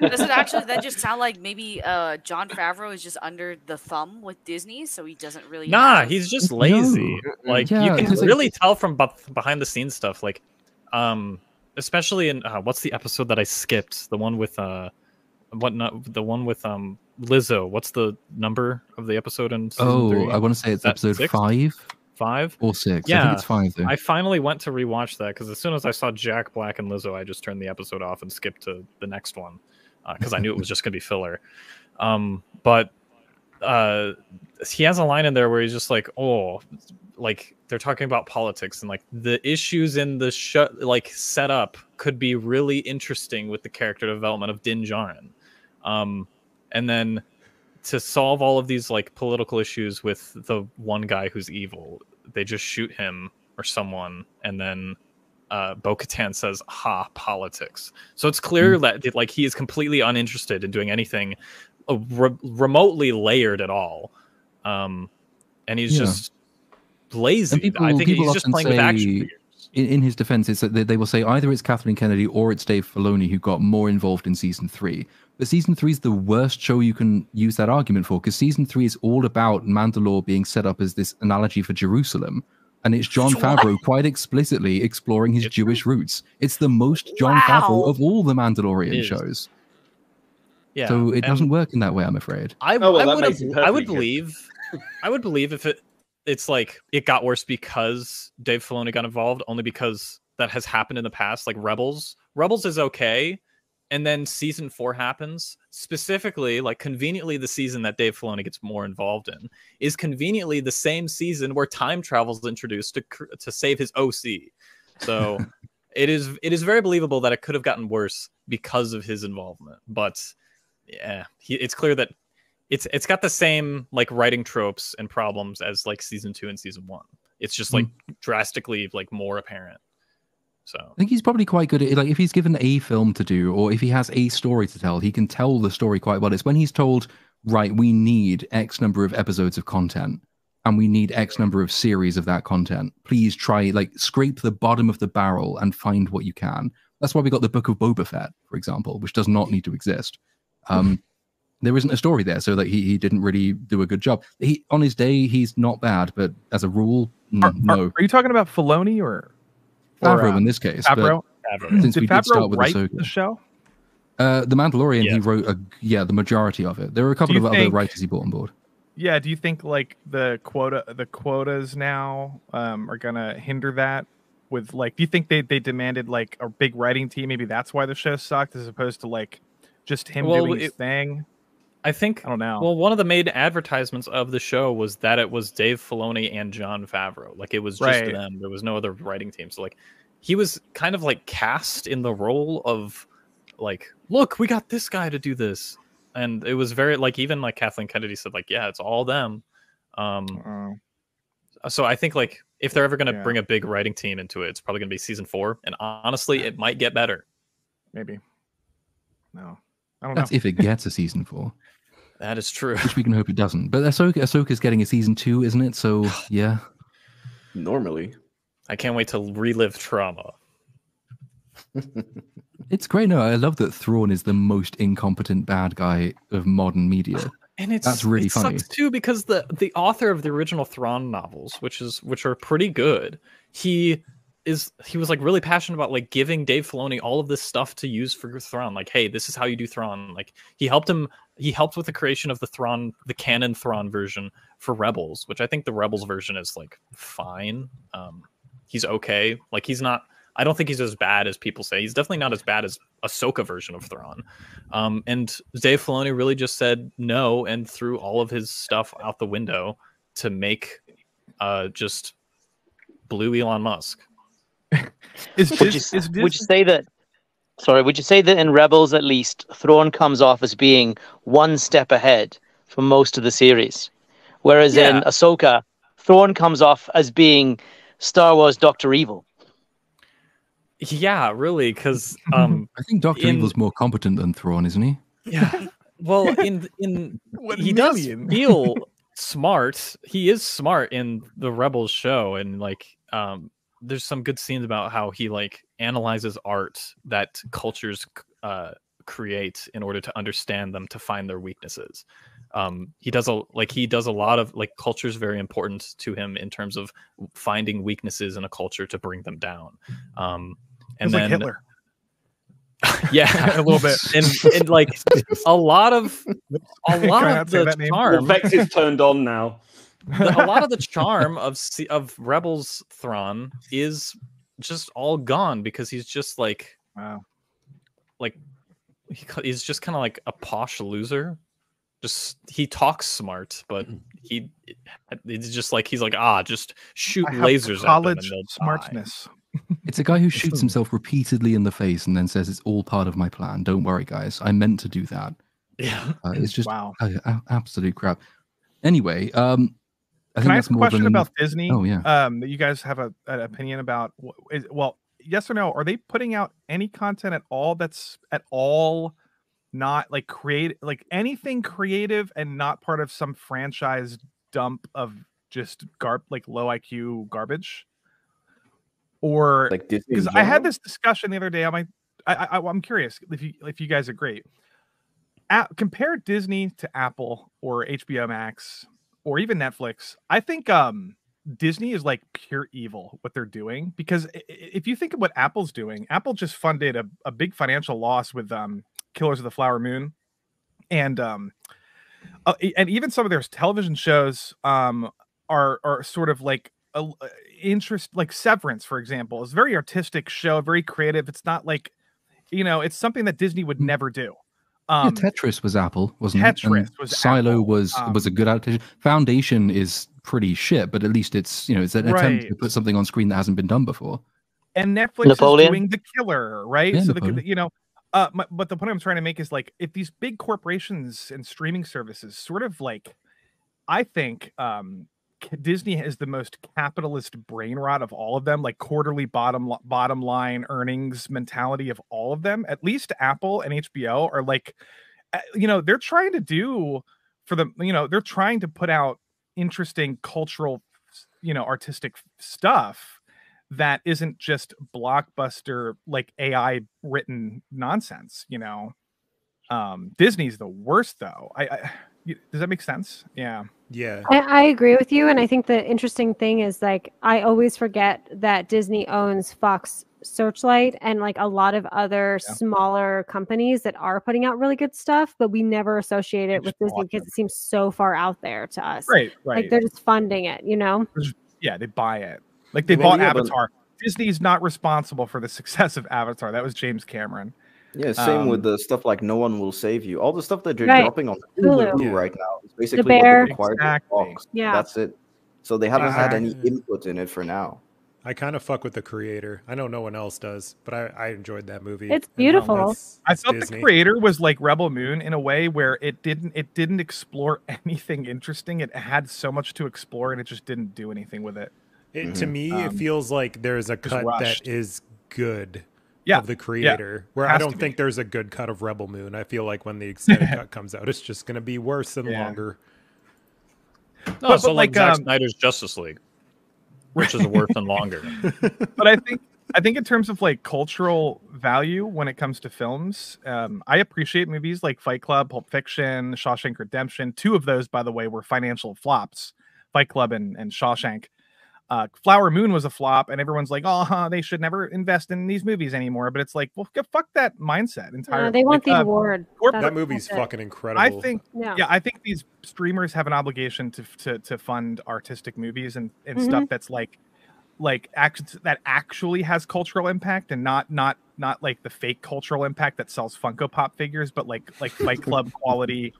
Does it actually then just sound like maybe Jon Favreau is just under the thumb with Disney, so he doesn't really? Nah, he's just lazy. No. Like you can really tell from behind the scenes stuff. Like, especially in what's the episode that I skipped? The one with the one with Lizzo. What's the number of the episode in season 3? I want to say it's episode 5. 5 or 6. Yeah, I think it's 5 though. I finally went to rewatch that because as soon as I saw Jack Black and Lizzo, I just turned the episode off and skipped to the next one because I knew it was just gonna be filler. But he has a line in there where he's just like, like they're talking about politics and like the issues in the show, like setup could be really interesting with the character development of Din Djarin. And then to solve all of these like political issues with the one guy who's evil, they just shoot him or someone, and then Bo-Katan says, "Ha, politics." So it's clear that like he is completely uninterested in doing anything remotely layered at all, and he's just lazy. I think he's just playing with action figures. In his defense, it's that they will say either it's Kathleen Kennedy or it's Dave Filoni who got more involved in season 3. But season 3 is the worst show you can use that argument for, because season 3 is all about Mandalore being set up as this analogy for Jerusalem. And it's Jon Favreau quite explicitly exploring his Jewish roots. It's the most Jon Favreau of all the Mandalorian shows. Yeah, so it doesn't work in that way, I'm afraid. I would believe if it's like it got worse because Dave Filoni got involved, only because that has happened in the past. Like Rebels is okay, and then season 4 happens. Specifically, like conveniently, the season that Dave Filoni gets more involved in is conveniently the same season where time travel is introduced to save his OC. So it is very believable that it could have gotten worse because of his involvement. But yeah, it's clear that it's got the same like writing tropes and problems as like season 2 and season 1. It's just like drastically like more apparent. So I think he's probably quite good at it. Like if he's given a film to do, or if he has a story to tell, he can tell the story quite well. It's when he's told, right, we need X number of episodes of content and we need X number of series of that content. Please try like scrape the bottom of the barrel and find what you can. That's why we got the Book of Boba Fett, for example, which does not need to exist. There isn't a story there, so that he didn't really do a good job. On his day, he's not bad, but as a rule, no. Are you talking about Filoni or Favreau in this case? Favreau? Since Did we did Favreau start with write Ahsoka. the show? The Mandalorian, he wrote the majority of it. There were a couple of other writers he brought on board. Yeah, do you think like the quotas now are gonna hinder that? With like, do you think they demanded like a big writing team? Maybe that's why the show sucked, as opposed to like just him doing his thing. I don't know. Well, one of the main advertisements of the show was that it was Dave Filoni and Jon Favreau. Like it was just them. There was no other writing team. So like he was kind of like cast in the role of like, look, we got this guy to do this. And it was very like, even like Kathleen Kennedy said, like, yeah, it's all them. So I think like if they're ever going to bring a big writing team into it, it's probably going to be season 4. And honestly, it might get better. Maybe. No, I don't That's know. if it gets a season 4. That is true. Which we can hope it doesn't. But Ahsoka's getting a season 2, isn't it? So yeah. Normally. I can't wait to relive trauma. It's great. No, I love that Thrawn is the most incompetent bad guy of modern media. And that's really funny. Sucks too, because the author of the original Thrawn novels, which are pretty good, he was like really passionate about like giving Dave Filoni all of this stuff to use for Thrawn. Like, hey, this is how you do Thrawn. Like he helped with the creation of the canon Thrawn version for Rebels, which I think the Rebels version is like fine. He's okay. Like I don't think he's as bad as people say. He's definitely not as bad as Ahsoka version of Thrawn. And Dave Filoni really just said no and threw all of his stuff out the window to make just blue Elon Musk. Would you say that in Rebels at least Thrawn comes off as being one step ahead for most of the series, whereas in Ahsoka, Thrawn comes off as being Star Wars Dr. Evil. Yeah, really, because I think Dr. Evil's more competent than Thrawn, isn't he? Yeah. Well, he does feel smart. He is smart in the Rebels show, and like there's some good scenes about how he like analyzes art that cultures create in order to understand them, to find their weaknesses. He does a lot of like, culture is very important to him in terms of finding weaknesses in a culture to bring them down. And then like Hitler. Yeah, a little bit. And like a lot of the charm. Vex is turned on now. A lot of the charm of Rebels Thrawn is just all gone because he's just like, wow, like he's just kind of like a posh loser. Just he talks smart, but it's just like he's like just shoot lasers at them and they'll smartness. Die. It's a guy who shoots himself repeatedly in the face and then says it's all part of my plan. Don't worry, guys. I meant to do that. Yeah, it's just wow, absolute crap. Anyway, I Can think I that's ask a more question than... about Disney? Oh yeah. That you guys have an opinion about? Well, yes or no? Are they putting out any content at all that's at all not like like anything creative and not part of some franchise dump of just like low IQ garbage? Or like Disney, because I had this discussion the other day. I'm curious if you guys agree. Compare Disney to Apple or HBO Max or even Netflix. I think Disney is like pure evil what they're doing, because if you think of what Apple's doing, Apple just funded a big financial loss with Killers of the Flower Moon, and even some of their television shows are sort of like interest, like Severance, for example, is a very artistic show, very creative. It's not like, it's something that Disney would never do. Tetris was Apple, wasn't it? Tetris was Silo Apple. was a good adaptation. Foundation is pretty shit, but at least it's it's an attempt to put something on screen that hasn't been done before. And Netflix is doing The Killer, right? Yeah, so but the point I'm trying to make is like, if these big corporations and streaming services sort of like, I think Disney is the most capitalist brain rot of all of them, like quarterly bottom line earnings mentality of all of them. At least Apple and HBO are like, they're trying to do for them, they're trying to put out interesting cultural, artistic stuff that isn't just blockbuster, like AI written nonsense. Disney's the worst though. Does that make sense? Yeah. Yeah. I agree with you. And I think the interesting thing is like, I always forget that Disney owns Fox Searchlight and like a lot of other smaller companies that are putting out really good stuff, but we never associate it with Disney because it seems so far out there to us. Right. Like they're just funding it, you know? Yeah, they buy it. Like they bought Avatar. Disney's not responsible for the success of Avatar. That was James Cameron. Yeah, same with the stuff like No One Will Save You. All the stuff that they're dropping on Hulu right now is basically what they acquired with Fox. Yeah. That's it. So they haven't had any input in it for now. I kind of fuck with the creator. I know no one else does, but I enjoyed that movie. It's beautiful. I felt Disney. The creator was like Rebel Moon in a way where it didn't explore anything interesting. It had so much to explore and it just didn't do anything with it. To me, it feels like there's a cut that is good. Of the creator, where I don't think there's a good cut of Rebel Moon. I feel like when the extended cut comes out, it's just going to be worse and longer. No, so like Zack Snyder's Justice League, which is worse and longer. But I think in terms of like cultural value when it comes to films, I appreciate movies like Fight Club, Pulp Fiction, Shawshank Redemption. 2 of those, by the way, were financial flops. Fight Club and Shawshank. Flower Moon was a flop, and everyone's like, "Oh, they should never invest in these movies anymore." But it's like, well, fuck that mindset entirely. They want the award. That movie's fucking incredible. I think, I think these streamers have an obligation to fund artistic movies and stuff that's that actually has cultural impact, and not like the fake cultural impact that sells Funko Pop figures, but like Fight Club quality.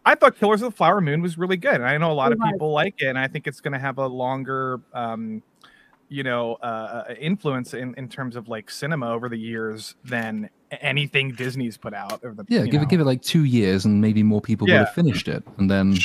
I thought Killers of the Flower Moon was really good, and I know a lot of people like it, and I think it's going to have a longer, influence in terms of like cinema over the years than anything Disney's put out. Give it like 2 years, and maybe more people would have finished it, and then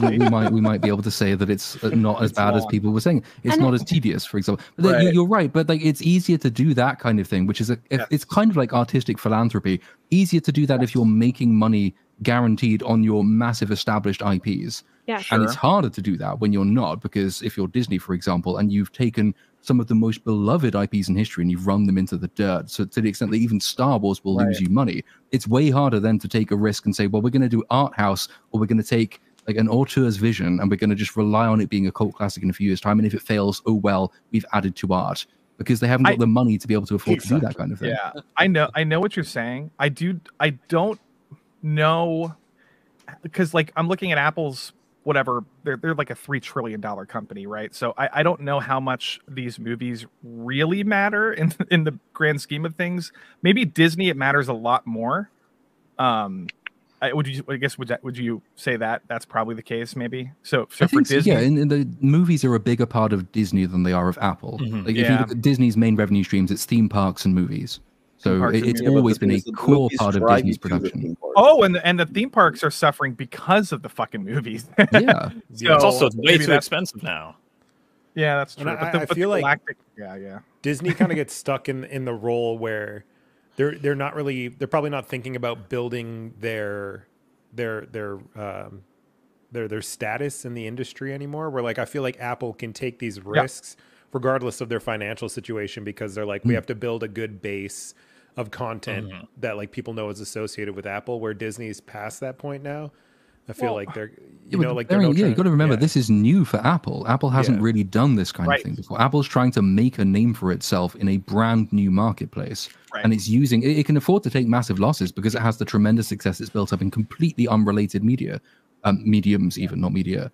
we might be able to say that it's not as bad as people were saying. It's not as tedious, for example. But you're right, but like it's easier to do that kind of thing, which is it's kind of like artistic philanthropy. Easier to do that if you're making money guaranteed on your massive established IPs. And it's harder to do that when you're not, because if you're Disney, for example, and you've taken some of the most beloved IPs in history and you've run them into the dirt, so to the extent that even Star Wars will lose you money, it's way harder then to take a risk and say, well, we're going to do art house, or we're going to take like an auteur's vision and we're going to just rely on it being a cult classic in a few years' time, and if it fails, oh well, we've added to art, because they haven't got the money to be able to afford to do that kind of thing. Yeah, I know what you're saying. I don't know, because like I'm looking at Apple's whatever, they're like a $3 trillion company, right? So I don't know how much these movies really matter in the grand scheme of things. Maybe Disney, it matters a lot more. Would you say that that's probably the case? Maybe so for Disney, and the movies are a bigger part of Disney than they are of Apple. Like if you look at Disney's main revenue streams, it's theme parks and movies. So it's always been a core part of Disney's production. Oh, and the theme parks are suffering because of the fucking movies. Yeah. So it's also way too expensive now. Yeah, that's true. But I feel like Disney kind of gets stuck in the role where they're probably not thinking about building their status in the industry anymore. Where like I feel like Apple can take these risks regardless of their financial situation, because they're like, we have to build a good base of content that like people know is associated with Apple, where Disney's past that point now. I feel like they're, you got to remember, this is new for Apple. Apple hasn't really done this kind of thing before. Apple's trying to make a name for itself in a brand new marketplace. And it's using, it can afford to take massive losses because it has the tremendous success it's built up in completely unrelated mediums, even not media.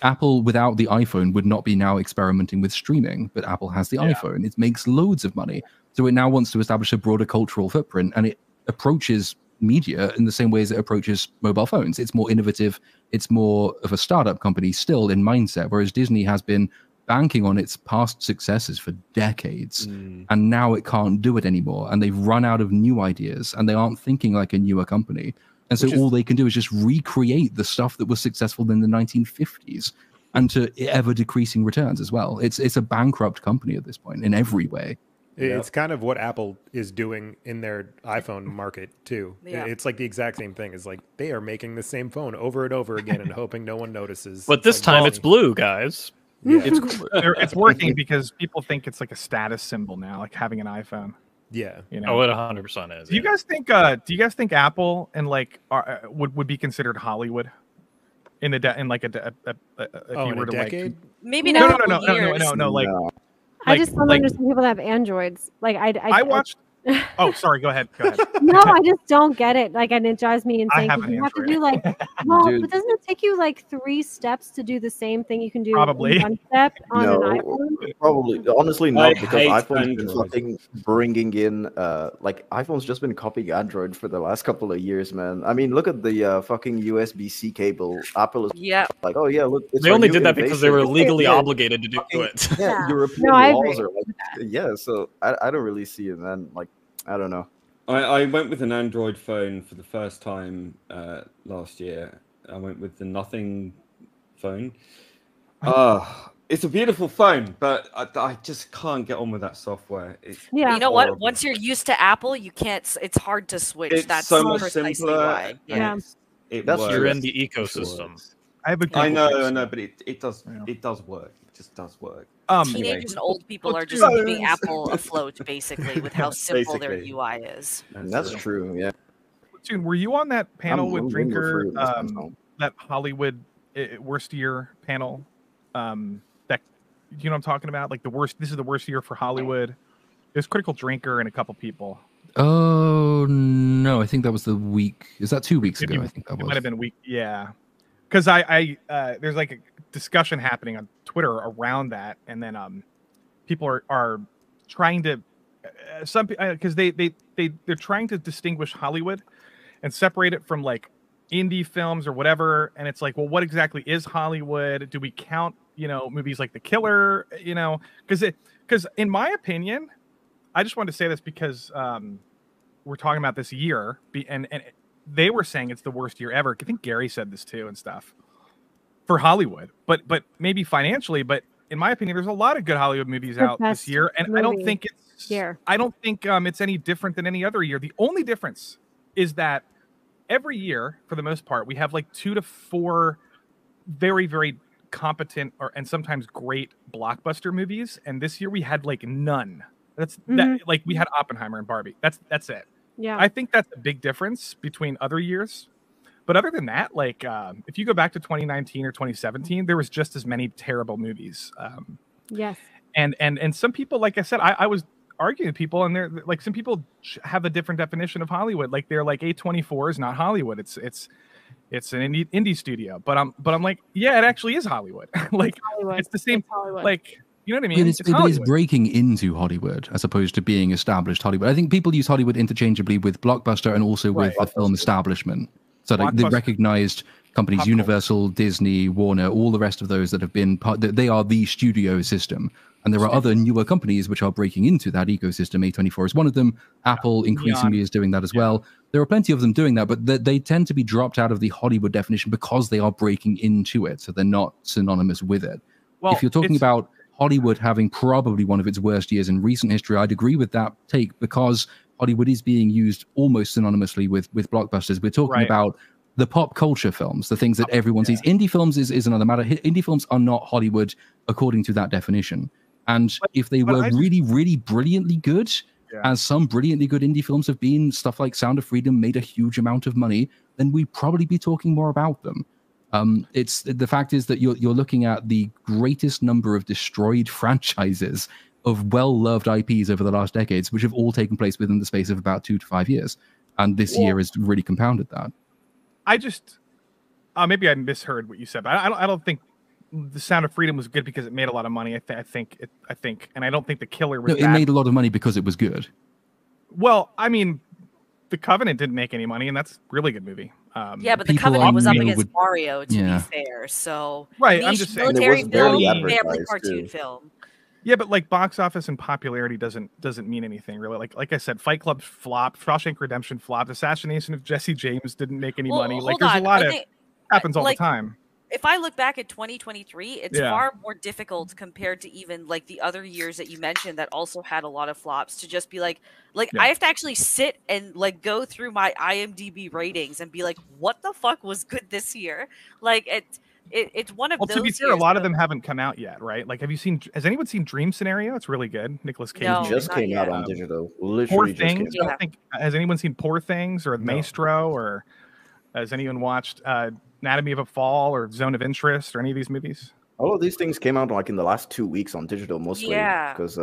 Apple without the iPhone would not be now experimenting with streaming, but Apple has the iPhone. It makes loads of money. So it now wants to establish a broader cultural footprint, and it approaches media in the same way as it approaches mobile phones. It's more innovative. It's more of a startup company still in mindset, whereas Disney has been banking on its past successes for decades, and now it can't do it anymore. And they've run out of new ideas, and they aren't thinking like a newer company. And so all they can do is just recreate the stuff that was successful in the 1950s, and to ever decreasing returns as well. It's a bankrupt company at this point in every way. It's kind of what Apple is doing in their iPhone market too. Yeah. It's like the exact same thing. It's like they are making the same phone over and over again and hoping no one notices. But this time it's blue, guys. Yeah. It's working because people think it's like a status symbol now, like having an iPhone. Yeah. You know? Oh, it 100% is. Do you guys think Apple and like would be considered Hollywood in like if you were to decade? Maybe no, not. no, like I just don't understand people that have Androids. Like I watched. Oh, sorry. Go ahead. No, I just don't get it. Like, and it drives me insane. have an You have to Android. do like, well, Dude. but doesn't it take you like 3 steps to do the same thing you can do Probably. in 1 step on an No, iPhone? probably. Honestly, not, because hate iPhone's been Android. fucking bringing in, like, iPhone's just been copying Android for the last couple of years, man. I mean, look at the fucking USB-C cable. Apple is like, oh yeah, look. It's They our only new did that because they innovation. were legally Yeah, obligated to do it. Yeah, European No, I laws agree are like, yeah. So I don't really see it, man. Like, I don't know. I went with an Android phone for the first time last year. I went with the Nothing phone. It's a beautiful phone, but I just can't get on with that software. You know what? Once you're used to Apple, you can't. It's hard to switch. It's That's so much precisely simpler. why. Yeah. That's works. You're in the ecosystem. I have a I Google know, Pixel. but it does work. It just does work. Teenagers and old people are just keeping Apple afloat, basically, with how simple their UI is. That's true. Yeah. Platoon, were you on that panel with I'm Drinker? for it. That Hollywood worst year panel. That you know what I'm talking about? Like the worst. This is the worst year for Hollywood. There's Critical Drinker and a couple people. Oh no, I think that was the week. Is that 2 weeks ago? I think that It was. might have been a week. Yeah, because I there's like a discussion happening on Twitter around that, and then people are trying to some because they're trying to distinguish Hollywood and separate it from like indie films or whatever, and it's like, well, what exactly is Hollywood? Do we count movies like The Killer? Because in my opinion, I just wanted to say this because we're talking about this year, and they were saying it's the worst year ever. I think Gary said this too and stuff for Hollywood, but maybe financially. But in my opinion, there's a lot of good Hollywood movies out this year, and I don't think it's any different than any other year. The only difference is that every year, for the most part, we have like 2 to 4 very, very competent and sometimes great blockbuster movies, and this year we had like none. Like we had Oppenheimer and Barbie. That's it. Yeah, I think that's a big difference between other years. But other than that, like if you go back to 2019 or 2017, there was just as many terrible movies. Yes. And some people, like I said, I was arguing with people, and they're like, some people have a different definition of Hollywood. Like they're like A24 is not Hollywood. It's an indie studio. But I'm like, yeah, it actually is Hollywood. Like it's the same. Like, you know what I mean? But it's breaking into Hollywood as opposed to being established Hollywood. I think people use Hollywood interchangeably with blockbuster and also with the film establishment. So like the recognized companies, Universal, Disney, Warner, all the rest of those that have been they are the studio system. And there are other newer companies which are breaking into that ecosystem. A24 is one of them. Apple increasingly is doing that as well. There are plenty of them doing that, but they tend to be dropped out of the Hollywood definition because they are breaking into it. So they're not synonymous with it. Well, if you're talking about Hollywood having probably one of its worst years in recent history, I'd agree with that take, because Hollywood is being used almost synonymously with blockbusters. We're talking about the pop culture films, the things that everyone sees. Indie films is another matter. Indie films are not Hollywood according to that definition. And if they were really, really brilliantly good, as some brilliantly good indie films have been, stuff like Sound of Freedom made a huge amount of money, then we'd probably be talking more about them. It's the fact is that you're looking at the greatest number of destroyed franchises of well-loved IPs over the last decades, which have all taken place within the space of about 2 to 5 years. And this year has really compounded that. I just, maybe I misheard what you said, but I don't think the Sound of Freedom was good because it made a lot of money. I think, and I don't think The Killer was. No, it made a lot of money because it was good. Well, I mean, The Covenant didn't make any money, and that's a really good movie. Yeah, but The Covenant was up against Mario, to be fair. So I'm just saying, military film, family cartoon film. Yeah, but like box office and popularity doesn't mean anything really. Like I said, Fight Club flopped, Shawshank Redemption flopped, Assassination of Jesse James didn't make any money. Like there's a lot of happens all the time. If I look back at 2023, it's far more difficult compared to even like the other years that you mentioned that also had a lot of flops to just be like I have to actually sit and like go through my IMDb ratings and be like, what the fuck was good this year? Like it's one of those. To be fair, a lot of them haven't come out yet, right? Like, has anyone seen Dream Scenario? It's really good. Nicolas Cage just came out on digital. Poor Things. I don't think, has anyone seen Poor Things or Maestro, or has anyone watched Anatomy of a Fall or Zone of Interest or any of these movies? All of these things came out like in the last 2 weeks on digital, mostly. Yeah. Because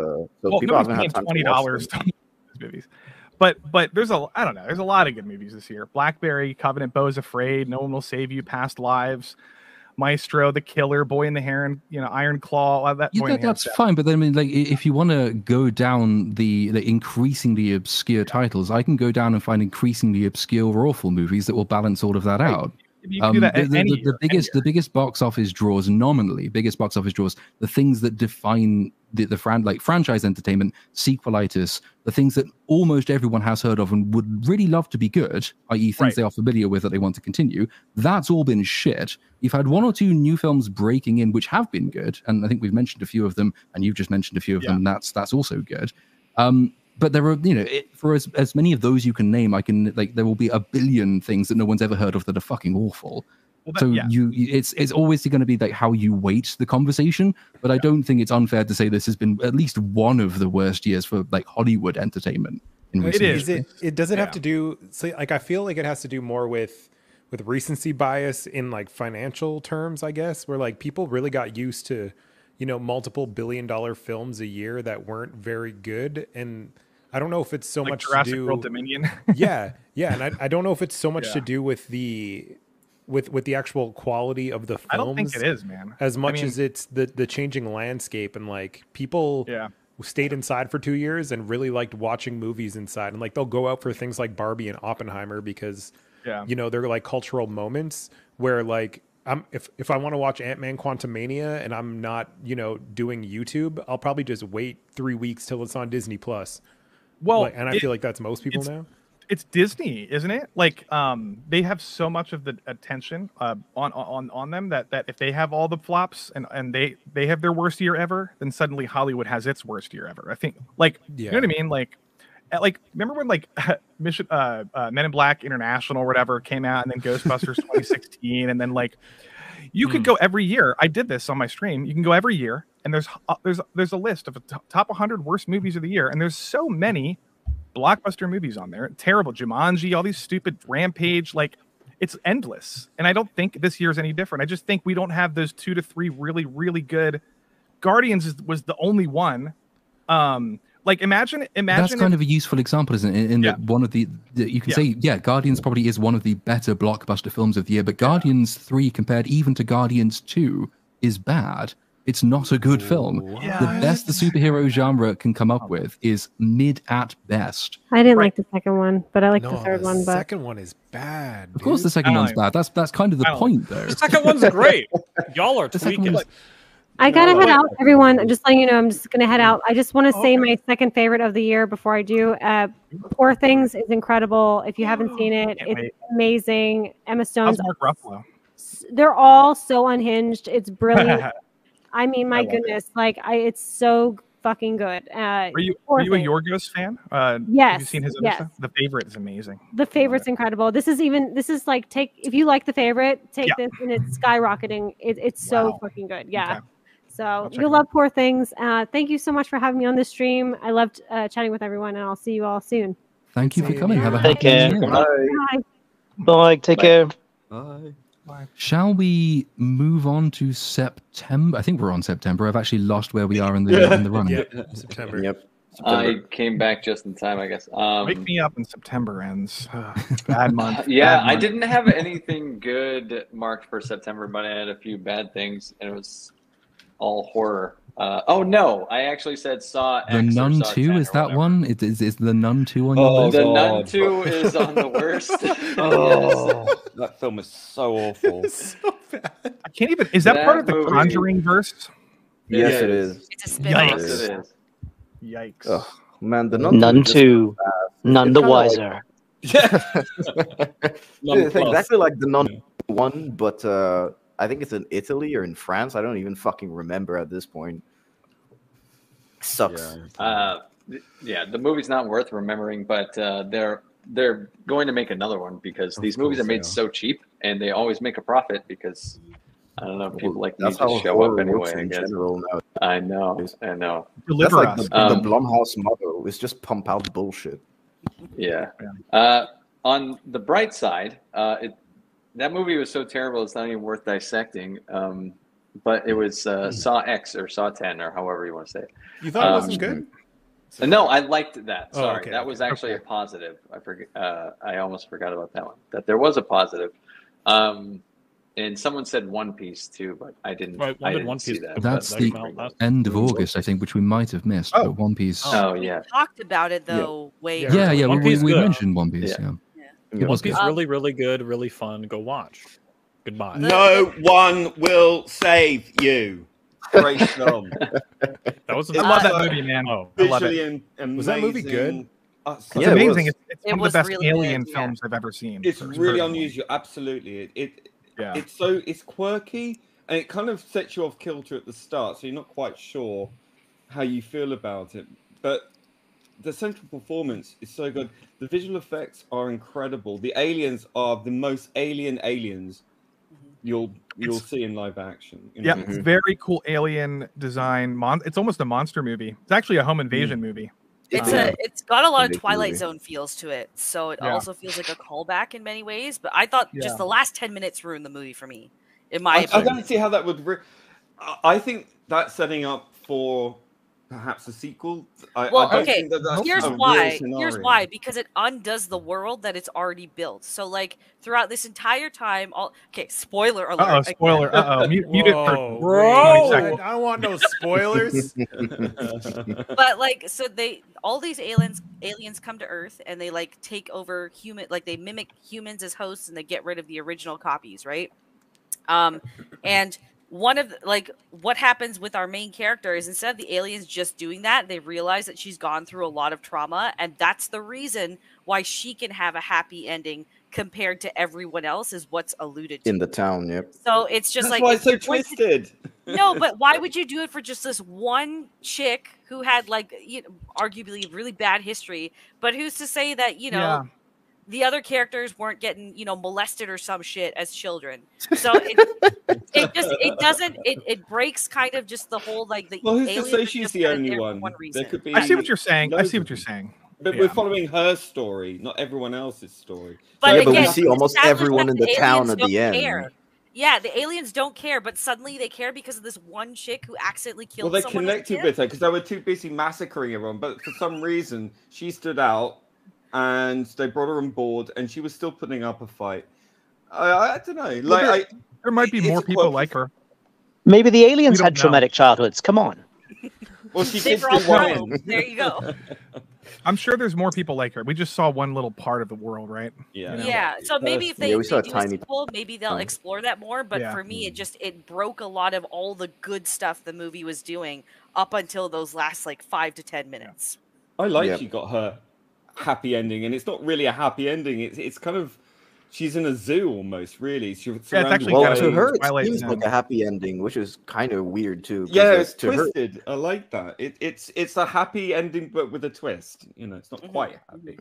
People haven't had time to watch $20 to these movies. But there's I don't know. There's a lot of good movies this year. Blackberry, Covenant, Beau's Afraid, No One Will Save You, Past Lives, Maestro, The Killer, Boy in the Heron, Iron Claw. That's fine. But then, I mean, like, if you want to go down the increasingly obscure titles, I can go down and find increasingly obscure or awful movies that will balance all of that out. You can do that The biggest box office draws nominally, the things that define the franchise entertainment, sequelitis, the things that almost everyone has heard of and would really love to be good, i.e. things they are familiar with that they want to continue, that's all been shit. You've had one or two new films breaking in which have been good, and I think we've mentioned a few of them, and you've just mentioned a few of them, and that's also good. But there are, for as many of those you can name, there will be a billion things that no one's ever heard of that are fucking awful. Well, it's always going to be like how you weight the conversation. But I don't think it's unfair to say this has been at least one of the worst years for like Hollywood entertainment. Does it have to do? So, like, I feel like it has to do more with recency bias in like financial terms, I guess, where like people really got used to, multiple billion-dollar films a year that weren't very good. And I don't know if it's so much Jurassic to do World Dominion. yeah. And I don't know if it's so much to do with the actual quality of the films. I don't think it is, man. As much as it's the changing landscape, and like people stayed inside for 2 years and really liked watching movies inside, and like they'll go out for things like Barbie and Oppenheimer because they're like cultural moments where like if I want to watch Ant-Man Quantumania and I'm not, doing YouTube, I'll probably just wait 3 weeks till it's on Disney Plus. Well, and I feel like that's most people now. It's Disney, isn't it? Like, they have so much of the attention on them that if they have all the flops and they have their worst year ever, then suddenly Hollywood has its worst year ever. I think, you know what I mean? Like remember when Mission Men in Black International or whatever came out, and then Ghostbusters 2016, and then you could go every year. I did this on my stream. You can go every year, and there's a list of top 100 worst movies of the year, and there's so many blockbuster movies on there. Terrible. Jumanji, all these stupid Rampage, it's endless. And I don't think this year's any different. I just think we don't have those 2 to 3 really, really good. Guardians was the only one. Imagine that's kind of a useful example, isn't it? In that one of the you can say, Guardians probably is one of the better blockbuster films of the year, but Guardians 3 compared even to Guardians 2 is bad. It's not a good film. The best the superhero genre can come up with is mid at best. I didn't like the second one, but I like the third one. The second one is bad. Of course, the second one's bad. That's kind of the point, though. The second one's great. Y'all are tweaking. I gotta head out, everyone. I'm just letting you know, I'm just gonna head out. I just want to say my second favorite of the year before I do. Poor Things is incredible. If you haven't seen it, it's amazing. Emma Stone's. How's Mark Ruffalo? They're all so unhinged. It's brilliant. I mean, my goodness, it's so fucking good. Are you a Yorgos fan? Yes. Have you seen his other stuff? The Favorite is amazing. The Favorite's incredible. This is if you like The Favorite, take this, and it's skyrocketing. It's so fucking good. Yeah. Okay. So you'll love Poor Things. Thank you so much for having me on this stream. I loved chatting with everyone, and I'll see you all soon. Thank you for coming. Have a happy year. Bye. Bye. Take care. Bye. Shall we move on to September? I think we're on September. I've actually lost where we are in the running. September. Yep. I came back just in time, I guess. Wake me up when September ends. Bad month. I didn't have anything good marked for September, but I had a few bad things, and it was all horror. No, I actually said Saw X. The Nun 2, is that one? Is The Nun 2 on your list? The Nun 2 is on the worst. That film is so awful. It's so bad. I can't even. Is that part of the Conjuring verse? Yes, it is. It's a spin-off. Yes, it is. Yikes. Oh, man, the Nun 2, none the wiser. It's exactly like the Nun 1, but I think it's in Italy or in France. I don't even fucking remember at this point. Sucks. The movie's not worth remembering, but they're going to make another one because these movies are made so cheap, and they always make a profit because I don't know, people like me just show up anyway. I guess. I know. That's like the Blumhouse motto: is just pump out bullshit. Yeah. On the bright side, That movie was so terrible, it's not even worth dissecting. But it was Saw X or Saw 10 or however you want to say it. You thought it wasn't good? No, I liked that. Sorry, okay, that was actually a positive. I forget. I almost forgot about that one. That there was a positive. And someone said One Piece too, but I didn't. Right, I did didn't One see Piece that. That's but- the end of August, I think, which we might have missed. But One Piece. Oh We yeah. talked about it though. Way. Yeah, earlier. One Piece we good. mentioned One Piece. Yeah. It One was Piece good. really, really good, really fun. Go watch. Goodbye. No one will save you. Great film. That was. I love that movie, man. Oh, I love Visually it. amazing. Was that movie good? It's Yeah, it amazing. was. It's It one of was the best really alien good, yeah. films I've ever seen. It's really personally. unusual. Absolutely. Yeah. It's quirky and it kind of sets you off kilter at the start, so you're not quite sure how you feel about it. But the central performance is so good. The visual effects are incredible. The aliens are the most alien aliens you'll see in live action. You know? Yeah, it's very cool alien design. It's almost a monster movie. It's actually a home invasion movie. It's got a lot of Big Twilight movie. Zone feels to it, so it Yeah. also feels like a callback in many ways. But I thought Yeah. just the last 10 minutes ruined the movie for me, in my I opinion. don't see how that would. I think that's setting up for perhaps a sequel. I don't Okay. think that's Here's a real why. Here's scenario. why. Because it undoes the world that it's already built. So, like throughout this entire time, spoiler alert. Uh oh, spoiler. again. Mute it for Whoa, 20 I seconds. don't want no spoilers. But like, so all these aliens come to Earth and they like take over they mimic humans as hosts and they get rid of the original copies, right? And one of what happens with our main character is instead of the aliens just doing that, they realize that she's gone through a lot of trauma, and that's the reason why she can have a happy ending compared to everyone else, is what's alluded to In the town, yep. So it's just That's like why if it's so you're going to- twisted. No, but why would you do it for just this one chick who had arguably a really bad history? But who's to say that Yeah. the other characters weren't getting molested or some shit as children? So it breaks kind of just the whole the Well, who's to aliens say are she's just the kinda only there for one? one There reason. could be. I see what you're saying. I loads see of what you're them. saying. But Yeah. we're following her story, not everyone else's story. But Yeah, but we again, see it's almost established everyone that in the town aliens at don't the end. care. Yeah, the aliens don't care, but suddenly they care because of this one chick who accidentally Well, killed they someone. as a connected kid? with her because they were too busy massacring everyone. But for some reason, she stood out, and they brought her on board, and she was still putting up a fight. I don't know. Well, there might be it's more a people quirky- like her. Maybe the aliens don't had know. traumatic childhoods. Come on. Well, she They did were all still pro. win. There you go. I'm sure there's more people like her. We just saw one little part of the world, right? Yeah. You know? Yeah, so maybe if they, Yeah, we they saw a do a tiny- sequel, maybe they'll explore that more. But Yeah. for me, it broke a lot of all the good stuff the movie was doing up until those last 5 to 10 minutes. I like Yeah. she got her happy ending, and it's not really a happy ending. It's kind of she's in a zoo almost, really. She's surrounded actually Well, kind to of her, it Twilight seems Zone. like a happy ending, which is kind of weird too. 'cause, Yeah, it's to her, twisted. I like that. It's a happy ending, but with a twist. It's not quite happy.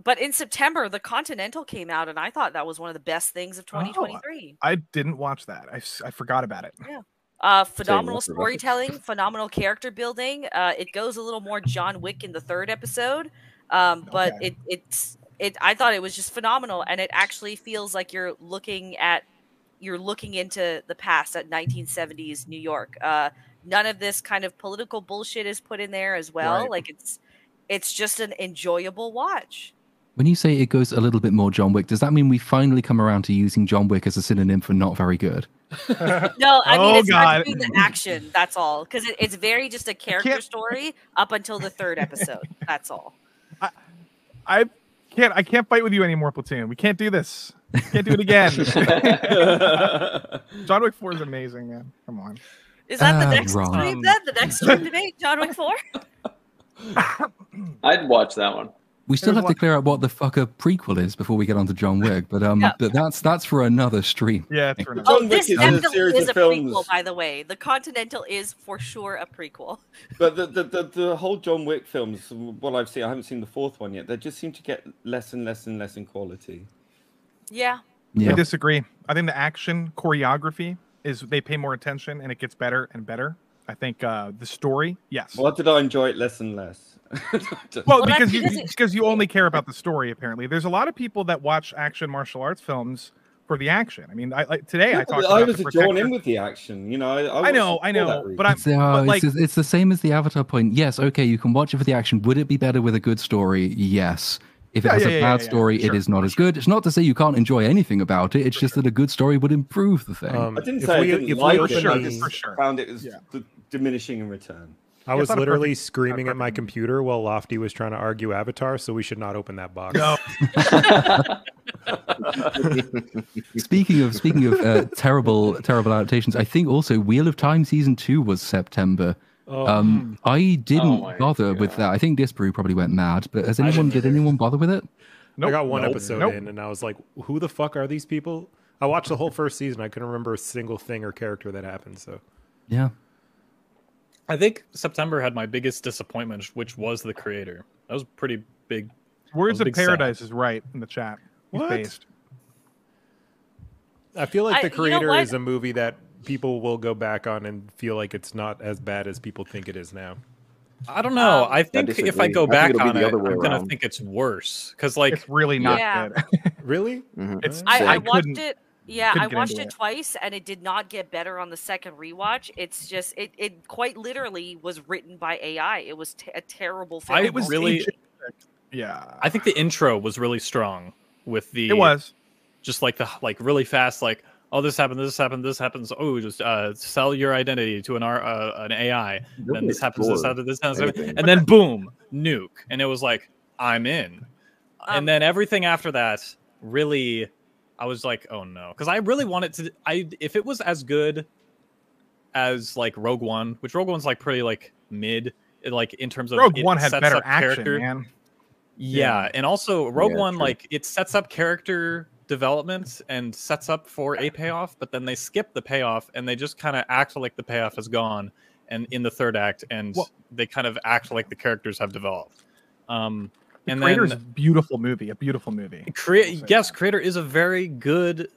But in September, The Continental came out, and I thought that was one of the best things of 2023. I didn't watch that. I forgot about it. Yeah. Phenomenal Same, storytelling, phenomenal character building. It goes a little more John Wick in the third episode, but Okay. I thought it was just phenomenal, and it actually feels like you're looking into the past at 1970s New York. None of this kind of political bullshit is put in there as well. Right. Like it's just an enjoyable watch. When you say it goes a little bit more John Wick, does that mean we finally come around to using John Wick as a synonym for not very good? No, I mean Oh, it's not God. doing the action. That's all, because it's very just a character story up until the third episode. That's all. I can't fight with you anymore, Platoon. We can't do this. Can't do it again. John Wick 4 is amazing, man. Come on. Is that the next Ron. stream then? The next stream debate, John Wick 4? I'd watch that one. We still have to clear out what the fuck a prequel is before we get on to John Wick, but but that's for another stream. Yeah, it's for another. Oh, John this Wick is a definitely series is of a films. prequel, by the way. The Continental is for sure a prequel. But the whole John Wick films, what I've seen, I haven't seen the fourth one yet. They just seem to get less and less and less in quality. Yeah. I disagree. I think the action choreography they pay more attention and it gets better and better. I think the story, yes. Why did I enjoy it less and less? Well, because you only care about the story. Apparently, there's a lot of people that watch action martial arts films for the action. I mean, today I talked about I was drawn in with the action. You know, I know, but it's the same as the Avatar point. Yes, okay, you can watch it for the action. Would it be better with a good story? Yes. If it has a bad story, it is not as good. It's not to say you can't enjoy anything about it. It's just that a good story would improve the thing. I didn't say I didn't like it. I just found it was diminishing in return. I was literally screaming at my computer while Lofty was trying to argue Avatar, so we should not open that box. No. Speaking of terrible adaptations, I think also Wheel of Time season 2 was September. I didn't bother with that. I think Disparu probably went mad, but did anyone bother with it? Nope. I got one episode in, and I was like, "Who the fuck are these people?" I watched the whole first season. I couldn't remember a single thing or character that happened. So, yeah. I think September had my biggest disappointment, which was the creator. That was pretty big. Words of Paradise is right in the chat. What? Based. I feel like the creator is a movie that people will go back on and feel like it's not as bad as people think it is now. I don't know. I think if I go back on it, I'm gonna think it's worse because it's really not good. Really? It's I watched it. Yeah, I watched it twice, and it did not get better on the second rewatch. It's just it quite literally was written by AI. It was a terrible film. It was really, yeah. I think the intro was really strong with the. It was just like really fast, like, oh, this happened, this happened, this happens. Oh, just sell your identity to an AI. Then this happens, this happens, this happens, and then boom, nuke, and it was like, I'm in. And then everything after that really. I was like, oh no, because I really wanted to. If it was as good as like Rogue One, which Rogue One's like pretty like mid, like in terms of Rogue One had better action, man. Yeah, and also Rogue One, like it sets up character development and sets up for a payoff, but then they skip the payoff and they just kind of act like the payoff is gone, and in the third act, and they kind of act like the characters have developed. And Creator's a beautiful movie. Creator is a very good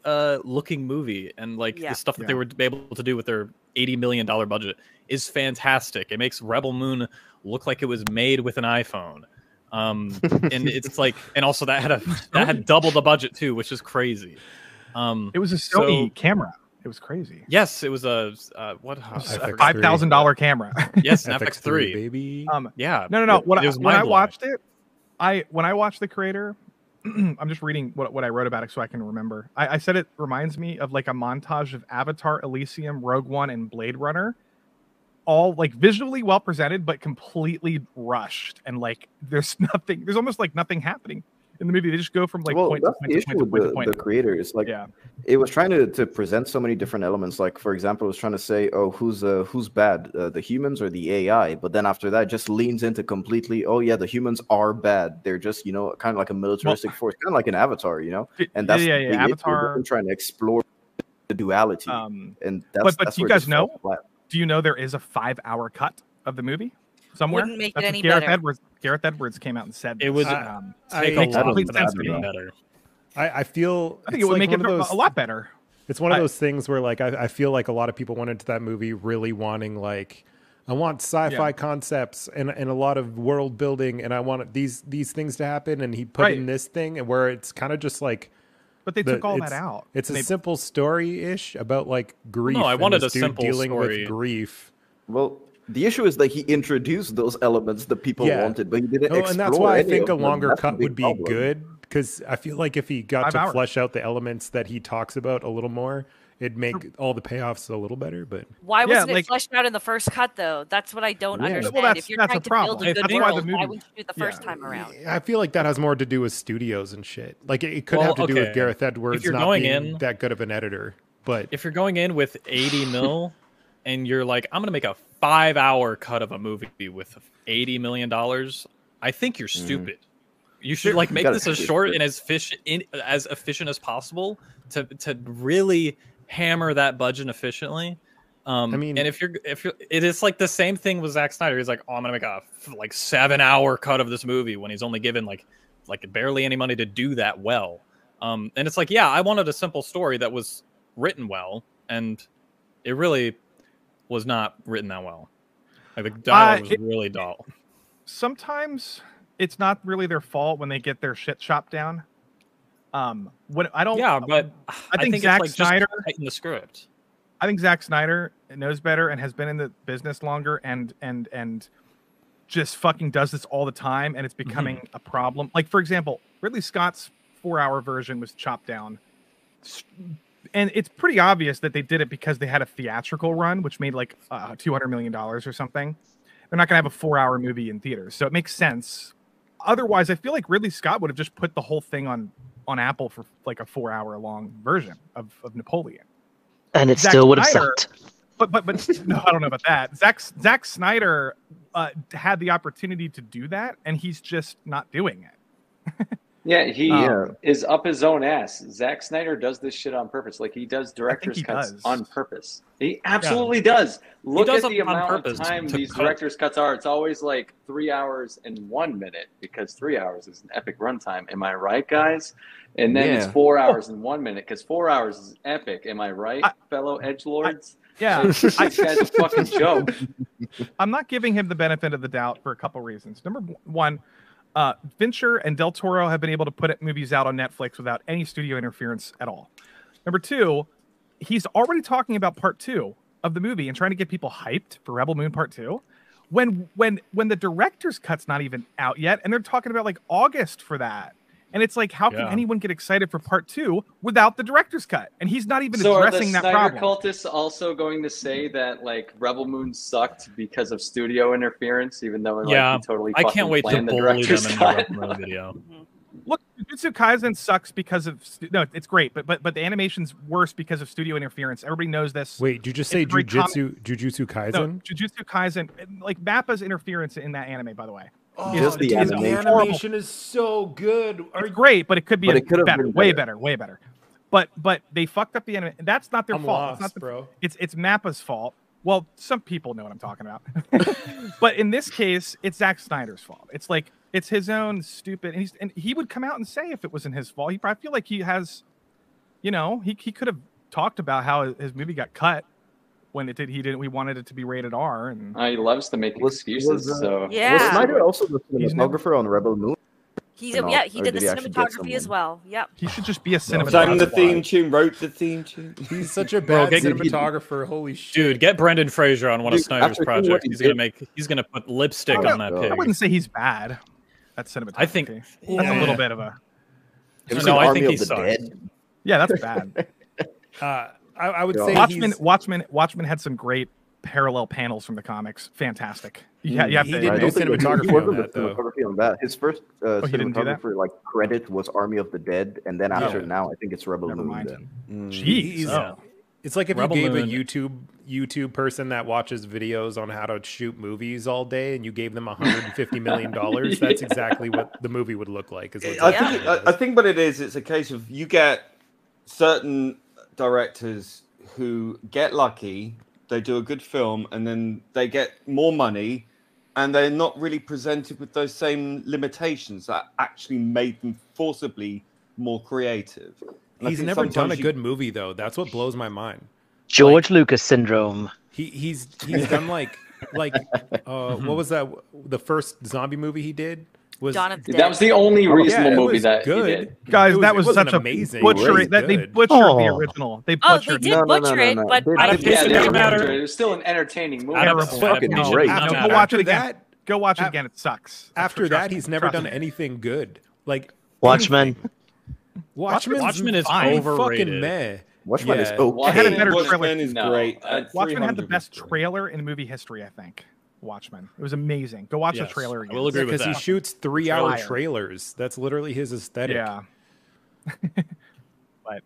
looking movie, and like the stuff that they were able to do with their $80 million budget is fantastic. It makes Rebel Moon look like it was made with an iPhone, and it's like, and also that had double the budget too, which is crazy. It was a Sony camera. It was crazy. Yes, it was a $5,000 camera. Yes, an FX3 baby. Yeah. No. When I watched it. When I watched The Creator, I'm just reading what I wrote about it so I can remember. I said it reminds me of like a montage of Avatar, Elysium, Rogue One, and Blade Runner, all like visually well presented, but completely rushed. And like there's almost like nothing happening in the movie. They just go from like point to point to point to point to point. The creator is like, it was trying to present so many different elements. Like, for example, it was trying to say, oh, who's bad, the humans or the AI? But then after that, just leans into completely, oh yeah, the humans are bad. They're just, kind of like a militaristic force, kind of like an Avatar, And that's Avatar trying to explore the duality. And that's you guys know? Do you know there is a 5-hour cut of the movie somewhere? Wouldn't make it any better. Gareth Edwards came out and said it was make complete sense to me. Better. I think it would make it a lot better. It's one of those things where like I feel like a lot of people went into that movie really wanting like, I want sci-fi concepts and a lot of world building, and I want these things to happen, and he put in this thing, and where it's kind of just like, but they took all that out. It's a simple story-ish about like grief. No, I wanted a simple dealing story. with grief. Well, the issue is that he introduced those elements that people wanted, but he didn't explore. And that's why I think a them. longer That's cut would be problem. good, because I feel like if he got 5 to hours. flesh out the elements that he talks about a little more, it'd make all the payoffs a little better. But why wasn't it fleshed out in the first cut, though? That's what I don't understand. Well, if you're trying to build a good world, why wouldn't you do it the first time around? I feel like that has more to do with studios and shit. Like it could have to do with Gareth Edwards not being that good of an editor. But if you're going in with 80 mil and you're like, I'm going to make a 5-hour cut of a movie with $80 million, I think you're stupid. You should like make this as short and as efficient as possible to really hammer that budget efficiently. I mean, and if you're, it is like the same thing with Zack Snyder. He's like, oh, I'm gonna make a 7-hour cut of this movie when he's only given like barely any money to do that well. And it's like, yeah, I wanted a simple story that was written well, and it really, was not written that well. Like the dialogue was really dull. Sometimes it's not really their fault when they get their shit chopped down. What I don't. Yeah, but I think it's Zack like Snyder just in the script. I think Zack Snyder knows better and has been in the business longer and just fucking does this all the time, and it's becoming a problem. Like, for example, Ridley Scott's 4-hour version was chopped down, and it's pretty obvious that they did it because they had a theatrical run, which made like $200 million or something. They're not gonna have a 4-hour movie in theaters, so it makes sense. Otherwise, I feel like Ridley Scott would have just put the whole thing on Apple for like a 4-hour long version of Napoleon. And it Zack still would have Snyder, sucked. But no, I don't know about that. Zack Snyder had the opportunity to do that, and he's just not doing it. Yeah, he is up his own ass. Zack Snyder does this shit on purpose. Like, he does director's cuts on purpose. He absolutely does. Look at the amount of time these director's cuts are. It's always like 3 hours and 1 minute, because 3 hours is an epic runtime. Am I right, guys? And then it's 4 hours and 1 minute, because 4 hours is epic. Am I right, fellow edgelords? Yeah. This guy's a fucking joke. I'm not giving him the benefit of the doubt for a couple reasons. Number one, Fincher and Del Toro have been able to put movies out on Netflix without any studio interference at all. Number two, he's already talking about part 2 of the movie and trying to get people hyped for Rebel Moon Part 2 when the director's cut's not even out yet, and they're talking about like August for that. And it's like, how can anyone get excited for part 2 without the director's cut? And he's not even addressing that problem. So are the Snyder cultists also going to say that like Rebel Moon sucked because of studio interference, even though he totally I can't wait to bully them in the cut? Rebel Moon video. Look, Jujutsu Kaisen sucks because of no, it's great, but the animation's worse because of studio interference. Everybody knows this. Wait, did you just say Jujutsu Kaisen? No, Jujutsu Kaisen, like Mappa's interference in that anime, by the way. Oh, the animation is so good. It's great, but it could be better, way better. But they fucked up the anime. That's not their fault. Lost, bro. It's Mappa's fault. Well, some people know what I'm talking about. But in this case, it's Zack Snyder's fault. It's like it's his own stupid, and he would come out and say if it wasn't his fault. I feel like he has, he could have talked about how his movie got cut. When it did, we wanted it to be rated R, and he loves to make excuses. So was Snyder also the cinematographer on Rebel Moon? He did the cinematography as well. Yep. He should just be a cinematographer. Sang the theme tune, wrote the theme tune. He's such a bad cinematographer. Holy shit! Dude, get Brendan Fraser on one of Snyder's projects. He's gonna put lipstick on that pig. I wouldn't say he's bad. That's cinematography. I think that's a little bit of a. No, I think he's dead. Yeah, that's bad. I would say Watchmen had some great parallel panels from the comics. Fantastic. You have to do cinematography on that. His first cinematographer credit was Army of the Dead, and then after now I think it's Rebel Moon. Jeez. It's like if you gave a YouTube person that watches videos on how to shoot movies all day, and you gave them $150 million. That's exactly what the movie would look like. I think what it is, it's a case of you get certain directors who get lucky, they do a good film, and then they get more money, and they're not really presented with those same limitations that actually made them forcibly more creative. And he's never done a good movie, though. That's what blows my mind. George Lucas syndrome. He's done like what was that? The first zombie movie he did was that was the only reasonable movie that he did. Guys, that was such a butchery. They butchered the original. They butchered. They did butcher it, but it was still an entertaining movie. Go watch it again. Go watch it again. It sucks. After that, he's never done anything good. Like Watchmen. Watchmen is overrated. Fucking meh. Watchmen is okay. It had a better trailer. Is great. Watchmen had the best trailer in movie history, I think. Watchmen. It was amazing. Go watch the trailer again. I will agree with that. Because he shoots 3-hour trailers. That's literally his aesthetic. Yeah. But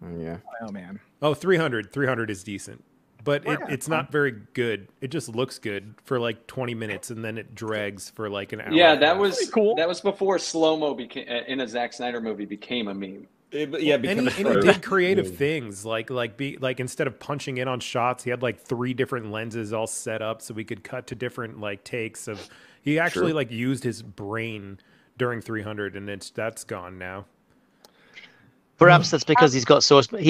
oh man. Oh, 300. 300 is decent. But it's not very good. It just looks good for like 20 minutes, and then it drags for like an hour. Yeah, that was cool. That was before slow-mo became in a Zack Snyder movie became a meme. And he did creative things like instead of punching in on shots, he had like 3 different lenses all set up so we could cut to different like takes of. He actually like used his brain during 300, and that's gone now. Perhaps that's because he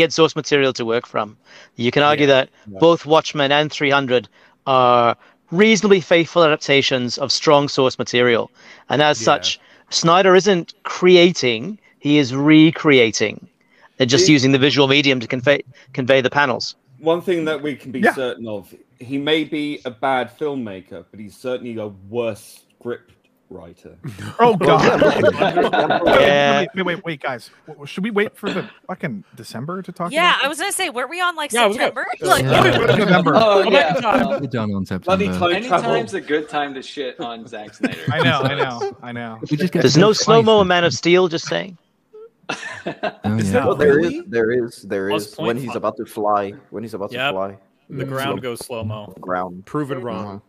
had source material to work from. You can argue that both Watchmen and 300 are reasonably faithful adaptations of strong source material. And as such, Snyder isn't creating, he is recreating. They're just using the visual medium to convey the panels. One thing that we can be certain of, he may be a bad filmmaker, but he's certainly a worse script writer. Oh God! Yeah. Wait, guys. Should we wait for the fucking December to talk? Yeah, about I was gonna say, weren't we on like Yeah, September? November. Oh yeah. We're done on September. Anytime's a good time to shit on Zack Snyder. I know. We just get There's no slow-mo in Man of Steel, just saying. Well, there is. When he's about to fly. When he's about to fly. The ground goes slow-mo. Ground. Proven wrong.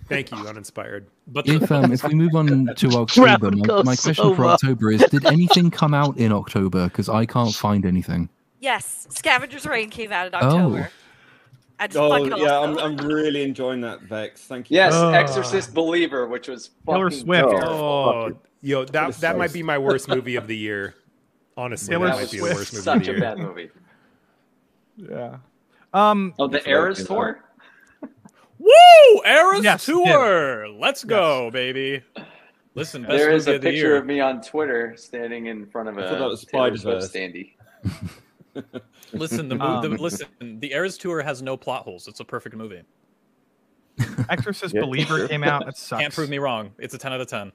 Thank you, Uninspired. But if we move on to October, my question for October is: did anything come out in October? Because I can't find anything. Yes, Scavenger's Reign came out in October. I'm really enjoying that, Vex. Thank you. Yes, Exorcist Believer, which was Taylor fucking Swift. terrible. Yo, that might be my worst movie of the year. Honestly, Taylor that might be the worst movie of Such the a year. bad movie. Yeah. Oh, the Eras tour. Woo! Eras Yes, tour. Let's go, baby. Listen, best There is movie a of the picture year. of me on Twitter standing in front of I thought that a was Taylor Spider-Verse. Swift standee. Listen, the Eras tour has no plot holes. It's a perfect movie. Exorcist Believer came out. That sucks. Can't prove me wrong. It's a 10 out of 10.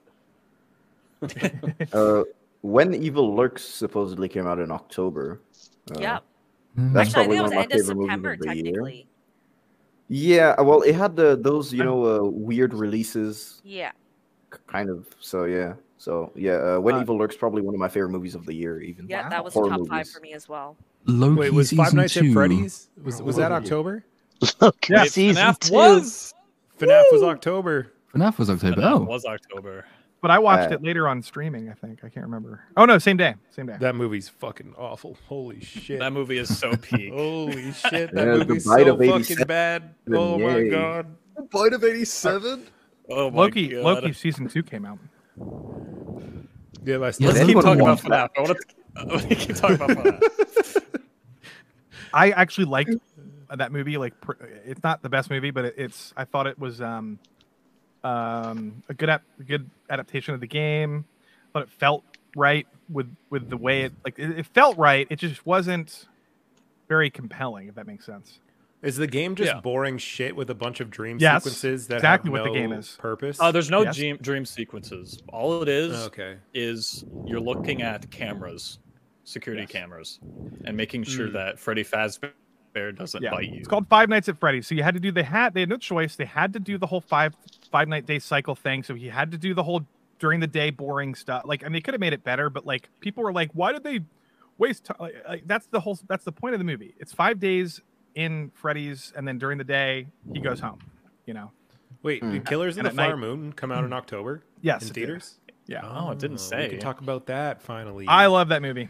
When Evil Lurks supposedly came out in October. Yep. That's Actually, I probably think it one was of my end of favorite movies September, of the year. technically. Yeah, well, it had those weird releases. Yeah. Kind of. So yeah. When Evil Lurks probably one of my favorite movies of the year. Even. Yeah, that was Horror top movies. 5 for me as well. Loki Wait, was Five season Nights 2. at Freddy's? Was that October? Yeah, season FNAF 2. was. FNAF was October. FNAF was October. FNAF Oh, was October. But I watched it later on streaming. I think I can't remember. Oh no, same day. That movie's fucking awful. Holy shit. That movie is so peak. Holy shit. That Yeah, the movie's Bite so of fucking 87. bad. Oh my Yay. god. Bite of 87? Oh my Loki God. season 2 came out. Yeah, let's Let's keep anyone talking about watch FNAF. I want to keep talking about FNAF. I actually liked that movie. Like, it's not the best movie, but it's. I thought it was a good adaptation of the game. But it felt right with the way it felt right. It just wasn't very compelling, if that makes sense. Is the game just boring shit with a bunch of dream Yes, sequences that exactly have what the game no is. purpose? There's no Yes. dream sequences. All it is Okay. is you're looking at cameras, security cameras, and making sure that Freddy Fazbear doesn't bite you. It's called Five Nights at Freddy's. So you had to do they had no choice. They had to do the whole five night day cycle thing. So he had to do the whole during the day boring stuff. Like, I mean, they could have made it better, but like people were like, why did they waste time? Like, that's the point of the movie. It's 5 days in Freddy's, and then during the day he goes home. You know. Wait, did Killers in And the at Flower night- Moon come out in October? Yes, in it did. theaters. Yeah. Oh, it didn't say. We can talk about that finally. I love that movie.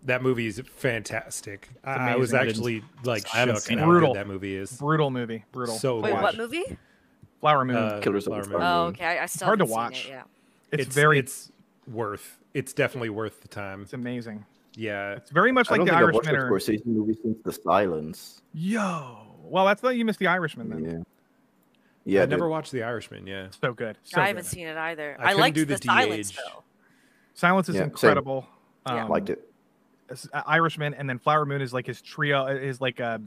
That movie is fantastic. I amazing. was actually like I haven't shook seen at it. how good Brutal. that movie is. Brutal movie. Brutal. So Wait, good. what movie? Flower Moon. Killers of Flower the Moon. Flower Oh, Moon. okay. I still hard to haven't watch. seen it, yeah. It's definitely worth the time. It's amazing. Yeah. It's very much I like don't The think I've watched Irishman. a Scorsese movie since The Silence. Yo. Well, that's why you missed The Irishman then. Yeah. Yeah, I never dude. watched The Irishman. Yeah. So good. So I haven't good. seen it either. I I couldn't liked do the the silence de-age. though. Silence is Yeah, same. incredible. Yeah. Liked it. Irishman, and then Flower Moon is like his trio, is like a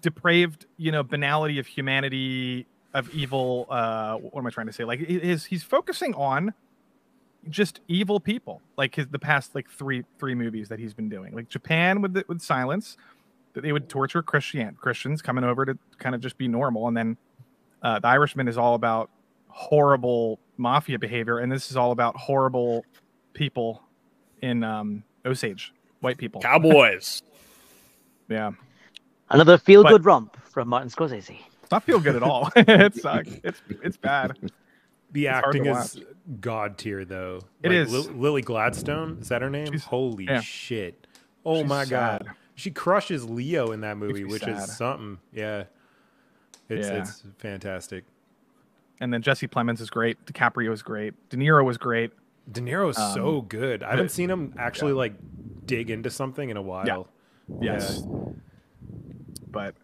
depraved, banality of humanity, of evil. What am I trying to say? Like he's focusing on just evil people, like the past like three movies that he's been doing, like Japan with Silence, that they would torture Christians coming over to kind of just be normal, and then The Irishman is all about horrible mafia behavior, and this is all about horrible people in Osage, white people, Cowboys. Yeah, Another feel-good romp from Martin Scorsese. it's not feel good at all. It sucks. It's bad. The It's hard to acting is watch. god tier though. It is. Lily Gladstone, is that her name? Holy shit. Oh She's my god. sad. She crushes Leo in that movie, me which sad. is something. Yeah. It's fantastic. And then Jesse Plemons is great. DiCaprio is great. De Niro was great. De Niro is so good. I haven't seen him actually like dig into something in a while. Yes. Yeah. But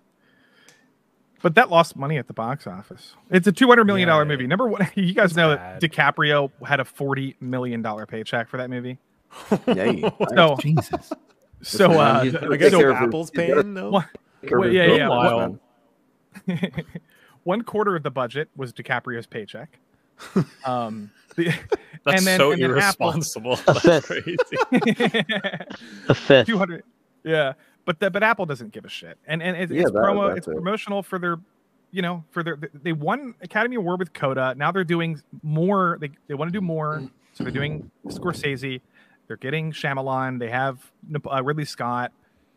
But that lost money at the box office. It's a $200 million movie. Number one, you guys know that DiCaprio had a $40 million paycheck for that movie. So Jesus. So I guess Apple's paying though. Yeah. 1/4 of the budget was DiCaprio's paycheck. That's so irresponsible. That's crazy. A fifth. 200. Yeah, but Apple doesn't give a shit, and it's promotional for their, they won Academy Award with Coda. Now they're doing more. They want to do more, so they're doing Scorsese. They're getting Shyamalan. They have Ridley Scott.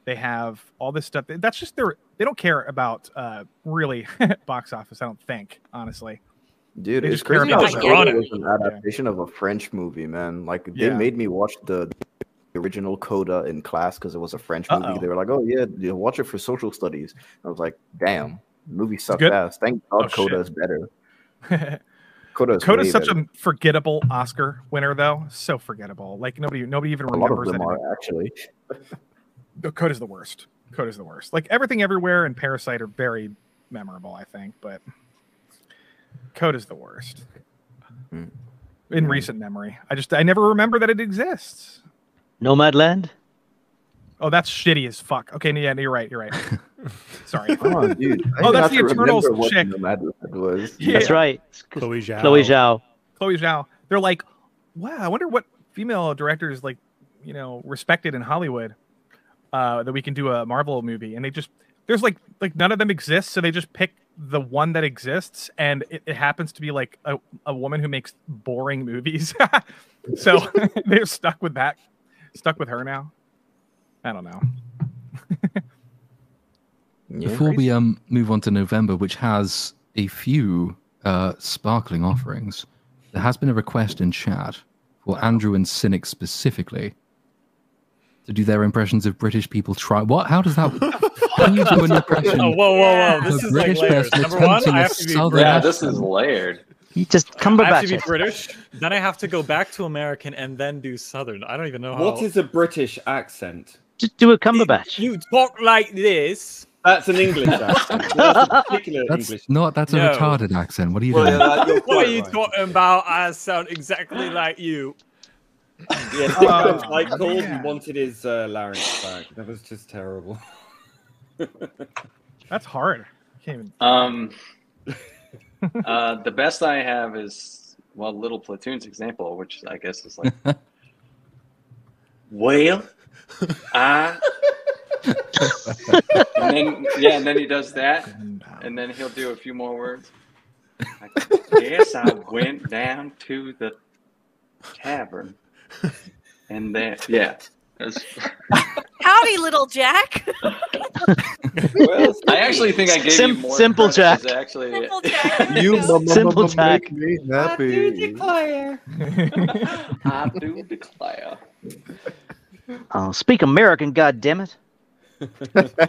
They have all this stuff. That's just they don't care about really box office. I don't think, honestly. Dude, it's crazy how Coda was an adaptation of a French movie, man. Like they made me watch the original Coda in class because it was a French movie. They were like, "Oh yeah, watch it for social studies." I was like, "Damn, the movie sucked ass." Thank God Coda is better. Coda's such a forgettable Oscar winner, though. So forgettable. Like nobody even remembers that. Actually. Coda's the worst. Coda's the worst. Like Everything Everywhere and Parasite are very memorable, I think, but Coda's the worst. In recent memory. I never remember that it exists. Nomadland? Oh, that's shitty as fuck. Okay, yeah, you're right. Sorry. Oh, dude. That's the Eternals chick. That's right. Chloe Zhao. Chloe Zhao. They're like, wow, I wonder what female directors respected in Hollywood that we can do a Marvel movie. And there's like none of them exist, so they just pick the one that exists, and it happens to be like a woman who makes boring movies. So they're stuck with her now. I don't know. Before we move on to November, which has a few sparkling offerings, there has been a request in chat for Andrew and Cynic specifically to do their impressions of British people. What? How does that? Can you do an impression? Whoa! This is British like layers. Number one, I have to be this is layered. You just come back. I have to be British, then I have to go back to American, and then do Southern. I don't even know how. What is a British accent? Just do a Cumberbatch. You talk like this. That's an English accent. That's a particular That's English. That's a retarded accent. What are you doing? What are you talking about? I sound exactly like you. Yeah, I called and wanted his larynx back. That was just terrible. That's hard. Can't even... The best I have is Little Platoon's example, which I guess is like, well, and then he does that, and then he'll do a few more words. I guess I went down to the tavern, and then Howdy, little Jack. Well, I actually think I gave you more. Simple Jack. Actually, Simple Jack. You Simple Jack. Make me happy. I do declare. Oh, speak American, goddammit.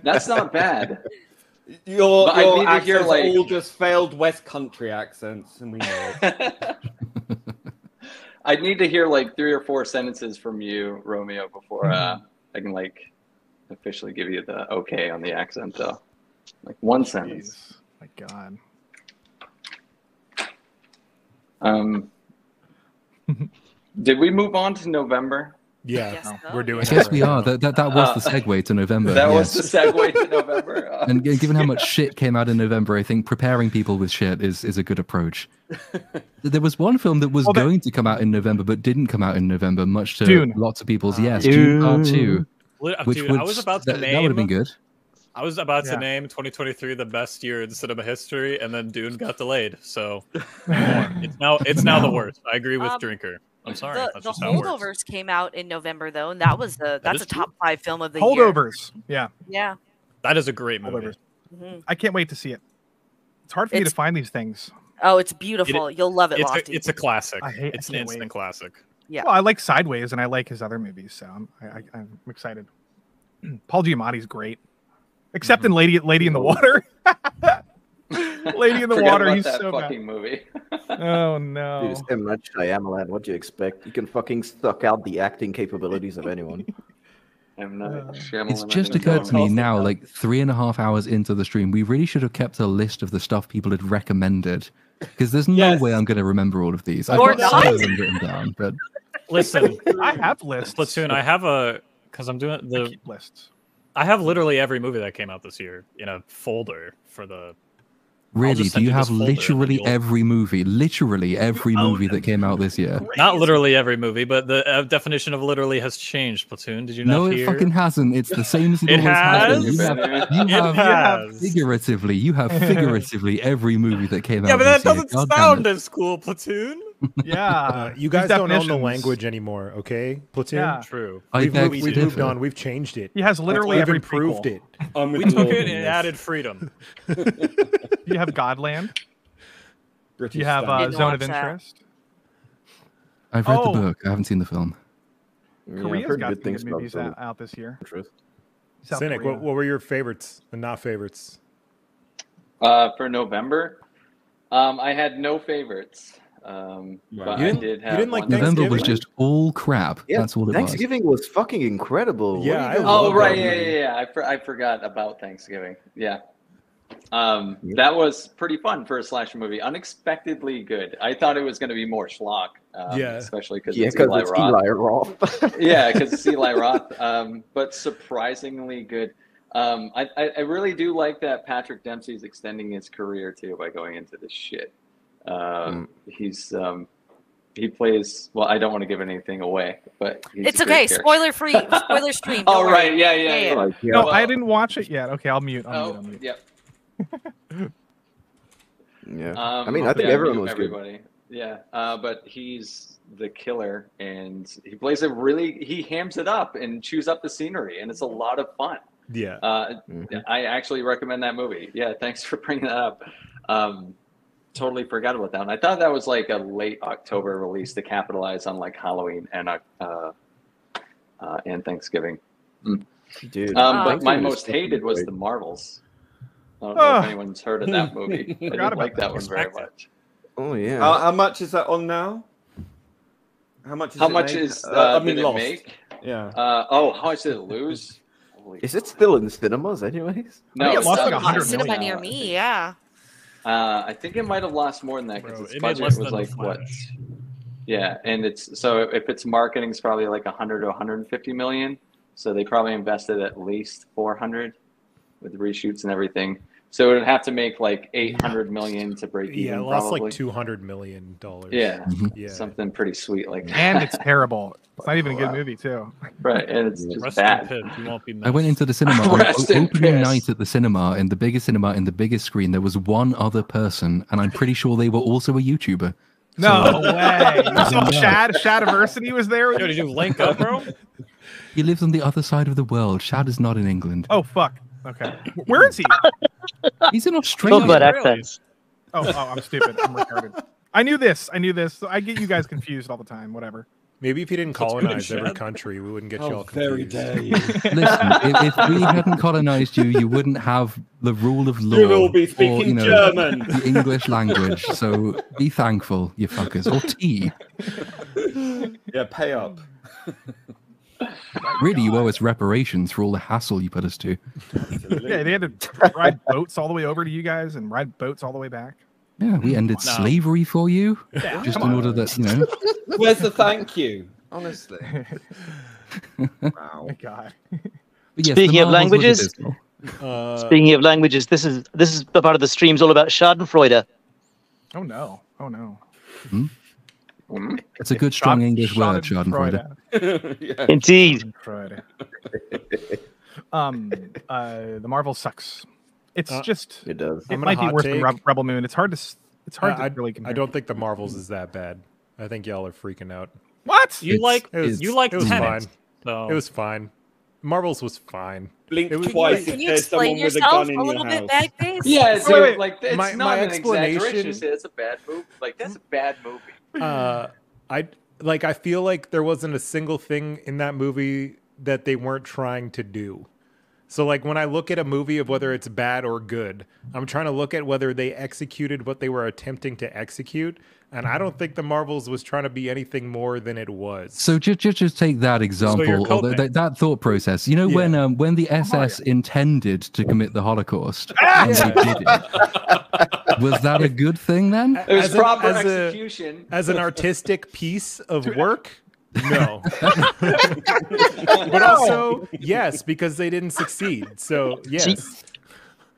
That's not bad. Your I need to accents hear, like- all just failed West Country accents, and we know it. I need to hear like 3 or 4 sentences from you, Romeo, before I can like officially give you the okay on the accent. Though, like one sentence. My God. Did we move on to November? Yeah, Yes, we're doing. I guess we are. That was the segue to November. That yes. was the segue to November. And given how much shit came out in November, I think preparing people with shit is a good approach. There was one film that was going to come out in November, but didn't come out in November, much to Dune. lots of people's Dune Part 2. Which I was about to name. That would have been good. I was about to name 2023 the best year in cinema history, and then Dune got delayed. So it's now the worst. I agree with Drinker. I'm sorry. The Holdovers came out in November though, and that's a top 5 film of the year. Holdovers. Yeah. Yeah. That is a great movie. Mm-hmm. I can't wait to see it. It's hard for you to find these things. Oh, it's beautiful. You'll love it, Lofty. It's a classic. I It's an instant classic. Yeah. Well, I like Sideways, and I like his other movies, so I'm excited. Paul Giamatti's great, except in Lady in the Water. Lady in the Water, he's that so fucking bad. movie. Oh no! Dude, it's M. Night Shyamalan. What do you expect? You can fucking suck out the acting capabilities of anyone. It's just occurred to me now, like 3.5 hours into the stream, we really should have kept a list of the stuff people had recommended, because there's no way I'm going to remember all of these. I've got some of them written down, but Listen, I have lists. Platoon, I have because I'm doing the lists. I have literally every movie that came out this year in a folder for the. really, do you have literally every movie? Literally every movie that came out this year? Not literally every movie, but the definition of literally has changed, Platoon. Did you not No, hear? it fucking hasn't. It's the same as it always has. You have figuratively every movie that came out. Yeah, but that this year. doesn't God sound damn it. as cool, Platoon. Yeah, you guys don't own the definitions. language anymore, okay? Platoon. Yeah. True. We've moved on. We've changed it. He has literally every improved prequel. it. We took it and added freedom. You have Godland. British You have standard. Zone of Interest. I've read the book. I haven't seen the film. Korea's got some good movies out this year. South Cynic, Korea. what were your favorites and not favorites? For November, I had no favorites. But I did have. You didn't like one. November was Thanksgiving? just all crap. Yeah, That's all it was. Thanksgiving was fucking incredible. Yeah, What are you Oh doing? right, yeah. I forgot about Thanksgiving. Yeah. That was pretty fun for a slasher movie. Unexpectedly good. I thought it was going to be more schlock. Especially because it's Eli Roth. Yeah, because it's Eli Roth. But surprisingly good. I really do like that Patrick Dempsey's extending his career too by going into this shit. He plays well. I don't want to give anything away, but It's okay. Spoiler free. Spoiler stream. Oh Don't right, worry. yeah. No, I didn't watch it yet. Okay, I'll mute. I'll mute. Yep. Yeah. I mean, I think everyone was everybody. Good. Yeah. But he's the killer, and he plays it really. He hams it up and chews up the scenery, and it's a lot of fun. Yeah. I actually recommend that movie. Yeah. Thanks for bringing that up. Totally forgot about that one. I thought that was like a late October release to capitalize on like Halloween and Thanksgiving. Dude, but my most hated was The Marvels. I don't know if anyone's heard of that movie. I didn't like that one very much. Oh yeah. How much is that on now? How much is did it make? Yeah. How much did it lose? Is it still in the cinemas anyways? No, it lost like Not 100 cinema million. near me. Yeah. I think it might have lost more than that because its it budget made less was than like The what? Flash. Yeah, and it's so if its marketing is probably like 100 to 150 million, so they probably invested at least 400 with the reshoots and everything. So it would have to make like 800 million to break even. Yeah, it lost probably. like $200 million. Yeah, yeah, something pretty sweet like that. And it's terrible. It's not even a good movie, too. Right, and it's just Rest bad. in peace, you won't be I went into the cinema on Rest in opening piss. night at the cinema, in the biggest screen. There was one other person, and I'm pretty sure they were also a YouTuber. No way. You saw Shadiversity was there? Yo, did you link up, bro? He lives on the other side of the world. Shad is not in England. Oh, fuck. Okay. Where is he? He's in Australia. Talk about accents. Oh, I'm stupid. I'm retarded. I knew this. So I get you guys confused all the time. Whatever. Maybe if you didn't colonize every country, we wouldn't get you all confused. Listen, if we hadn't colonized you, you wouldn't have the rule of law. You'd all be speaking German. The English language. So be thankful, you fuckers. Or tea. Yeah, pay up. Really, you owe us reparations for all the hassle you put us to. Yeah, they had to ride boats all the way over to you guys and ride boats all the way back. Yeah, we ended slavery for you. Yeah, just come in on. order that, you know. Where's the thank you? Honestly. Oh my God. But yes, Speaking the of Marvels was languages, abysmal. speaking of languages, this is the part of the stream's all about Schadenfreude. Oh no. Oh no. It's a good, strong English word, Schadenfreude. Yeah. Indeed. Friday. The Marvel sucks. It's just It does. it I'm might gonna be hot worse than take. Rebel Moon. It's hard to really compare. I don't think the Marvels is that bad. I think y'all are freaking out. What? You like It was Tenet, fine. so It was fine. Marvels was fine. Blink It was- twice Can if you there's explain someone with a yourself gun a in little your bit, house. Bagface? Yeah, Wait, dude, wait. like it's My not an explanation- exaggeration to say it's a bad movie. Like that's a bad movie. I feel like there wasn't a single thing in that movie that they weren't trying to do. So like when I look at a movie of whether it's bad or good, I'm trying to look at whether they executed what they were attempting to execute. And I don't think the Marvels was trying to be anything more than it was. So just take that example, or that thought process. You know, when the SS intended to commit the Holocaust, and they did it, was that a good thing then? It was proper execution. As an artistic piece of work, no. But also, yes, because they didn't succeed. So, yes.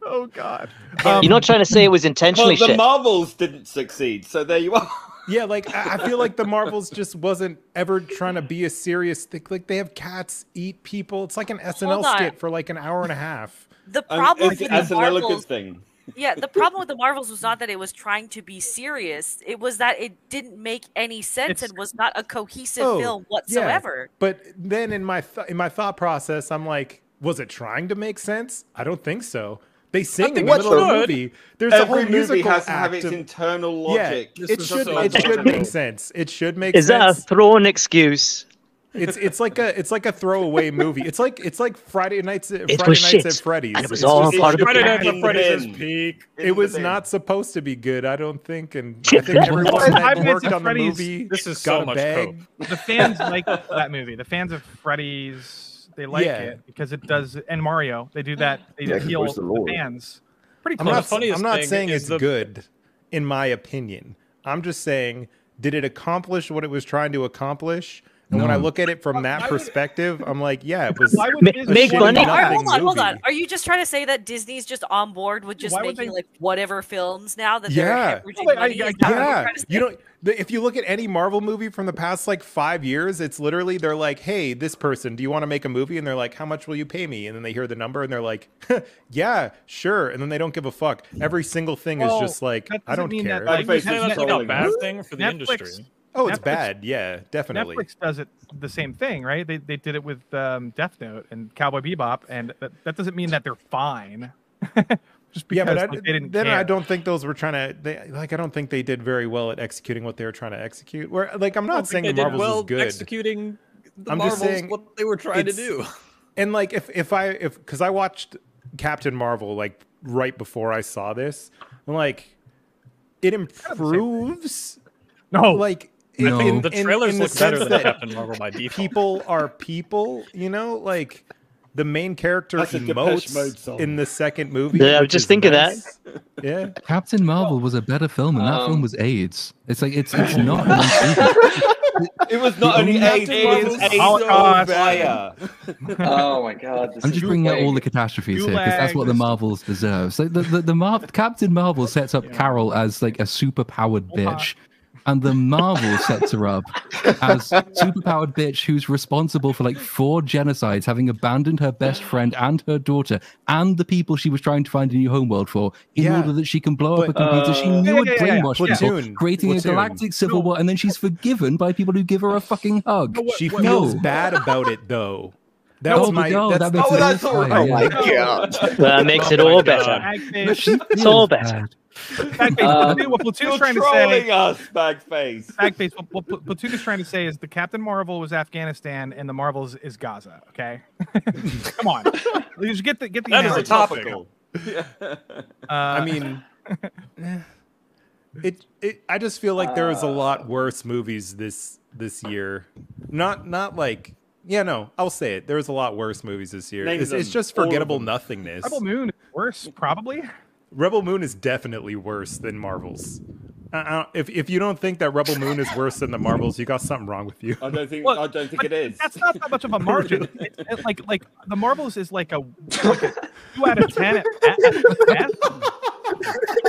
Oh, God. You're not trying to say it was intentionally well, the shit. Marvels didn't succeed, so there you are. Yeah, like I feel like the Marvels just wasn't ever trying to be a serious thing. Like they have cats eat people. It's like an SNL skit for like an hour and a half. The problem with the SNL Marvels, a good thing. Yeah, the problem with the Marvels was not that it was trying to be serious. It was that it didn't make any sense and was not a cohesive film whatsoever. Yeah. But then in my thought process, I'm like, was it trying to make sense? I don't think so. They sing in the middle of the movie. There's a whole musical movie has to act have its internal logic. Yeah, it should make sense. It should make sense. Is that a thrown excuse? It's like a throwaway movie. It's like Friday Nights at Freddy's. And it was all part of Friday Nights at Freddy's is peak. It was not supposed to be good, I don't think. And I think everyone that worked on the movie this is got so a much bag. The fans like that movie. The fans of Freddy's. They like it because it does, and Mario. They do that. They appeal to the fans. Pretty close. I'm not saying it's good, in my opinion. I'm just saying, did it accomplish what it was trying to accomplish? And when I look at it from that perspective, I'm like, yeah, it was make money. Hold on. Are you just trying to say that Disney's just on board with just making like whatever films now that they're hemorrhaging money? You know, if you look at any Marvel movie from the past like 5 years, it's literally they're like, hey, this person, do you want to make a movie? And they're like, how much will you pay me? And then they hear the number and they're like, yeah, sure. And then they don't give a fuck. Every single thing is just like, I don't care. That's not a bad thing for the industry. Oh, it's bad. Yeah, definitely. Netflix does it the same thing, right? They did it with Death Note and Cowboy Bebop, and that doesn't mean that they're fine. Just because they didn't care. I don't think those were trying to. I don't think they did very well at executing what they were trying to execute. Where, like, I'm not saying the Marvels is good. Executing the Marvels, just saying what they were trying to do. And like, because I watched Captain Marvel like right before I saw this, I'm like, it improves. No, like. No. The trailers look better than Captain Marvel by default. People are people, you know, like the main character emotes in the second movie. Yeah, I was just thinking that. Yeah, Captain Marvel was a better film, and that film was AIDS. It's like it's not. It was not only AIDS, it was AIDS. Oh my God! I'm just bringing out all the catastrophes here because that's what the Marvels deserve. So Captain Marvel sets up Carol as like a super-powered bitch. And the Marvel sets her up as superpowered bitch who's responsible for like 4 genocides, having abandoned her best friend and her daughter and the people she was trying to find a new homeworld for in order that she can blow up a computer she knew would brainwash people, creating a galactic civil war, and then she's forgiven by people who give her a fucking hug. She feels bad about it though. That makes That makes it all better. It's all better. What Platoon's trying to say us, Bagface. What Platoon is trying to say is the Captain Marvel was Afghanistan and the Marvels is Gaza. Okay, come on, just get the. That is a topical. I mean, I just feel like there was a lot worse movies this year. Not like. Yeah, no, I'll say it. There was a lot worse movies this year. It's just forgettable nothingness. Rebel Moon is worse, probably. Rebel Moon is definitely worse than Marvels. If you don't think that Rebel Moon is worse than the Marvels, you got something wrong with you. I don't think it is. That's not that much of a margin. Like the Marvels is like a 2 out of 10 at best.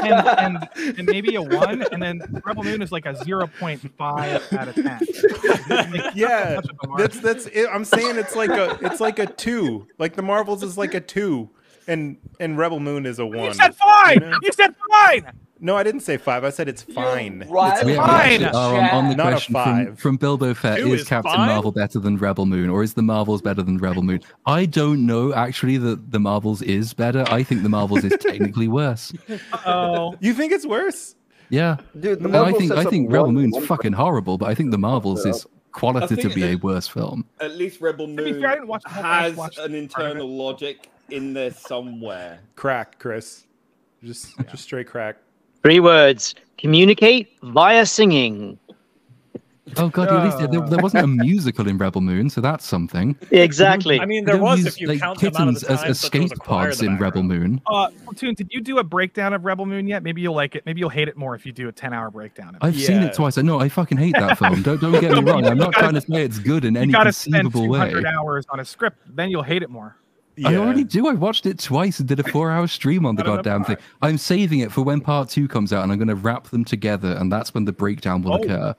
And maybe a 1, and then Rebel Moon is like a 0.5 out of 10. Like, yeah, that's it. I'm saying it's like a 2. Like the Marvels is like a 2, and Rebel Moon is a 1. You said fine. You know? You said fine. No, I didn't say 5. I said it's fine. Right. It's fine. On the not question a 5. from Bilbo Fett, is Captain Marvel better than Rebel Moon, or is the Marvels better than Rebel Moon? I don't know. Actually, the Marvels is better. I think the Marvels is technically worse. Oh, you think it's worse? Yeah, dude. I think Rebel Moon's fucking horrible, but I think the Marvels is qualitatively a worse film. At least Rebel Moon has an internal logic. in there somewhere. Crack, Chris. Just straight crack. 3 words. Communicate via singing. Oh god, at least there wasn't a musical in Rebel Moon, so that's something. Exactly. I mean, They there don't was use, if you like, count the amount of kittens the as times that there was escape a choir in pods the in Rebel Moon. Platoon, did you do a breakdown of Rebel Moon yet? Maybe you'll like it. Maybe you'll hate it more if you do a 10-hour breakdown. I've seen it twice. I know I fucking hate that film. Don't get me wrong. I'm not trying to say it's good in any conceivable way. You gotta spend 200 hours on a script, then you'll hate it more. I already do. I watched it twice and did a 4-hour stream on the goddamn thing. I'm saving it for when part 2 comes out, and I'm going to wrap them together, and that's when the breakdown will occur.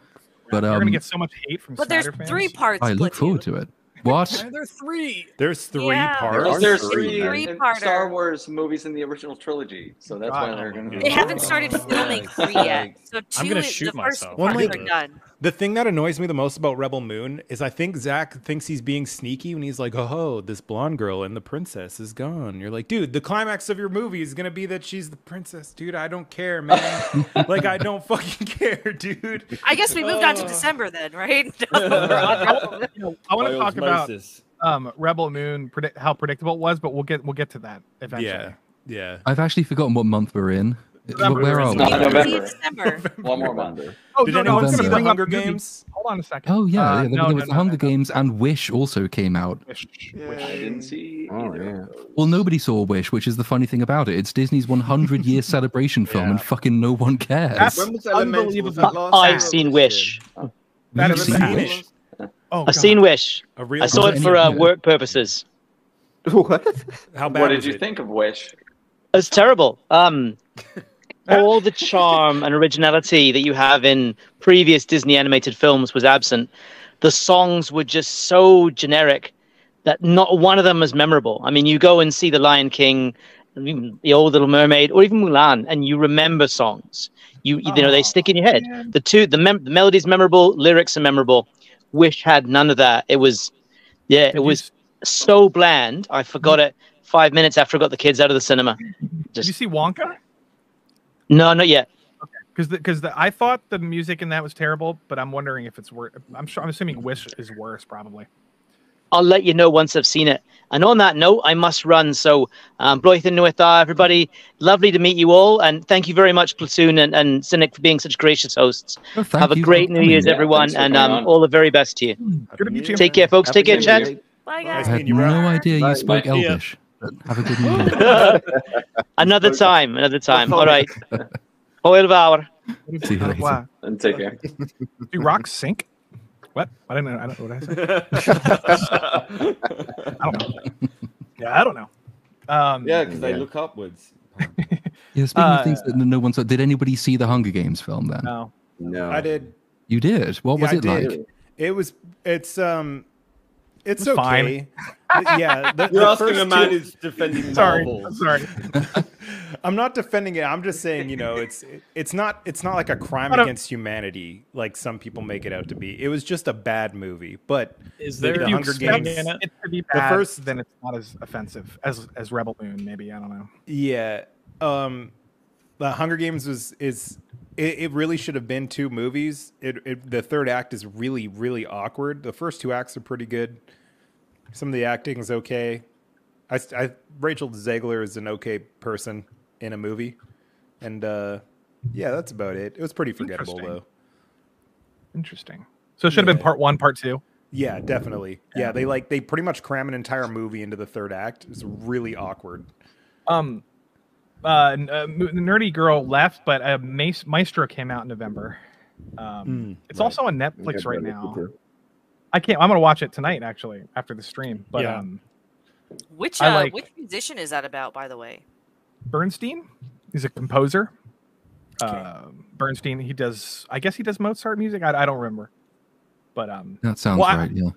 But you're gonna get so much hate from. But there's Snyder fans. 3 parts. I look forward to it. What? There's 3. There's 3 Yeah. parts. There's Three three parter. Star Wars movies in the original trilogy, so that's why they're going to. They haven't started filming 3 yet, so 2 I'm gonna is shoot the first myself. One, parts like- are done. The thing that annoys me the most about Rebel Moon is I think Zach thinks he's being sneaky when he's like, oh, this blonde girl and the princess is gone. You're like, dude, the climax of your movie is going to be that she's the princess. Dude, I don't care, man. Like, I don't fucking care, dude. I guess we moved on to December then, right? I want to talk about Rebel Moon, how predictable it was, but we'll get to that eventually. Yeah. I've actually forgotten what month we're in. Where are we? November. One more month. Oh, Did no, anyone I was see gonna the bring up Hunger the movie. Games? Hold on a second. Oh yeah, no, there was the Hunger Games, and Wish also came out. I didn't see. Oh yeah. Well, nobody saw Wish, which is the funny thing about it. It's Disney's 100-year celebration film, and fucking no one cares. When was Elemental? Was that last I've year or seen this Wish. year? That You've is seen bad. Wish? Oh, I've seen Wish. real I saw it for work purposes. What? How bad What was did you it? think of Wish? It's terrible. All the charm and originality that you have in previous Disney animated films was absent. The songs were just so generic that not one of them was memorable. I mean, you go and see The Lion King, even The Old Little Mermaid, or even Mulan, and you remember songs. You know, they stick in your head. Man. The melody's memorable, lyrics are memorable. Wish had none of that. It was so bland. I forgot it 5 minutes after I got the kids out of the cinema. Did you see Wonka? No, not yet. Because I thought the music in that was terrible, but I'm wondering if it's worse. I'm assuming Wish is worse, probably. I'll let you know once I've seen it. And on that note, I must run. So, Bloith and Nuitha, everybody, lovely to meet you all. And thank you very much, Platoon and Cynic, for being such gracious hosts. Oh, Have a great New Year's, everyone. And all the very best to you. Good to meet you. Take care, folks. Take care, chat. Bye, I guys. had no idea you spoke Bye. Elvish. But have a good New Year. Another time. All right. Hoil Vour. See you later. Uh, And take care. Do rocks sink? What? I don't know what I said. I don't know. Yeah, I don't know. Yeah, because they look upwards. Yeah, speaking of things that no one saw, did anybody see the Hunger Games film then? No. I did. You did? What was I it did. like? It's It's fine. okay. Yeah, You're asking first a man two- who's defending Sorry. Marvel. I'm sorry. I'm not defending it. I'm just saying, it's not like a crime But, against humanity like some people make it out to be. It was just a bad movie. But Is the there If you Hunger expect Games? it to be the bad, first- then it's not as offensive as Rebel Moon. Maybe I don't know. Yeah. The Hunger Games it really should have been 2 movies. The third act is really, really awkward. The first 2 acts are pretty good. Some of the acting is okay. Rachel Zegler is an okay person in a movie, and yeah, that's about it. It was pretty forgettable though. Interesting. So it should have been part 1, part 2. Yeah, definitely. Yeah, they pretty much cram an entire movie into the third act. It's really awkward. Nerdy Girl left, but Maestro came out in November. It's also on Netflix right now. I'm gonna watch it tonight, actually, after the stream. But Yeah. Which musician is that about, by the way? Bernstein, he's a composer. Bernstein, he does Mozart music. I don't remember, but That sounds right. Yeah.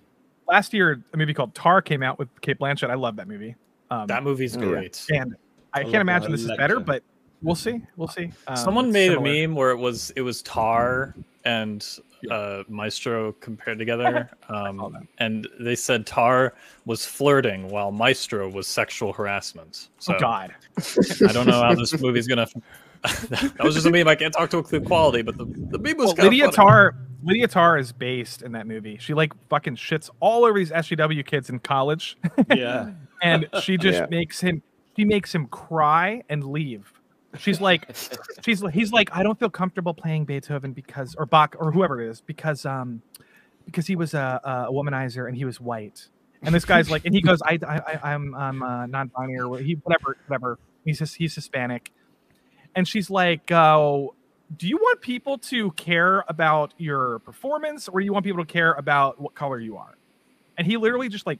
last year a movie called Tar came out with Kate Blanchett. I love that movie. That movie's great. And I can't imagine this is better, but we'll see. We'll see. Someone it's made similar. a meme where it was Tar and Maestro compared together, and they said Tar was flirting while Maestro was sexual harassment. So Oh God! I don't know how this movie's gonna. That was just a meme. I can't talk to a clear quality, but the meme was kind Lydia of funny. Lydia Tarr is based in that movie. She like fucking shits all over these SJW kids in college. Yeah. and she just makes him cry and leave. He's like, I don't feel comfortable playing Beethoven because, or Bach or whoever it is, because he was a womanizer and he was white. And this guy's like, and he goes, I'm non-binary or whatever. He's Hispanic. And she's like, do you want people to care about your performance, or do you want people to care about what color you are? And he literally just like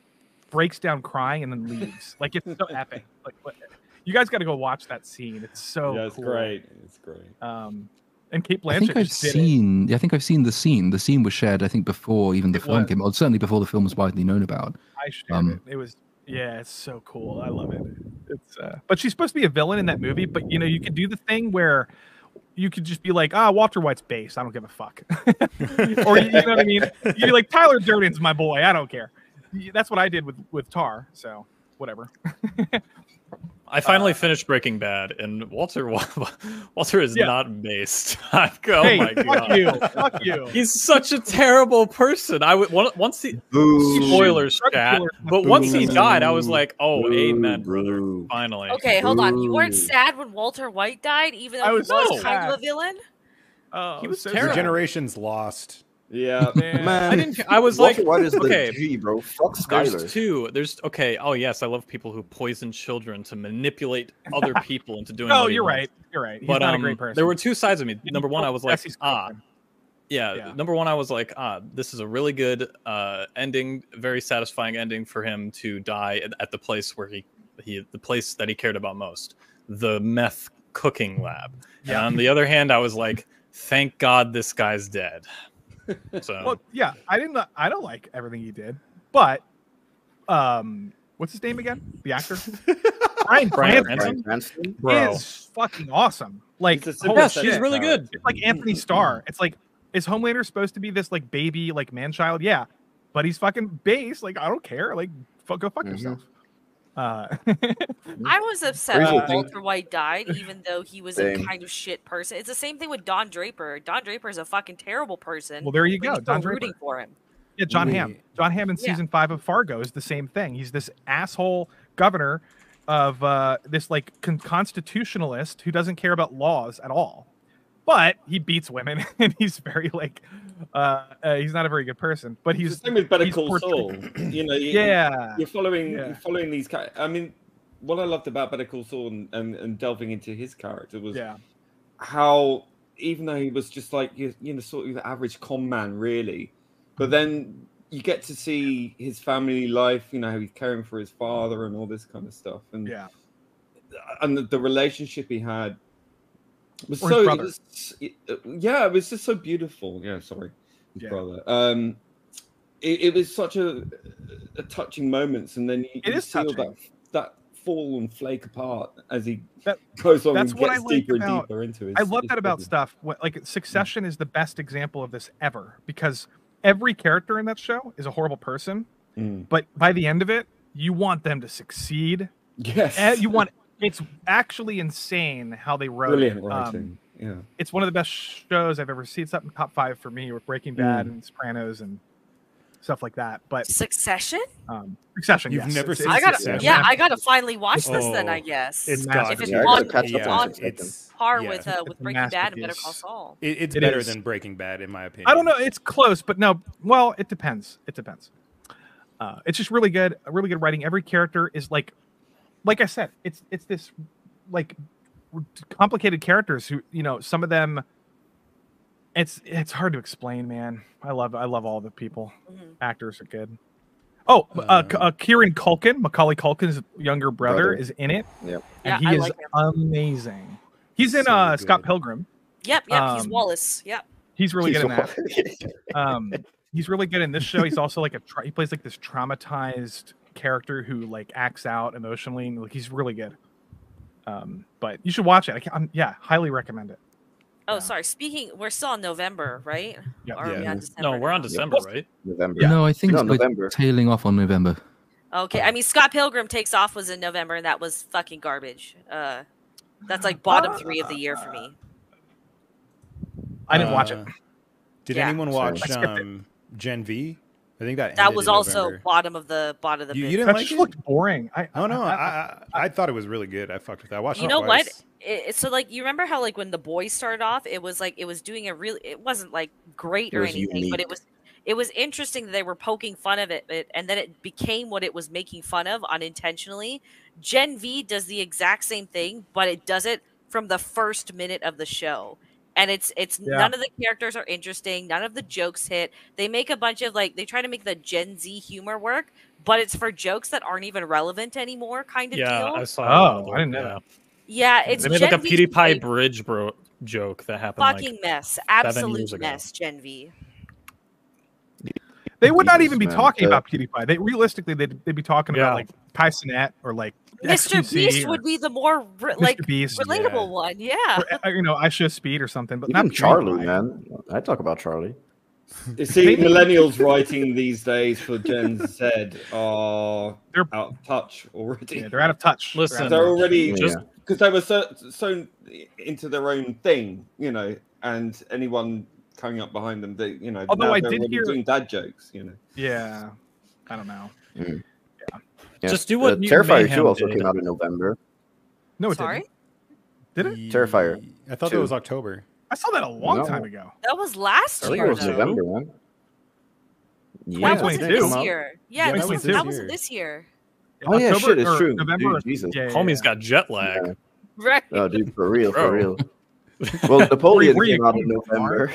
breaks down crying and then leaves. Like, it's so epic. Like, you guys got to go watch that scene. It's so it's cool. great. It's great. And Kate Blanchett. I think I've seen the scene. The scene was shared, I think, before even the film came out. Certainly before the film was widely known about. I shared it. It was it's so cool. I love it. It's but she's supposed to be a villain in that movie. But you know, you could do the thing where you could just be like, Walter White's base. I don't give a fuck. Or you know what I mean? You'd be like, Tyler Durden's my boy. I don't care. That's what I did with Tar. So whatever. I finally finished Breaking Bad, and Walter is not based. Oh my god! Fuck you! He's such a terrible person. Once he spoilers, chat, but once he died, I was like, oh, amen, brother. Finally. Okay, hold on. You weren't sad when Walter White died, even though he was kind of a villain. He was Your terrible. generation's lost. Yeah, man. I was Walter like, White is okay, the G, bro. Fuck Skyler. There's oh yes, I love people who poison children to manipulate other people into doing. No, you're right. You're right. He's not a great person. There were two sides of me. Number one, I was like, Number one, I was like, this is a really good ending, very satisfying ending for him to die at the place where the place that he cared about most, the meth cooking lab. Yeah. And on the other hand, I was like, thank God this guy's dead. So well, yeah, I don't like everything he did, but what's his name again? The actor? Bryan Cranston is fucking awesome. Like, he's really good. It's like Anthony Starr. It's like, is Homelander supposed to be this like baby, like man child? Yeah, but he's fucking base. Like, I don't care. Like, go fuck yourself. I was upset when Walter White died, even though he was a kind of shit person. It's the same thing with Don Draper. Don Draper is a fucking terrible person. Well, there you go. Don Draper. Rooting for him. Yeah, John Hamm. John Hamm in season 5 of Fargo is the same thing. He's this asshole governor of this like constitutionalist who doesn't care about laws at all. But he beats women, and he's very like, he's not a very good person. But he's the same with Better Call Saul. You know, you're following these. I mean, what I loved about Better Call Saul and delving into his character was how, even though he was just like sort of the average con man, really, but then you get to see his family life. You know, how he's caring for his father and all this kind of stuff, and the relationship he had. It was it was just so beautiful. Yeah, sorry, brother. It was such a touching moments, and then you feel that fall and flake apart as he goes on and gets deeper and deeper into it. I love that about stuff. Like Succession is the best example of this ever, because every character in that show is a horrible person, but by the end of it, you want them to succeed. Yes, and you want. It's actually insane how they wrote Brilliant it. writing. Yeah, it's one of the best shows I've ever seen. It's up in top 5 for me with Breaking Bad and Sopranos and stuff like that. But Succession? Succession. You've never seen Succession? I gotta finally watch this then. I guess it's if it's on par with Breaking Bad and Better Call Saul. It's better than Breaking Bad in my opinion. I don't know. It's close, but no. Well, it depends. It depends. It's just really good. Really good writing. Every character is like I said, it's this like complicated characters who, you know, some of them it's hard to explain, man. I love all the people. Actors are good. Kieran Culkin, Macaulay Culkin's younger brother is in it. Yep. And he is amazing. He's in Scott Pilgrim. Yep, he's Wallace. Yep. He's really good in that. He's really good in this show. He's also like he plays like this traumatized character who like acts out emotionally, and like he's really good. But you should watch it. Highly recommend it. Oh, sorry. We're still in November, right? No, we're on December, right? November. Yeah. No, I think we're November. Tailing off on November. Okay, I mean Scott Pilgrim Takes Off was in November, and that was fucking garbage. That's like bottom 3 of the year for me. I didn't watch it. Did anyone watch Gen V? I think that was also November. bottom of the You bin. didn't That like just it? looked boring. I thought it was really good. I fucked with that. I watched You it know twice. what? So like, you remember how like when The Boys started off, it was like it was doing a really, it wasn't like great It or was anything, but unique. it was interesting that they were poking fun of it, and then it became what it was making fun of unintentionally. Gen V does the exact same thing, but it does it from the first minute of the show. And it's none of the characters are interesting, none of the jokes hit. They make a bunch of like, they try to make the Gen Z humor work, but it's for jokes that aren't even relevant anymore, kind of deal. Yeah, I saw. I didn't know that. Yeah, it's they made Gen like a V's PewDiePie bridge joke that happened fucking like mess, 7 absolute years ago. mess. Gen V. They would not Jesus, even be man. talking about PewDiePie. They realistically, they'd be talking about like Kai Cenat or like Mr. XQC Beast or would be the more like Beast, relatable one. Yeah. Or, I Should Speed or something. But Even not Charlie, PewDiePie. man. I talk about Charlie. You see, millennials writing these days for Gen Z are they're out of touch already. Yeah, they're out of touch. Listen, they're already just because they were so into their own thing, and anyone coming up behind them, Although now I they're did already hear doing dad jokes, Yeah, I don't know. Yeah. Just do what Terrifier Mayhem 2 also did. came out in November. No, it Sorry? didn't. Did it? Terrifier. I thought 2. that was October. I saw that a long No. time ago. That was last I think year. it was though. November, man. That Yeah, wasn't 2022. this year. Yeah, Yeah, this that was was this that wasn't year. this year. Oh yeah, October shit, it's or true. November. Dude, Jesus. Homie's got jet lag. Yeah. Right. Oh, dude, for real, Bro. for real. Well, Napoleon Where you came out in going, November.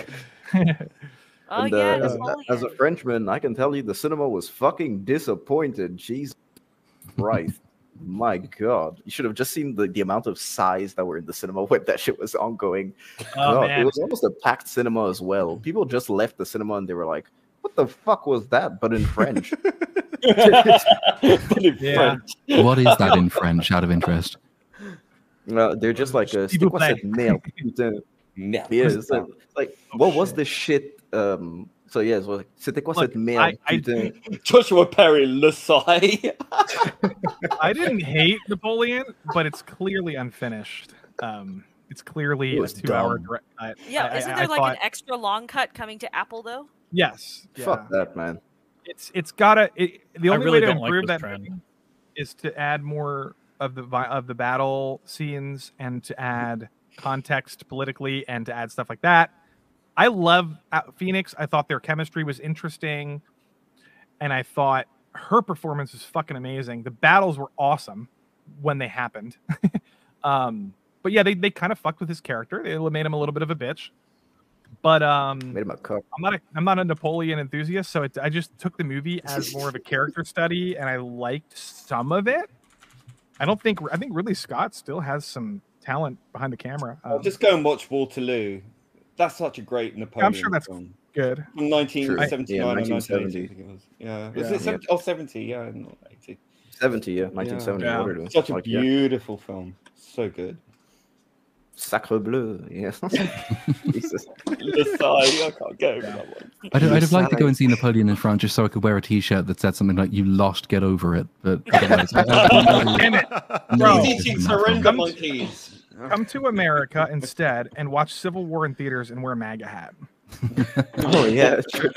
Oh And, yeah, as a Napoleon. Frenchman, I can tell you the cinema was fucking disappointed. Jesus Christ. My God. You should have just seen the amount of sighs that were in the cinema when that shit was ongoing. Oh, God, man. it was almost a packed cinema as well. People just left the cinema and they were like, what the fuck was that? But in French. Yeah. What is that in French, out of interest? They're just like, S'il vous c'était quoi plaît. cette merde? Putain. Yeah, it's like what was this shit? So yeah, it's like, c'était quoi Look, cette merde? I Putain. Joshua Perry, Le Sai. I didn't hate Napoleon, but it's clearly unfinished. It's clearly It a was 2-hour dumb. direct. Yeah, isn't there like an extra long cut coming to Apple though? Yes. Yeah. Fuck that, man. It's gotta. The I only really way to don't like improve this that trend. thing is to add more of the battle scenes and to add context politically and to add stuff like that. I love Phoenix. I thought their chemistry was interesting, and I thought her performance was fucking amazing. The battles were awesome when they happened. But yeah, they kind of fucked with his character. They made him a little bit of a bitch. But Made him a cuck. I'm not a Napoleon enthusiast, so I just took the movie as more of a character study, and I liked some of it. I think Ridley Scott still has some talent behind the camera. Just go and watch Waterloo. That's such a great Napoleon. I'm sure that's film. good. From 1979 or 1970. 1980, I think it was. Yeah. Yeah. Was it 70? Oh, 70, yeah, not 80. 70, yeah, 1970. Yeah. Waterloo. Such a Like, yeah. beautiful film. So good. Sacre bleu, yeah. Jesus. Le Sai, I can't go with that one. I'd have liked to go and see Napoleon in France just so I could wear a T-shirt that said something like "You lost, get over it." But otherwise, Damn it, bro! He's eating surrender monkeys. Come to America instead and watch Civil War in theaters and wear a MAGA hat. Oh yeah, true.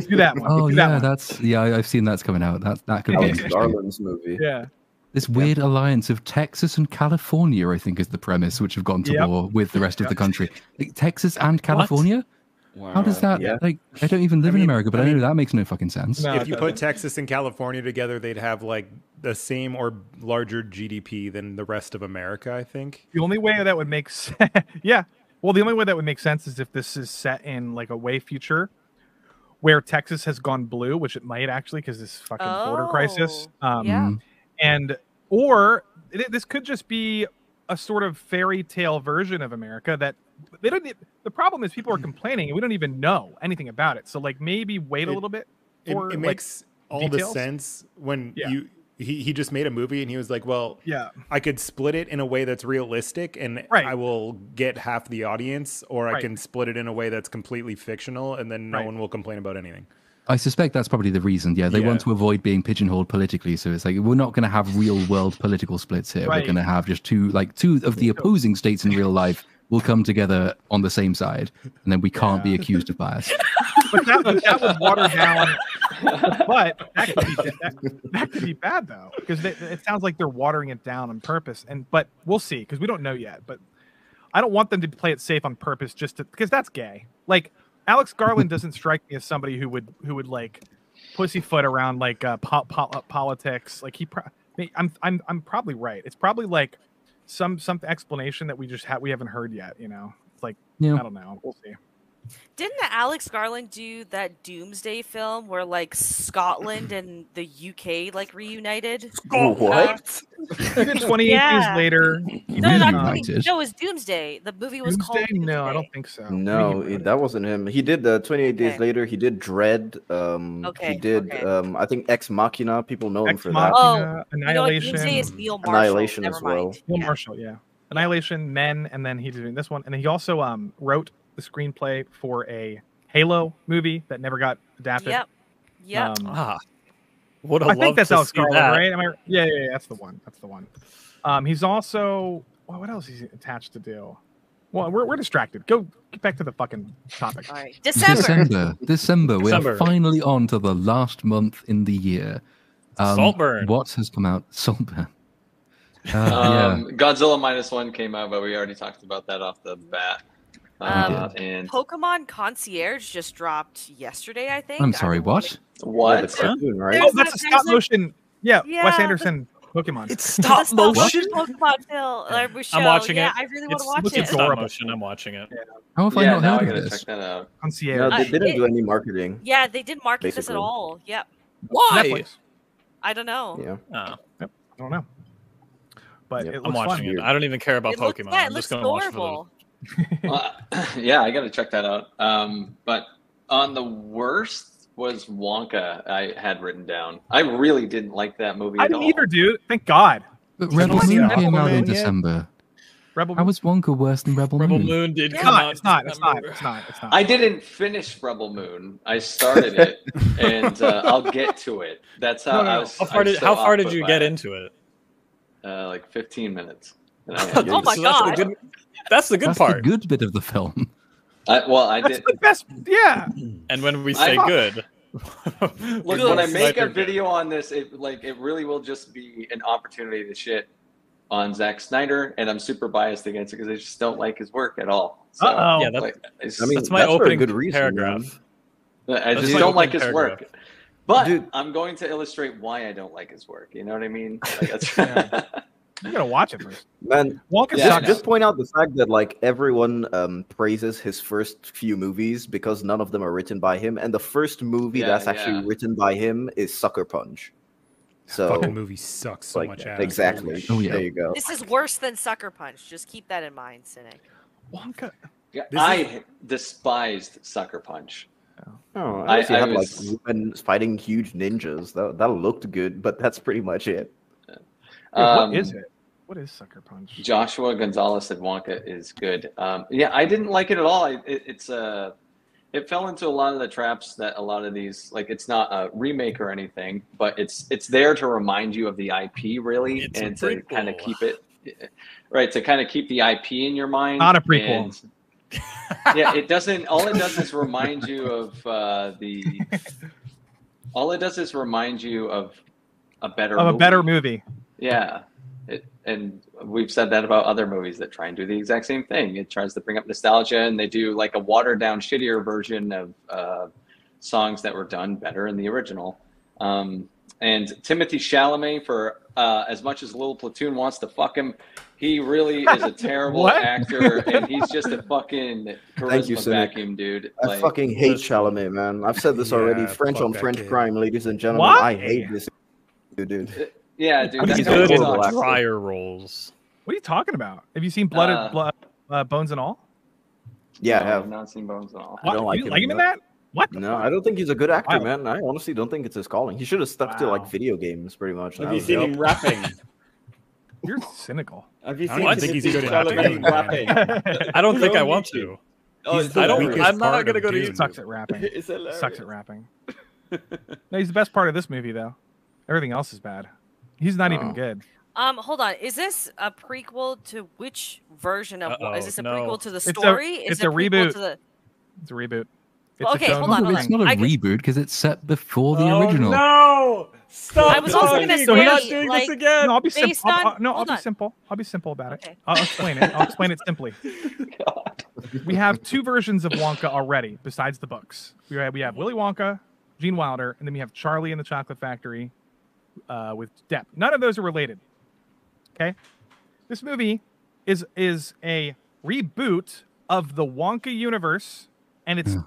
Do that one. Oh Do that yeah, one. I've seen that's coming out. That could be Alex interesting. Garland's movie. Yeah. This weird alliance of Texas and California, I think, is the premise, which have gone to Yep. war with the rest of the country. Like, Texas and California? Wow. How does that? Yeah. Like, I don't even live in mean- America, but I know that makes no fucking sense. No, If you it put doesn't. Texas and California together, they'd have like the same or larger GDP than the rest of America, I think. The only way that would make sense, yeah. Well, the only way that would make sense is if this is set in like a way future where Texas has gone blue, which it might actually because this fucking border crisis. Yeah. And or this could just be a sort of fairy tale version of America that they don't. The problem is people are complaining and we don't even know anything about it. So like maybe wait a little bit. For, It makes all details. the sense when Yeah. he just made a movie and he was like, well, Yeah. I could split it in a way that's realistic and Right. I will get half the audience, or I Right. can split it in a way that's completely fictional and then no Right. one will complain about anything. I suspect that's probably the reason. Yeah, they Yeah. want to avoid being pigeonholed politically. So it's like we're not going to have real world political splits here. Right. We're going to have just two of the opposing states in real life will come together on the same side, and then we can't be accused of bias. But that would water down. But that could be bad though, because it sounds like they're watering it down on purpose. But we'll see, because we don't know yet. But I don't want them to play it safe on purpose, because that's gay. Like Alex Garland doesn't strike me as somebody who would like pussyfoot around like politics. Like I'm probably right. It's probably like some explanation that we haven't heard yet. You know, it's like I don't know. We'll see. Didn't Alex Garland do that Doomsday film where like Scotland and the UK like reunited? What? 28 days later. No, it was Doomsday. The movie was called Doomsday. No, I don't think so. No, that wasn't him. He did 28 Days Later. He did Dread. He did I think Ex Machina. People know him for that. Oh, Annihilation. Doomsday is Neil Marshall. Annihilation Never as well. mind. Neil Marshall, yeah. Annihilation, Men, and then he's doing this one. And he also wrote the screenplay for a Halo movie that never got adapted. Yep. I think that's Alex Garland, right? Yeah, that's the one. That's the one. He's also what else is he attached to do? Well, we're distracted. Get back to the fucking topic. All right. December. We are finally on to the last month in the year. Saltburn. What has come out? Saltburn. Godzilla -1 came out, but we already talked about that off the bat. And Pokemon Concierge just dropped yesterday, I think. I'm sorry, what? What? Cartoon, right? Oh, that's a stop motion. Yeah, Wes Anderson Pokemon. It's stop motion. Pokemon film. I'm watching it. I really want to watch it. It's stop motion. I'm watching it. How have I not now I heard gotta of this? check that out. Concierge. No, they didn't do any marketing. Yeah, they didn't market this Basically. at all. Yep. Why? Netflix. I don't know. Yeah. Yep. I don't know. But it I'm looks watching fun. it. I don't even care about Pokemon. Yeah, it I'm looks just going to watch adorable. Yeah, I gotta check that out. But on the worst was Wonka. I had written down. I really didn't like that movie. I at didn't all. either, dude. Thank God. But Rebel Have you Moon seen came Rebel out in Moon yet? December. Rebel How was Wonka worse than Rebel Moon? Rebel Moon did It's come not. out. It's not. I didn't finish Rebel Moon. I started it, and I'll get to it. That's how I was. How far did you get into it? Like 15 minutes. Oh my God. That's the good That's part. the good bit of the film. I That's did. the best. Yeah. And when we say good, Look, when I make a video on this, it really will just be an opportunity to shit on Zack Snyder, and I'm super biased against it because I just don't like his work at all. So, yeah, that's my opening good reason, paragraph. I just don't like his work. But I'm going to illustrate why I don't like his work. You know what I mean? Like, that's I'm gonna watch it first. Man, Wonka yeah, just point out the fact that like everyone praises his first few movies because none of them are written by him, and the first movie that's actually written by him is Sucker Punch. So fucking movie sucks so much ass. Exactly. Oh, yeah. There you go. This is worse than Sucker Punch. Just keep that in mind, Cynic. Wonka. Yeah, I despised Sucker Punch. Oh, I had like women fighting huge ninjas. That looked good, but that's pretty much it. What is it? What is Sucker Punch? Joshua Gonzalez said Wonka is good. Yeah, I didn't like it at all. It fell into a lot of the traps that a lot of these, like, it's not a remake or anything, but it's there to remind you of the IP, really, and to kind of keep it right, to kind of keep the IP in your mind. Not a prequel. And, yeah, it doesn't. All it does is remind you of All it does is remind you of a better movie. Yeah. And we've said that about other movies that try and do the exact same thing. It tries to bring up nostalgia, and they do like a watered down, shittier version of songs that were done better in the original. And Timothée Chalamet, for as much as Little Platoon wants to fuck him, he really is a terrible actor, and he's just a fucking charisma vacuum, dude. I fucking hate Chalamet, man. I've said this already. French on French crime, ladies and gentlemen. I hate this dude. Yeah, dude. He's good in drier roles. What are you talking about? Have you seen Blood, Bones and All? Yeah, I I have. have not seen Bones at all. I don't like you like him in that? What? No, I don't think he's a good actor, man. I honestly don't think it's his calling. He should have stuck to like video games, pretty much. Have you seen him rapping? You're cynical. Have you I seen don't think he's good at Chalamet rapping? I don't think I want to. I don't. I'm not gonna go to YouTube. Sucks at rapping. It's hilarious. Sucks at rapping. No, he's the best part of this movie, though. Everything else is bad. He's not even good. Hold on. Is this a prequel to which version of? Is this a prequel to the It's a- story? it's Is it a reboot. To the... It's a reboot. Okay, hold on. It's not a reboot because it's set before the original. No! Stop! I was also going to say, doing like, this again. No, I'll be based simple. on- I'll be simple. I'll be simple about it. I'll explain it. I'll explain it simply. We have two versions of Wonka already, besides the books. We have Willy Wonka, Gene Wilder, and then we have Charlie and the Chocolate Factory with Depp. None of those are related. Okay, this movie is a reboot of the Wonka universe, and it's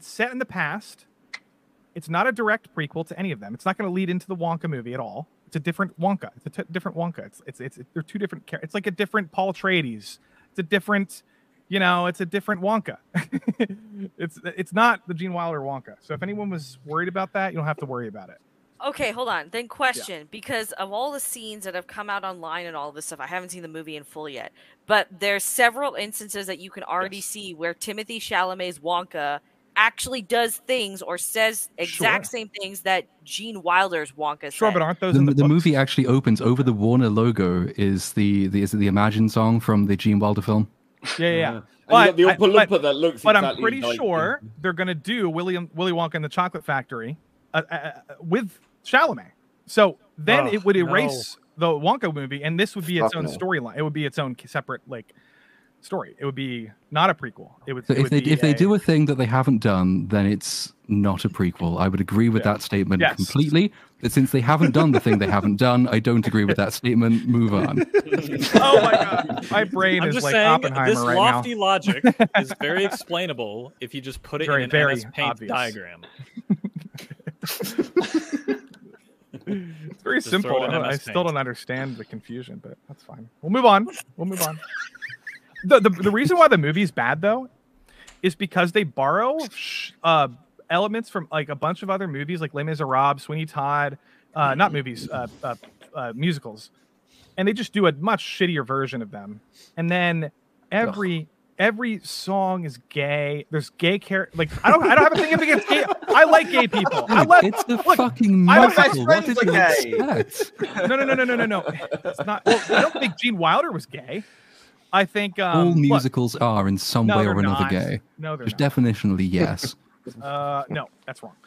set in the past. It's not a direct prequel to any of them. It's not going to lead into the Wonka movie at all. It's a different Wonka. It's a different Wonka. They're two different characters. It's like a different Paul Atreides. It's a different, it's a different Wonka. it's not the Gene Wilder Wonka. So if anyone was worried about that, you don't have to worry about it. Okay, hold on. Then question, because of all the scenes that have come out online and all of this stuff, I haven't seen the movie in full yet, but there's several instances that you can already see where Timothée Chalamet's Wonka actually does things or says exact same things that Gene Wilder's Wonka said. Sure, but aren't those in the movie actually opens over the Warner logo is the Imagine song from the Gene Wilder film? Yeah. But that looks but exactly I'm pretty like sure they're going to do Willy Wonka and the Chocolate Factory with Chalamet. So then it would erase the Wonka movie, and this would be its own storyline. It would be its own separate story. It would be not a prequel. If they do a thing that they haven't done, then it's not a prequel. I would agree with that statement completely. But since they haven't done the thing they haven't done, I don't agree with that statement. Move on. Oh my god, my brain is like Oppenheimer this right lofty now. logic is very explainable if you just put it in an MS Paint diagram. It's very simple. I still don't understand the confusion, but that's fine. We'll move on. The reason why the movie's bad though is because they borrow elements from like a bunch of other movies like Les Miserables, Sweeney Todd, not movies, musicals, and they just do a much shittier version of them. And then every song is gay. There's gay characters. Like I don't have a thing against gay. I like gay people. It's a fucking musical. What did you expect? No. It's not. Well, I don't think Gene Wilder was gay. I think all musicals are in some way or another gay. No, they're just not. definitionally yes. No, that's wrong.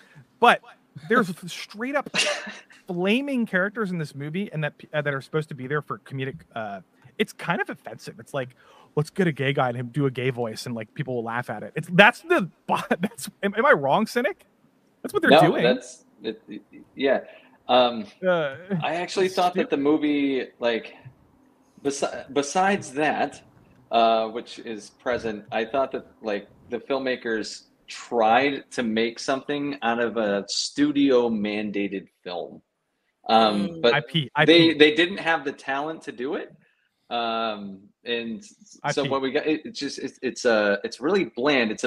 But there's straight up flaming characters in this movie, and that are supposed to be there for comedic. It's kind of offensive. It's like, let's get a gay guy and him do a gay voice, and like people will laugh at it. Am I wrong, Cynic? That's what they're doing. That's it. Yeah. I actually thought that the movie, like, besides that, which is present, I thought that like the filmmakers tried to make something out of a studio mandated film, but they didn't have the talent to do it. And so what we got, it's really bland.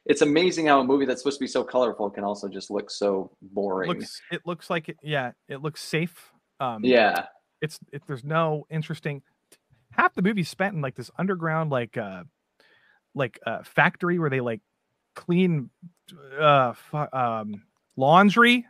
It's amazing how a movie that's supposed to be so colorful can also just look so boring. It looks like it looks safe. There's no interesting. Half the movie's spent in like this underground factory where they like clean laundry,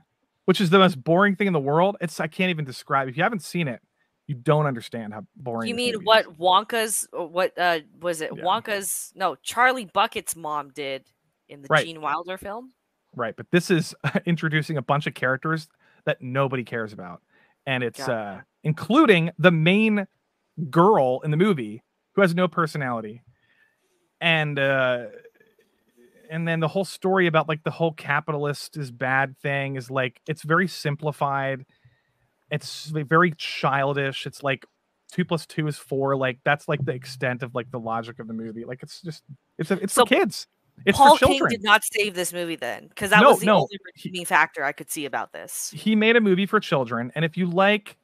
which is the most boring thing in the world. I can't even describe. If you haven't seen it, you don't understand how boring. You mean what Wonka's? What was it? Yeah. Wonka's? No, Charlie Bucket's mom did in the Gene Wilder film. Right, but this is introducing a bunch of characters that nobody cares about, and it's including the main girl in the movie who has no personality, and then the whole story about like the whole capitalist is bad thing is like it's very simplified. It's very childish. It's like 2 + 2 is 4. Like that's like the extent of like the logic of the movie. Like it's for kids. It's Paul for children. King did not save this movie then, because that was the only redeeming factor I could see about this. He made a movie for children, and if you like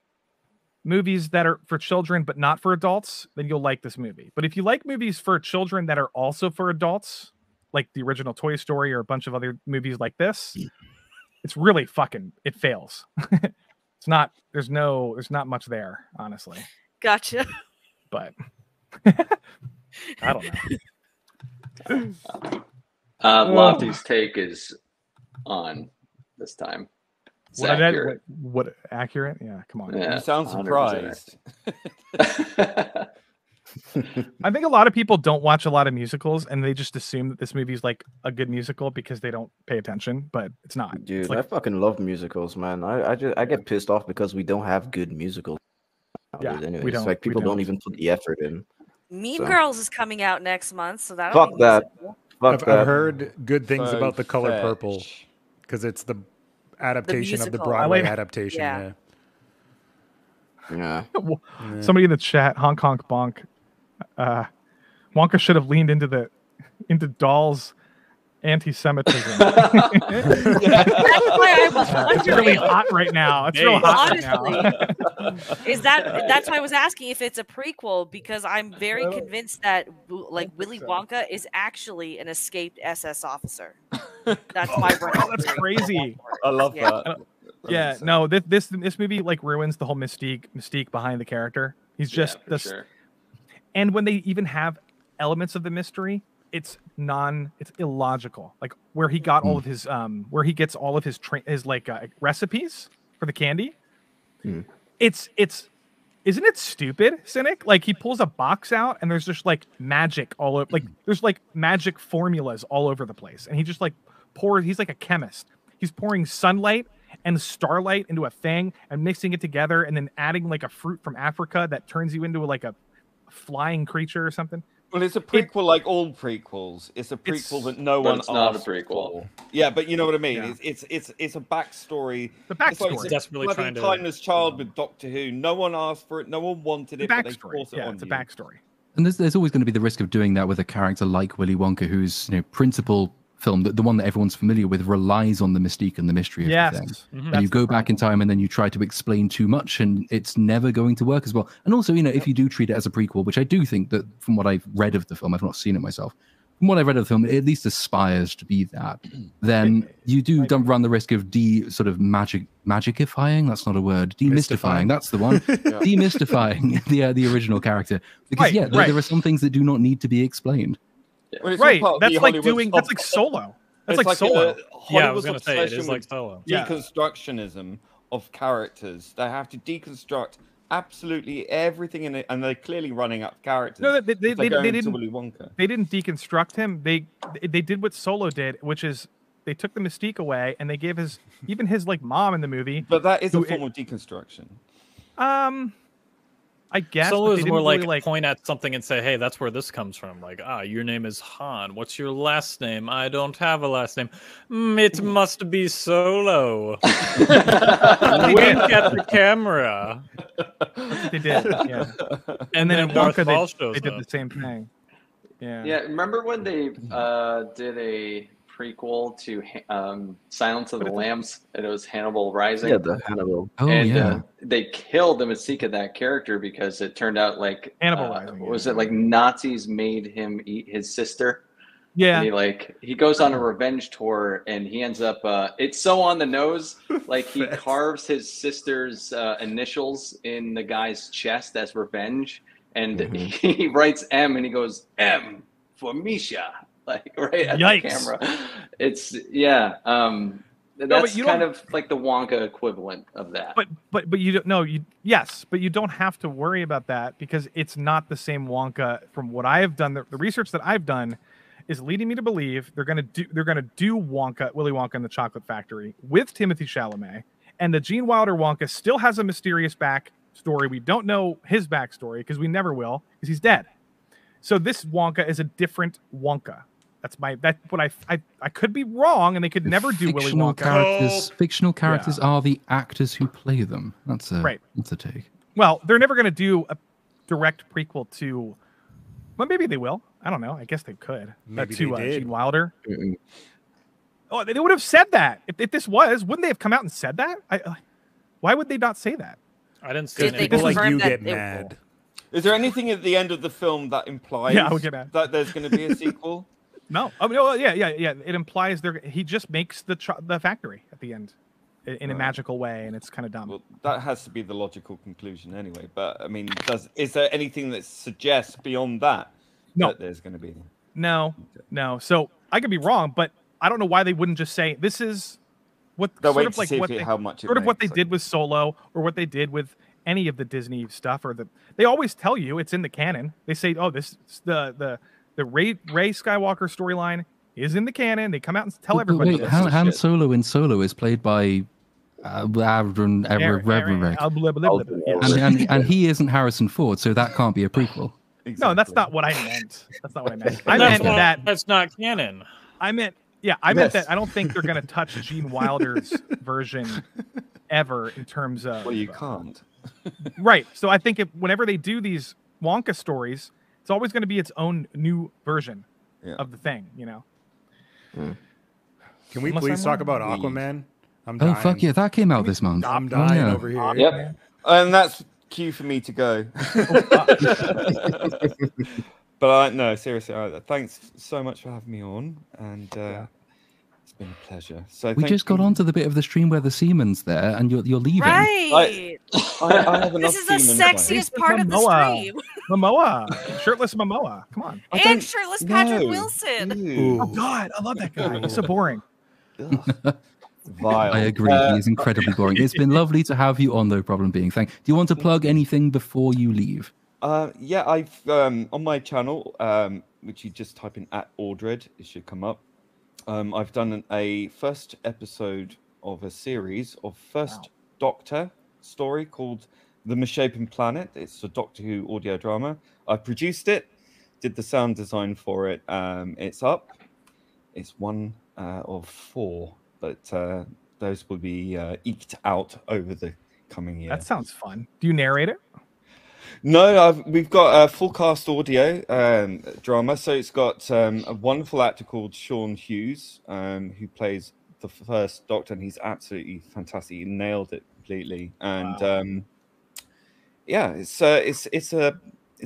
movies that are for children but not for adults, then you'll like this movie. But if you like movies for children that are also for adults, like the original Toy Story or a bunch of other movies like this, it's really it fails. It's not. There's not much there, honestly. Gotcha. But I don't know. Lofty's take is on this time. It's accurate. What accurate? Yeah, come on. Yeah, you sound surprised. I think a lot of people don't watch a lot of musicals, and they just assume that this movie is like a good musical because they don't pay attention, but it's not. Dude, It's like, I fucking love musicals, man. I get pissed off because we don't have good musicals. Yeah, anyways. we don't. Like people we don't even put the effort in. Mean So. Girls is coming out next month, so that'll Fuck be that. musical. Fuck I've heard good things So about The Color fetch. Purple because it's the adaptation of the musical. Broadway like- adaptation. Yeah. Yeah. Somebody in the chat, Hong Kong Bonk. Wonka should have leaned into Doll's anti-Semitism. That's why I was It's really wondering. hot right now. It's real hot right now. Honestly, that's why I was asking if it's a prequel, because I'm very convinced that like Willy Wonka is actually an escaped SS officer. That's my That's crazy. I love Yeah. that. Yeah, no, this movie like ruins the whole mystique behind the character. He's just for this, sure. and when they even have elements of the mystery, it's illogical. Like where he got all of his where he gets all of his recipes for the candy. It's isn't it stupid, Cynic? Like he pulls a box out and there's just like magic all over, like there's like magic formulas all over the place, and he just like he's like a chemist. He's pouring sunlight and starlight into a thing and mixing it together and then adding like a fruit from Africa that turns you into like a flying creature or something. Well, it's a prequel like all prequels. It's a prequel that no one it's not a asked prequel. for. Yeah, but you know what I mean. Yeah. It's a backstory. The backstory. It's like Desperately bloody trying to- timeless child with Doctor Who. No one asked for it. No one wanted The it. But they backstory. forced it Yeah, on it's a you. backstory. And there's always going to be the risk of doing that with a character like Willy Wonka, whose principal film, the one that everyone's familiar with, relies on the mystique and the mystery of the thing. Mhm. And you go back in time and then you try to explain too much, and it's never going to work as well. And also, if you do treat it as a prequel, which I do think that from what I've read of the film, I've not seen it myself. From what I've read of the film, it at least aspires to be that. Then you do run the risk of magicifying. That's not a word. Demystifying. That's the one. Demystifying the original character, because there are some things that do not need to be explained. Well, it's all Right. part of That's the like Hollywood that's like Solo. That's It's like Solo. Yeah, I was Hollywood's gonna say it obsession is like with Solo. Yeah. deconstructionism of characters. They have to deconstruct absolutely everything in it, and they're clearly running up characters. No, they It's like going to didn't. Willy Wonka. They didn't deconstruct him. They did what Solo did, which is they took the mystique away and they gave his like mom in the movie. But that is a who- form of deconstruction. I guess Solo but is they more didn't really, like point at something and say, "Hey, that's where this comes from." Like, your name is Han. What's your last name? I don't have a last name. It must be Solo. Wink at the camera. They did, yeah. And then Darth Wonka, Maul shows they did up. the same thing. Yeah. Yeah, remember when they did a prequel to Silence of the Lambs? And it was Hannibal Rising. Yeah, the Hannibal. Oh, and yeah. they killed the mystique of that character because it turned out like Hannibal Rising, was it like Nazis made him eat his sister? Yeah. And he goes on a revenge tour and he ends up it's so on the nose, like he carves his sister's initials in the guy's chest as revenge, and he writes M and he goes M for Misha, like right at the camera. It's that's kind of like the Wonka equivalent of that. But you don't know but you don't have to worry about that because it's not the same Wonka. From what I have done, the research that I've done is leading me to believe they're gonna do Willy Wonka and the Chocolate Factory with Timothée Chalamet, and the Gene Wilder Wonka still has a mysterious backstory. We don't know his backstory because we never will because he's dead. So this Wonka is a different Wonka. That's what I could be wrong, and they could never do Willy Wonka. Fictional characters are the actors who play them. That's a take. Well, they're never going to do a direct prequel to. Well, maybe they will. I don't know. I guess they could. Maybe to they did. Gene Wilder. Oh, they would have said that if this wouldn't they have come out and said that? Why would they not say that? I didn't see Because people like you get mad. Is there anything at the end of the film that implies Yeah, I would get mad. that there's going to be a sequel? No. I mean, well, yeah. It implies he just makes the factory at the end in a magical way, and it's kind of dumb. Well, that has to be the logical conclusion anyway. But I mean, is there anything that suggests beyond that that there's going to be? No. So I could be wrong, but I don't know why they wouldn't just say this is what They'll sort wait of to like see what if they, how much it sort of what they makes, did with Solo or what they did with any of the Disney stuff, or they always tell you it's in the canon. They say, "Oh, this the Rey Skywalker storyline is in the canon." They come out and tell everybody. Wait, Han Solo in Solo is played by and he isn't Harrison Ford, so that can't be a prequel. Exactly. No, that's not what I meant. That's not what I meant. I meant that that's not canon. I meant that I don't think they're going to touch Gene Wilder's version ever in terms of. Well, you can't. Right. So I think whenever they do these Wonka stories, it's always going to be its own new version of the thing. You know. Can we please talk about Aquaman? I'm dying. Oh fuck yeah, that came out this month. I'm dying over here. Yep. And that's cue for me to go. But no, seriously, thanks so much for having me on, and it's been a pleasure. So we just got onto the bit of the stream where the semen's there, and you're leaving. Right. I have this is the sexiest part of the stream. Momoa, shirtless Momoa. Come on. And shirtless Patrick Wilson. Oh God, I love that guy. He's so boring. Vile. I agree. He is incredibly boring. It's been lovely to have you on, no problem being. Do you want to plug anything before you leave? Yeah, I've on my channel, which you just type in @Aldred, it should come up. I've done a first episode of a series of First Doctor story called The Misshapen Planet. It's a Doctor Who audio drama. I produced it, did the sound design for it. It's up. It's one of 4. But those will be eked out over the coming year. That sounds fun. Do you narrate it? No, we've got a full cast audio drama. So it's got a wonderful actor called Sean Hughes, who plays the first Doctor, and he's absolutely fantastic. He nailed it completely. And it's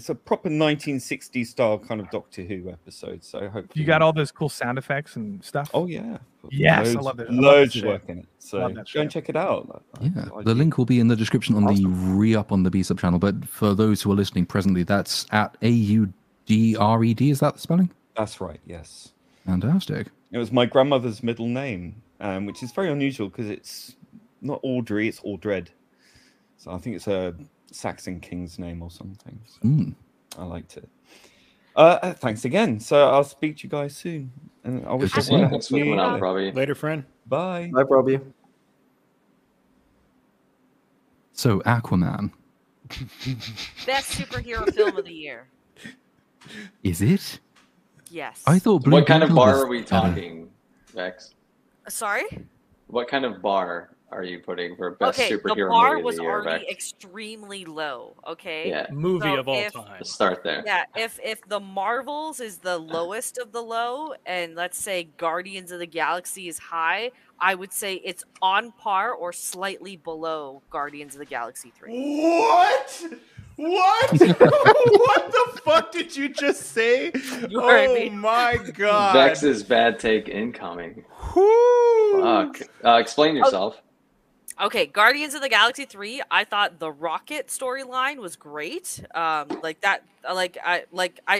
a proper 1960s style kind of Doctor Who episode. So hopefully you got all those cool sound effects and stuff. Oh yeah. Yes, I love it. Loads of work in it. So go and check it out. Yeah, the link will be in the description on the re-up on the BSUP channel. But for those who are listening presently, that's @AUDRED. Is that the spelling? That's right. Yes. Fantastic. It was my grandmother's middle name, which is very unusual because it's not Audrey, it's Aldred. So I think it's a Saxon king's name or something. So I liked it. Thanks again. So I'll speak to you guys soon. And I wish everyone thanks for coming out, Robbie. Later, friend. Bye. Bye, Robbie. So Aquaman. Best superhero film of the year. Is it? Yes. I thought. What kind of bar are we talking, Vex? Sorry? What kind of bar are you putting for best superhero movie of the year? The bar was already extremely low. Okay. Yeah. Movie of all time. Let's start there. Yeah. If the Marvels is the lowest of the low, and let's say Guardians of the Galaxy is high, I would say it's on par or slightly below Guardians of the Galaxy 3. What? What? What the fuck did you just say? Oh my god. Vex's bad take incoming. Fuck. Explain yourself. Okay, Guardians of the Galaxy 3, I thought the Rocket storyline was great. I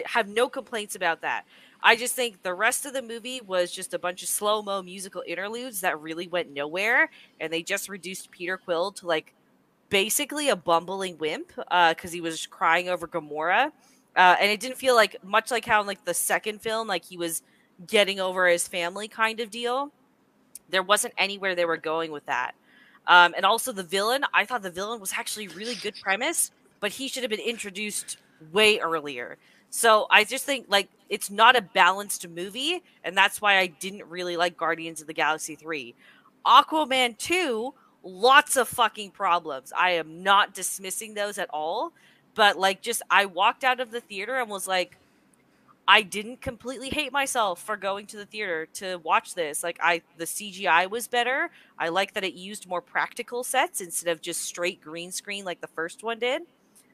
have no complaints about that. I just think the rest of the movie was just a bunch of slow-mo musical interludes that really went nowhere, and they just reduced Peter Quill to like basically a bumbling wimp because he was crying over Gamora, and it didn't feel like much like how in like the second film, like he was getting over his family kind of deal. There wasn't anywhere they were going with that. And also the villain, I thought the villain was actually really good premise, but he should have been introduced way earlier. So I just think like it's not a balanced movie, and that's why I didn't really like Guardians of the Galaxy 3. Aquaman 2, lots of fucking problems. I am not dismissing those at all, but like just I walked out of the theater and was like, I didn't completely hate myself for going to the theater to watch this. Like the CGI was better. I like that it used more practical sets instead of just straight green screen like the first one did.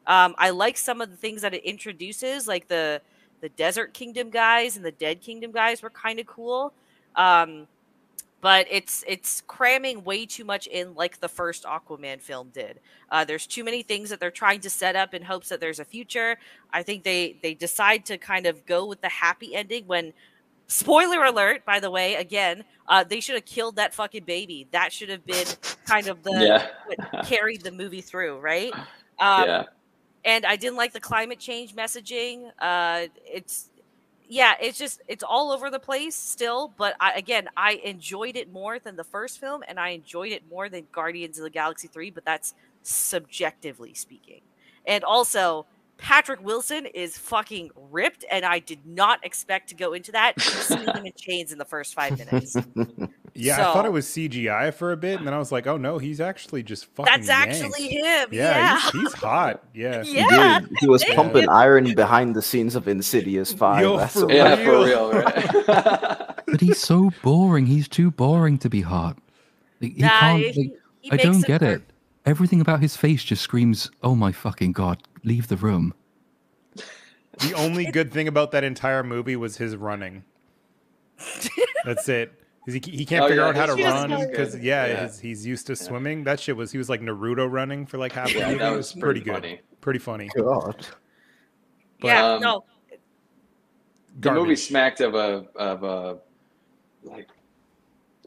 I like some of the things that it introduces, like the Desert Kingdom guys and the Dead Kingdom guys were kind of cool. But it's cramming way too much in like the first Aquaman film did. There's too many things that they're trying to set up in hopes that there's a future. I think they decide to kind of go with the happy ending when Spoiler alert, by the way, again, they should have killed that fucking baby. That should have been kind of what carried the movie through, right? And I didn't like the climate change messaging. It's all over the place still, but I enjoyed it more than the first film, and I enjoyed it more than Guardians of the Galaxy 3, but that's subjectively speaking. And also, Patrick Wilson is fucking ripped, and I did not expect to go into that. Seeing him in chains in the first 5 minutes. Yeah, I thought it was CGI for a bit, and then I was like, oh no, he's actually just fucking That's actually him. He's hot. Yeah. Dude, he was pumping iron behind the scenes of Insidious 5. For real, right? But he's so boring. He's too boring to be hot. Like, he can't. Like, I don't get it. Everything about his face just screams, "Oh my fucking god, leave the room." The only good thing about that entire movie was his running. That's it. He can't figure out how to run because he's used to swimming. That shit he was like Naruto running for like half the movie. It was pretty good. Funny. Pretty funny. God. But, no. The movie smacked of a like,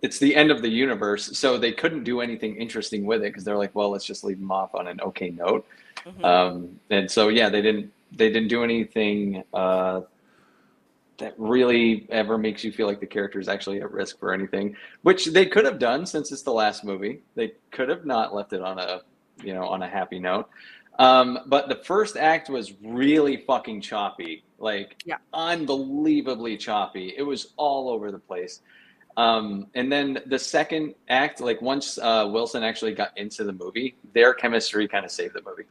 it's the end of the universe, so they couldn't do anything interesting with it because they're like, well, let's just leave them off on an okay note. And so they didn't do anything that really ever makes you feel like the character is actually at risk for anything, which they could have done since it's the last movie. They could have not left it on a happy note. But the first act was really fucking choppy, unbelievably choppy. It was all over the place. And then the second act, like once Wilson actually got into the movie, their chemistry kind of saved the movie.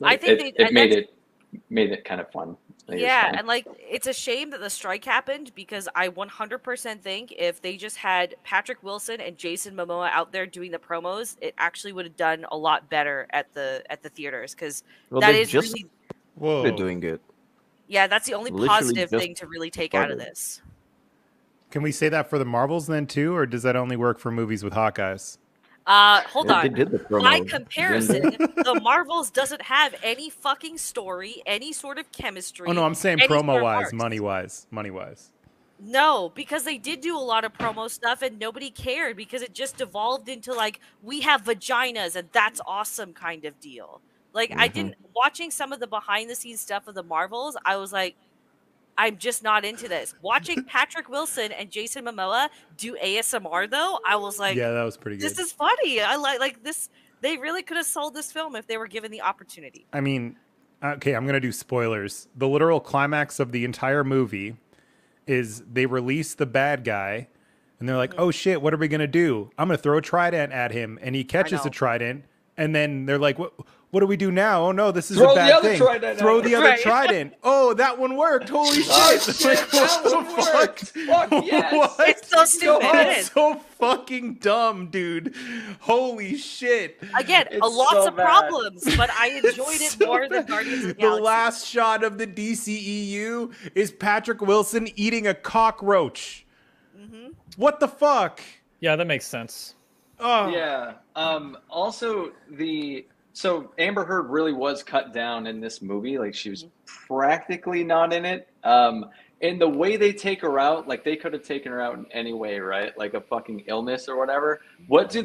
I think it made it kind of fun. And like it's a shame that the strike happened because I 100% think if they just had Patrick Wilson and Jason Momoa out there doing the promos, it actually would have done a lot better at the theaters because they're doing good. Yeah, that's the only positive thing to really take out of this. Can we say that for the Marvels then too, or does that only work for movies with Hawkeyes? Hold on. By comparison, the Marvels doesn't have any fucking story, any sort of chemistry. Oh no, I'm saying promo-wise, money-wise. No, because they did do a lot of promo stuff and nobody cared because it just devolved into like, we have vaginas and that's awesome kind of deal. Like watching some of the behind the scenes stuff of the Marvels, I was like, I'm just not into this. Watching Patrick Wilson and Jason Momoa do ASMR though, I was like, yeah, that was pretty good. This is funny. I like this. They really could have sold this film if they were given the opportunity. I mean, okay, I'm going to do spoilers. The literal climax of the entire movie is they release the bad guy and they're like, oh shit, what are we going to do? I'm going to throw a trident at him, and he catches a trident, and then they're like, what do we do now? Oh no, this is a bad thing. Throw the other trident. Oh, that one worked. Holy shit. Like, what the fuck? Fuck yes. What? It's so stupid. It's so fucking dumb, dude. Holy shit. Again, lots of problems, but I enjoyed it more than Guardians of the Galaxy. The last shot of the DCEU is Patrick Wilson eating a cockroach. What the fuck? Yeah, that makes sense. Oh. Yeah. Also, so Amber Heard really was cut down in this movie. Like, she was practically not in it. And the way they take her out, like, they could have taken her out in any way, right? Like a fucking illness or whatever. What do?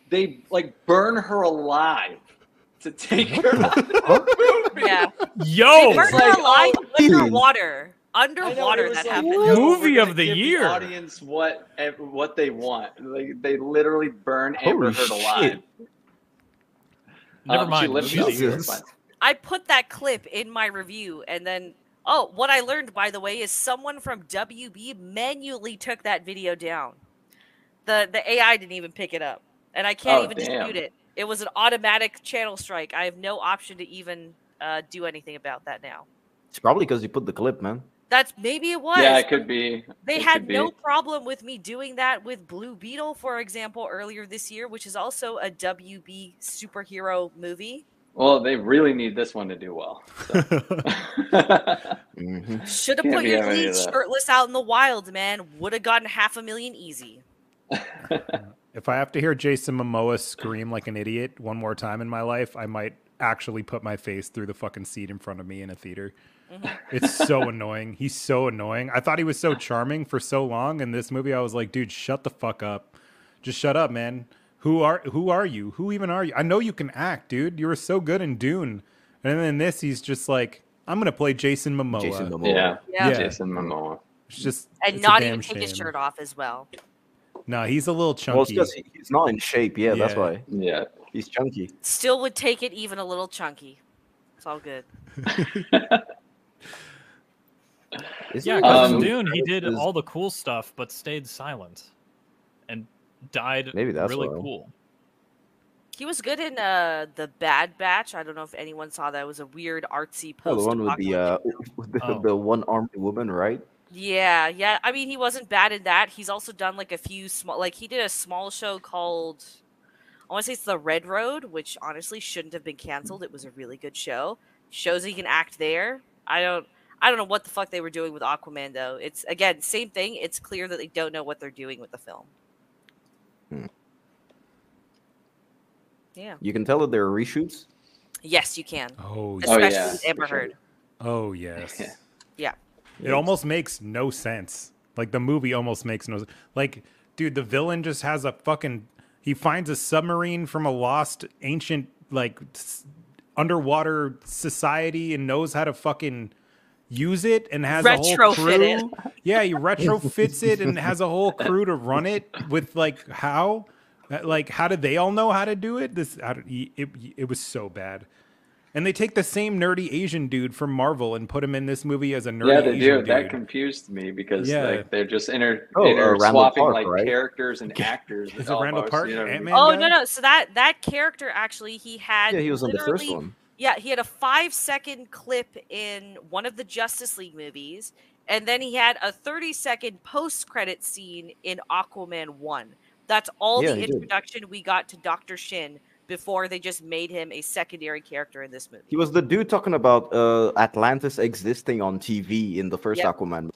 They like burn her alive to take her out of the movie. Yeah. Yo! They burn her alive underwater. Underwater, that happened. Movie of the give year. The audience what they want. Like, they literally burn Amber Heard alive. Never mind. I put that clip in my review, and then what I learned, by the way, is someone from WB manually took that video down. The AI didn't even pick it up, and I can't even dispute it. It was an automatic channel strike. I have no option to even do anything about that now. It's probably because you put the clip, man. Maybe it was. Yeah, it could be. They had no problem with me doing that with Blue Beetle, for example, earlier this year, which is also a WB superhero movie. Well, they really need this one to do well. So. Should have put your lead shirtless out in the wild, man. Would have gotten 500,000 easy. If I have to hear Jason Momoa scream like an idiot one more time in my life, I might actually put my face through the fucking seat in front of me in a theater. It's so annoying. He's so annoying. I thought he was so charming for so long. In this movie, I was like, dude, shut the fuck up. Just shut up, man. Who are you? Who even are you? I know you can act, dude. You were so good in Dune. And then in this, he's just like, I'm gonna play Jason Momoa. Yeah. Jason Momoa. It's just and not even take his shirt off as well. No, he's a little chunky. Well, it's because he's not in shape. Yeah, that's why. Yeah, he's chunky. Still would take it even a little chunky. It's all good. Yeah, because in Dune, he did all the cool stuff, but stayed silent and died really cool. He was good in the Bad Batch. I don't know if anyone saw that. It was a weird artsy post. Oh, the one with the one-armed woman, right? Yeah. I mean, he wasn't bad in that. He's also done like a few small, like he did a small show called, I want to say it's The Red Road, which honestly shouldn't have been canceled. It was a really good show. Shows he can act there. I don't know what the fuck they were doing with Aquaman though. It's again same thing. It's clear that they don't know what they're doing with the film. Yeah. You can tell that there are reshoots. Yes, you can. Oh, especially with Amber Heard. Oh yes. Yeah. It almost makes no sense. Like the movie almost makes no sense. Like, dude, the villain just has a fucking. He finds a submarine from a lost ancient like underwater society and knows how to fucking use it and has a whole crew. Yeah, he retrofits it and has a whole crew to run it with like how. Like, how did they all know how to do it? It was so bad. And they take the same nerdy Asian dude from Marvel and put him in this movie as a nerdy Asian dude. Yeah, they do. That confused me because like, they're just swapping like characters and actors. Is it Randall Park? Ant-Man Oh, guy? no. So that character actually, he had. Yeah, he was in the first one. Yeah, he had a 5-second clip in one of the Justice League movies, and then he had a 30-second post-credit scene in Aquaman 1. That's all the introduction we got to Dr. Shin before they just made him a secondary character in this movie. He was the dude talking about Atlantis existing on TV in the first Aquaman movie.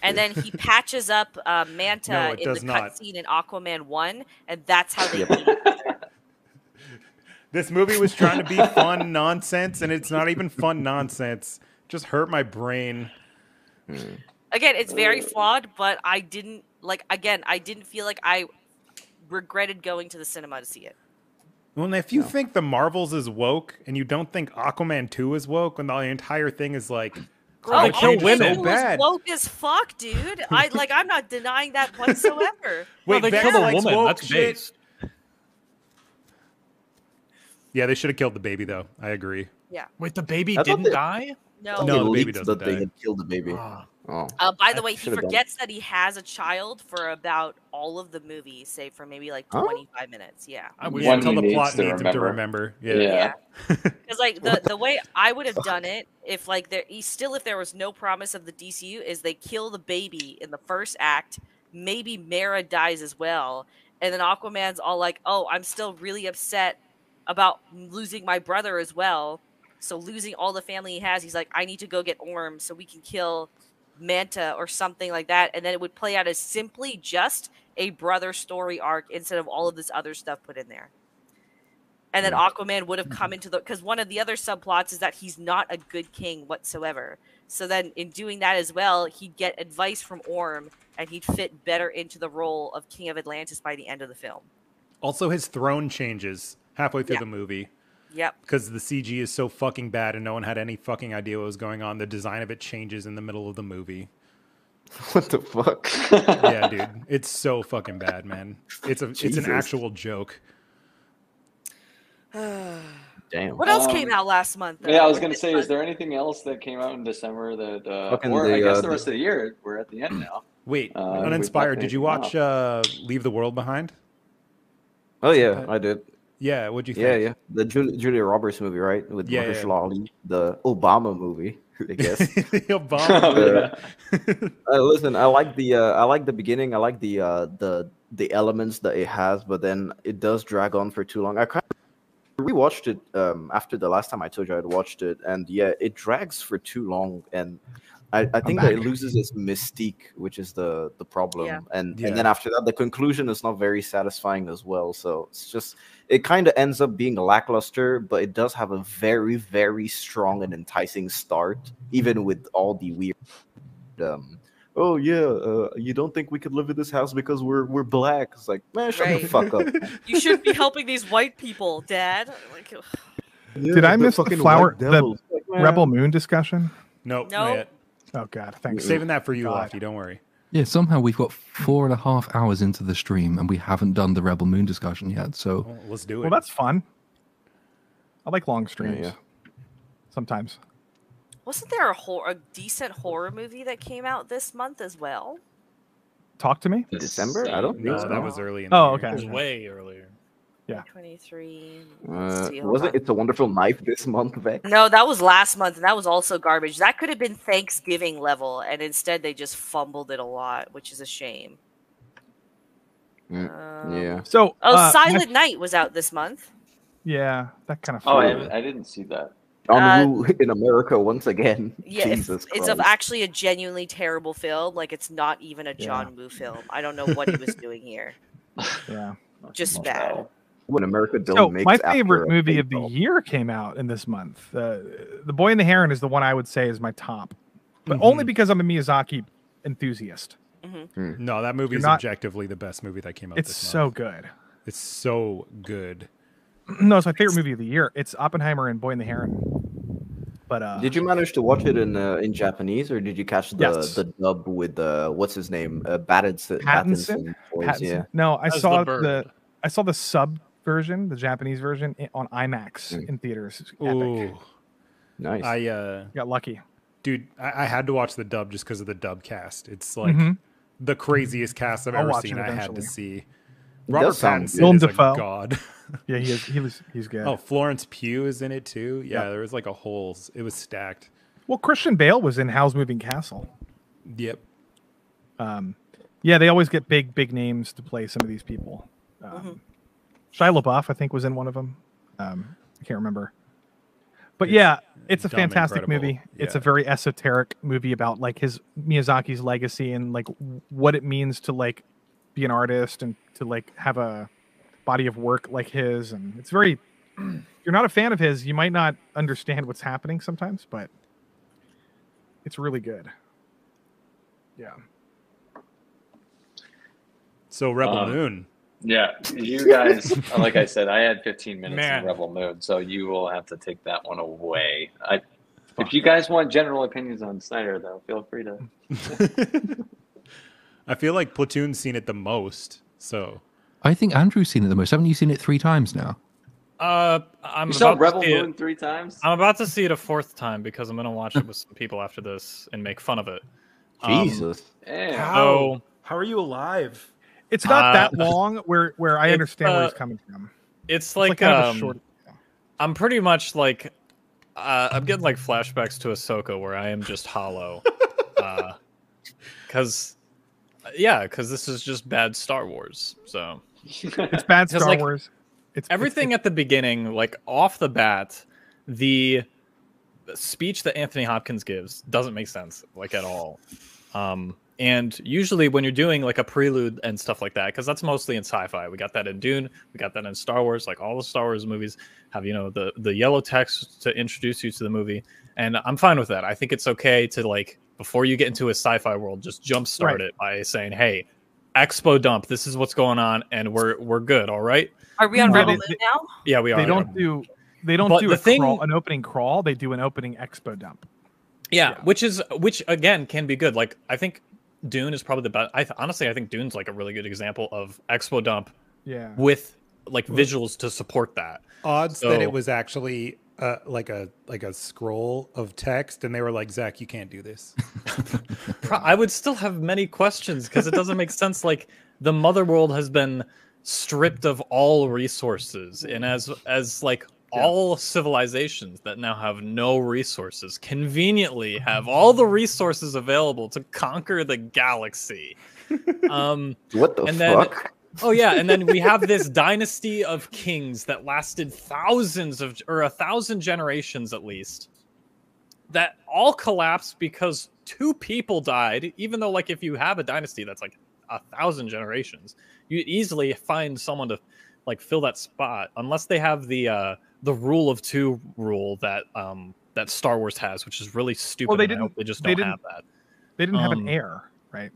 And then he patches up Manta in the cutscene in Aquaman 1, and that's how they beat it. This movie was trying to be fun nonsense, and it's not even fun nonsense. Just hurt my brain. Again, it's very flawed, but I didn't feel like I regretted going to the cinema to see it. Well, if you think the Marvels is woke and you don't think Aquaman 2 is woke, when the entire thing is like, bro, kill women, so bad. Woke as fuck, dude. I'm not denying that whatsoever. Wait, they killed a woman. That's based. Yeah, they should have killed the baby, though. I agree. Yeah. Wait, the baby didn't die? No, the baby doesn't die. They had killed the baby. By the way, he forgets that he has a child for about all of the movie, save for maybe like 25 minutes. Yeah. Until the plot needs him to remember. Yeah. Because like the way I would have done it, if there was no promise of the DCU, is they kill the baby in the first act. Maybe Mera dies as well, and then Aquaman's all like, "Oh, I'm still really upset about losing my brother as well." So losing all the family he has, he's like, I need to go get Orm so we can kill Manta or something like that. And then it would play out as simply just a brother story arc instead of all of this other stuff put in there. And then Aquaman would have come into because one of the other subplots is that he's not a good king whatsoever. So then in doing that as well, he'd get advice from Orm and he'd fit better into the role of King of Atlantis by the end of the film. Also, his throne changes halfway through the movie. Yep. Because the CG is so fucking bad and no one had any fucking idea what was going on. The design of it changes in the middle of the movie. What the fuck? Yeah, dude. It's so fucking bad, man. It's an actual joke. Damn. What else came out last month? Yeah, I was going to say, is there anything else that came out in December that, I guess the rest of the year, we're at the end now. Wait, Uninspired, did you watch Leave the World Behind? Oh, yeah, I did. Yeah, what'd you think? Yeah. The Julia Roberts movie, right? With Mahershala Ali, the Obama movie, I guess. The Obama movie. Listen, I like the beginning. I like the elements that it has, but then it does drag on for too long. I kind of rewatched it after the last time I told you I'd watched it, and yeah, it drags for too long. And I think that it loses its mystique, which is the problem. Yeah. And then after that, the conclusion is not very satisfying as well. So it's just, it kind of ends up being lackluster, but it does have a very, very strong and enticing start, even with all the weird oh yeah, you don't think we could live in this house because we're black? It's like, man, shut the fuck up. You should be helping these white people, Dad. Like, Did I miss the devils. Rebel Moon discussion? Nope. No. Not yet. Oh God, thanks. Saving that for you, Lofty. Don't worry. Yeah, somehow we've got 4.5 hours into the stream and we haven't done the Rebel Moon discussion yet. So Well, let's do it. Well, that's fun. I like long streams. Yeah. Sometimes. wasn't there a decent horror movie that came out this month as well? Talk to me. December? I don't think No, so. that was early in the Oh, year. okay. It was way earlier. Yeah. 23. Wasn't It's a Wonderful Knife this month, Vex? No, that was last month, and that was also garbage. That could have been Thanksgiving level, and instead they just fumbled it a lot, which is a shame. Yeah. So, Silent Night was out this month. Yeah, that kind of. Oh, I didn't see that. On Woo in America once again. Yeah, Jesus it's Christ. actually a genuinely terrible film. Like, it's not even a John Woo film. I don't know what he was doing here. Yeah. Just bad. When America So don't make my favorite movie of the year came out in this month. The Boy and the Heron is the one I would say is my top, but only because I'm a Miyazaki enthusiast. No, that movie is objectively the best movie that came out. It's this so month. good. It's so good. No, it's my favorite movie of the year. It's Oppenheimer and Boy and the Heron. But did you manage to watch it in Japanese, or did you catch the dub with what's his name, Pattinson? voice? Yeah. No, I saw the sub version, the Japanese version, on IMAX in theaters. It's epic. Ooh, nice. I got lucky, dude. I had to watch the dub just because of the dub cast. It's like the craziest cast I've ever seen. I had to see. Robert Pattinson is a god. Yeah, he is. He's good. Oh, Florence Pugh is in it too. Yeah, there was like a whole. It was stacked. Well, Christian Bale was in Howl's Moving Castle. Yep. Yeah, they always get big names to play some of these people. Shia LaBeouf, I think, was in one of them. I can't remember. But yeah, it's a fantastic movie. Yeah. It's a very esoteric movie about like his Miyazaki's legacy and like what it means to like be an artist and to like have a body of work like his. And it's very, if you're not a fan of his, you might not understand what's happening sometimes, but it's really good. Yeah. So Rebel Moon. Yeah, you guys, like I said, I had 15 minutes in Rebel Moon, so you will have to take that one away. If you guys want general opinions on Snyder, though, feel free to. I feel like Platoon's seen it the most, so. I think Andrew's seen it the most. Haven't you seen it 3 times now? You saw Rebel Moon 3 times? I'm about to see it a 4th time because I'm going to watch it with some people after this and make fun of it. Jesus. How are you alive? It's not that long where I understand where he's coming from. It's like kind of a short. I'm pretty much like I'm getting like flashbacks to Ahsoka where I am just hollow. Because this is just bad Star Wars. So it's bad Star Wars. It's everything at the beginning, like off the bat, the speech that Anthony Hopkins gives doesn't make sense like at all. And usually when you're doing like a prelude and stuff like that, because that's mostly in sci-fi. We got that in Dune. We got that in Star Wars. Like all the Star Wars movies have, the yellow text to introduce you to the movie. And I'm fine with that. I think it's okay to like, before you get into a sci-fi world, just jumpstart it by saying, hey, Expo dump. This is what's going on. And we're good. All right. Are we on Rebel Moon now? Yeah, we are. They don't do an opening crawl. They do an opening expo dump. Yeah, which again can be good. Like I think Dune is probably the best. Honestly, I think Dune's like a really good example of expo dump. Yeah. With like visuals to support that. Odds that it was actually like a scroll of text, and they were like, Zach, you can't do this. I would still have many questions because it doesn't make sense. Like the mother world has been stripped of all resources, and as like all civilizations that now have no resources conveniently have all the resources available to conquer the galaxy. What the fuck? Oh yeah, and then we have this dynasty of kings that lasted 1,000 generations at least, that all collapsed because 2 people died, even though like if you have a dynasty that's like 1,000 generations, you easily find someone to like fill that spot, unless they have the rule of 2 rule that that Star Wars has, which is really stupid. Well, they and I hope they just don't have that. They didn't have an heir, right?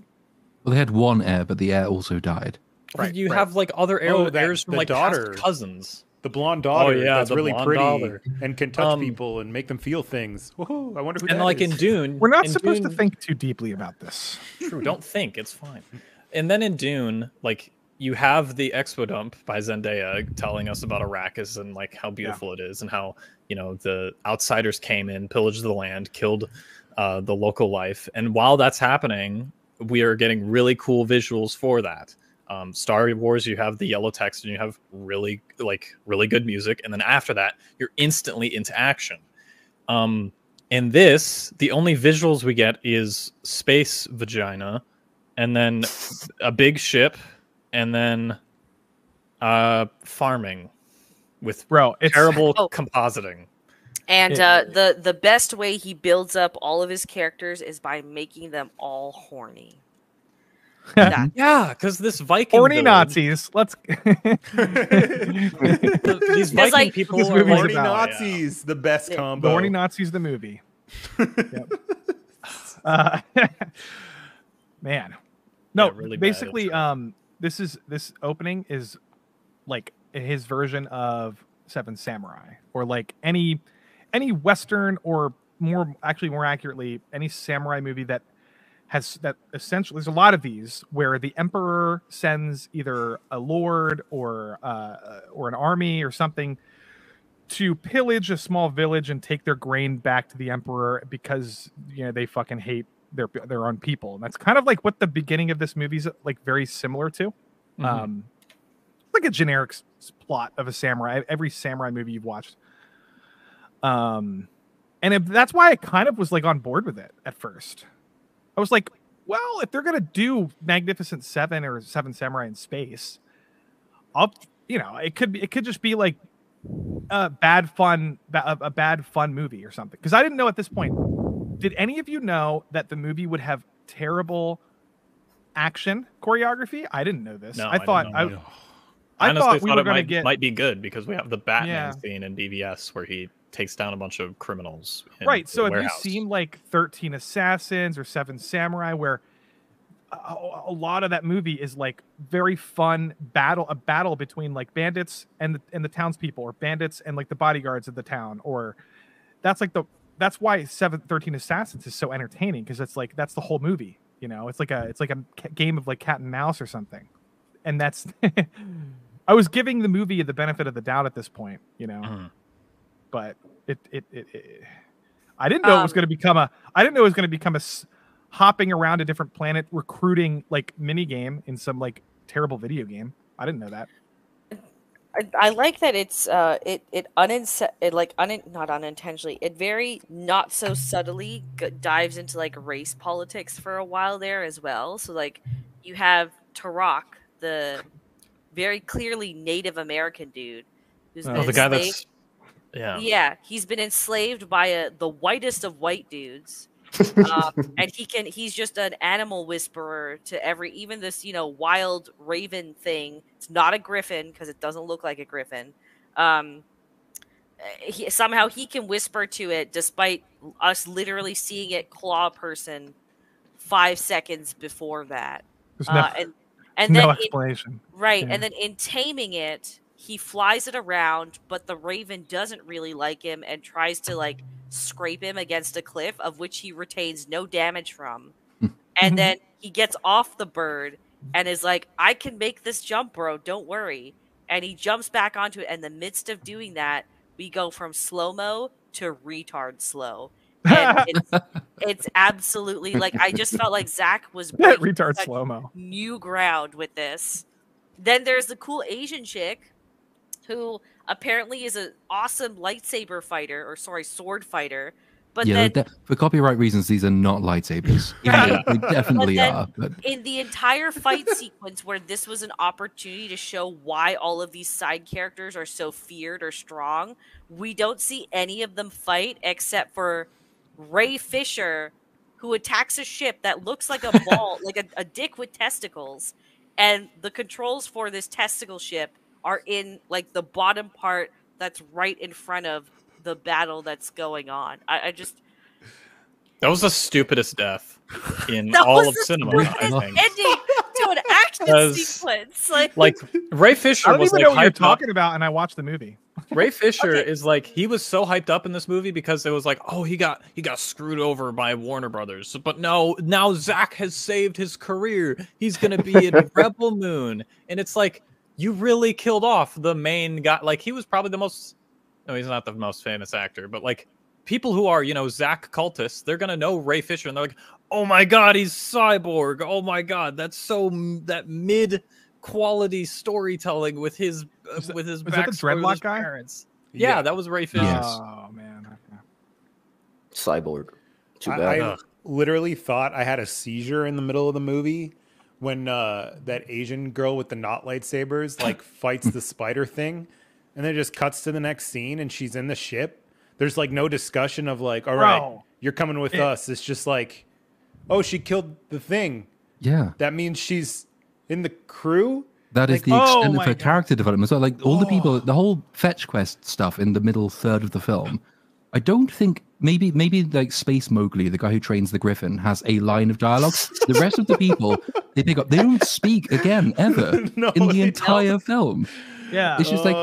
Well, they had one heir, but the heir also died. Right. You have like other heirs from like daughter cousins. The blonde daughter that's the really blonde pretty daughter. and can touch people and make them feel things. Woohoo, I wonder who and that like is. in Dune, We're not in supposed Dune, to think too deeply about this. True, don't think. It's fine. And then in Dune, like you have the expo dump by Zendaya telling us about Arrakis and like how beautiful it is and how, you know, the outsiders came in, pillaged the land, killed the local life. And while that's happening, we are getting really cool visuals for that. Star Wars, you have the yellow text and you have really good music, and then after that you're instantly into action. In this, the only visuals we get is space vagina, and then a big ship, and then farming with terrible compositing. And the best way he builds up all of his characters is by making them all horny. Yeah, because this Viking horny village, Nazis. Let's these Viking people this are movie's horny about. Nazis, the best combo. The horny Nazis, the movie. Yep. Man, no, really bad. basically, this opening is like his version of Seven Samurai, or like any Western, or more accurately, any samurai movie that has that essentially. There's a lot of these where the emperor sends either a lord or an army or something to pillage a small village and take their grain back to the emperor because, you know, they fucking hate their own people. And that's kind of like what the beginning of this movie is like very similar to. Like a generic plot of a samurai, every samurai movie you've watched. And that's why I kind of was like on board with it at first. I was like, well, if they're gonna do Magnificent Seven or Seven Samurai in space, it could just be like a bad fun movie or something. Because I didn't know at this point. Did any of you know that the movie would have terrible action choreography? I didn't know this. No, I thought I honestly we were it going to might be good because we have the Batman Yeah. scene in BVS where he takes down a bunch of criminals. Right. So have you warehouse. seen like 13 Assassins or Seven Samurai, where a lot of that movie is like very fun a battle between like bandits and the townspeople, or bandits and like the bodyguards of the town, or that's why 13 Assassins is so entertaining, because it's like that's the whole movie. You know, it's like a game of like cat and mouse or something, and that's. I was giving the movie the benefit of the doubt at this point, you know, but I didn't know it was going to become a hopping around a different planet recruiting like mini game in some like terrible video game. I didn't know that. I like that it's not unintentionally, it very not so subtly dives into like race politics for a while there as well. So like you have Turok, the very clearly Native American dude who's been the guy enslaved. that's he's been enslaved by the whitest of white dudes. And he's just an animal whisperer to even this, you know, wild raven thing. It's not a griffin because it doesn't look like a griffin. Somehow he can whisper to it despite us literally seeing it claw a person 5 seconds before that. There's no explanation. Right. Yeah. And then in taming it, he flies it around, but the raven doesn't really like him and tries to like scrape him against a cliff, of which he retains no damage from. And then he gets off the bird and is like, I can make this jump, bro, don't worry. And he jumps back onto it. And in the midst of doing that, we go from slow-mo to retard slow. And it's absolutely like, I just felt like Zach was breaking retard such slow-mo new ground with this. Then there's the cool Asian chick who apparently is an awesome lightsaber fighter, or sword fighter. But yeah, then, for copyright reasons, these are not lightsabers. They definitely are. But in the entire fight sequence where this was an opportunity to show why all of these side characters are so feared or strong, we don't see any of them fight except for Ray Fisher, who attacks a ship that looks like a ball, like a dick with testicles, and the controls for this testicle ship are in like the bottom part that's right in front of the battle that's going on. I just that was the stupidest death in all of cinema. I think ending to an action sequence, like Ray Fisher. I don't was even like know what you're hyped up. talking about, and I watched the movie. Ray Fisher is like, he was so hyped up in this movie because it was like, oh, he got screwed over by Warner Brothers, but no, now Zach has saved his career. He's gonna be in Rebel Moon, and it's like, you really killed off the main guy. Like, he was probably the most. No, he's not the most famous actor, but like people who are, Zach cultists, they're gonna know Ray Fisher, and they're like, oh my god, he's Cyborg. Oh my god, that's that mid quality storytelling with his backstory with his parents. Yeah, that was Ray Fisher. Yes. Oh man, okay. Cyborg. Too bad. I literally thought I had a seizure in the middle of the movie when that Asian girl with the not lightsabers like fights the spider thing, and then it just cuts to the next scene and she's in the ship. There's like no discussion of like, all right, you're coming with us. It's just like, oh, she killed the thing. Yeah. That means she's in the crew. That is the extent of her character development. So, like, all the people, the whole fetch quest stuff in the middle third of the film, I don't think, maybe like Space Mowgli, the guy who trains the Griffin, has a line of dialogue. The rest of the people they pick up, they don't speak again, ever, in the entire film. Yeah. It's just like,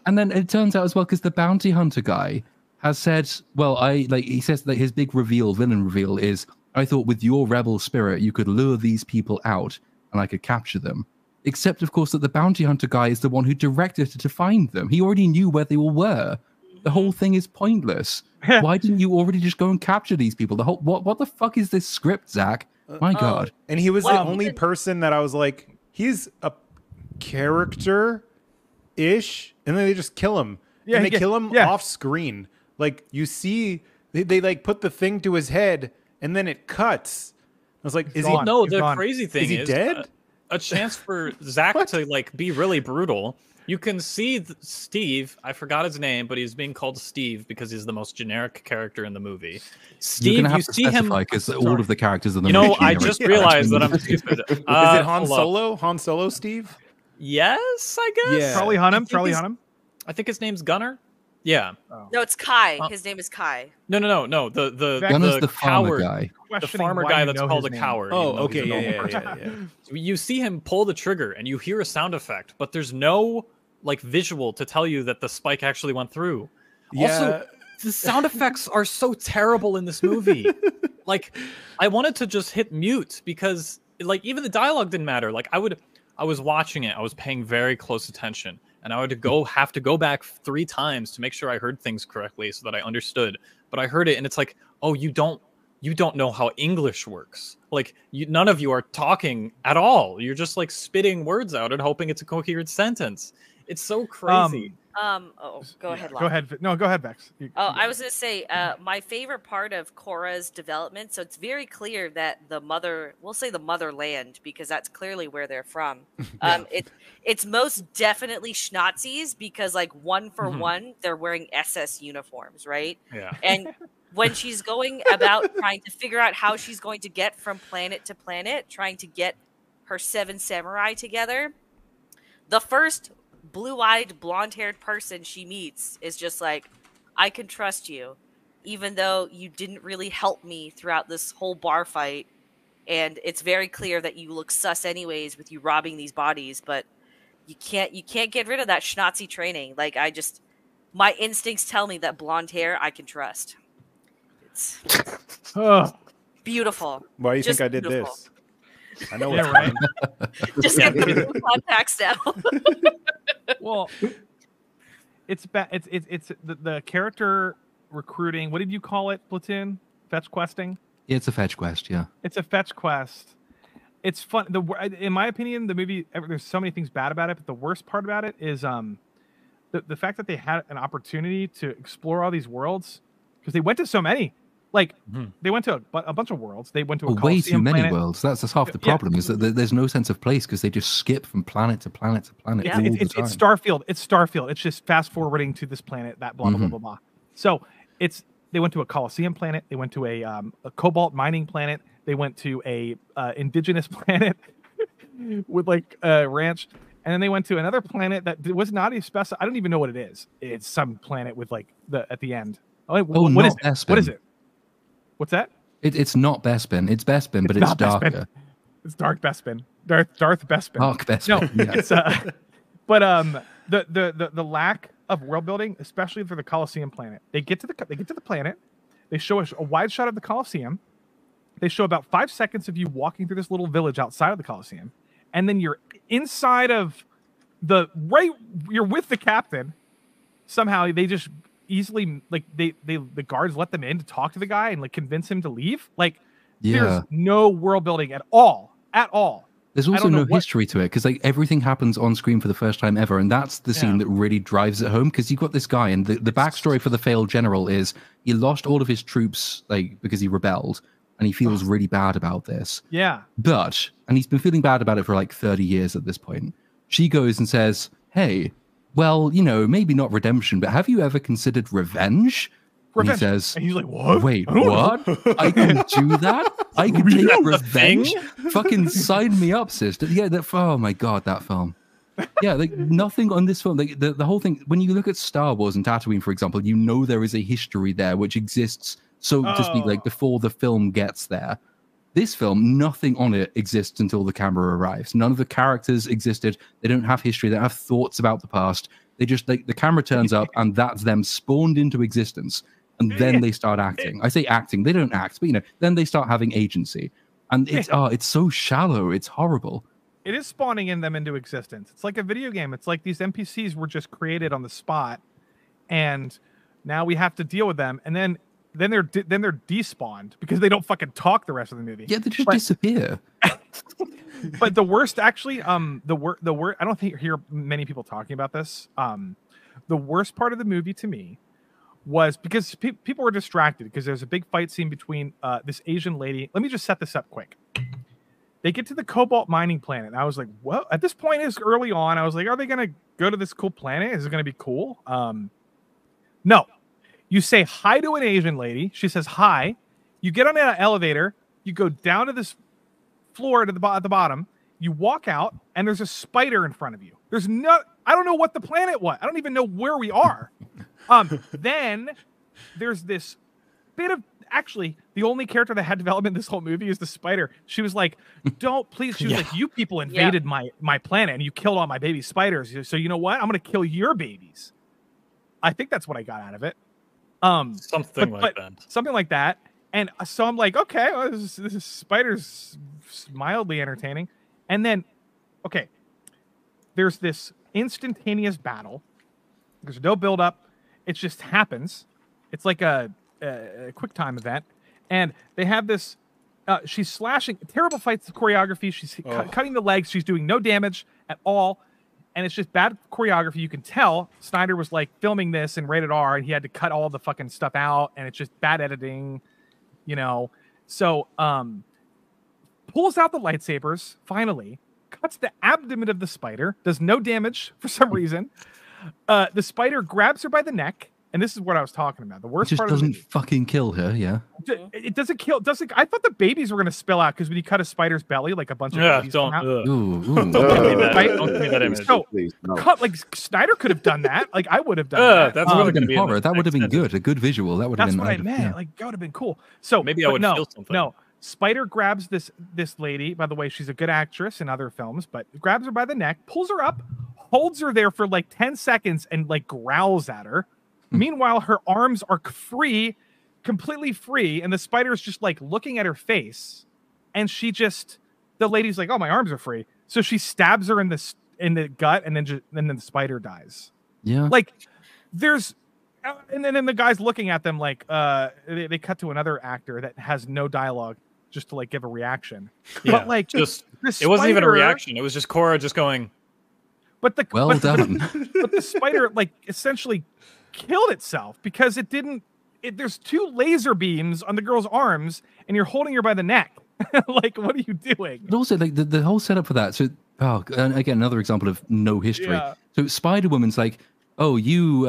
and then it turns out as well, because the bounty hunter guy has said, well, he says that his big villain reveal is, I thought with your rebel spirit, you could lure these people out and I could capture them. Except, of course, that the bounty hunter guy is the one who directed her to find them. He already knew where they all were. The whole thing is pointless. Why didn't you already just go and capture these people? The whole what the fuck is this script, Zach? My God. And he was the only person that I was like, he's a character-ish, and then they just kill him. Yeah, and they kill him off screen. Like, you see, they like put the thing to his head, and then it cuts. I was like, is he? No, the crazy thing is he dead? A chance for Zach to like be really brutal. You can see Steve. I forgot his name, but he's being called Steve because he's the most generic character in the movie. Steve, you're gonna have to specify because all of the characters in the movie. I just realized that I'm stupid. Is it Han Solo? Han Solo, Steve? Yes, I guess. Yeah. Charlie Hunnam. I think his name's Gunnar. Yeah. No, it's Kai. His name is Kai. No. The Gunner's the coward guy. The farmer guy that's called a coward. Oh, okay. Yeah. So you see him pull the trigger and you hear a sound effect, but there's no like visual to tell you that the spike actually went through. Yeah. Also, the sound effects are so terrible in this movie. Like, I wanted to just hit mute because like even the dialogue didn't matter. Like I was watching it, I was paying very close attention. And I would have to go back 3 times to make sure I heard things correctly so that I understood. But I heard it, and it's like, oh, you don't know how English works. Like, none of you are talking at all. You're just like spitting words out and hoping it's a coherent sentence. It's so crazy. Go ahead, Lon. Go ahead. No, go ahead, Vex. I was going to say, my favorite part of Korra's development, so it's very clear that we'll say the motherland, because that's clearly where they're from. It's most definitely Schnazis, because like one for one, they're wearing SS uniforms, right? Yeah. And when she's going about trying to figure out how she's going to get from planet to planet, trying to get her 7 samurai together, the first blue-eyed, blonde-haired person she meets is just like, I can trust you, even though you didn't really help me throughout this whole bar fight, and it's very clear that you look sus anyways with you robbing these bodies, but you can't get rid of that Schnazi training. Like, my instincts tell me that blonde hair I can trust. It's beautiful. Why do you Just think I did beautiful. this? I know what's right. Just get the contacts now. Well, it's the character recruiting. What did you call it, Platoon? Fetch questing? It's a fetch quest, yeah. It's a fetch quest. It's fun. In my opinion, the movie, there's so many things bad about it, but the worst part about it is the fact that they had an opportunity to explore all these worlds, because they went to so many. Like, they went to a bunch of worlds. They went to a way too many planet. worlds. That's half the problem, is that there's no sense of place because they just skip from planet to planet to planet. Yeah. all the It's time. Starfield. It's Starfield. It's just fast forwarding to this planet, that blah, blah, blah, blah, blah. So it's They went to a Colosseum planet. They went to a cobalt mining planet. They went to a indigenous planet with like a ranch. And then they went to another planet that was not a special. I don't even know what it is. It's some planet with like at the end. What is it? Bespin. What is it? What's that? It's not Bespin. It's Bespin, but it's darker. Bespin. It's Dark Bespin. Darth Bespin. Dark Bespin. No, yeah. it's but the lack of world building, especially for the Colosseum planet. They get to the planet. They show a wide shot of the Colosseum. They show about 5 seconds of you walking through this little village outside of the Colosseum, and then you're inside of you're with the captain. Somehow they just easily like the guards let them in to talk to the guy and like convince him to leave. Like there's no world building at all. There's also no history to it because like everything happens on screen for the first time ever, and that's the scene that really drives it home. Because you've got this guy, and the backstory for the failed general is he lost all of his troops like because he rebelled, and he feels really bad about this. Yeah. And he's been feeling bad about it for like 30 years at this point. She goes and says, "Hey, well, you know, maybe not redemption, but have you ever considered revenge?" And he says, and he's like, "What? Wait, what? I can do that? I can take revenge? Fucking sign me up, sister." Yeah, oh my god, that film. Yeah, like nothing on this film. Like the whole thing. When you look at Star Wars and Tatooine, for example, you know there is a history there which exists, so to speak, like before the film gets there. This film, nothing on it exists until the camera arrives. None of the characters existed. They don't have history. They don't have thoughts about the past. They just like the camera turns up and that's them spawned into existence. And then they start acting. I say acting, they don't act, but you know, then they start having agency. And it's so shallow, it's horrible. It is spawning in them into existence. It's like a video game. It's like these NPCs were just created on the spot, and now we have to deal with them. And then they're despawned because they don't fucking talk the rest of the movie. Yeah, they just disappear. But the worst, actually, the worst. I don't hear many people talking about this. The worst part of the movie to me was because people were distracted because there's a big fight scene between this Asian lady. Let me just set this up quick. They get to the cobalt mining planet. And I was like, well, at this point, is early on. I was like, are they going to go to this cool planet? Is it going to be cool? No. You say hi to an Asian lady. She says hi. You get on an elevator. You go down to this floor at the bottom. You walk out, and there's a spider in front of you. I don't know what the planet was. I don't even know where we are. Then there's this bit of, actually, the only character that had development in this whole movie is the spider. She was like, don't, please. She was like, you people invaded my planet and you killed all my baby spiders. So you know what? I'm going to kill your babies. I think that's what I got out of it. Something like that. And so I'm like, okay, well, this is spider's mildly entertaining. And then, okay, there's this instantaneous battle. There's no build up. It just happens. It's like a quick time event. And they have this, she's slashing, terrible fights choreography. She's cutting the legs. She's doing no damage at all. And it's just bad choreography. You can tell Snyder was like filming this in rated R and he had to cut all the fucking stuff out. And it's just bad editing, you know. So pulls out the lightsabers, finally, cuts the abdomen of the spider, does no damage for some reason. The spider grabs her by the neck, and this is what I was talking about. The worst part doesn't fucking kill her, yeah. It doesn't kill. I thought the babies were going to spill out because when you cut a spider's belly, like a bunch of babies come out. Don't give me that image. So, like Snyder could have done that. Like I would have done that. That's would have been horror. That would have been good. A good visual. That would have been. That's what I meant. Like that would have been cool. So maybe I would feel something. No. Spider grabs this lady. By the way, she's a good actress in other films, but grabs her by the neck, pulls her up, holds her there for like 10 seconds, and like growls at her. Meanwhile, her arms are free, completely free, and the spider's just like looking at her face, and the lady's like, "Oh, my arms are free." So she stabs her in the gut, and then the spider dies. Yeah, like there's. And then the guy's looking at them like they cut to another actor that has no dialogue just to like give a reaction. Yeah, but like just it wasn't even a reaction. It was just Cora just going. But the done. But the spider like essentially killed itself because it didn't. There's 2 laser beams on the girl's arms, and you're holding her by the neck. Like, what are you doing? But also, like the whole setup for that. So, and again, another example of no history. Yeah. So, Spider Woman's like, oh, you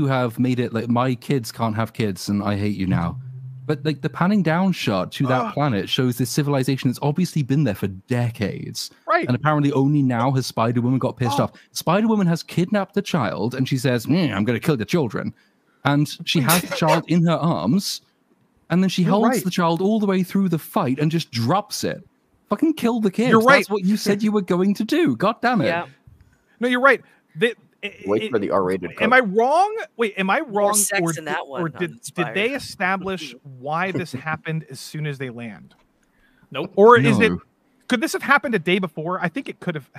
have made it like my kids can't have kids, and I hate you now. But like the panning down shot to that planet shows this civilization that's obviously been there for decades. Right. And apparently only now has Spider-Woman got pissed off. Spider-Woman has kidnapped the child and she says, I'm going to kill the children. And she has the child in her arms. And then she holds the child all the way through the fight and just drops it. Fucking kill the kid. You're right. That's what you said you were going to do. God damn it. Yeah. No, you're right. Wait for the R-rated cut. Am I wrong? Wait, am I wrong? Sex in that one, or did they establish why this happened as soon as they land? Nope. Or is it? Could this have happened a day before? I think it could have.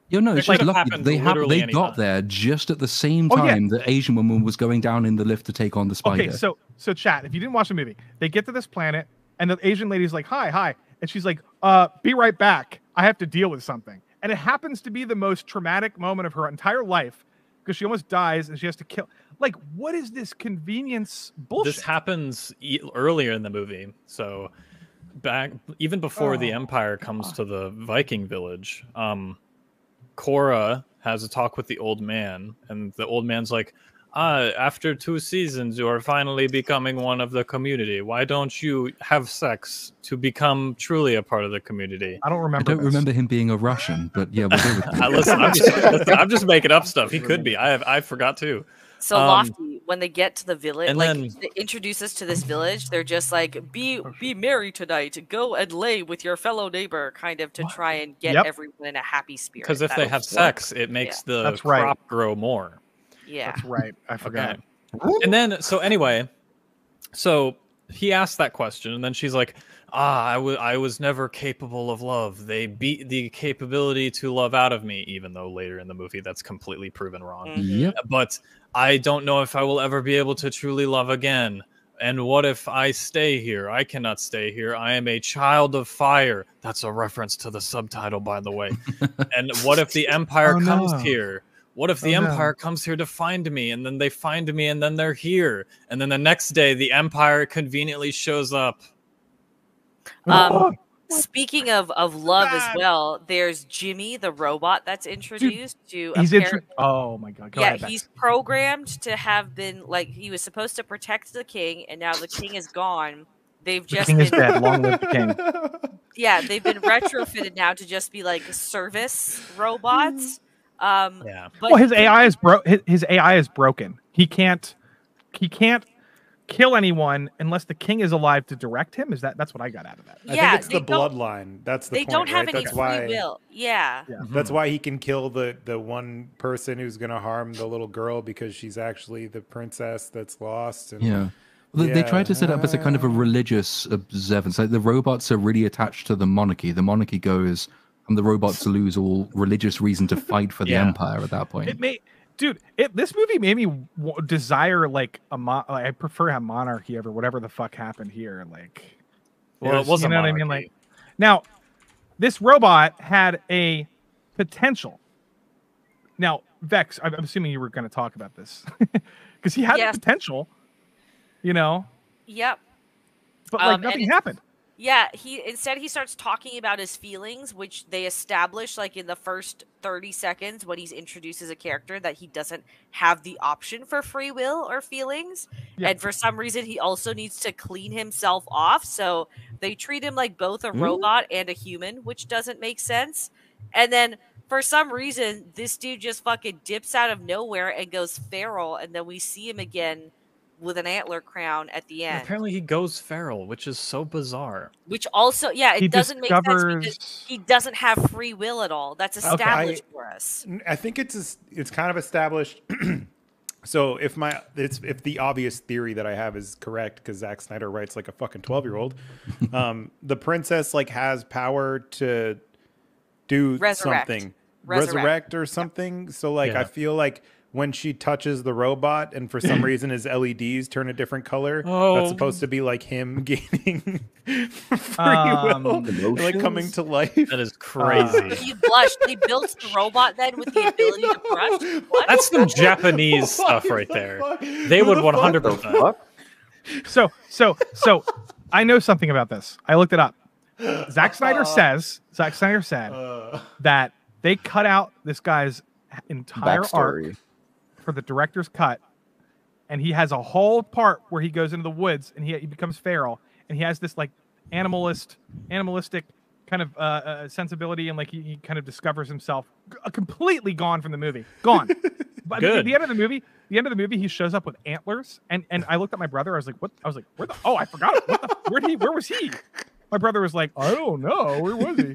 You know, It like, could have happened they literally got anytime. there just at the same time the Asian woman was going down in the lift to take on the spider. Okay, so chat. If you didn't watch the movie, they get to this planet, and the Asian lady's like, "Hi," and she's like, "Be right back. I have to deal with something." And it happens to be the most traumatic moment of her entire life because she almost dies and she has to kill. Like, what is this convenience bullshit? This happens earlier in the movie. So back even before the Empire comes to the Viking village, Korra has a talk with the old man, and the old man's like, after 2 seasons, you are finally becoming one of the community. Why don't you have sex to become truly a part of the community? I don't remember. I don't remember him being a Russian, but yeah, we'll go with that. Listen, I'm just making up stuff. He could be. I forgot too. So Lofty, when they get to the village, and like then, they introduce us to this village, they're just like, be merry tonight, go and lay with your fellow neighbor, kind of to try and get everyone in a happy spirit. Because if they have sex, it makes the crop grow more. Yeah, that's right. I forgot. Okay. And then, so anyway, so he asked that question, and then she's like, I was never capable of love. They beat the capability to love out of me, even though later in the movie that's completely proven wrong. Yep. But I don't know if I will ever be able to truly love again. And what if I stay here? I cannot stay here. I am a child of fire. That's a reference to the subtitle, by the way. And what if the Empire comes here? What if the Empire comes here to find me, and then they find me, and then they're here, and then the next day the Empire conveniently shows up? Speaking of love as well, there's Jimmy the robot that's introduced to. Oh my god! Go ahead, he's programmed to have been like he was supposed to protect the king, and now the king is gone. They've just is dead. Long live the king. Yeah, they've been retrofitted now to just be like service robots. But well, his AI is his AI is broken. He can't kill anyone unless the king is alive to direct him. That's what I got out of that. I think it's the bloodline. That's the point. They don't have any that's free will. Yeah. That's why he can kill the one person who's going to harm the little girl because she's actually the princess that's lost. And, They tried to set up as a kind of a religious observance. Like the robots are really attached to the monarchy. The monarchy goes, and the robots lose all religious reason to fight for the empire at that point. This movie made me desire like I prefer a monarchy over whatever the fuck happened here. Like, well, it wasn't. You know what I mean? Like, now this robot had a potential. Now, Vex, I'm assuming you were going to talk about this because he had the potential. You know. Yep. But like nothing happened. Yeah, he starts talking about his feelings, which they establish like in the first 30 seconds when he's introduced as a character that he doesn't have the option for free will or feelings. Yeah. And for some reason he also needs to clean himself off. So they treat him like both a robot and a human, which doesn't make sense. And then for some reason this dude just fucking dips out of nowhere and goes feral, and then we see him again with an antler crown at the end. And apparently he goes feral, which is so bizarre. Which also, it doesn't make sense because he doesn't have free will at all. That's established for us. I think it's kind of established. So if the obvious theory that I have is correct, because Zack Snyder writes like a fucking 12-year-old, the princess like has power to do something, resurrect or something. Yep. So like I feel like when she touches the robot and for some reason his LEDs turn a different color, that's supposed to be like him gaining free will, like coming to life. That is crazy. You blushed. They built the robot then with the ability to brush. What? That's some Japanese stuff right there. They would 100%. So I know something about this. I looked it up. Zack Snyder said that they cut out this guy's entire arc for the director's cut, and he has a whole part where he goes into the woods and he becomes feral, and he has this like animalistic kind of sensibility, and like he kind of discovers himself completely gone from the movie, gone. But at the end of the movie, he shows up with antlers, and I looked at my brother. I was like, "What?" I was like, "Where the? Oh, I forgot. Where was he?" My brother was like, "I don't know. Where was he?"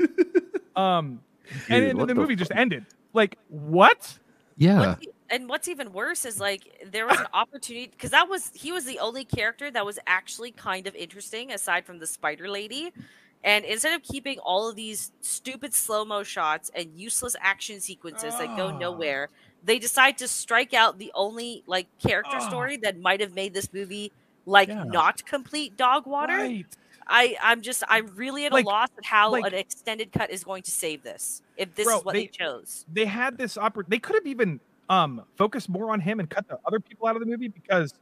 And then the movie just ended. Like, what? Yeah. And what's even worse is like there was an opportunity because he was the only character that was actually kind of interesting aside from the spider lady. And instead of keeping all of these stupid slow-mo shots and useless action sequences that go nowhere, they decide to strike out the only like character story that might have made this movie not complete dog water. Right. I'm really at a loss at how an extended cut is going to save this. If this is what they chose. They had this they could have even focused more on him and cut the other people out of the movie, because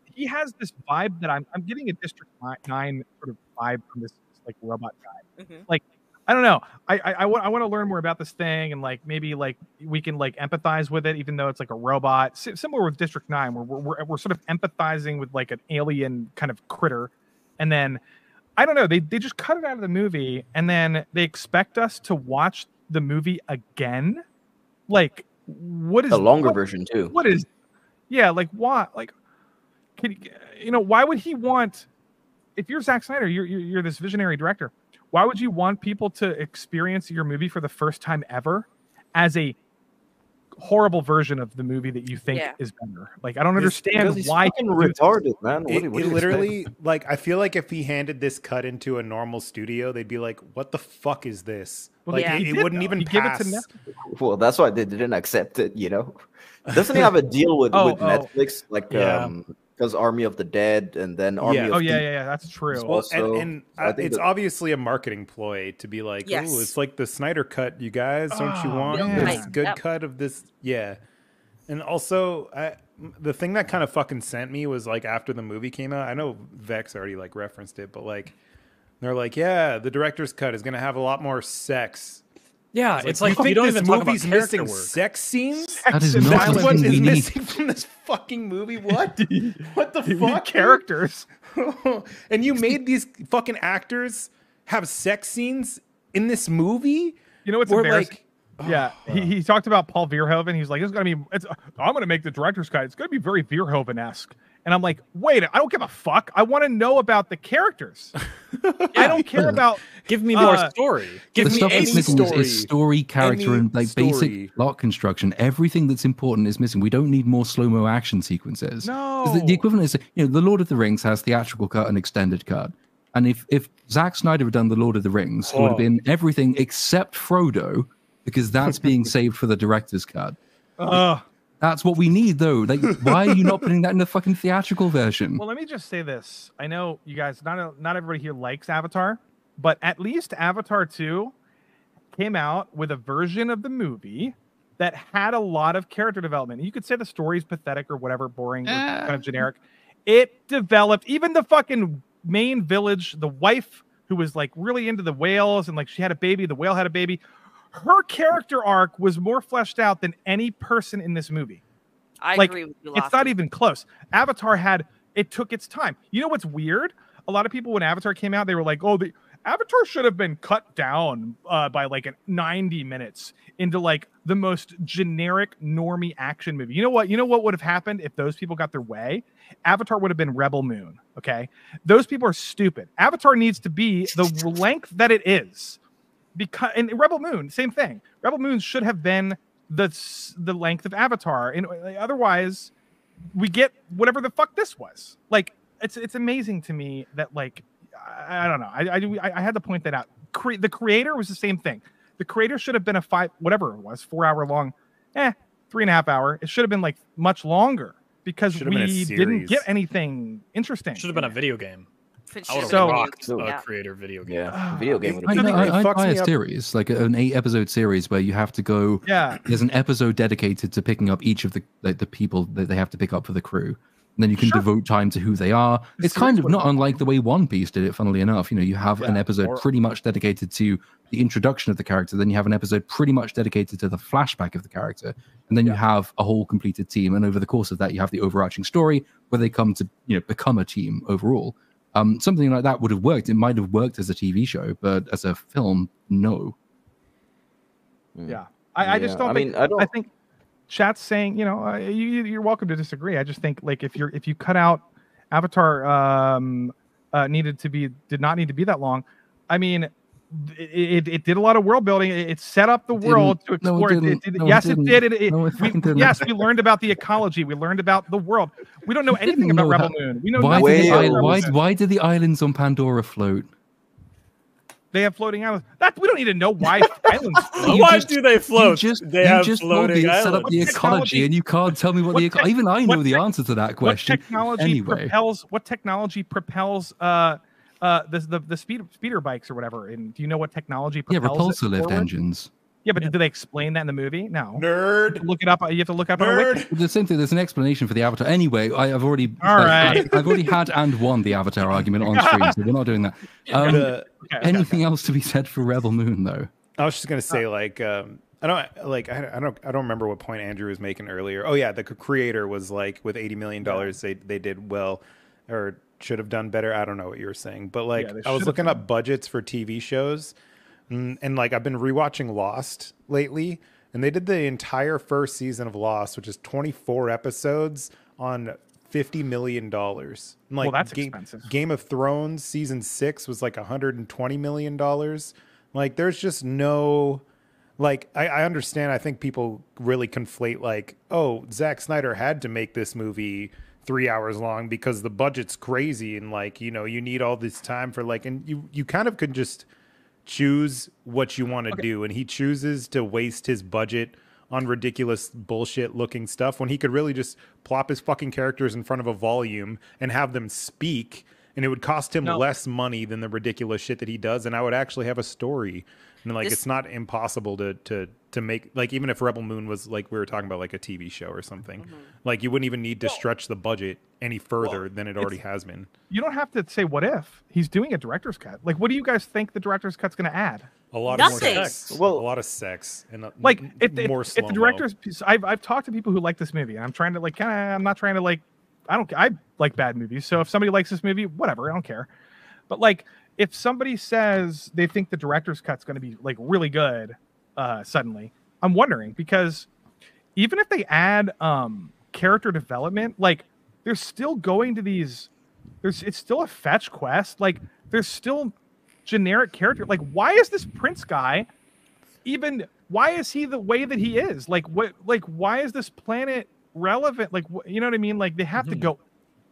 he has this vibe that I'm getting a District 9 sort of vibe from this like robot guy. Like, I don't know. I want to learn more about this thing, and like maybe like we can like empathize with it, even though it's like a robot. Similar with District 9, where we're sort of empathizing with like an alien kind of critter, and then I don't know. They just cut it out of the movie, and then they expect us to watch the movie again. Like, what is the longer version too? What is? Yeah, like why? Like, why would he want? If you're Zack Snyder, you're this visionary director. Why would you want people to experience your movie for the first time ever as a horrible version of the movie that you think is better? Like, I don't understand why. Fucking retarded, man. It literally, like, I feel like if he handed this cut into a normal studio, they'd be like, "What the fuck is this?" Well, like, it wouldn't even pass. Give it to well, that's why they didn't accept it. Doesn't he have a deal with Netflix? Like, because Army of the Dead, and then Army of that's true. Well, and it's obviously a marketing ploy to be like, oh, it's like the Snyder cut, you guys. Don't you want this good cut of this? Yeah. And also, the thing that kind of fucking sent me was like after the movie came out, I know Vex already like referenced it, but like they're like, yeah, the director's cut is going to have a lot more sex. Yeah, it's like you don't think even this talk about movie's missing work. sex scenes? That is not what what is we missing need. from this fucking movie. What? What the fuck? Characters. And you made these fucking actors have sex scenes in this movie? You know what's embarrassing? He talked about Paul Verhoeven. He's like, I'm going to make the director's cut. It's going to be very Verhoeven-esque. And I'm like, wait, I don't give a fuck. I want to know about the characters. I don't care about. Give me more story. Give me any story. Is story, character, and like basic plot construction. Everything that's important is missing. We don't need more slow-mo action sequences. No. The equivalent is, The Lord of the Rings has theatrical cut and extended cut. And if Zack Snyder had done The Lord of the Rings, it would have been everything except Frodo, because that's being saved for the director's cut. That's what we need, though. Like, why are you not putting that in the fucking theatrical version? Well, let me just say this. I know you guys, not everybody here likes Avatar, but at least Avatar 2 came out with a version of the movie that had a lot of character development. You could say the story's pathetic or whatever, boring, or kind of generic. It developed, even the fucking main village, the wife who was like really into the whales and like she had a baby, the whale had a baby. Her character arc was more fleshed out than any person in this movie. I agree with you. It's not even close. Avatar it took its time. You know what's weird? A lot of people, when Avatar came out, they were like, oh, the Avatar should have been cut down by like 90 minutes into like the most generic normie action movie. You know what would have happened if those people got their way? Avatar would have been Rebel Moon. Okay. Those people are stupid. Avatar needs to be the length that it is. Because in Rebel Moon, same thing. Rebel Moon should have been the length of Avatar, and otherwise, we get whatever the fuck this was. Like, it's amazing to me that like I don't know. I had to point that out. The creator was the same thing. The creator should have been a 4 hour long, 3.5 hour. It should have been like much longer because we didn't get anything interesting. Should have been a video game. I would have rocked a creator video game. Yeah, video game. I'd buy a series, like an 8-episode series where you have to go. Yeah, there's an episode dedicated to picking up each of the people that they have to pick up for the crew. And then you can devote time to who they are. It's kind of not unlike the way One Piece did it, funnily enough. You know, you have an episode pretty much dedicated to the introduction of the character, then you have an episode pretty much dedicated to the flashback of the character, and then you have a whole completed team. And over the course of that, you have the overarching story where they come to, you know, become a team overall. Something like that would have worked. It might have worked as a TV show, but as a film, no. Yeah, I just don't think. I think chat's saying, you know, you're welcome to disagree. I just think, like, if you cut out Avatar, did not need to be that long. I mean, it did a lot of world building. It set up the world to explore. Yes, it did. Yes, we learned about the ecology. We learned about the world. We don't know anything about Rebel Moon. We know why did the islands on Pandora float? They have floating islands. We don't need to know why islands float. Why do they float? You just told me it set up the ecology, and you can't tell me what the ecology. Even I know the answer to that question. What technology propels the speeder bikes or whatever? And do you know what technology propels repulsor lift engines. Yeah, but do they explain that in the movie? No. Nerd. Look it up. You have to look up on a wiki. The same thing. There's an explanation for the Avatar. Anyway, I've already had and won the Avatar argument on stream, so we're not doing that. Anything else to be said for Rebel Moon, though? I was just gonna say, I don't remember what point Andrew was making earlier. Oh yeah, the creator was like, with $80 million, they did well, or should have done better. I don't know what you were saying, but I was looking up budgets for TV shows. And like, I've been rewatching Lost lately, and they did the entire first season of Lost, which is 24 episodes, on $50 million. Like, that's expensive. Game of Thrones season 6 was like $120 million. Like, there's just no, like, I understand. I think people really conflate, like, oh, Zack Snyder had to make this movie 3 hours long because the budget's crazy, and like, you know, you need all this time for, like, and you kind of could just choose what you want to do, and he chooses to waste his budget on ridiculous bullshit looking stuff when he could really just plop his fucking characters in front of a volume and have them speak, and it would cost him less money than the ridiculous shit that he does, and I would actually have a story. And like, it's not impossible to make, like, even if Rebel Moon was, like we were talking about, like a TV show or something, like, you wouldn't even need to stretch the budget any further than it already has been. You don't have to say what if. He's doing a director's cut. Like, what do you guys think the director's cut's going to add? A lot of more sex. Well, a lot of sex, and like, more if the director's, I've talked to people who like this movie, and I'm trying to, like, I'm not trying to, like, I like bad movies. So if somebody likes this movie, whatever, I don't care. But like, if somebody says they think the director's cut's going to be like really good, suddenly, I'm wondering, because even if they add character development, like, they're still going to these. It's still a fetch quest. Like, there's still generic character. Like, why is this Prince guy even? Why is he the way that he is? Like, what? Like, why is this planet relevant? Like, you know what I mean? Like, they have to go.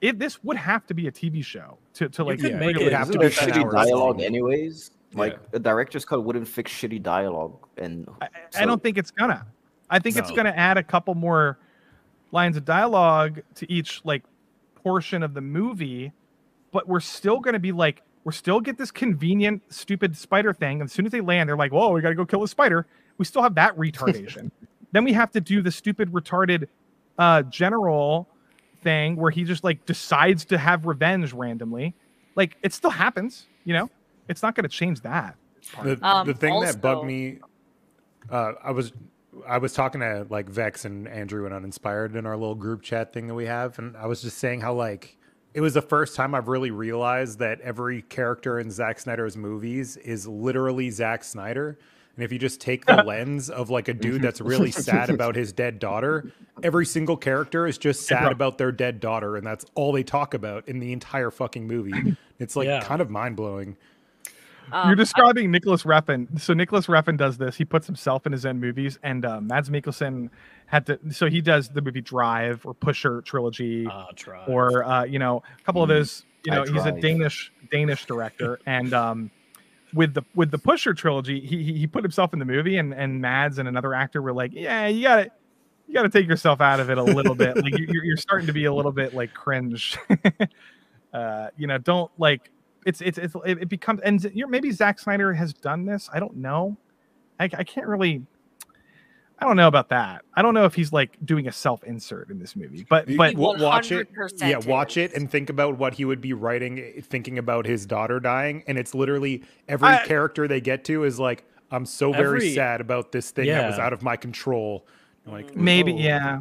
This would have to be a TV show to like make it. Have to be shitty dialogue, anyways. Like, a director's cut wouldn't fix shitty dialogue, and I don't think it's gonna. I think it's gonna add a couple more lines of dialogue to each like portion of the movie, but we're still gonna be like, we're still get this convenient stupid spider thing, and as soon as they land, they're like, whoa, we gotta go kill the spider. We still have that retardation. Then we have to do the stupid retarded general thing where he just like decides to have revenge randomly. Like, it still happens, you know. It's not going to change that. The thing that bugged me, I was talking to like Vex and Andrew and Uninspired in our little group chat thing that we have, and I was just saying how, like, it was the first time I've really realized that every character in Zack Snyder's movies is literally Zack Snyder. And if you just take the lens of like a dude that's really sad about his dead daughter, every single character is just sad about their dead daughter, and that's all they talk about in the entire fucking movie. It's like kind of mind blowing. You're describing Nicholas Refn. So Nicholas Refn does this. He puts himself in his own movies, and Mads Mikkelsen had to. So he does the movie Drive or Pusher trilogy, or you know, a couple of those. You know, he's a Danish director, and with the Pusher trilogy, he put himself in the movie, and Mads and another actor were like, yeah, you got to take yourself out of it a little bit. Like, you're starting to be a little bit like cringe. You know, don't like. It becomes, and maybe Zack Snyder has done this. I don't know. I can't really. I don't know about that. I don't know if he's like doing a self-insert in this movie, but watch it. 100% Yeah, watch it and think about what he would be writing, thinking about his daughter dying, and it's literally every character they get to is like, I'm so very sad about this thing that was out of my control. Like maybe, oh. yeah.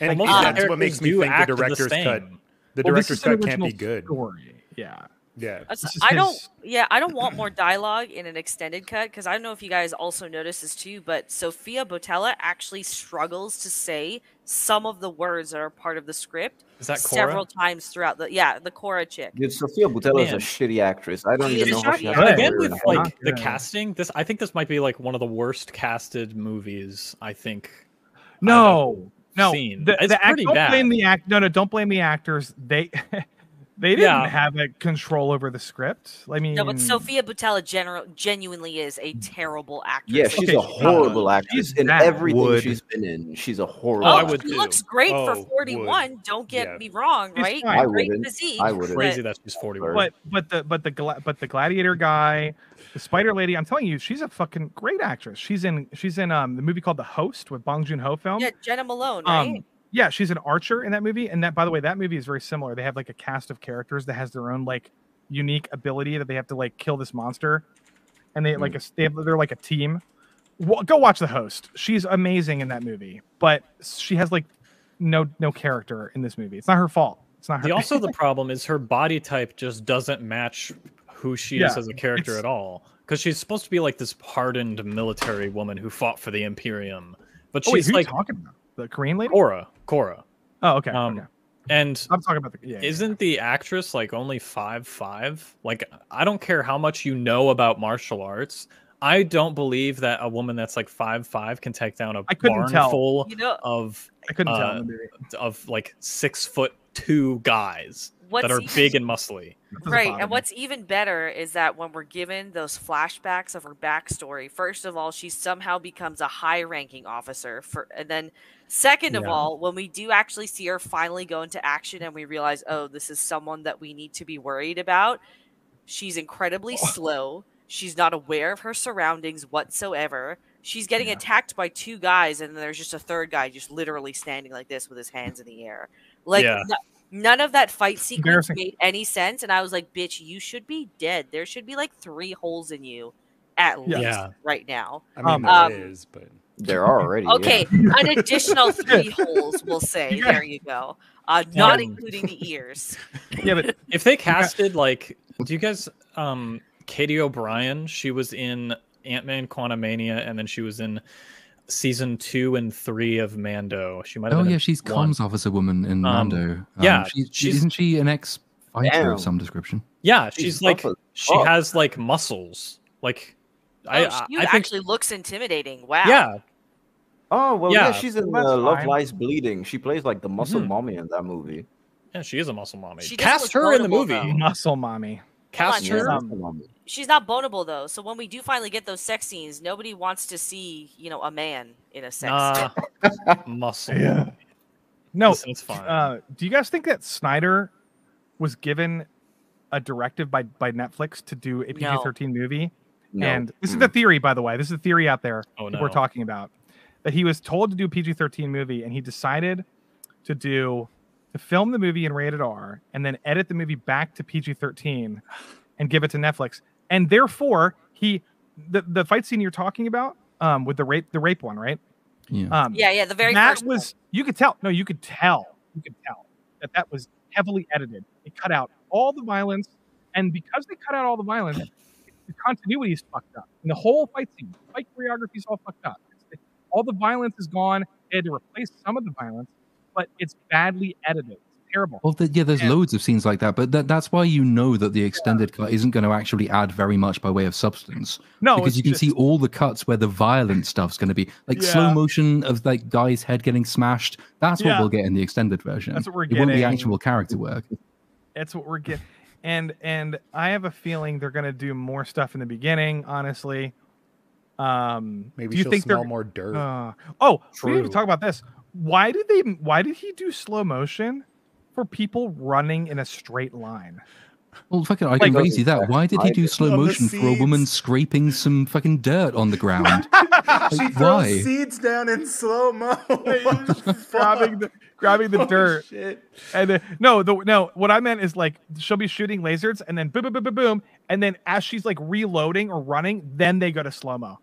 And Most that's what makes me think the director's cut. The director's cut can't be good. Story. Yeah. Yeah. I don't want more dialogue in an extended cut because I don't know if you guys also notice this too, but Sophia Botella actually struggles to say some of the words that are part of the script several times throughout the Cora chick. Dude, Sophia Botella is a shitty actress. I don't even know how she has again with like the casting. I think this might be like one of the worst casted movies. I think. No. Seen. The act, don't blame the act. No, don't blame the actors. They didn't have a control over the script. I mean, no, but Sophia Botella genuinely is a terrible actress. Yeah, she's a horrible actress in everything she's been in. She's a horrible. She looks great for 41. Don't get me wrong, right? I Great wouldn't. physique. I wouldn't. Crazy that she's 41. But the Gladiator guy, the Spider Lady. I'm telling you, she's a fucking great actress. She's in the movie called The Host with Bong Joon-ho film. Yeah, Jenna Malone, right? Yeah, she's an archer in that movie, and that, by the way, that movie is very similar. They have like a cast of characters that has their own like unique ability that they have to like kill this monster, and they're like a team. Go watch The Host. She's amazing in that movie, but she has like no character in this movie. It's not her fault. It's not her. Also, the problem is her body type just doesn't match who she is as a character at all. Because she's supposed to be like this hardened military woman who fought for the Imperium, but she's who like are you talking about? The Korean lady? Cora. Oh, okay. Okay. And I'm talking about isn't the actress like only 5'5"? Like, I don't care how much you know about martial arts. I don't believe that a woman that's like 5'5" can take down a barn full of of like 6'2" guys that are big and muscly. Right, and what's even better is that when we're given those flashbacks of her backstory, first of all, she somehow becomes a high-ranking officer, and then second of all, when we do actually see her finally go into action and we realize, oh, this is someone that we need to be worried about, she's incredibly slow. She's not aware of her surroundings whatsoever. She's getting attacked by two guys, and there's just a third guy just literally standing like this with his hands in the air. Like, none of that fight sequence made any sense, and I was like, bitch, you should be dead. There should be like 3 holes in you at least right now. I mean, there is, but... There are already. Okay, an additional 3 holes, we'll say. There you go. Not including the ears. Yeah, but if they casted, like, do you guys... Katie O'Brien, she was in Ant-Man Quantumania, and then she was in season 2 and 3 of Mando. She might have been she's comms officer woman in Mando. Isn't she an ex-fighter of some description? Yeah, she's like she has like muscles. Like she actually looks intimidating. Wow. Yeah. Oh well, yeah, she's in Love Lies Bleeding. She plays like the muscle mommy in that movie. Yeah, she is a muscle mommy. Cast her in the movie. Though. Muscle mommy. Cast her. She's not boneable though, so when we do finally get those sex scenes, nobody wants to see, a man in a sex scene. Muscle. Yeah. No, it's fine. Do you guys think that Snyder was given a directive by Netflix to do a PG-13 movie? No. And this is the theory, by the way. This is the theory out there we're talking about. That he was told to do a PG-13 movie, and he decided to film the movie in rated R, and then edit the movie back to PG-13 and give it to Netflix. And therefore, the fight scene you're talking about, with the rape one, right? Yeah. The very first one. You could tell that was heavily edited. They cut out all the violence, and because they cut out all the violence, the continuity is fucked up. And the whole fight scene, fight choreography is all fucked up. All the violence is gone. They had to replace some of the violence, but it's badly edited. Terrible. Well, there's loads of scenes like that, but that's why you know that the extended cut isn't going to actually add very much by way of substance. No, because you can see all the cuts where the violent stuff's going to be like slow motion of like guy's head getting smashed. That's what we'll get in the extended version. That's what we're getting. It won't be actual character work. That's what we're getting. And I have a feeling they're going to do more stuff in the beginning. Honestly, maybe do you think smell more dirt. We didn't even talk about this. Why did he do slow motion for people running in a straight line? Well, fucking, I can raise you that. Why did he do slow motion for a woman scraping some fucking dirt on the ground? She throws why? seeds down in slow mo, grabbing the dirt. Shit. And then, no, what I meant is like she'll be shooting lasers, and then boom, boom, boom, boom, boom, and then as she's like reloading or running, then they go to slow mo.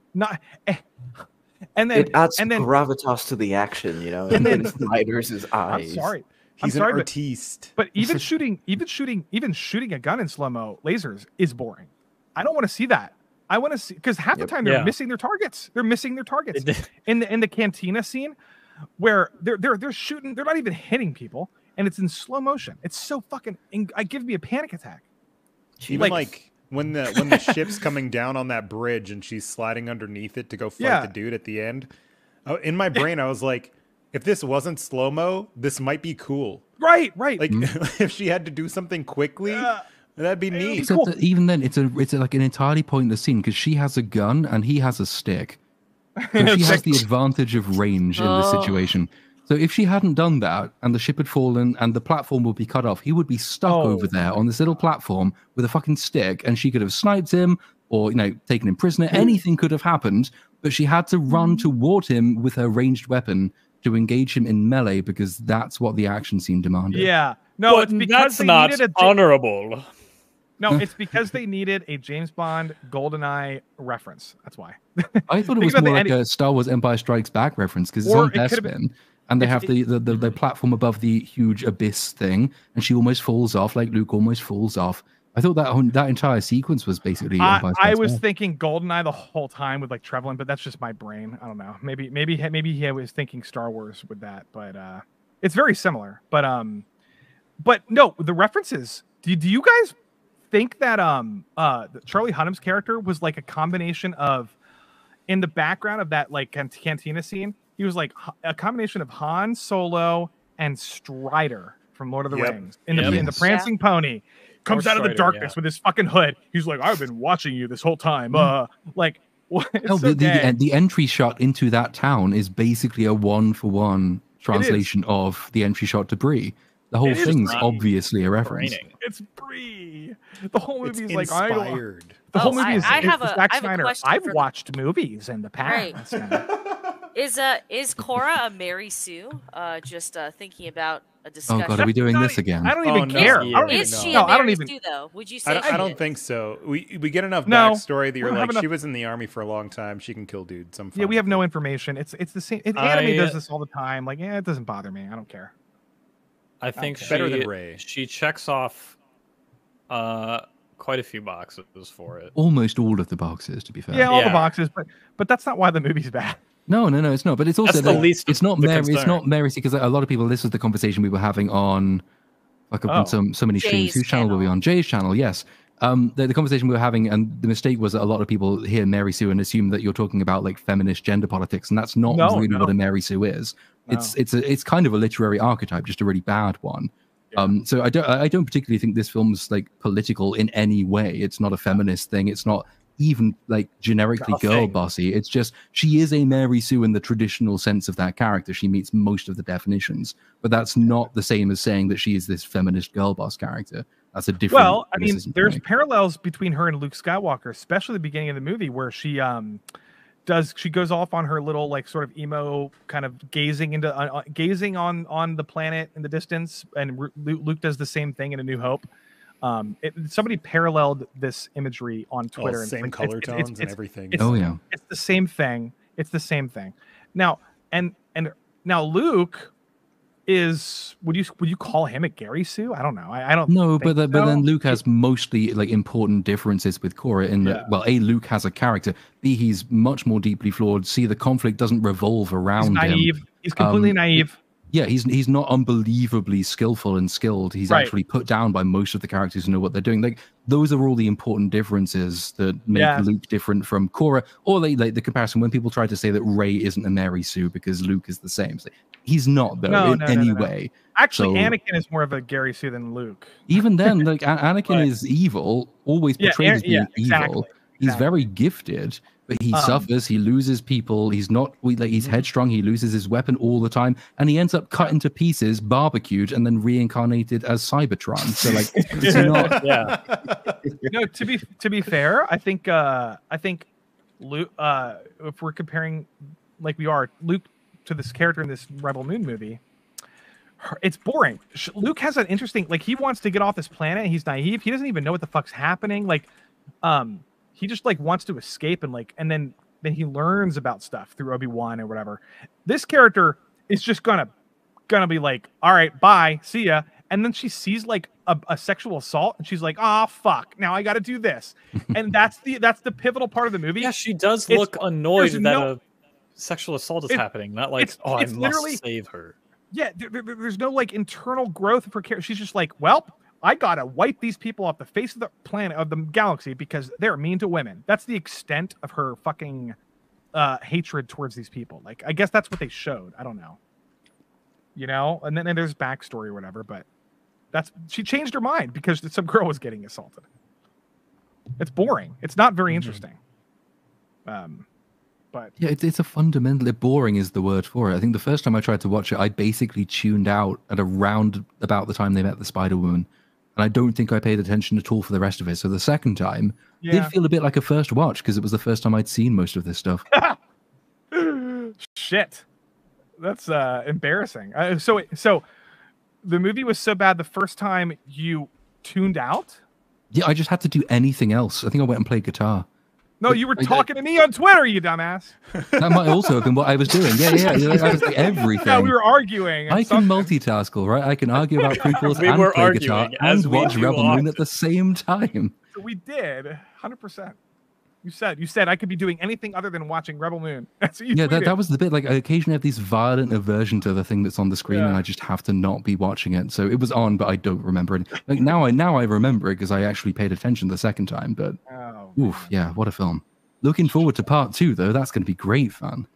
And then it adds and then gravitas to the action, you know. And then Snyder's eyes. I'm sorry. He's an artiste. But even shooting a gun in slow mo lasers is boring. I don't want to see that. I want to see, because half the time they're missing their targets. They're missing their targets in the cantina scene, where they're shooting. They're not even hitting people, and it's in slow motion. It's so fucking. It gives me a panic attack. Even like when the ship's coming down on that bridge and she's sliding underneath it to go fight the dude at the end. In my brain, I was like, if this wasn't slow mo, this might be cool. Right. Like if she had to do something quickly, that'd be neat. Except that even then, it's like an entirely pointless scene because she has a gun and he has a stick. So she has the advantage of range in this situation. So if she hadn't done that and the ship had fallen and the platform would be cut off, he would be stuck over there on this little platform with a fucking stick, and she could have sniped him or, you know, taken him prisoner. Anything could have happened, but she had to run toward him with her ranged weapon to engage him in melee because that's what the action scene demanded. Yeah. No, it's because that's not honorable. No, it's because they needed a James Bond GoldenEye reference. That's why. I thought it was more like a Star Wars Empire Strikes Back reference because it's on Bespin, and they have the platform above the huge abyss thing, and she almost falls off, like Luke almost falls off. I thought that entire sequence was basically Empire Strikes I was Back. thinking GoldenEye the whole time with like Trevelyan, but that's just my brain. I don't know. Maybe he was thinking Star Wars with that, but it's very similar. But no, the references. Do you guys think that Charlie Hunnam's character was like a combination of, in the background of that like cantina scene, he was like a combination of Han Solo and Strider from Lord of the Rings in the prancing pony comes out of the darkness with his fucking hood. He's like, I've been watching you this whole time. Like the entry shot into that town is basically a 1-for-1 translation of the entry shot to Bree. The whole thing's obviously a reference. It's Bree. The whole movie is like inspired. The whole movie is Zack Snyder. I've watched movies in the past. Right. Is Cora a Mary Sue? Just thinking about a discussion. Oh god, are we doing this again? I don't even care. Is she a Mary Sue though? Would you say? I don't think so. We get enough backstory that you're like, she was in the army for a long time. She can kill dudes. Yeah, we have no information. It's the same. Anime does this all the time. Like, it doesn't bother me. I don't care. I think better than Rey. She checks off quite a few boxes for it. Almost all of the boxes, to be fair. Yeah, all the boxes, but that's not why the movie's bad. No, it's not. But it's also the least. It's not Mary. It's not Mary because a lot of people. This was the conversation we were having on, so many streams. Whose channel were we on? Jay's channel. Yes. The conversation we were having, and the mistake was that a lot of people hear Mary Sue and assume that you're talking about like feminist gender politics, and that's not really what a Mary Sue is. No. It's kind of a literary archetype, just a really bad one. Yeah. So I don't particularly think this film's like political in any way. It's not a feminist thing. It's not even like generically girl bossy. It's just she is a Mary Sue in the traditional sense of that character. She meets most of the definitions, but that's not the same as saying that she is this feminist girl boss character. That's a different. Well, I mean, there's parallels between her and Luke Skywalker, especially the beginning of the movie where she goes off on her little like sort of emo kind of gazing on the planet in the distance, and Luke does the same thing in A New Hope. Somebody paralleled this imagery on Twitter. Same color tones and everything. It's the same thing. It's the same thing. Now now Luke is would you call him a Gary Sue? I don't know. I don't know. But then Luke has mostly like important differences with Cora in that Luke has a character. B, he's much more deeply flawed. C, the conflict doesn't revolve around him. He's completely naive. Yeah, he's not unbelievably skillful and skilled. He's actually put down by most of the characters who know what they're doing. Like those are all the important differences that make Luke different from Cora. Or like the comparison when people try to say that Rey isn't a Mary Sue because Luke is the same. So he's not though in any way. Actually, Anakin is more of a Gary Sue than Luke. Even then, like Anakin is evil, always portrayed as being evil. He's very gifted. But he suffers, he loses people, he's he's headstrong, he loses his weapon all the time, and he ends up cut into pieces, barbecued, and then reincarnated as Cybertron. So like it's not No, to be fair, I think Luke, if we're comparing like we are Luke to this character in this Rebel Moon movie, it's boring. Luke has an interesting, like, he wants to get off this planet, he's naive, he doesn't even know what the fuck's happening, like he just like wants to escape and then he learns about stuff through Obi-Wan or whatever. This character is just gonna be like, all right, bye, see ya. And then she sees like a sexual assault and she's like, oh fuck, now I gotta do this. And that's the pivotal part of the movie. Yeah, she does look annoyed that a sexual assault is happening, not like, I must save her. Yeah, there's no like internal growth for character. She's just like, well, I gotta wipe these people off the face of the planet, of the galaxy, because they're mean to women. That's the extent of her fucking hatred towards these people. Like, I guess that's what they showed. I don't know. You know, and then there's backstory or whatever, but she changed her mind because some girl was getting assaulted. It's boring. It's not very interesting. But yeah, it's a fundamentally boring is the word for it. I think the first time I tried to watch it, I basically tuned out at around about the time they met the Spider-Woman. And I don't think I paid attention at all for the rest of it. So the second time did feel a bit like a first watch because it was the first time I'd seen most of this stuff. Shit. That's embarrassing. So the movie was so bad the first time you tuned out? Yeah, I just had to do anything else. I think I went and played guitar. No, you were talking to me on Twitter, you dumbass. That might also have been what I was doing. Yeah. I was like everything. Yeah, we were arguing. I can multitask, all right? I can argue about prequels and play guitar and watch Rebel Moon at the same time. So we did, 100%. You said I could be doing anything other than watching Rebel Moon. That's what you tweeted. That was the bit. Like, I occasionally have these violent aversion to the thing that's on the screen, and I just have to not be watching it. So it was on, but I don't remember it. Like now I remember it because I actually paid attention the second time. But oof, yeah, what a film! Looking forward to part 2, though. That's going to be great fun.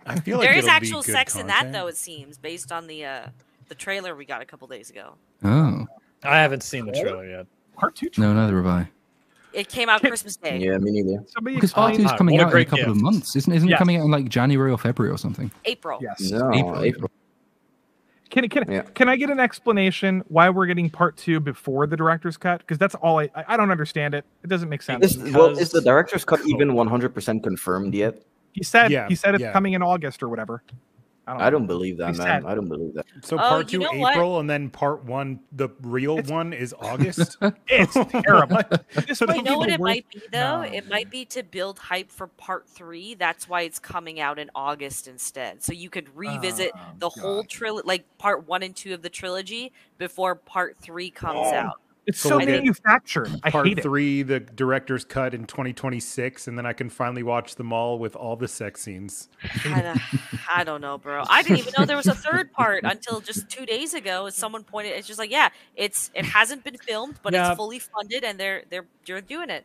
I feel like there is actual sex in that, though. It seems based on the trailer we got a couple days ago. Oh, I haven't seen the trailer yet. Part 2. No, neither have I. It came out Christmas Day. Yeah, me neither. Because part 2 is coming out in a couple of months, isn't it coming out in like January or February or something? April. Yes. No, April. Can I get an explanation why we're getting part 2 before the director's cut? Because that's all I don't understand it. It doesn't make sense. Is the director's cut even 100% confirmed yet? He said it's coming in August or whatever. I don't believe that, man. I don't believe that. So part 2 April, and then part 1, the real one, is August. It's terrible. You know what it might be, though? It might be to build hype for part 3. That's why it's coming out in August instead. So you could revisit the whole trilogy, like part 1 and 2 of the trilogy, before part 3 comes out. It's so manufactured. I Part hate it. 3, the director's cut in 2026, and then I can finally watch them all with all the sex scenes. I don't know, bro. I didn't even know there was a third part until just 2 days ago. Someone pointed. It's just like, it hasn't been filmed, but it's fully funded, and they're doing it.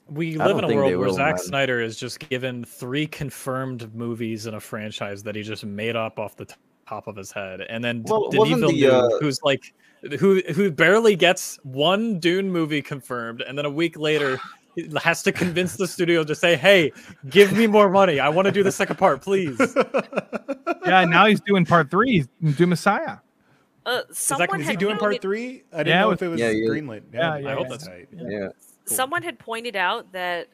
We live in a world where Zack Snyder is just given 3 confirmed movies in a franchise that he just made up off the top of his head, and then Denis Villeneuve, who's like. Who barely gets 1 Dune movie confirmed, and then a week later he has to convince the studio to say, "Hey, give me more money. I want to do the second part, please." Yeah, now he's doing part 3. He's doing Messiah. Is he doing part 3? I didn't know if it was greenlit. Yeah, I hope that's right. Yeah. Someone had pointed out that.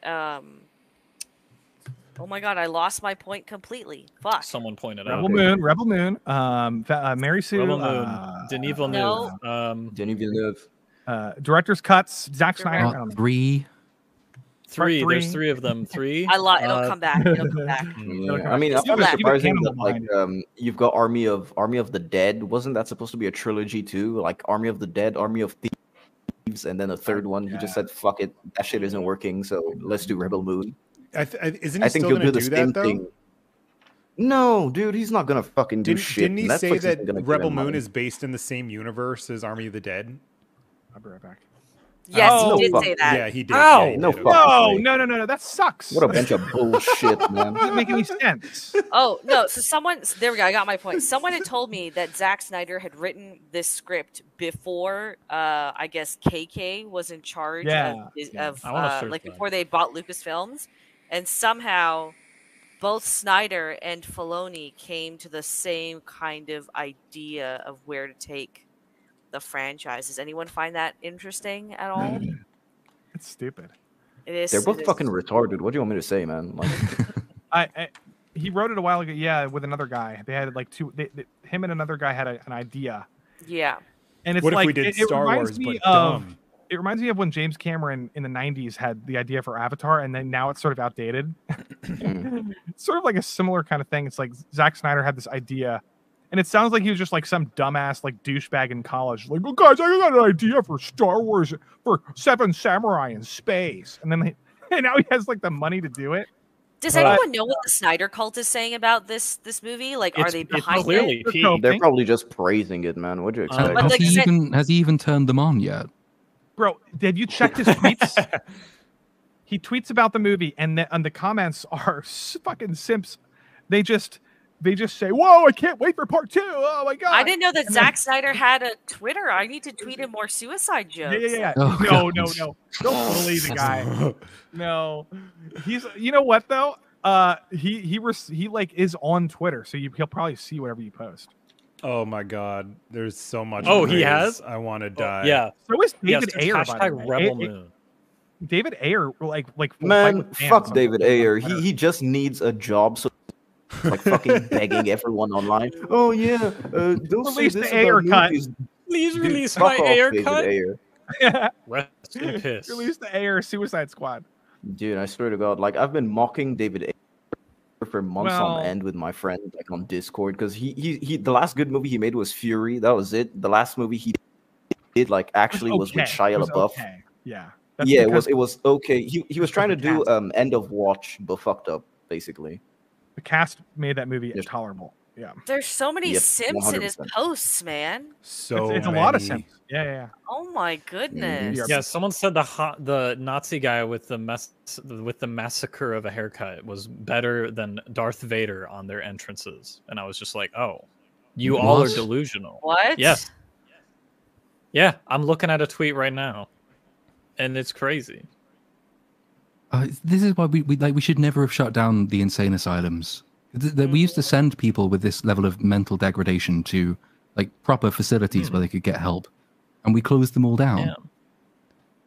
Oh my god, I lost my point completely. Fuck. Someone pointed out. Rebel Moon. Mary Sue. Rebel Moon. Denis Villeneuve. Denis Villeneuve. Director's cuts. Zack Snyder. 3. There's 3 of them. 3. It'll come back. It'll come back. Yeah. I mean, I find it surprising that like you've got Army of the Dead. Wasn't that supposed to be a trilogy too? Like Army of the Dead, Army of Thieves, and then a third one. He just said, "Fuck it, that shit isn't working. So let's do Rebel Moon." Isn't he still going to do that, though? No, dude, he's not going to fucking do shit. Didn't he say that Rebel Moon is based in the same universe as Army of the Dead? I'll be right back. Yes, no he did fuck- say that. Yeah, he did. No, Yeah, he no did. fucking way. no. That sucks. What a bunch of bullshit, man. Doesn't make any sense. Oh no! So there we go. I got my point. Someone had told me that Zack Snyder had written this script before. I guess KK was in charge of I wanna search like that. before they bought Lucasfilms, and somehow both Snyder and Filoni came to the same kind of idea of where to take the franchise. Does anyone find that interesting at all? It's stupid. It is. They're both it is. fucking retarded. What do you want me to say, man? Like, He wrote it a while ago. Yeah, with another guy. They had like two. Him and another guy had an idea. Yeah. And it's What if like we did it Star reminds Wars, me but of. dumb? It reminds me of when James Cameron in the '90s had the idea for Avatar, and then now it's sort of outdated. It's sort of like a similar kind of thing. It's like Zack Snyder had this idea, and it sounds like he was just like some dumbass like douchebag in college. Like, oh, guys, I got an idea for Star Wars for Seven Samurai in space, and then and now he has like the money to do it. Does anyone know what the Snyder cult is saying about this movie? Like, are they behind it? They're probably just praising it, man. What'd you expect? Has he even turned them on yet? Bro, have you checked his tweets? He tweets about the movie, and the comments are fucking simps. They just say, "Whoa, I can't wait for part 2. Oh my god!" I didn't know that Zack Snyder had a Twitter. I need to tweet him more suicide jokes. Yeah. Oh, no. Don't bully the guy. No, he's. You know what though? He like is on Twitter, so he'll probably see whatever you post. Oh my god, there's so much. Oh, he praise. has? I want to die. Yeah. So is David Yes, Ayer. By the hashtag way. Rebel Moon. David Ayer, like will fight Man, with fans fuck on David Twitter. Ayer. He just needs a job, so like fucking begging everyone online. Oh yeah, don't say Release this the Ayer about cut. movies. Please Dude, release fuck my off, Ayer David cut. Ayer. Rest in piss. Release the Ayer Suicide Squad. Dude, I swear to God, like I've been mocking David Ayer for months on end with my friend, like on Discord, because he the last good movie he made was Fury. That was it. The last movie he did like actually was with Shia LaBeouf. Okay. Yeah. Yeah, it was okay. He was trying to do End of Watch, but fucked up basically. The cast made that movie intolerable. Yeah. There's so many Yep, simps in his 100%. posts, man. So it's a lot of simps. Yeah. Oh my goodness. Yeah, someone said the Nazi guy with the massacre of a haircut was better than Darth Vader on their entrances, and I was just like, oh, you all are delusional. What? Yes. Yeah, I'm looking at a tweet right now, and it's crazy. This is why we should never have shut down the insane asylums. We used to send people with this level of mental degradation to like proper facilities where they could get help, and we closed them all down. Yeah.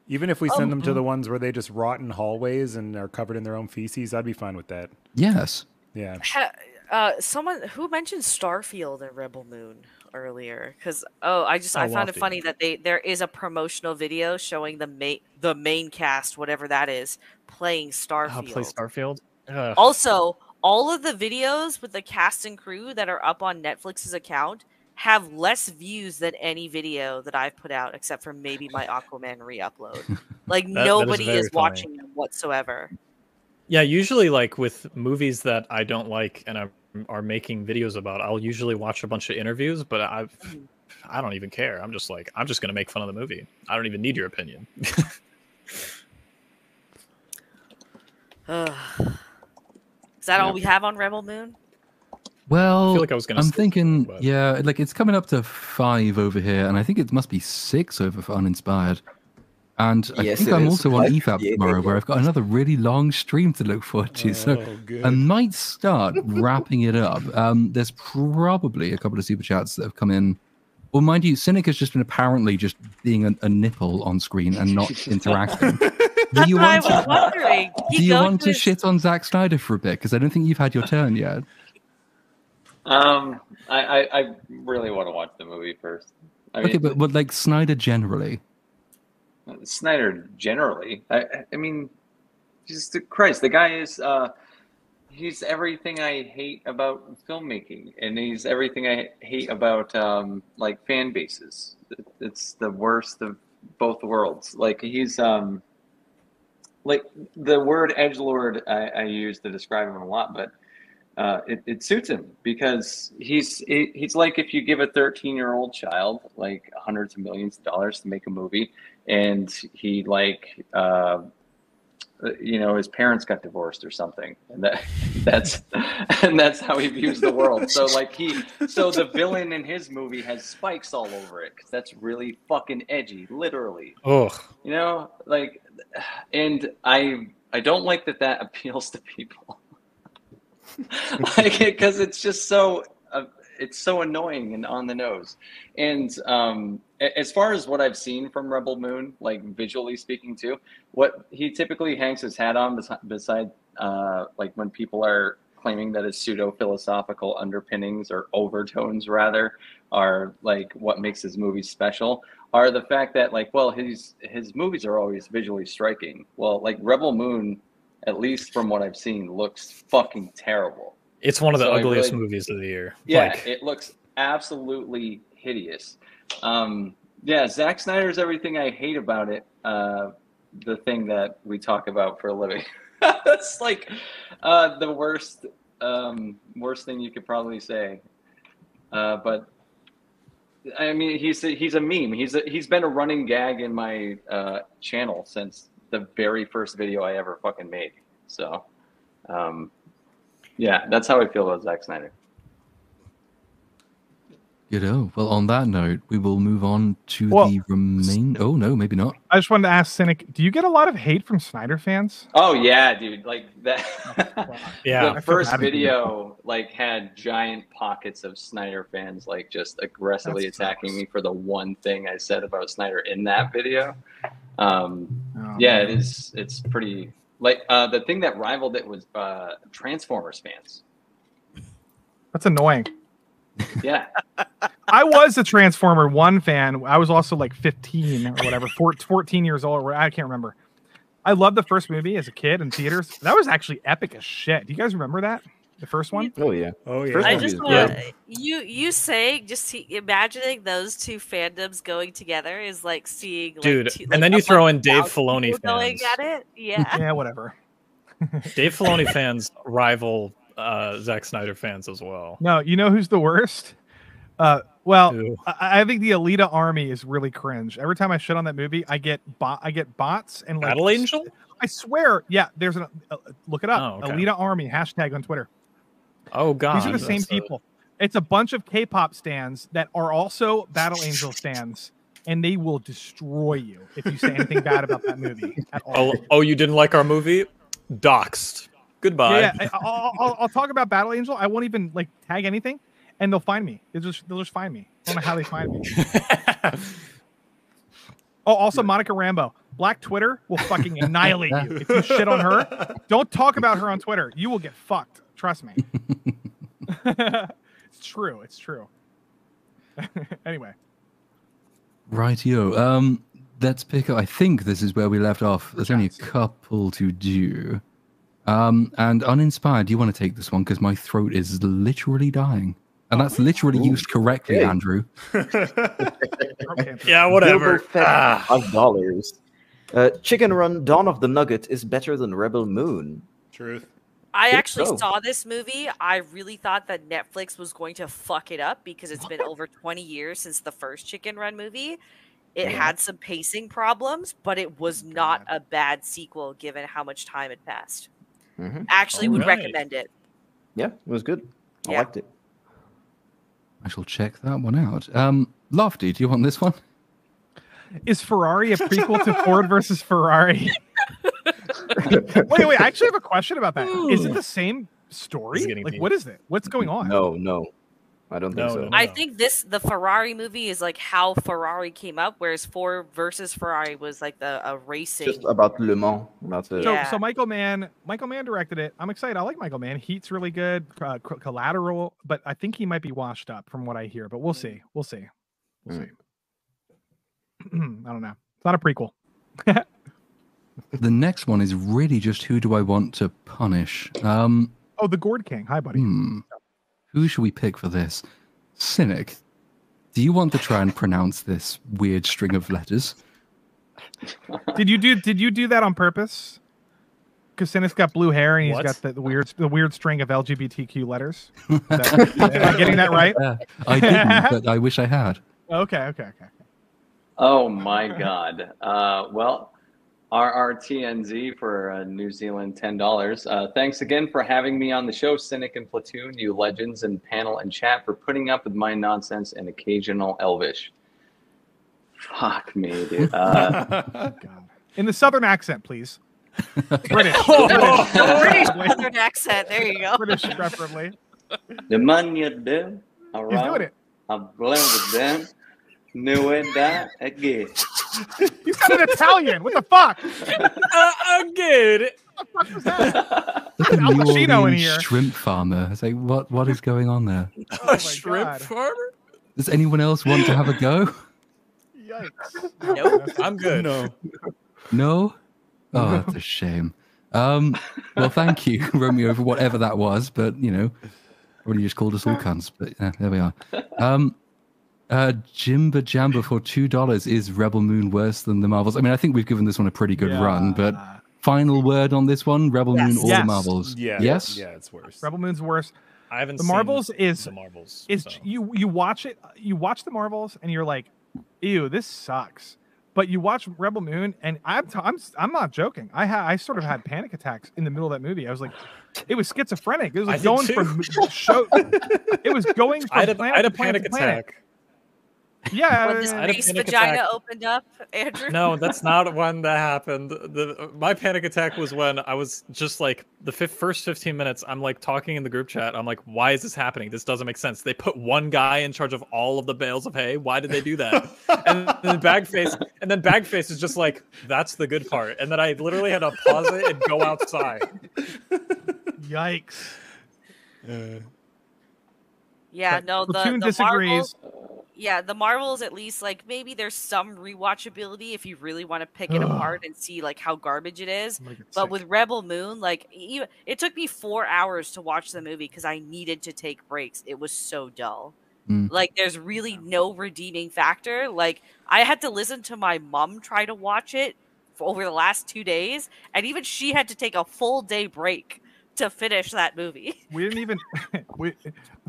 Even if we send them to the ones where they just rot in hallways and are covered in their own feces, I'd be fine with that. Yes. Yeah. Someone who mentioned Starfield and Rebel Moon earlier, because I found it funny that there is a promotional video showing the main cast, whatever that is, playing Starfield. Play Starfield. Ugh. Also, all of the videos with the cast and crew that are up on Netflix's account have less views than any video that I've put out, except for maybe my Aquaman re-upload. Like nobody is watching them whatsoever. Yeah, usually like with movies that I don't like and are making videos about, I'll usually watch a bunch of interviews, but I don't even care. I'm just gonna make fun of the movie. I don't even need your opinion. Is that all we have on Rebel Moon? Well, I feel like I was gonna I'm skip, thinking, but- yeah, like it's coming up to 5 over here, and I think it must be 6 over for Uninspired. And I Yes, think it I'm is. also on Like, EFAP yeah, tomorrow, yeah. where I've got another really long stream to look forward to. So good. I might start wrapping it up. There's probably a couple of super chats that have come in. Well, mind you, Cynic has just been apparently just being a nipple on screen and not interacting. That's what I was wondering. Do you want to shit on Zack Snyder for a bit? Because I don't think you've had your turn yet. I really want to watch the movie first. I mean, Okay, but like Snyder generally. Snyder generally. I mean, Jesus Christ, the guy is he's everything I hate about filmmaking, and he's everything I hate about like fan bases. It's the worst of both worlds. Like he's like the word edgelord I use to describe him a lot, but it suits him because he's like if you give a 13-year-old child like hundreds of millions of dollars to make a movie, and he like his parents got divorced or something, and that's how he views the world. So like so the villain in his movie has spikes all over it because that's really fucking edgy, literally. Oh, like, and I don't like that appeals to people. Like, because it's just so it's so annoying and on the nose. And as far as what I've seen from Rebel Moon, like visually speaking too, what he typically hangs his hat on beside like when people are claiming that his pseudo-philosophical underpinnings or overtones rather are like what makes his movies special, are the fact that like, well, his movies are always visually striking. Well, like Rebel Moon, at least from what I've seen, looks fucking terrible. It's one of the ugliest movies of the year. Yeah, it looks absolutely hideous. Yeah, Zack Snyder's everything I hate about it. The thing that we talk about for a living. That's like the worst thing you could probably say. But I mean, he's a meme. He's been a running gag in my channel since the very first video I ever fucking made. So, yeah, that's how I feel about Zack Snyder. Well, on that note, we will move on to the remain. Oh no, maybe not. I just wanted to ask Cynic, do you get a lot of hate from Snyder fans? Oh yeah, dude. Like that. Yeah. The first video like had giant pockets of Snyder fans like just aggressively attacking me for the one thing I said about Snyder in that video. Yeah, it's pretty like the thing that rivaled it was Transformers fans. That's annoying. Yeah. I was a Transformer 1 fan. I was also like 15 or whatever, 14 years old. I can't remember. I loved the first movie as a kid in theaters. That was actually epic as shit. Do you guys remember that? The first one? Oh, yeah. Oh, yeah. I just want you saying, just imagining those two fandoms going together is like seeing, dude, like, and then you throw in Dave Filoni fans. Going at it. Yeah. Yeah, whatever. Dave Filoni fans rival Zack Snyder fans as well. No, you know who's the worst? I think the Alita Army is really cringe. Every time I shit on that movie, I get bots and like Battle Angel. I swear, yeah. There's a look it up. Oh, okay. Alita Army # on Twitter. Oh god, these are the same people. It's a bunch of K-pop stans that are also Battle Angel stans, and they will destroy you if you say anything bad about that movie at all. Oh, you didn't like our movie? Doxed. Goodbye. Yeah, I'll talk about Battle Angel. I won't even like tag anything, and they'll find me. They'll just find me. I don't know how they find me. Oh, also Monica Rambeau. Black Twitter will fucking annihilate you if you shit on her. Don't talk about her on Twitter. You will get fucked. Trust me. It's true. It's true. Anyway. Rightio. Let's pick up. I think this is where we left off. There's only a couple to do. And Uninspired, do you want to take this one? Because my throat is literally dying. And that's literally used correctly, Andrew. Yeah, whatever. $5. Chicken Run Dawn of the Nugget is better than Rebel Moon. Truth. I actually saw this movie. I really thought that Netflix was going to fuck it up because it's been over 20 years since the first Chicken Run movie. It had some pacing problems, but it was not a bad sequel given how much time had passed. Actually would recommend it. Yeah, it was good. I liked it. I shall check that one out. Lofty, do you want this one? Is Ferrari a prequel to Ford versus Ferrari? Wait, I actually have a question about that. Is it the same story? Like, what is it? What's going on? No. I don't think so. I think the Ferrari movie is like how Ferrari came up, whereas Ford versus Ferrari was like a racing. Just about Le Mans. That's it. So Michael Mann directed it. I'm excited. I like Michael Mann. Heat's really good. Collateral, but I think he might be washed up from what I hear. But we'll see. We'll see. I don't know. It's not a prequel. The next one is really just who do I want to punish? The Gourd King. Hi, buddy. Who should we pick for this? Cynic, do you want to try and pronounce this weird string of letters? Did you do that on purpose? Kucinich got blue hair and he's What? got the weird string of LGBTQ letters. Am I getting that right? I didn't, but I wish I had. Okay. Oh my God. Well, RRTNZ for New Zealand $10. Thanks again for having me on the show, Cynic and Platoon, you legends and panel and chat, for putting up with my nonsense and occasional Elvish. Fuck me, dude. God. In the Southern accent, please. British. British Southern accent. There you go. British, preferably. The man you do, He's doing it. I'm blowing with them. Knew it that again. He's got an Italian. What the fuck? Again. What the fuck was that? Look at Al New Pacino in Orleans here. shrimp farmer. It's like, what is going on there? A shrimp God. farmer? Does anyone else want to have a go? Yikes. Nope. I'm good. No? Oh, that's a shame. Well, thank you, Romeo, for whatever that was. But, you know, already just called us all cunts. But there we are. Jimba Jamba for $2. Is Rebel Moon worse than the Marvels? I mean, I think we've given this one a pretty good run. But final word on this one: Rebel Moon or the Marvels? Yeah. Yes. Yeah, it's worse. Rebel Moon's worse. I haven't The seen Marvels is the Marvels. is so. you watch it. You watch the Marvels and you're like, ew, this sucks. But you watch Rebel Moon, and I'm not joking. I sort of had panic attacks in the middle of that movie. I was like, it was schizophrenic. It was like going from show. It was going from I had a planet to panic planet. attack. Yeah, When the space vagina opened up, Andrew. No, that's not when that happened. My panic attack was when I was just like the first 15 minutes. I'm like talking in the group chat. I'm like, why is this happening? This doesn't make sense. They put one guy in charge of all of the bales of hay. Why did they do that? and then Bagface is just like, that's the good part. And then I literally had to pause it and go outside. Yikes. Yeah, no, Platoon the disagrees. the Marvels, at least, like, maybe there's some rewatchability if you really want to pick it apart and see like how garbage it is. But with Rebel Moon, like, it took me 4 hours to watch the movie because I needed to take breaks. It was so dull. Like, there's really no redeeming factor. Like, I had to listen to my mom try to watch it for over the last 2 days, and even she had to take a full day break to finish that movie. We didn't even. The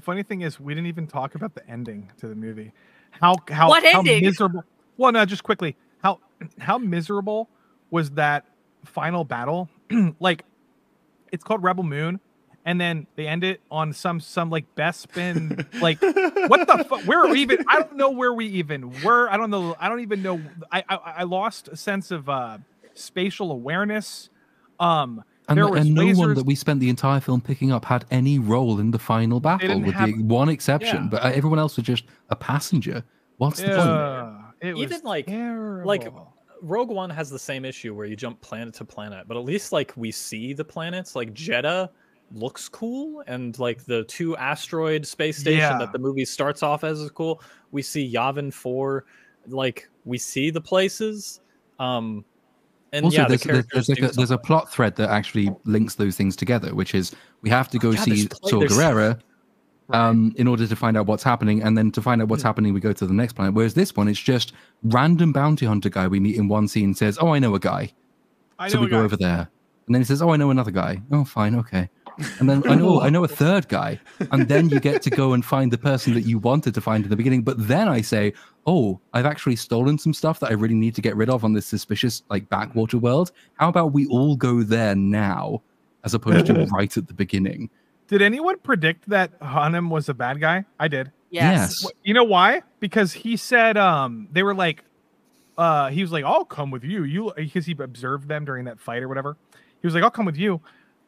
funny thing is, we didn't even talk about the ending to the movie. How miserable. Well, no, just quickly. How miserable was that final battle? Like, it's called Rebel Moon, and then they end it on some like Bespin. Like, what the fuck? Where are we even? I don't know where we even were. I don't know. I don't even know. I lost a sense of spatial awareness. And no one that we spent the entire film picking up had any role in the final battle, with the one exception. Yeah. But everyone else was just a passenger. What's the point? It was even like terrible. Like Rogue One has the same issue where you jump planet to planet, but at least like we see the planets. Like Jeddah looks cool, and like the 2 asteroid space station that the movie starts off as is cool. We see Yavin 4, like we see the places. And also, yeah, there's a plot thread that actually links those things together, which is we have to go see Saw Gerrera in order to find out what's happening, and then to find out what's happening, we go to the next planet. Whereas this one, it's just random bounty hunter guy we meet in one scene says, "Oh, I know a guy," so we go over there, and then he says, "Oh, I know another guy." Oh, fine, okay. And then I know a third guy, and then you get to go and find the person that you wanted to find in the beginning. But then I say, oh, I've actually stolen some stuff that I really need to get rid of on this suspicious like backwater world. How about we all go there now, as opposed to right at the beginning? Did anyone predict that Hunnam was a bad guy? I did. Yes. You know why? Because he said they were like, he was like, "I'll come with you." Because he observed them during that fight or whatever. He was like, "I'll come with you."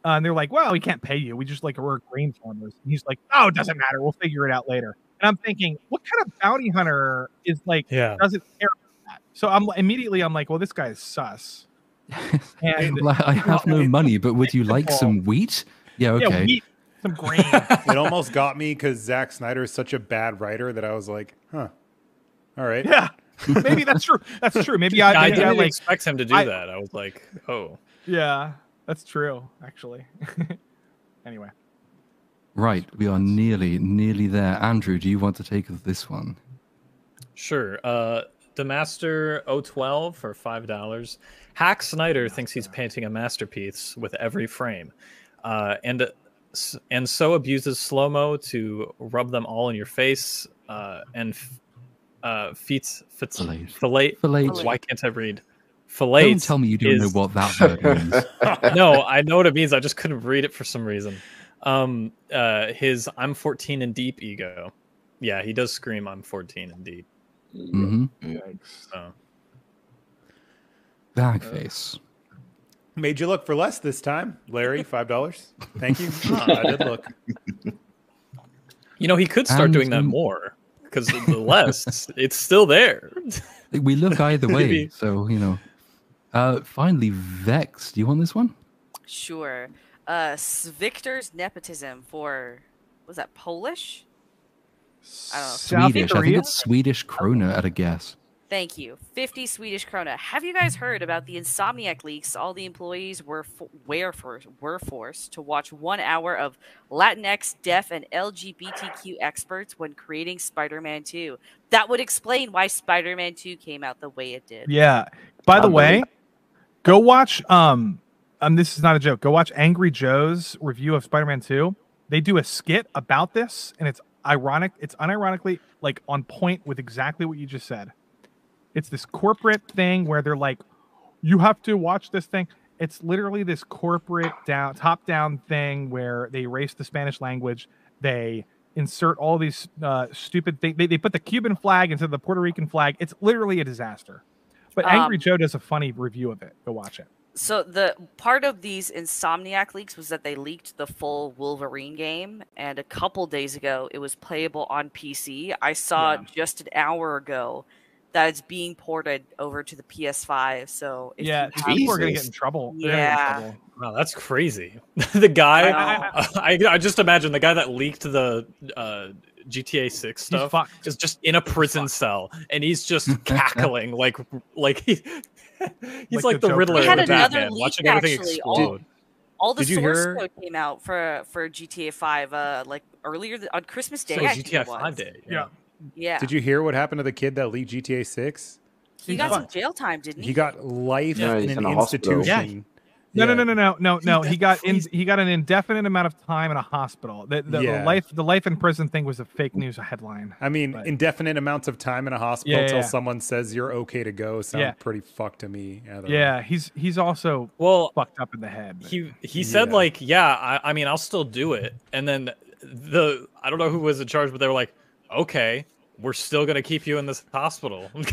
And they're like, "Well, we can't pay you. We just like we're grain farmers." And he's like, "Oh, it doesn't matter. We'll figure it out later." And I'm thinking, what kind of bounty hunter is like doesn't care about that? So I'm like, well, this guy is sus. And I have no money, but would you like some wheat? Yeah, okay. Yeah, wheat, some grain. It almost got me because Zack Snyder is such a bad writer that I was like, huh. All right. Yeah. Maybe that's true. That's true. Maybe I didn't expect him to do that. I was like, oh. Yeah. That's true, actually. Anyway. Right, we are nearly there. Andrew, do you want to take this one? Sure. Demaster 012 for $5. Hack Snyder thinks he's painting a masterpiece with every frame, and so abuses slow-mo to rub them all in your face, and fillet. Why can't I read? Fillet. Don't tell me you don't know what that word means. No, I know what it means. I just couldn't read it for some reason. His I'm 14 and deep ego. Yeah, he does scream I'm 14 and deep. Yikes. So. Bagface. Made you look for less this time, Larry. $5. Thank you. I did look. You know, he could start doing that more, because the less, it's still there. We look either way, so, you know. Finally, Vex. Do you want this one? Sure. Victor's nepotism for, was that Polish? I don't know. Swedish. I think it's Swedish krona at a guess. Thank you. 50 Swedish krona. Have you guys heard about the Insomniac leaks? All the employees were forced to watch 1 hour of Latinx, deaf, and LGBTQ experts when creating Spider-Man 2. That would explain why Spider-Man 2 came out the way it did. Yeah. By the way, go watch this is not a joke. Go watch Angry Joe's review of Spider-Man 2. They do a skit about this, and it's ironic. It's unironically like on point with exactly what you just said. It's this corporate thing where they're like, you have to watch this thing. It's literally this corporate top-down thing where they erase the Spanish language. They insert all these stupid things. They put the Cuban flag instead of the Puerto Rican flag. It's literally a disaster. But Angry Joe does a funny review of it. Go watch it. So the part of these Insomniac leaks was that they leaked the full Wolverine game, and a couple days ago it was playable on PC. I saw just an hour ago that it's being ported over to the PS5. So if people are gonna get in trouble. Yeah, wow, that's crazy. The guy, I just imagine the guy that leaked the GTA 6 stuff is just in a prison cell, and he's just cackling like he's like the Riddler in Batman, watching everything explode. All the source code came out for GTA 5 like earlier on Christmas Day. GTA 5 day. Yeah. Did you hear what happened to the kid that leaked GTA 6? He got some jail time, didn't he? He got life in an institution. No. He got an indefinite amount of time in a hospital. The life in prison thing was a fake news headline. I mean, indefinite amounts of time in a hospital until someone says you're okay to go sounds pretty fucked to me. He's also fucked up in the head. He said like, I mean, I'll still do it. And then I don't know who was in charge, but they were like, okay, we're still gonna keep you in this hospital. Like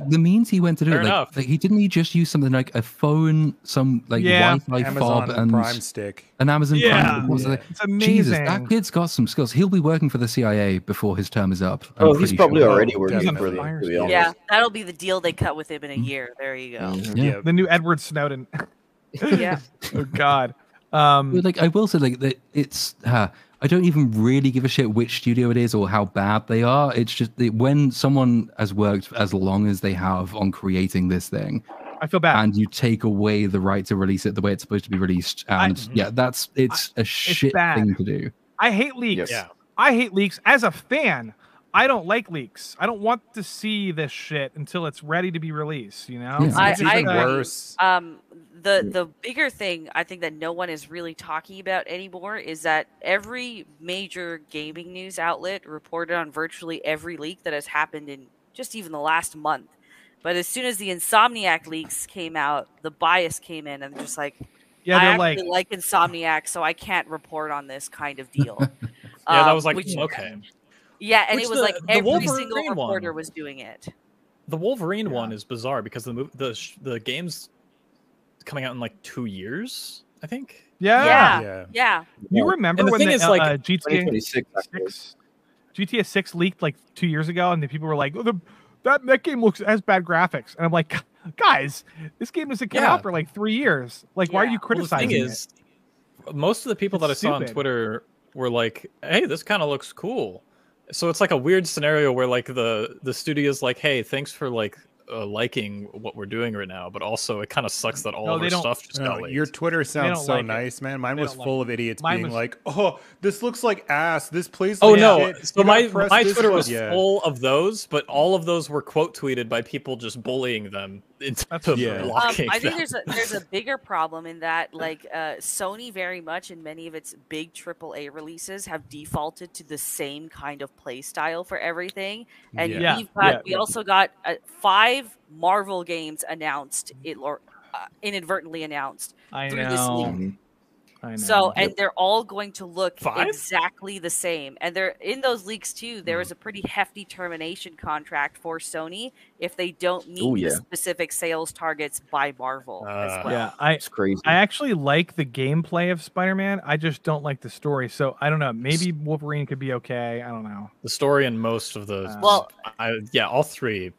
the means he went to do it, like he didn't just use something like a phone, some like Wi-Fi fob and Prime stick, an Amazon Prime. It's amazing. Jesus, that kid's got some skills. He'll be working for the CIA before his term is up. He's probably already working for them. Yeah, that'll be the deal they cut with him in a year. There you go. The new Edward Snowden. Oh God. Like I will say, like it's. I don't even really give a shit which studio it is or how bad they are. It's just when someone has worked as long as they have on creating this thing, I feel bad. And you take away the right to release it the way it's supposed to be released. And it's a shit thing to do. I hate leaks. Yes. I hate leaks. As a fan, I don't like leaks. I don't want to see this shit until it's ready to be released, you know? Yeah. It's even worse. The bigger thing I think that no one is really talking about anymore is that every major gaming news outlet reported on virtually every leak that has happened in just even the last month. But as soon as the Insomniac leaks came out, the bias came in and just like, I actually like Insomniac, so I can't report on this kind of deal. That was like, okay. Yeah, and it was like every single reporter was doing it. The Wolverine one is bizarre because the game's coming out in like 2 years, I think. Yeah. You remember when the GTA 6 leaked like 2 years ago, and the people were like, that game has bad graphics, and I'm like, guys, this game hasn't come out for like 3 years. Like, why are you criticizing the thing is, most of the people that I saw on Twitter were like, hey, this kind of looks cool. So it's like a weird scenario where like the studio's like, hey, thanks for like liking what we're doing right now, but also it kind of sucks that all of our stuff just got leaked. Your Twitter sounds so nice, man. Mine was full of idiots being like, "Oh, this looks like ass. This plays." Oh like no! shit. So my Twitter button." was full of those, but all of those were quote tweeted by people just bullying them into blocking. I think there's a bigger problem in that, like, Sony very much in many of its big AAA releases have defaulted to the same kind of play style for everything, and we also got 5 Marvel games announced, inadvertently announced through this leak. I know. So, and they're all going to look exactly the same. And they're in those leaks too. There is a pretty hefty termination contract for Sony if they don't meet the specific sales targets by Marvel as well. Yeah, it's crazy. I actually like the gameplay of Spider-Man. I just don't like the story. So I don't know. Maybe Wolverine could be okay. I don't know. The story in most of those, all 3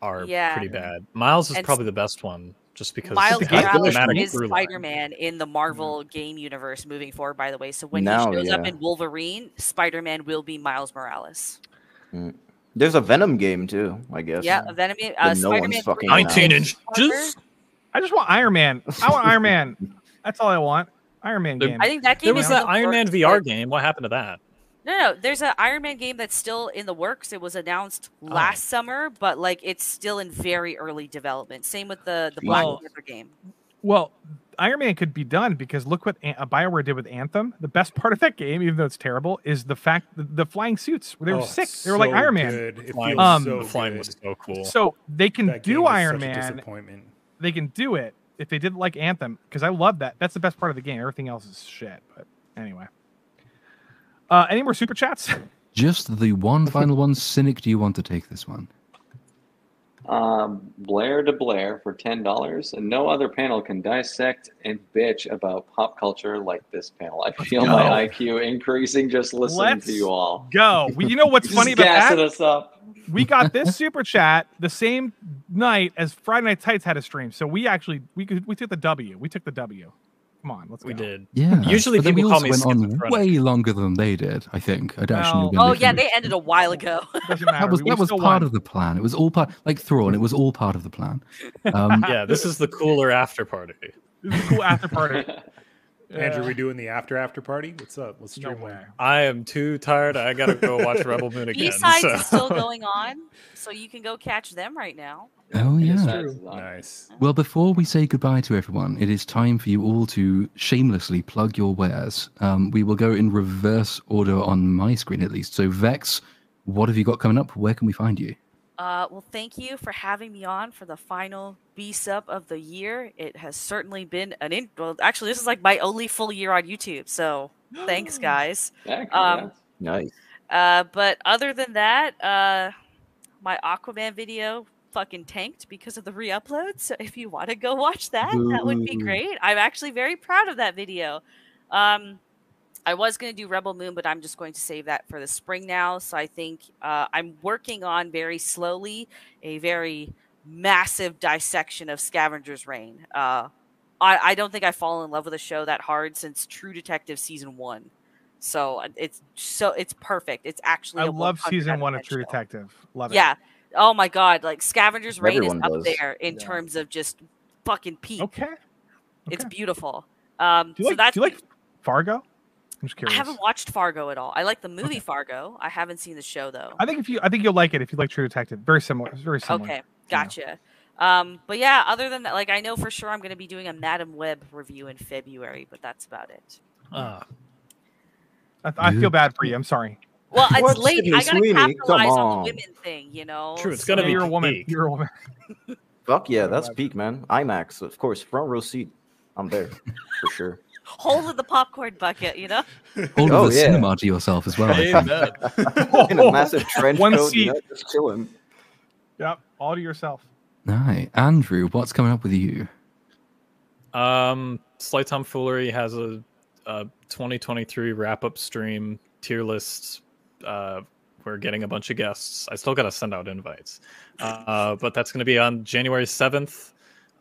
are pretty bad. Miles is probably the best one. Just because Miles Morales is Spider-Man in the Marvel game universe moving forward, by the way. So when he shows up in Wolverine, Spider-Man will be Miles Morales. There's a Venom game too, I guess. Yeah, a Venom game. Spider-Man 19 inches. I just want Iron Man. I want Iron Man. That's all I want. Iron Man game. I think that game there was that Iron Man VR game. What happened to that? No, there's an Iron Man game that's still in the works. It was announced last summer, but like it's still in very early development. Same with the Black Panther game. Well, Iron Man could be done because look what BioWare did with Anthem. The best part of that game, even though it's terrible, is the fact that the flying suits. They were sick. They were like Iron Man. The flying was so cool. So they can That do game was Iron such a Man. disappointment. They can do it if they didn't like Anthem because I love that. That's the best part of the game. Everything else is shit. But anyway. Any more super chats? Just the one final one. Cynic, do you want to take this one? Blair to Blair for $10, and no other panel can dissect and bitch about pop culture like this panel. I feel my IQ increasing just listening to you all. Go. Well, you know what's funny about gassing that? us up. We got this super chat the same night as Friday Night Tights had a stream, so we took the W. We took the W. Come on, let's go. We did. Yeah. Usually but people we call also me went on way longer than they did. I think. They ended a while ago. That was part of the plan. It was all part, like Thrawn. It was all part of the plan. Yeah, this is the cooler after party. This is a cool after party. Andrew, we doing the after party? What's up? Let's stream one. I am too tired. I gotta go watch Rebel Moon again. B-sides is still going on, so you can go catch them right now. Oh yeah, nice. Well, before we say goodbye to everyone, it is time for you all to shamelessly plug your wares. We will go in reverse order on my screen at least. So Vex, what have you got coming up? Where can we find you? Well, thank you for having me on for the final BSUP of the year. It has certainly been well, actually, this is like my only full year on YouTube, so thanks, guys. Nice. But other than that, my Aquaman video fucking tanked because of the re-upload, so if you want to go watch that, that would be great. I'm actually very proud of that video. I was going to do Rebel Moon, but I'm just going to save that for the spring now. So I think I'm working on very slowly a very massive dissection of Scavenger's Reign. I don't think I've fallen in love with a show that hard since True Detective season 1. So it's perfect. It's actually I love season 1 of True Detective. Love it. Yeah. Oh my god, like Scavenger's Reign is up does. there in terms of just fucking peak. Okay. It's beautiful. Do you like Fargo? I'm just curious. I haven't watched Fargo at all. I like the movie Fargo. I haven't seen the show though. I think you'll like it if you like True Detective. Very similar. It's very similar. Okay, gotcha. But yeah, other than that, like I know for sure I'm going to be doing a Madam Web review in February, but that's about it. I feel bad for you. I'm sorry. Well, it's late. I got to capitalize on the women thing, you know. True, it's going to be you're a woman. You're a woman. Fuck yeah, that's peak, man. IMAX, of course, front row seat. I'm there for sure. Hole in the popcorn bucket, you know. Hold the cinema to yourself as well. In a massive trench coat, seat. Just chilling. Yep, all to yourself. Right, Andrew, what's coming up with you? Slight Tomfoolery has a 2023 wrap-up stream tier list. We're getting a bunch of guests. I still got to send out invites, but that's going to be on January 7th.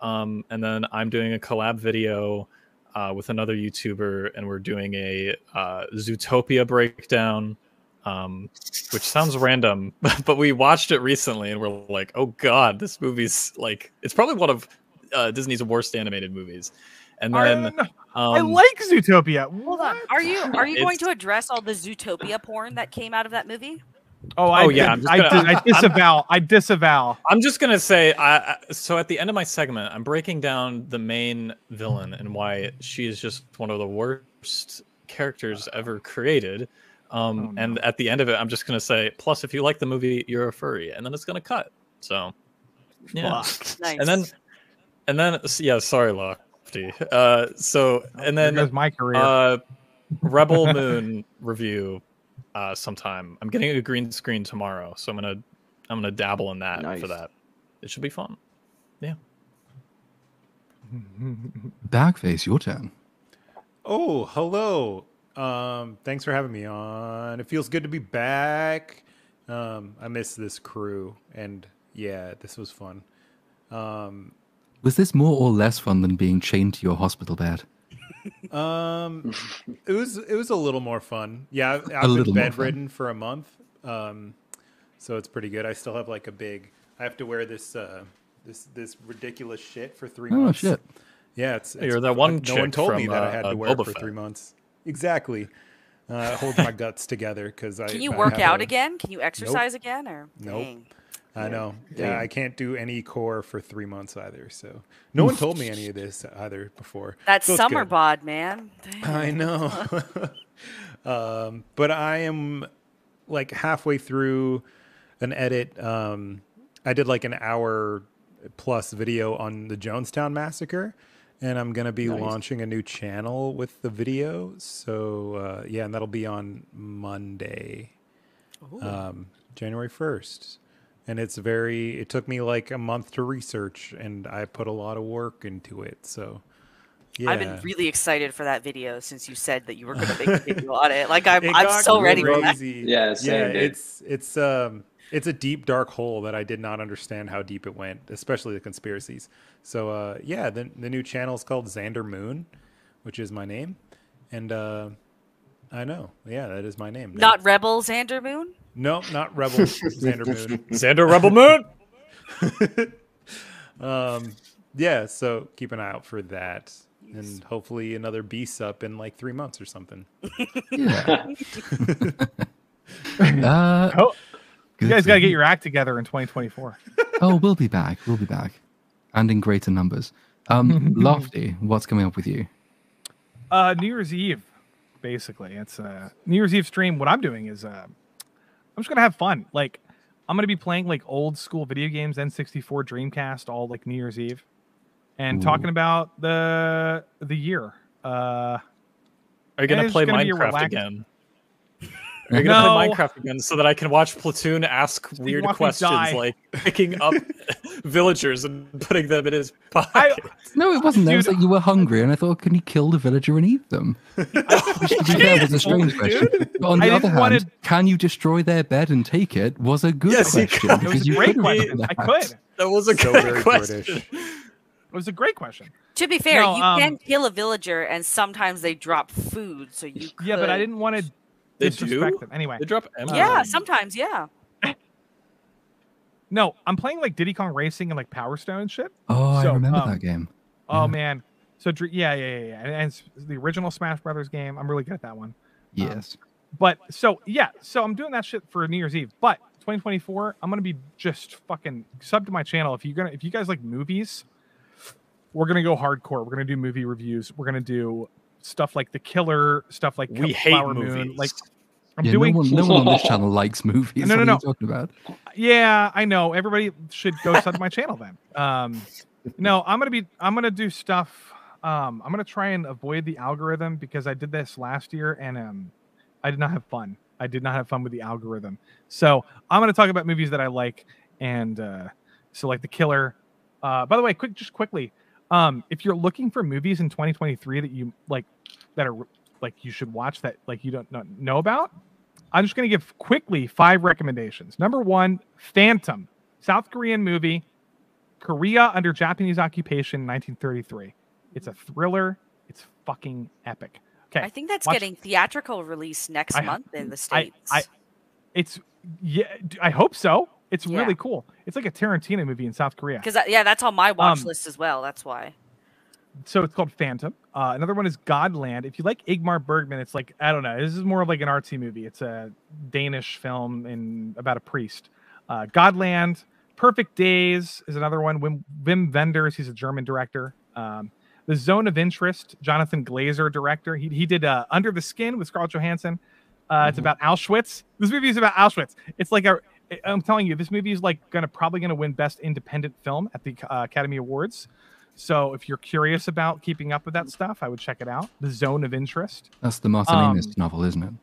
And then I'm doing a collab video with another YouTuber, and we're doing a Zootopia breakdown. which sounds random, but we watched it recently and we're like, oh god, this movie's like, it's probably one of Disney's worst animated movies. And then I like Zootopia. Hold on, are you going to address all the Zootopia porn that came out of that movie? Yeah, I disavow. I disavow. I'm just gonna say, so at the end of my segment, I'm breaking down the main villain and why she is just one of the worst characters ever created. And at the end of it, I'm just gonna say, plus, if you like the movie, you're a furry, and then it's gonna cut. So, yeah, nice. and then, yeah, sorry, Lofty. And then goes my career. Rebel Moon review. Sometime I'm getting a green screen tomorrow, so I'm gonna dabble in that for that. It should be fun. Yeah. Bagface, your turn. Oh, hello. Thanks for having me on. It feels good to be back. I miss this crew, and yeah, this was fun. Was this more or less fun than being chained to your hospital bed? It was a little more fun. Yeah, I've been bedridden for a month, so it's pretty good. I still have like I have to wear this this ridiculous shit for 3 months. Oh shit! Yeah, it's you're that one. No one told me that I had to wear it for Fett. 3 months. Exactly. It holds my guts together because I. Can you work out again? Can you exercise again? Or nope. Dang. I know. Yeah, I can't do any core for 3 months either. So no one told me any of this either before. That's so summer bod, man. Dang. I know. But I am like halfway through an edit. I did like an hour plus video on the Jonestown massacre, and I'm going to be launching a new channel with the video. So yeah, and that'll be on Monday, January 1st. And it took me like a month to research, and I put a lot of work into it. So, yeah. I've been really excited for that video since you said that you were going to make a video on it. Like I'm so ready for that. Yeah, it's a deep dark hole that I did not understand how deep it went, especially the conspiracies. So, yeah, the new channel is called Xander Moon, which is my name, and I know, yeah, that is my name. Not Rebel Xander Moon. No, not Rebel Xander Moon. Xander Rebel Moon. Yeah, so keep an eye out for that, and hopefully another BSUP in like 3 months or something. Yeah. You guys got to get your act together in 2024. Oh, we'll be back. We'll be back, and in greater numbers. Lofty, what's coming up with you? New Year's Eve, basically. It's a New Year's Eve stream. What I'm doing is I'm just gonna have fun. Like, I'm gonna be playing like old school video games, N64, Dreamcast, all like New Year's Eve, and talking about the year. Are you gonna play Minecraft again? Are you gonna play Minecraft again so that I can watch Platoon ask weird questions like picking up villagers and putting them in his pocket? No, it wasn't. It was like you were hungry, and I thought, can you kill the villager and eat them? Which, to be fair, was a strange question. But on the other hand, can you destroy their bed and take it? Was a good question. It was a great question. I could. That was a good question. It was a great question. To be fair, you can kill a villager, and sometimes they drop food, so you could. Yeah, but I didn't want to disrespect them. Anyway. They drop yeah, sometimes, yeah. No, I'm playing like Diddy Kong Racing and like Power Stone and shit. Oh, I remember that game. Oh, man. So, yeah. And it's the original Smash Brothers game. I'm really good at that one. Yes. But, so, yeah. So, I'm doing that shit for New Year's Eve. But 2024, I'm going to be just fucking sub to my channel. If you guys like movies, we're going to go hardcore. We're going to do movie reviews. We're going to do stuff like The Killer, stuff like We Flower hate movies. Moon. Like, No one on this channel likes movies. No. What are you talking about? Yeah, I know. Everybody should go sub to my channel then. No, I'm gonna do stuff. I'm gonna try and avoid the algorithm because I did this last year and I did not have fun. I did not have fun with the algorithm. So I'm gonna talk about movies that I like and so like The Killer. By the way, quickly, if you're looking for movies in 2023 that you like that are like you should watch that like you don't know about, I'm just going to give quickly 5 recommendations. Number 1, Phantom, South Korean movie, Korea under Japanese occupation, 1933. It's a thriller. It's fucking epic. Okay, I think that's getting theatrical release next month in the States. It's I hope so. It's really cool. It's like a Tarantino movie in South Korea. Because that's on my watch list as well. That's why. So it's called Phantom. Another one is Godland. If you like Ingmar Bergman, it's like, I don't know. This is more of like an artsy movie. It's a Danish film about a priest. Godland. Perfect Days is another one. Wim Wenders, he's a German director. The Zone of Interest, Jonathan Glazer director. He did Under the Skin with Scarlett Johansson. It's about Auschwitz. This movie is about Auschwitz. It's like I'm telling you, this movie is like probably gonna win Best Independent Film at the Academy Awards. So if you're curious about keeping up with that stuff, I would check it out. The Zone of Interest. That's the Martin Amis novel, isn't it?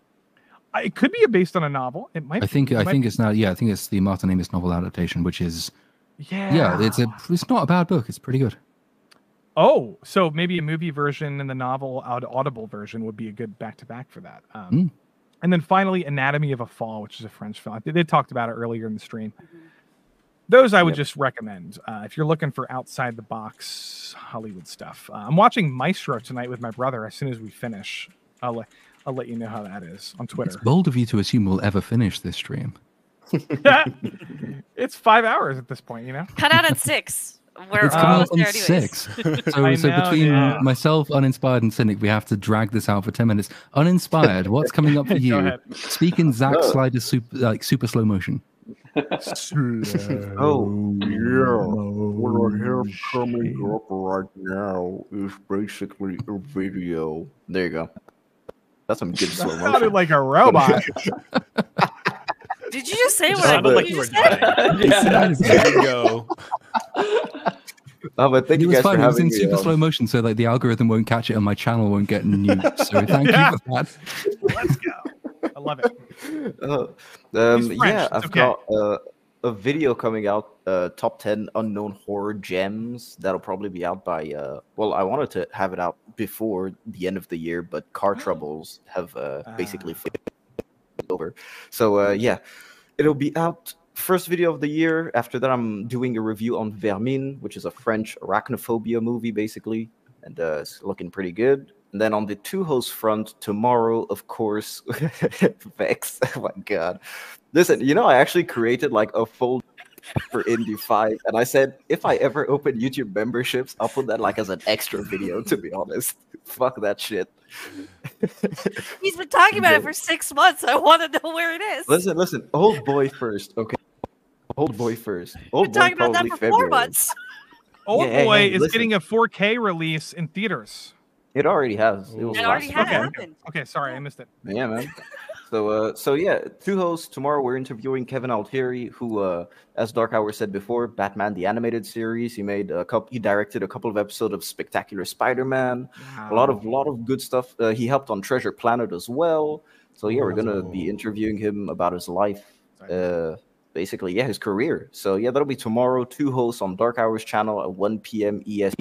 It could be based on a novel. It might. I think it's not. Yeah, I think it's the Martin Amis novel adaptation, which is. Yeah, it's not a bad book. It's pretty good. Oh, so maybe a movie version and the novel audible version would be a good back-to-back for that. And then finally, Anatomy of a Fall, which is a French film. They talked about it earlier in the stream. Those I would just recommend if you're looking for outside the box Hollywood stuff. I'm watching Maestro tonight with my brother. As soon as we finish, I'll let you know how that is on Twitter. It's bold of you to assume we'll ever finish this stream. It's 5 hours at this point, you know. Cut out at 6. We're it's almost on there anyways. 6. So between myself, Uninspired, and Cynic, we have to drag this out for 10 minutes. Uninspired, what's coming up for you? Speak in Zack Snyder super slow motion. Oh yeah, what I have coming up right now is basically a video. There you go. That's some good slow motion. Sounded like a robot. Did you just say what I like you were dying? There you go. But thank you guys for having me. It was in super slow motion, so like the algorithm won't catch it and my channel won't get nuked. So thank you for that. Let's go. I love it. I've got a video coming out, top 10 unknown horror gems. That'll probably be out by well, I wanted to have it out before the end of the year, but car troubles have basically over. So it'll be out first video of the year. After that, I'm doing a review on Vermine, which is a French arachnophobia movie, basically, and it's looking pretty good. And then on the two-host front, tomorrow, of course, Vex. Oh my god! Listen, I actually created like a folder for Indie 5, and I said if I ever open YouTube memberships, I'll put that like as an extra video. To be honest, fuck that shit. He's been talking about it for 6 months. I want to know where it is. Listen. Old boy first, okay? Old boy first. Old boy talking about that for February. 4 months. Old boy is getting a 4K release in theaters. It already has. It already happened. Okay, sorry, I missed it. Yeah, man. So yeah, two hosts. Tomorrow we're interviewing Kevin Altieri, who, as Dark Hour said before, Batman the Animated Series. He directed a couple of episodes of Spectacular Spider-Man. Wow. A lot of good stuff. He helped on Treasure Planet as well. So yeah, we're gonna be interviewing him about his life, basically, his career. So yeah, that'll be tomorrow. Two hosts on Dark Hour's channel at 1 p.m. EST.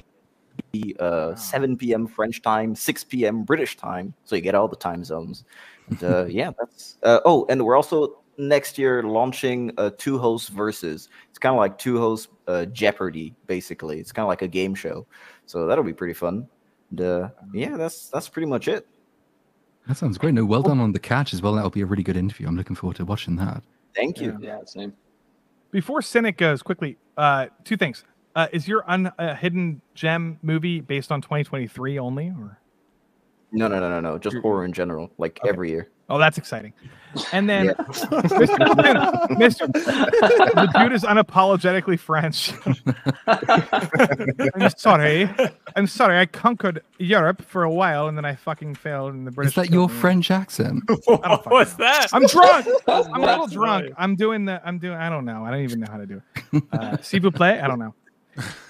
7 p.m. French time, 6 p.m. British time, so you get all the time zones. And, that's and we're also next year launching two hosts versus. It's kind of like two hosts Jeopardy, basically. It's kind of like a game show, so that'll be pretty fun. And, that's pretty much it. That sounds great. No, well done on the catch as well. That'll be a really good interview. I'm looking forward to watching that. Thank you. Yeah, same. Before Cynic goes quickly, two things. Is your hidden gem movie based on 2023 only, or? No. Just horror in general, like every year. Oh, that's exciting. And then, Mr. The dude is unapologetically French. I'm sorry. I conquered Europe for a while, and then I fucking failed in the British. Is that your French accent? What's that? I'm drunk. I'm a little drunk. I don't know. I don't even know how to do it. S'il vous plaît? I don't know.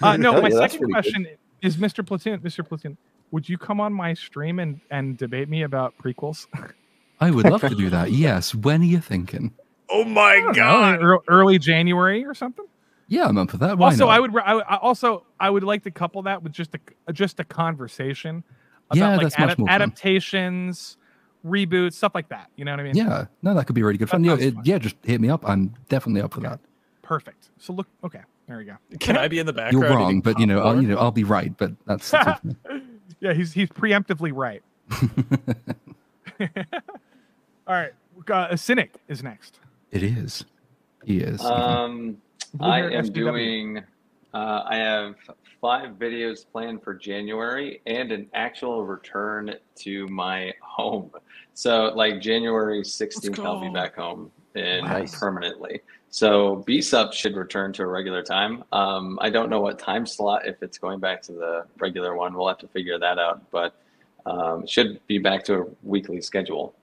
No, my second question is Mr. Platoon, would you come on my stream and debate me about prequels? I would love to do that. Yes. When are you thinking? Oh my god! Early January or something. Yeah, I'm up for that. Why also, not? I would like to couple that with just a conversation about like adaptations, reboots, stuff like that. You know what I mean? Yeah. No, that could be really good fun. Just hit me up. I'm definitely up for that. Perfect. So look. Okay. There we go. Can I be in the background? You're wrong, but I'll be right. But that's yeah. He's preemptively right. All right. Cynic is next. It is. He is. I am doing. I have 5 videos planned for January and an actual return to my home. So, like January 16th, I'll be back home and permanently. So BSUP should return to a regular time. I don't know what time slot, if it's going back to the regular one. We'll have to figure that out. But it should be back to a weekly schedule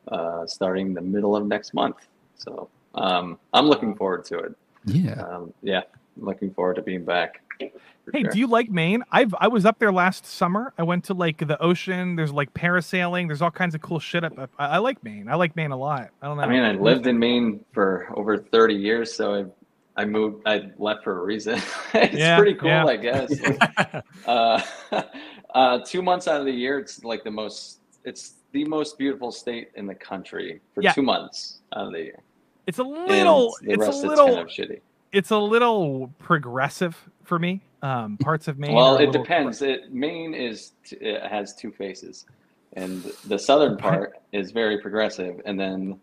starting the middle of next month. So I'm looking forward to it. Yeah. Yeah, I'm looking forward to being back. Hey, do you like Maine? I was up there last summer. I went to like the ocean. There's like parasailing. There's all kinds of cool shit up. I like Maine. I like Maine a lot. I don't know. I mean, I lived in Maine for over 30 years, so I moved. I left for a reason. It's pretty cool, I guess. 2 months out of the year, it's like the most beautiful state in the country for 2 months out of the year. It's a little. It's kind of shitty. It's a little progressive for me. Parts of Maine. Well, it depends. Maine has 2 faces, and the southern part is very progressive, and then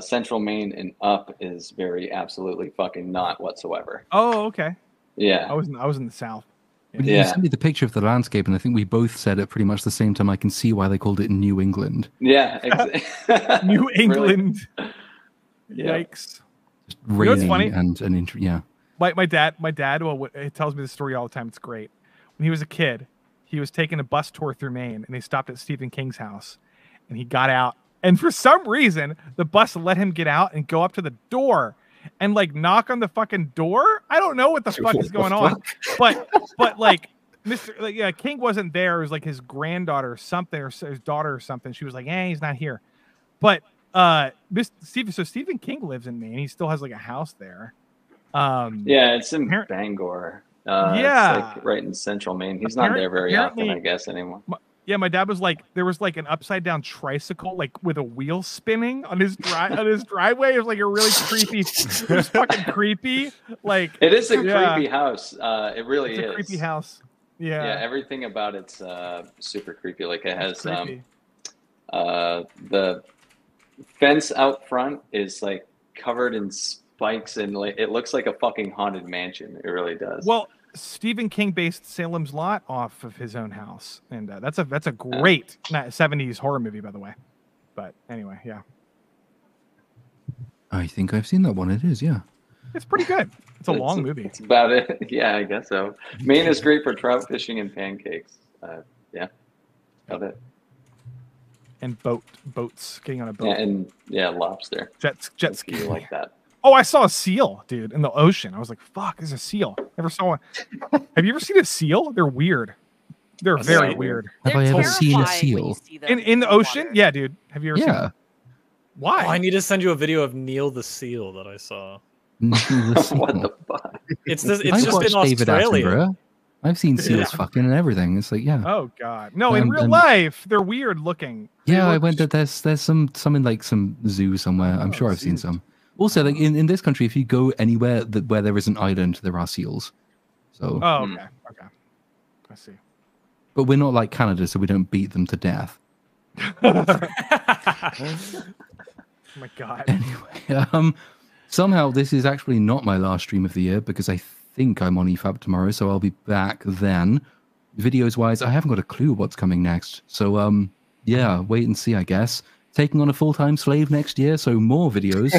central Maine and up is very absolutely fucking not whatsoever. Oh, okay. Yeah, I was in the south. Yeah. You sent me the picture of the landscape, and I think we both said at pretty much the same time. I can see why they called it New England. Yeah, New England. Really? Yikes. Just rainy funny? and yeah. My dad, well, he tells me this story all the time. It's great. When he was a kid, he was taking a bus tour through Maine, and they stopped at Stephen King's house, and he got out, and for some reason, the bus let him get out and go up to the door and like knock on the fucking door. I don't know what the fuck is going on, but like King wasn't there. It was like his granddaughter or something, or his daughter or something. She was like, "He's not here," but Stephen King lives in Maine. He still has like a house there. Yeah, it's in Bangor. It's like right in central Maine. He's not there very often, I guess, anymore. My dad was like, there was like an upside down tricycle, like with a wheel spinning on his driveway. It was like a really creepy. It was fucking creepy. Like it is a creepy house. It really is a creepy house. Yeah. Yeah, everything about it's super creepy. Like it has the fence out front is like covered in spikes, and like it looks like a fucking haunted mansion. It really does. Well, Stephen King based Salem's Lot off of his own house, and that's a great 70s horror movie, by the way. But anyway, yeah. I think I've seen that one. It is, yeah. It's pretty good. It's a long movie. It's about it. Yeah, I guess so. Maine is great for trout fishing and pancakes. Yeah, about it. And boats, getting on a boat. Yeah, and lobster. Jet ski. You like that? Oh, I saw a seal, dude, in the ocean. I was like, "Fuck, there's a seal." Never saw one. Have you ever seen a seal? They're weird. They're very weird. Have I ever seen a seal in the ocean? Yeah, dude. Have you ever seen them? Why? Oh, I need to send you a video of Neil the seal that I saw. What the fuck? It's just in Australia. I've seen seals fucking and everything. It's like, yeah. Oh god, no! In real life, they're weird looking. I went to there's some in like some zoo somewhere. I'm sure I've seen some. Also, like in this country, if you go anywhere where there is an island, there are seals. So. Oh, okay. I see. But we're not like Canada, so we don't beat them to death. Oh my god. Anyway, somehow this is actually not my last stream of the year because I think I'm on EFAP tomorrow, so I'll be back then. Videos wise, I haven't got a clue what's coming next. So yeah, wait and see, I guess. Taking on a full-time slave next year, so more videos.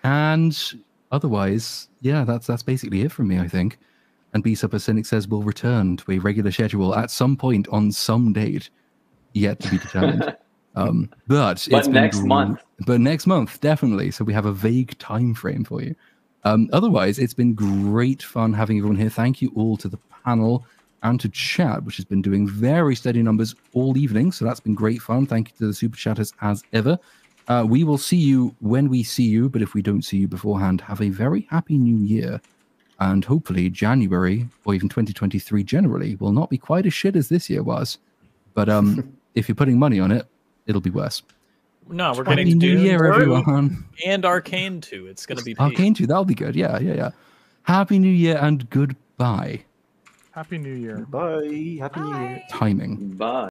And otherwise, yeah, that's basically it from me, I think. And BSUP Cynic says we'll return to a regular schedule at some point on some date, yet to be determined. But next month. But next month, definitely. So we have a vague time frame for you. Otherwise, it's been great fun having everyone here. Thank you all to the panel and to chat, which has been doing very steady numbers all evening. So that's been great fun. Thank you to the super chatters as ever. We will see you when we see you, but if we don't see you beforehand, have a very happy new year. And hopefully January, or even 2023 generally, will not be quite as shit as this year was. But if you're putting money on it, it'll be worse. No, we're Happy getting New Dune Year, everyone. And Arcane 2. It's going to be Arcane 2, that'll be good. Yeah. Happy New Year and goodbye. Happy New Year. Bye. Happy New Year. Timing. Bye.